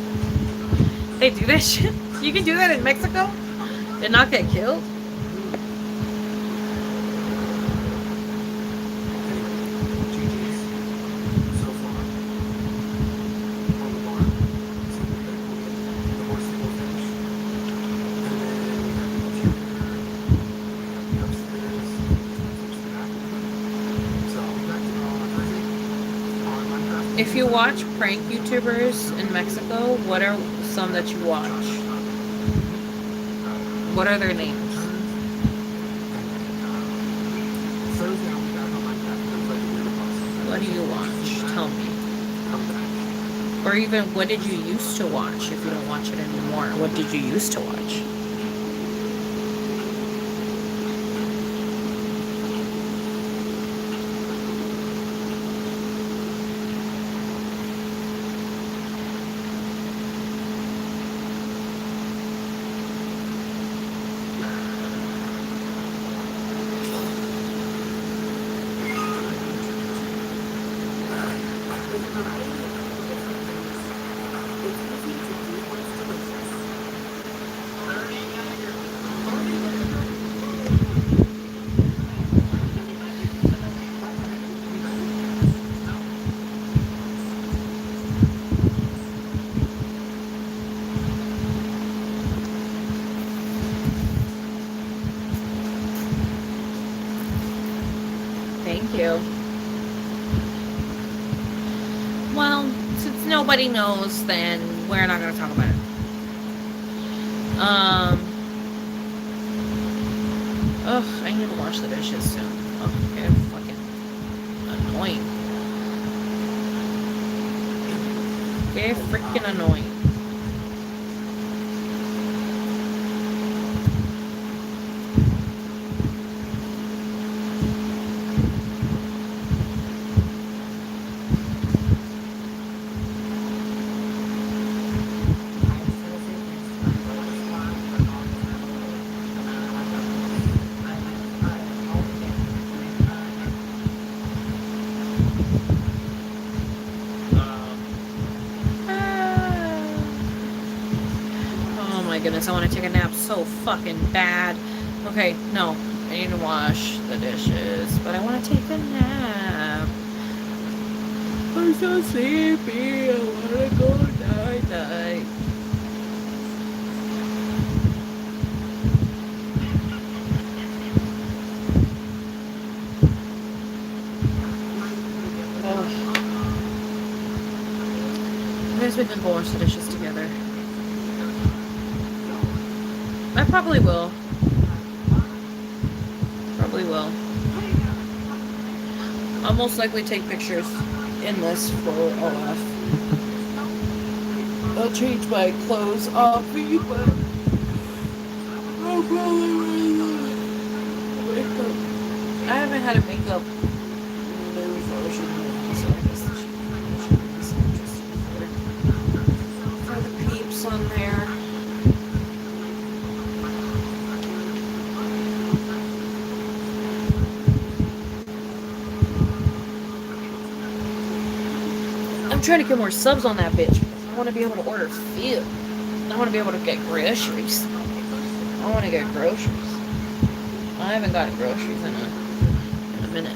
They do that shit? You can do that in Mexico? And not get killed? If you watch prank YouTubers in Mexico, what are some that you watch? What are their names? What do you watch? Tell me. Or even, what did you used to watch if you don't watch it anymore? What did you used to watch? Thank you. Well, since nobody knows, then we're not going to talk about it. Ugh, I need to wash the dishes soon. Ugh, they're fucking annoying. They're freaking annoying. Goodness, I want to take a nap so fucking bad. Okay, no, I need to wash the dishes, but I want to take a nap. I'm so sleepy. I want to go night night. Oh. guess we can go wash the dishes together. I probably will. Probably will. I'll most likely take pictures in this for OF. I'll change my clothes off for you, but I'll probably makeup. I haven't had a makeup new version, so I guess it should be some interesting for the peeps on there. I'm trying to get more subs on that bitch. I want to be able to order food. I want to be able to get groceries. I want to get groceries. I haven't gotten groceries in a minute.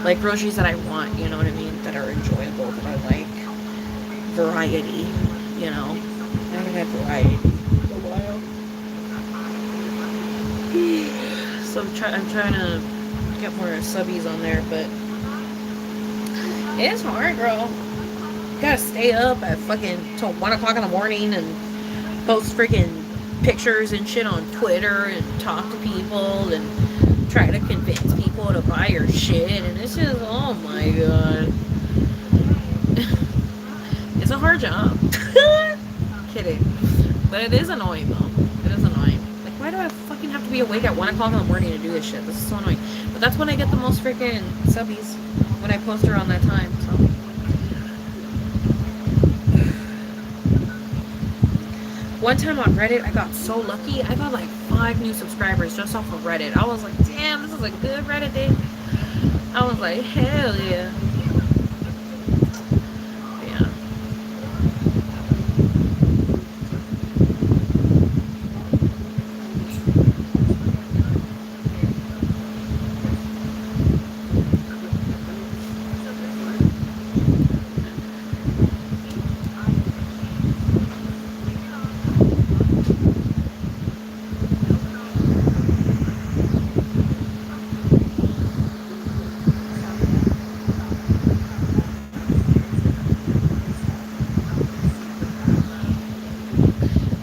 Like groceries that I want, you know what I mean? That are enjoyable, that I like. Variety, you know. I haven't had variety in a while. So I'm trying to get more subbies on there, but it's hard, girl. Gotta stay up at fucking till 1 o'clock in the morning and post freaking pictures and shit on Twitter and talk to people and try to convince people to buy your shit, and it's just, oh my god. It's a hard job. Kidding. But it is annoying though. It is annoying. Like, why do I fucking have to be awake at 1 o'clock in the morning to do this shit? This is so annoying. But that's when I get the most freaking subbies, when I post around that time, so. One time on Reddit, I got so lucky. I got like 5 new subscribers just off of Reddit. I was like, damn, this is a good Reddit day. I was like, hell yeah. Yeah.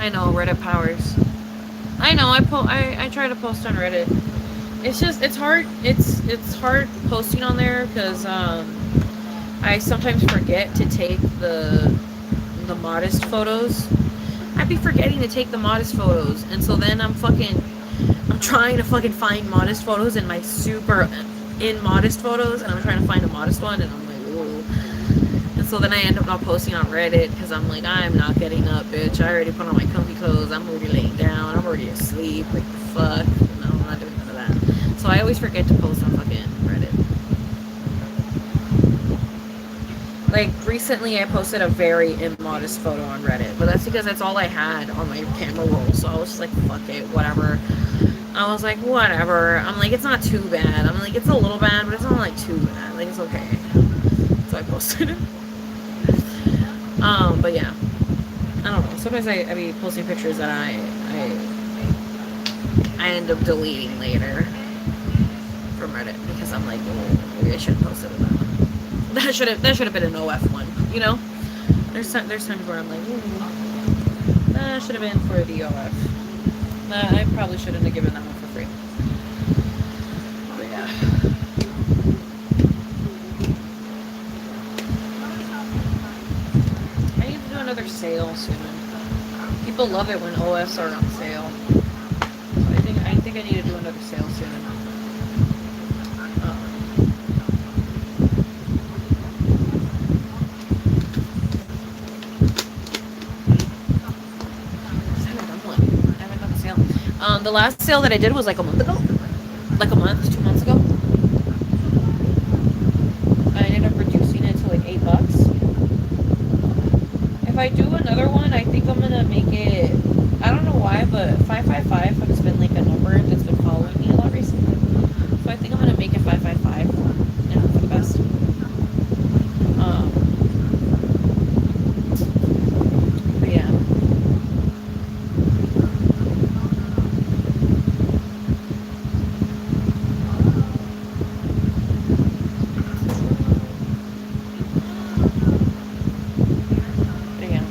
I know, Reddit powers. I know, I try to post on Reddit. It's just, it's hard. It's hard posting on there because I sometimes forget to take the modest photos. I'd be forgetting to take the modest photos, and so then I'm trying to fucking find modest photos in my super immodest photos, and I'm trying to find a modest one, and I'm like, ooh. And so then I end up not posting on Reddit because I'm like, I'm not getting up, bitch. I already put on my comfy clothes. I'm already laying down. I'm already asleep. Like, the fuck? No, I'm not doing none of that. So I always forget to post on fucking Reddit. Like, recently I posted a very immodest photo on Reddit, but that's because that's all I had on my camera roll. So I was just like, fuck it, whatever. I was like, whatever. I'm like, it's not too bad. I'm like, it's a little bad, but it's not like too bad. Like, it's okay. So I posted it. But yeah. I don't know. Sometimes I be posting pictures that I end up deleting later from Reddit because I'm like, oh, maybe I shouldn't post it. That should have been an OF one, you know? There's times where I'm like, that should have been for the OF. I probably shouldn't have given that one for free. But yeah. I need to do another sale soon. People love it when OFs are on sale. So I think I need to do another sale soon. The last sale that I did was like a month ago. Like a month, 2 months ago. I ended up reducing it to like $8. If I do another one, I think I'm gonna make it, I don't know why, but 555 has been like a number that's been following me a lot recently. So I think I'm gonna make it 555 and hope for the best. But yeah. But yeah.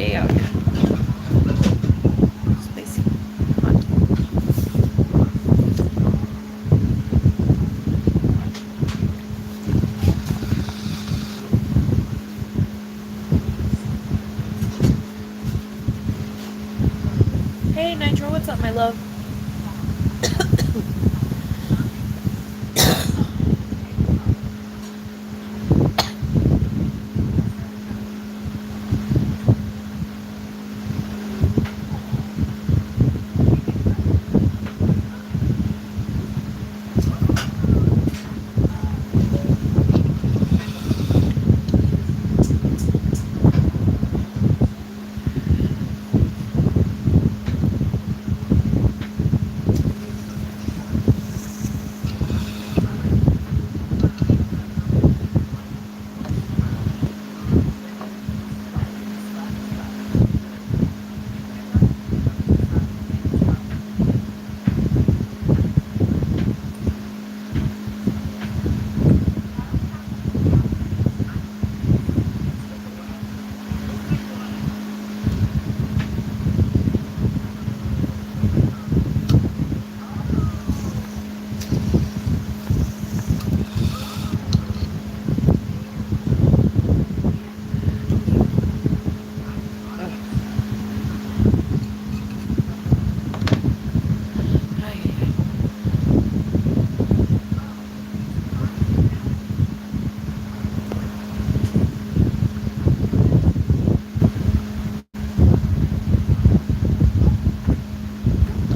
day out here. Spicy. Hot. Hey Nitro, what's up, my love?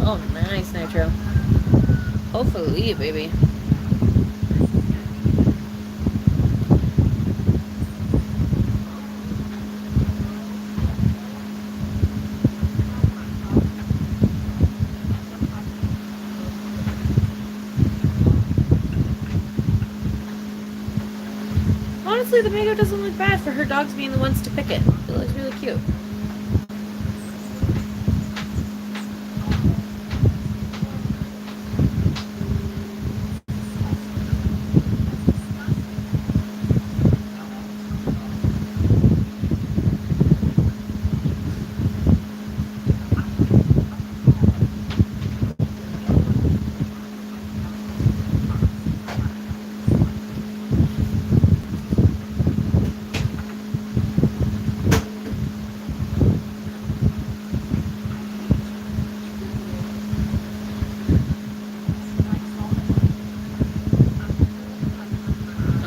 Oh, nice, Nitro. Hopefully, baby. Honestly, the makeup doesn't look bad for her dogs being the ones to pick it. It looks really cute.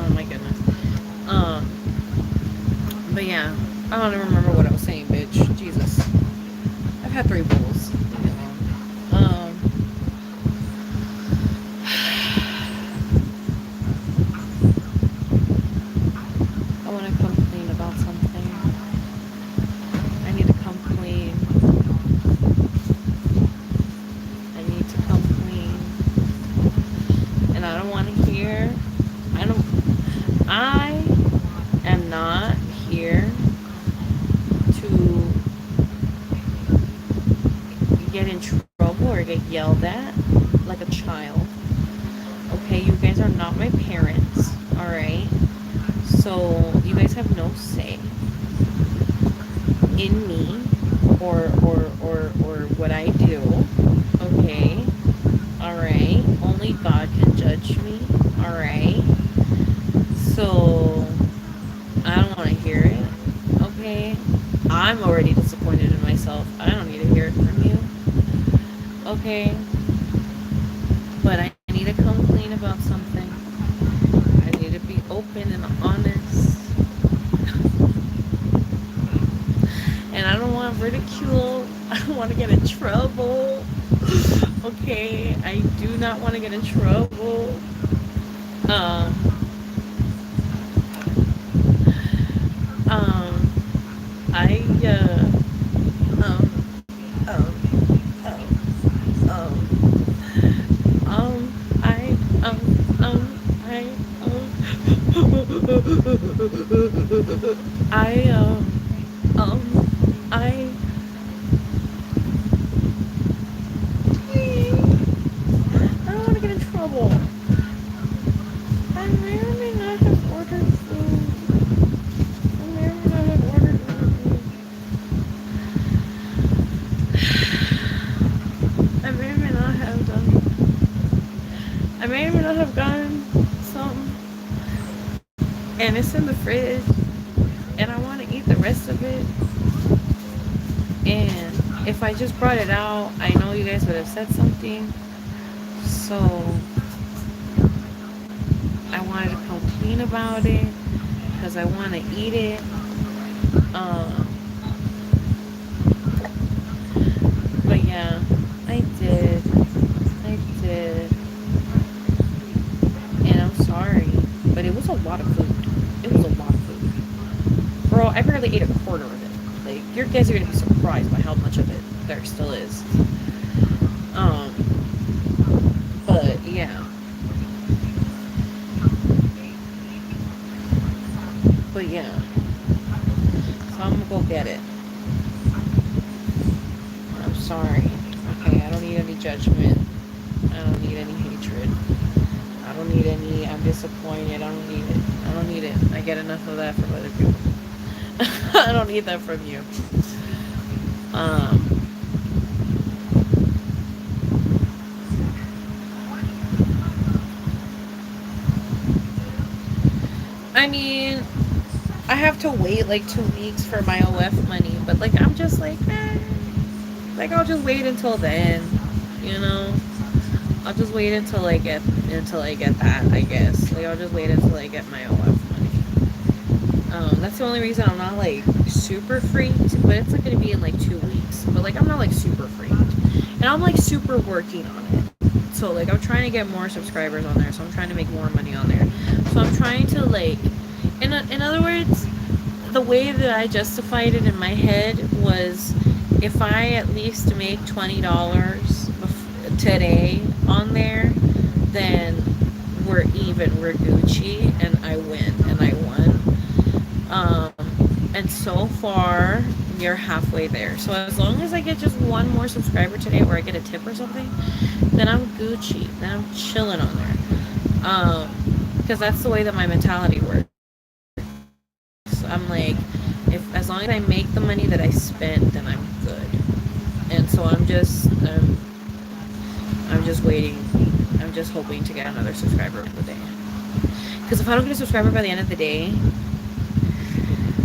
Oh my goodness. But yeah, I don't even remember what I was saying, bitch. Jesus. I've had 3 bowls. Leave me alone. I want to complain about something. I need to complain. I need to complain. And I don't want to hear. I am not here to get in trouble or get yelled at like a child. Okay, you guys are not my parents, alright? So you guys have no say in me or what I do. Okay? Alright? Only God can judge me. Alright? So I don't want to hear it. Okay? I'm already disappointed in myself. I don't need to hear it from you. Okay? But I need to complain about something. I need to be open and honest. And I don't want ridicule. I don't want to get in trouble. Okay? I do not want to get in trouble. I don't want to get in trouble. I may or may not have ordered food. I may or may not have ordered food. I may or may not have gotten some, and it's in the fridge, and I want to eat the rest of it. And if I just brought it out, I know you guys would have said something. So I wanted to complain about it because I want to eat it. Um, but yeah, I did. I did. And I'm sorry, but it was a lot of food. It was a lot of food. Bro, I barely ate a quarter of it. Like, your guys are going to be surprised by how much of it there still is. Um, but yeah. But yeah. So I'm gonna go get it. I'm sorry. Okay, I don't need any judgment. I don't need any hatred. I don't need any, I'm disappointed. I don't need it. I don't need it. I get enough of that from other people. I don't need that from you. I mean, I have to wait like 2 weeks for my OF money, but like I'm just like, like I'll just wait until then, you know. I'll just wait until I get that, I guess. Like I'll just wait until I get my OF money. That's the only reason I'm not like super freaked, but it's like gonna be in like 2 weeks. But like I'm not like super freaked, and I'm like super working on it. So like I'm trying to get more subscribers on there, so I'm trying to make more money on there. So I'm trying to like, in other words, the way that I justified it in my head was, if I at least make $20 today on there, then we're even, we're Gucci, and I win, and I won. And so far, you're halfway there. So as long as I get just one more subscriber today, or I get a tip or something, then I'm Gucci. Then I'm chilling on there. Because that's the way that my mentality works. I'm like, if as long as I make the money that I spent, then I'm good. And so I'm just waiting. I'm just hoping to get another subscriber of the day. Because if I don't get a subscriber by the end of the day,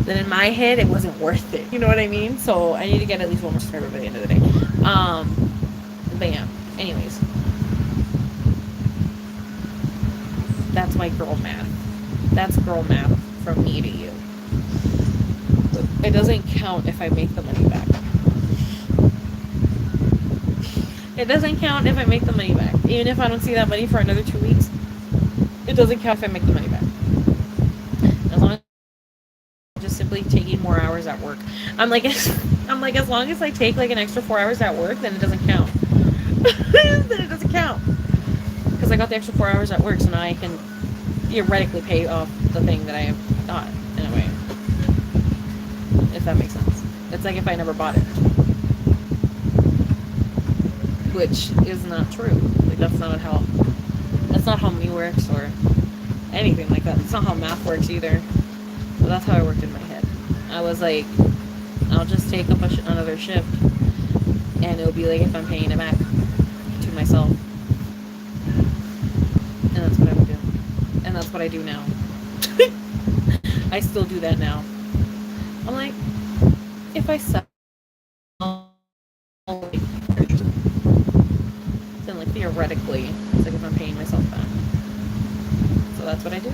then in my head it wasn't worth it. You know what I mean? So I need to get at least one more subscriber by the end of the day. But yeah. Anyways, that's my girl math. That's girl math from me to you. It doesn't count if I make the money back. It doesn't count if I make the money back. Even if I don't see that money for another 2 weeks, it doesn't count if I make the money back. As long as I'm just simply taking more hours at work. I'm like, as long as I take like an extra 4 hours at work, then it doesn't count. Then it doesn't count. Because I got the extra 4 hours at work, so now I can theoretically pay off the thing that I have got, in a way. If that makes sense. It's like if I never bought it. Which is not true. Like that's not how money works or anything like that. It's not how math works either. But that's how I worked in my head. I was like, I'll just take up another shift, and it'll be like if I'm paying it back to myself. And that's what I would do. And that's what I do now. I still do that now. I'm like, if I sell, then like theoretically, it's like if I'm paying myself back. So that's what I do.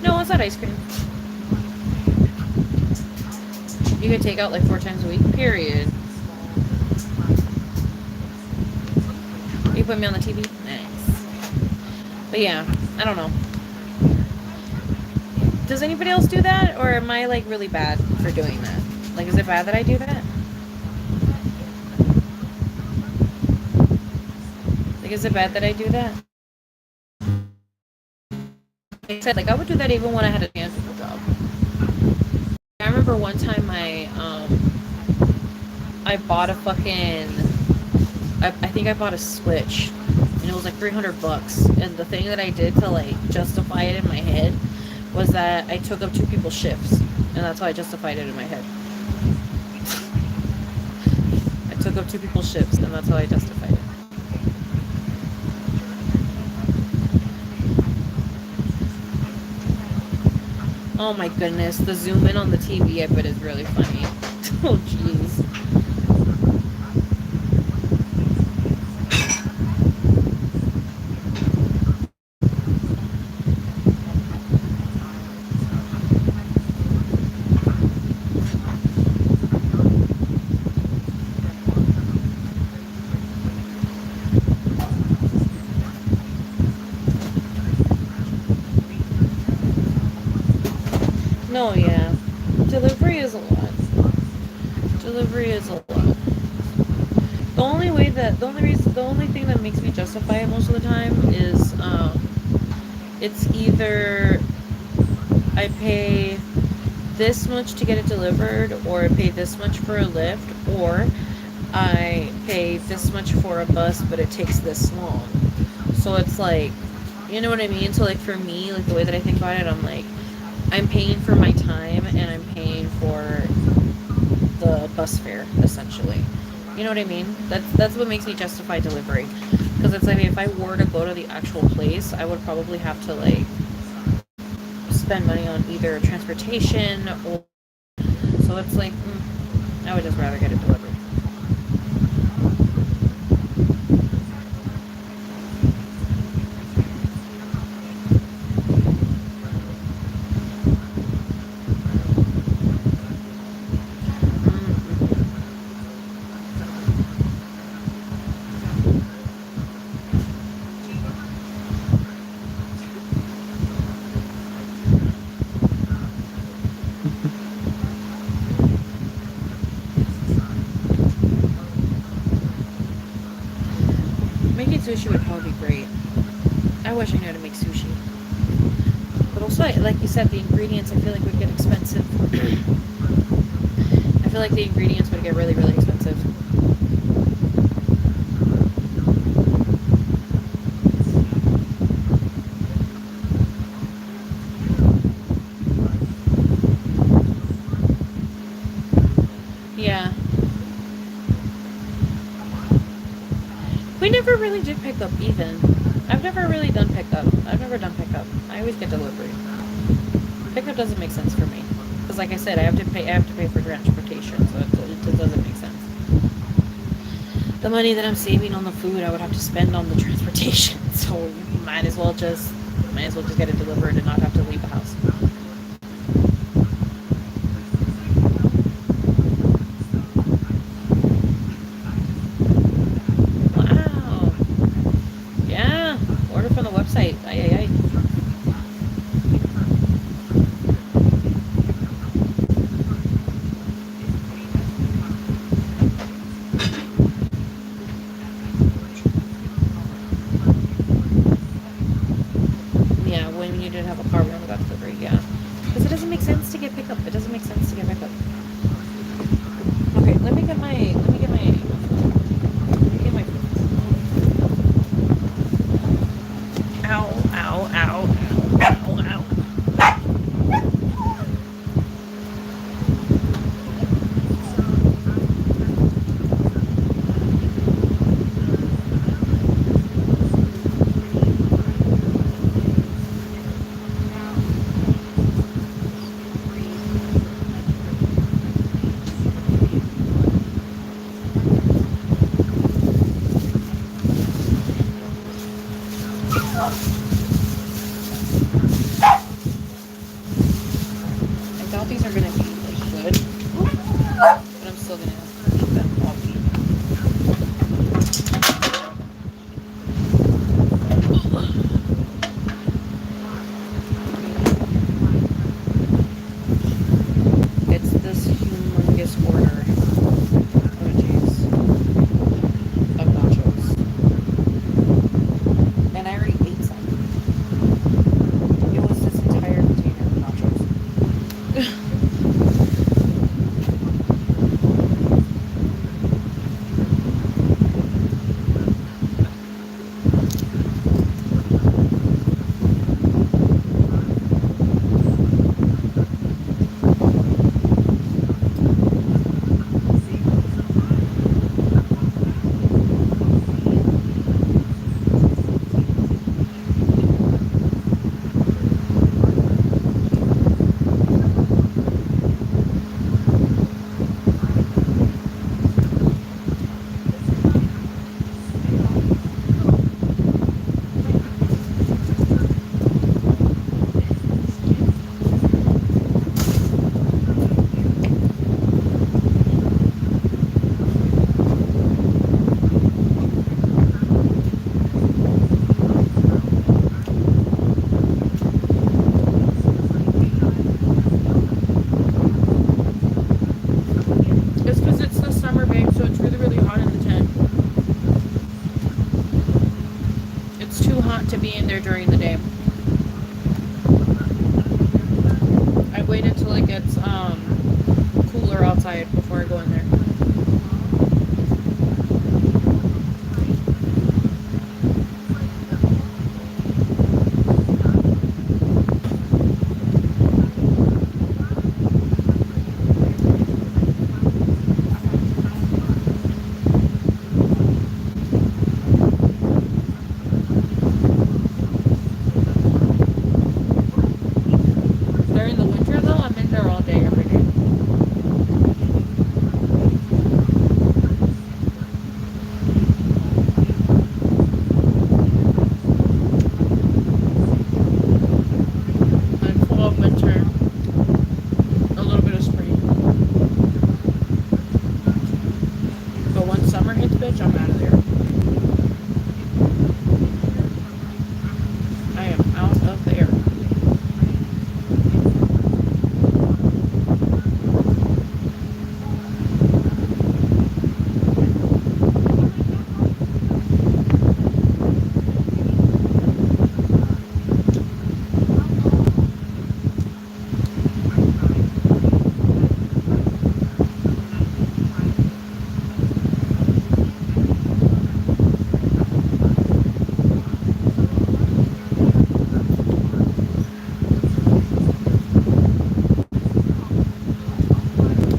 No, it's not ice cream. You could take out like 4 times a week, period. You put me on the TV? Nice. But yeah, I don't know. Does anybody else do that? Or am I like really bad for doing that? Like, is it bad that I do that? Like, is it bad that I do that? Like I said, like I would do that even when I had a tangible job. I remember one time I bought a fucking I think I bought a Switch, and it was like $300. And the thing that I did to like justify it in my head was that I took up two people's shifts, and that's how I justified it in my head. I took up two people's shifts, and that's how I justified it. Oh my goodness, the zoom in on the TV I bet is really funny. Oh jeez. No, yeah. Delivery is a lot. Delivery is a lot. The only thing that makes me justify it most of the time is, it's either I pay this much to get it delivered, or I pay this much for a lift, or I pay this much for a bus, but it takes this long. So it's like, you know what I mean? So like for me, like the way that I think about it, I'm like, I'm paying for my time and I'm paying for the bus fare, essentially. You know what I mean? That's what makes me justify delivery. Because it's like, if I were to go to the actual place, I would probably have to like spend money on either transportation or, so it's like, I would just rather get it delivered. Making sushi would probably be great. I wish I knew how to make sushi. But also, like you said, the ingredients I feel like would get expensive. I feel like the ingredients would get really, really expensive. Yeah. We never really did pickup even. I've never really done pickup. I've never done pickup. I always get delivery. Pickup doesn't make sense for me. Because like I said, I have to pay for transportation, so it doesn't make sense. The money that I'm saving on the food I would have to spend on the transportation. So might as well just get it delivered and not have to leave the house. From the website. Ay. Yeah, when you didn't have a car, we never got delivery. Yeah, because it doesn't make sense to get pickup. It doesn't make sense to get pickup. Okay, let me get my. Ow. These are gonna be like good, but I'm still gonna have to eat them all week. It's this humongous order of nachos, and I already ate some. It was this entire container of nachos. outside before I go in there. During the winter, though, I'm in there all day, every day. I'm full of winter, a little bit of spring. But once summer hits, bitch, I'm out of there. I am out of there.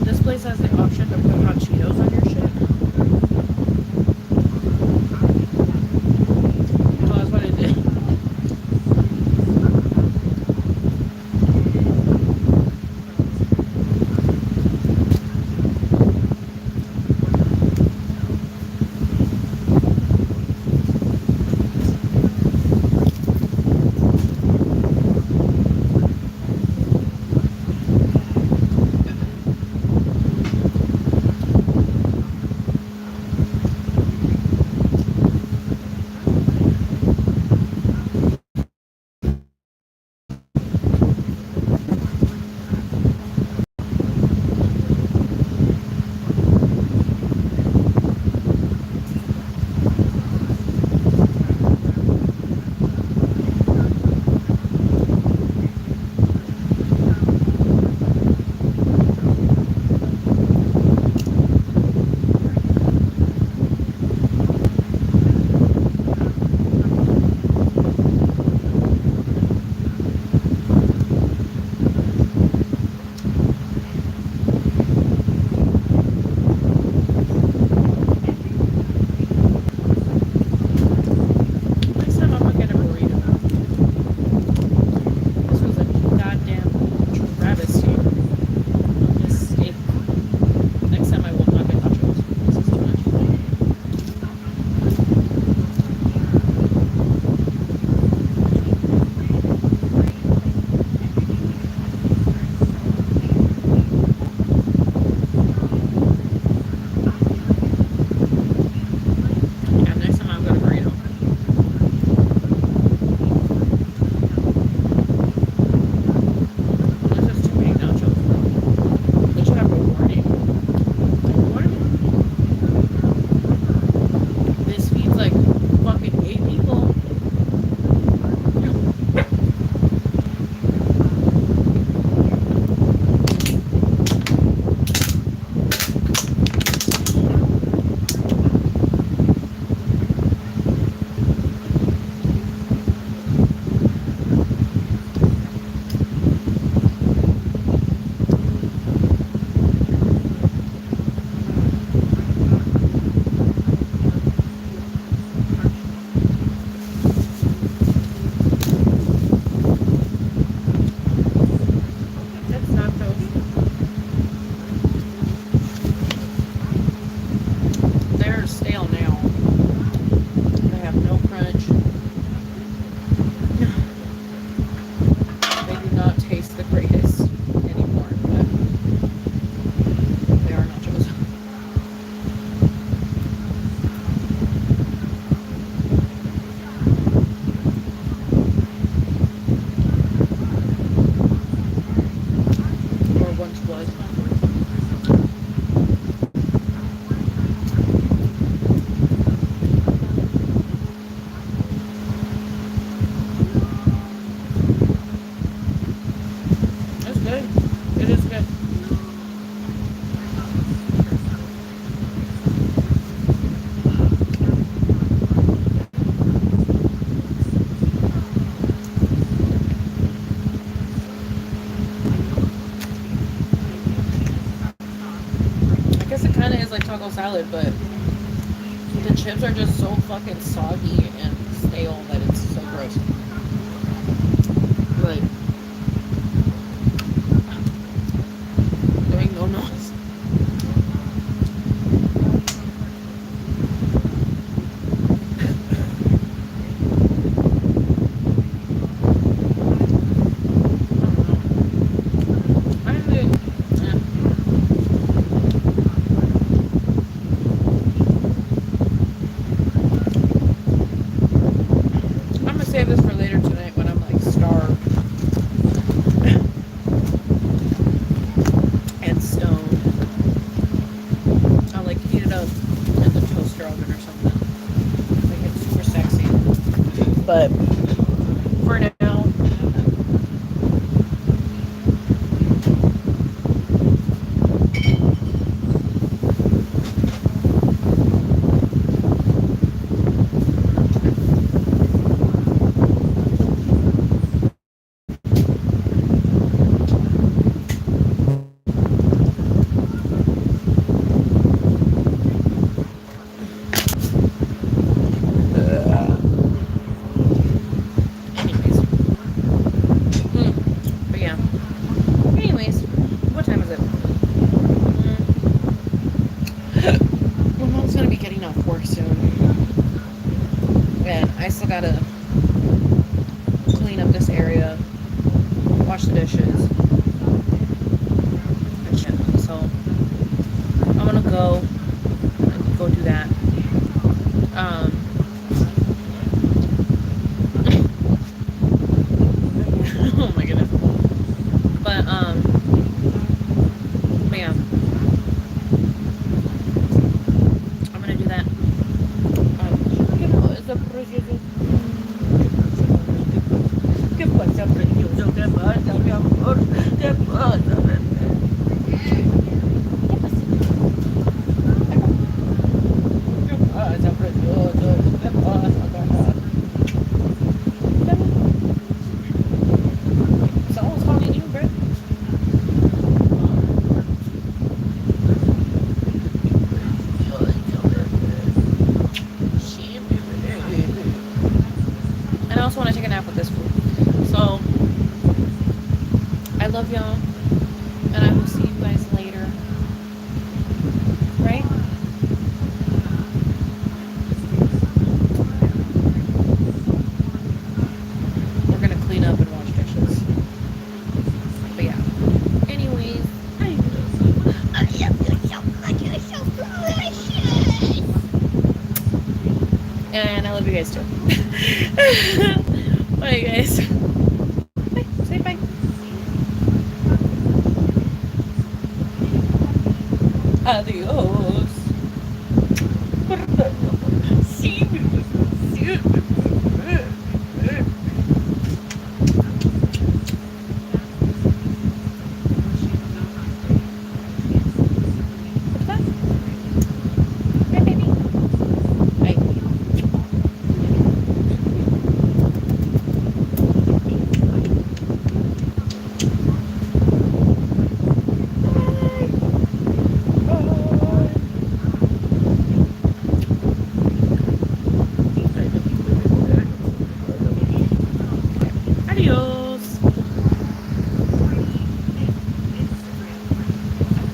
This place has the option to put hot Cheetos on your shit. So that's what I did. Next time I'm gonna get a burrito. This was a goddamn travesty of this steak. Next time I will not get nachos. This is too much. Yeah, next time I'll get a burrito. This is too many nachos, bro. They should have a warning. Warning. This feeds like fucking 8 people. That's nachos. They're stale now. They have no crunch. They do not taste the greatest anymore, but they are nachos. Or once was. It's good. It is good. like taco salad, but the chips are just so fucking soggy and stale that it's so gross. Like, doing no nos. I think, yeah. I'm gonna save this for later tonight when I'm like starved and stoned. I'll like heat it up in the toaster oven or something. Make it super sexy. But for now, anyways. But yeah. Anyways, what time is it? My mom's gonna be getting off work soon. And I still gotta clean up this area, wash the dishes, and shit. So I'm gonna go do that. Um, oh my goodness. But yeah, I'm gonna do that. ¿Qué pasa, precioso? ¿Qué pasa, precioso? ¿Qué pasa, mi amor? ¿Qué pasa, bebé? ¿Qué pasa, precioso? ¿Qué pasa, carajo? Someone's calling you, bro. And I also want to take a nap with this food. So, I love y'all. And I will see you guys later. Right? We're going to clean up and wash dishes. But yeah. Anyways, I love you. I love you so much. You're so precious. And I love you guys too. Bye, guys. Bye. Say bye. Adios.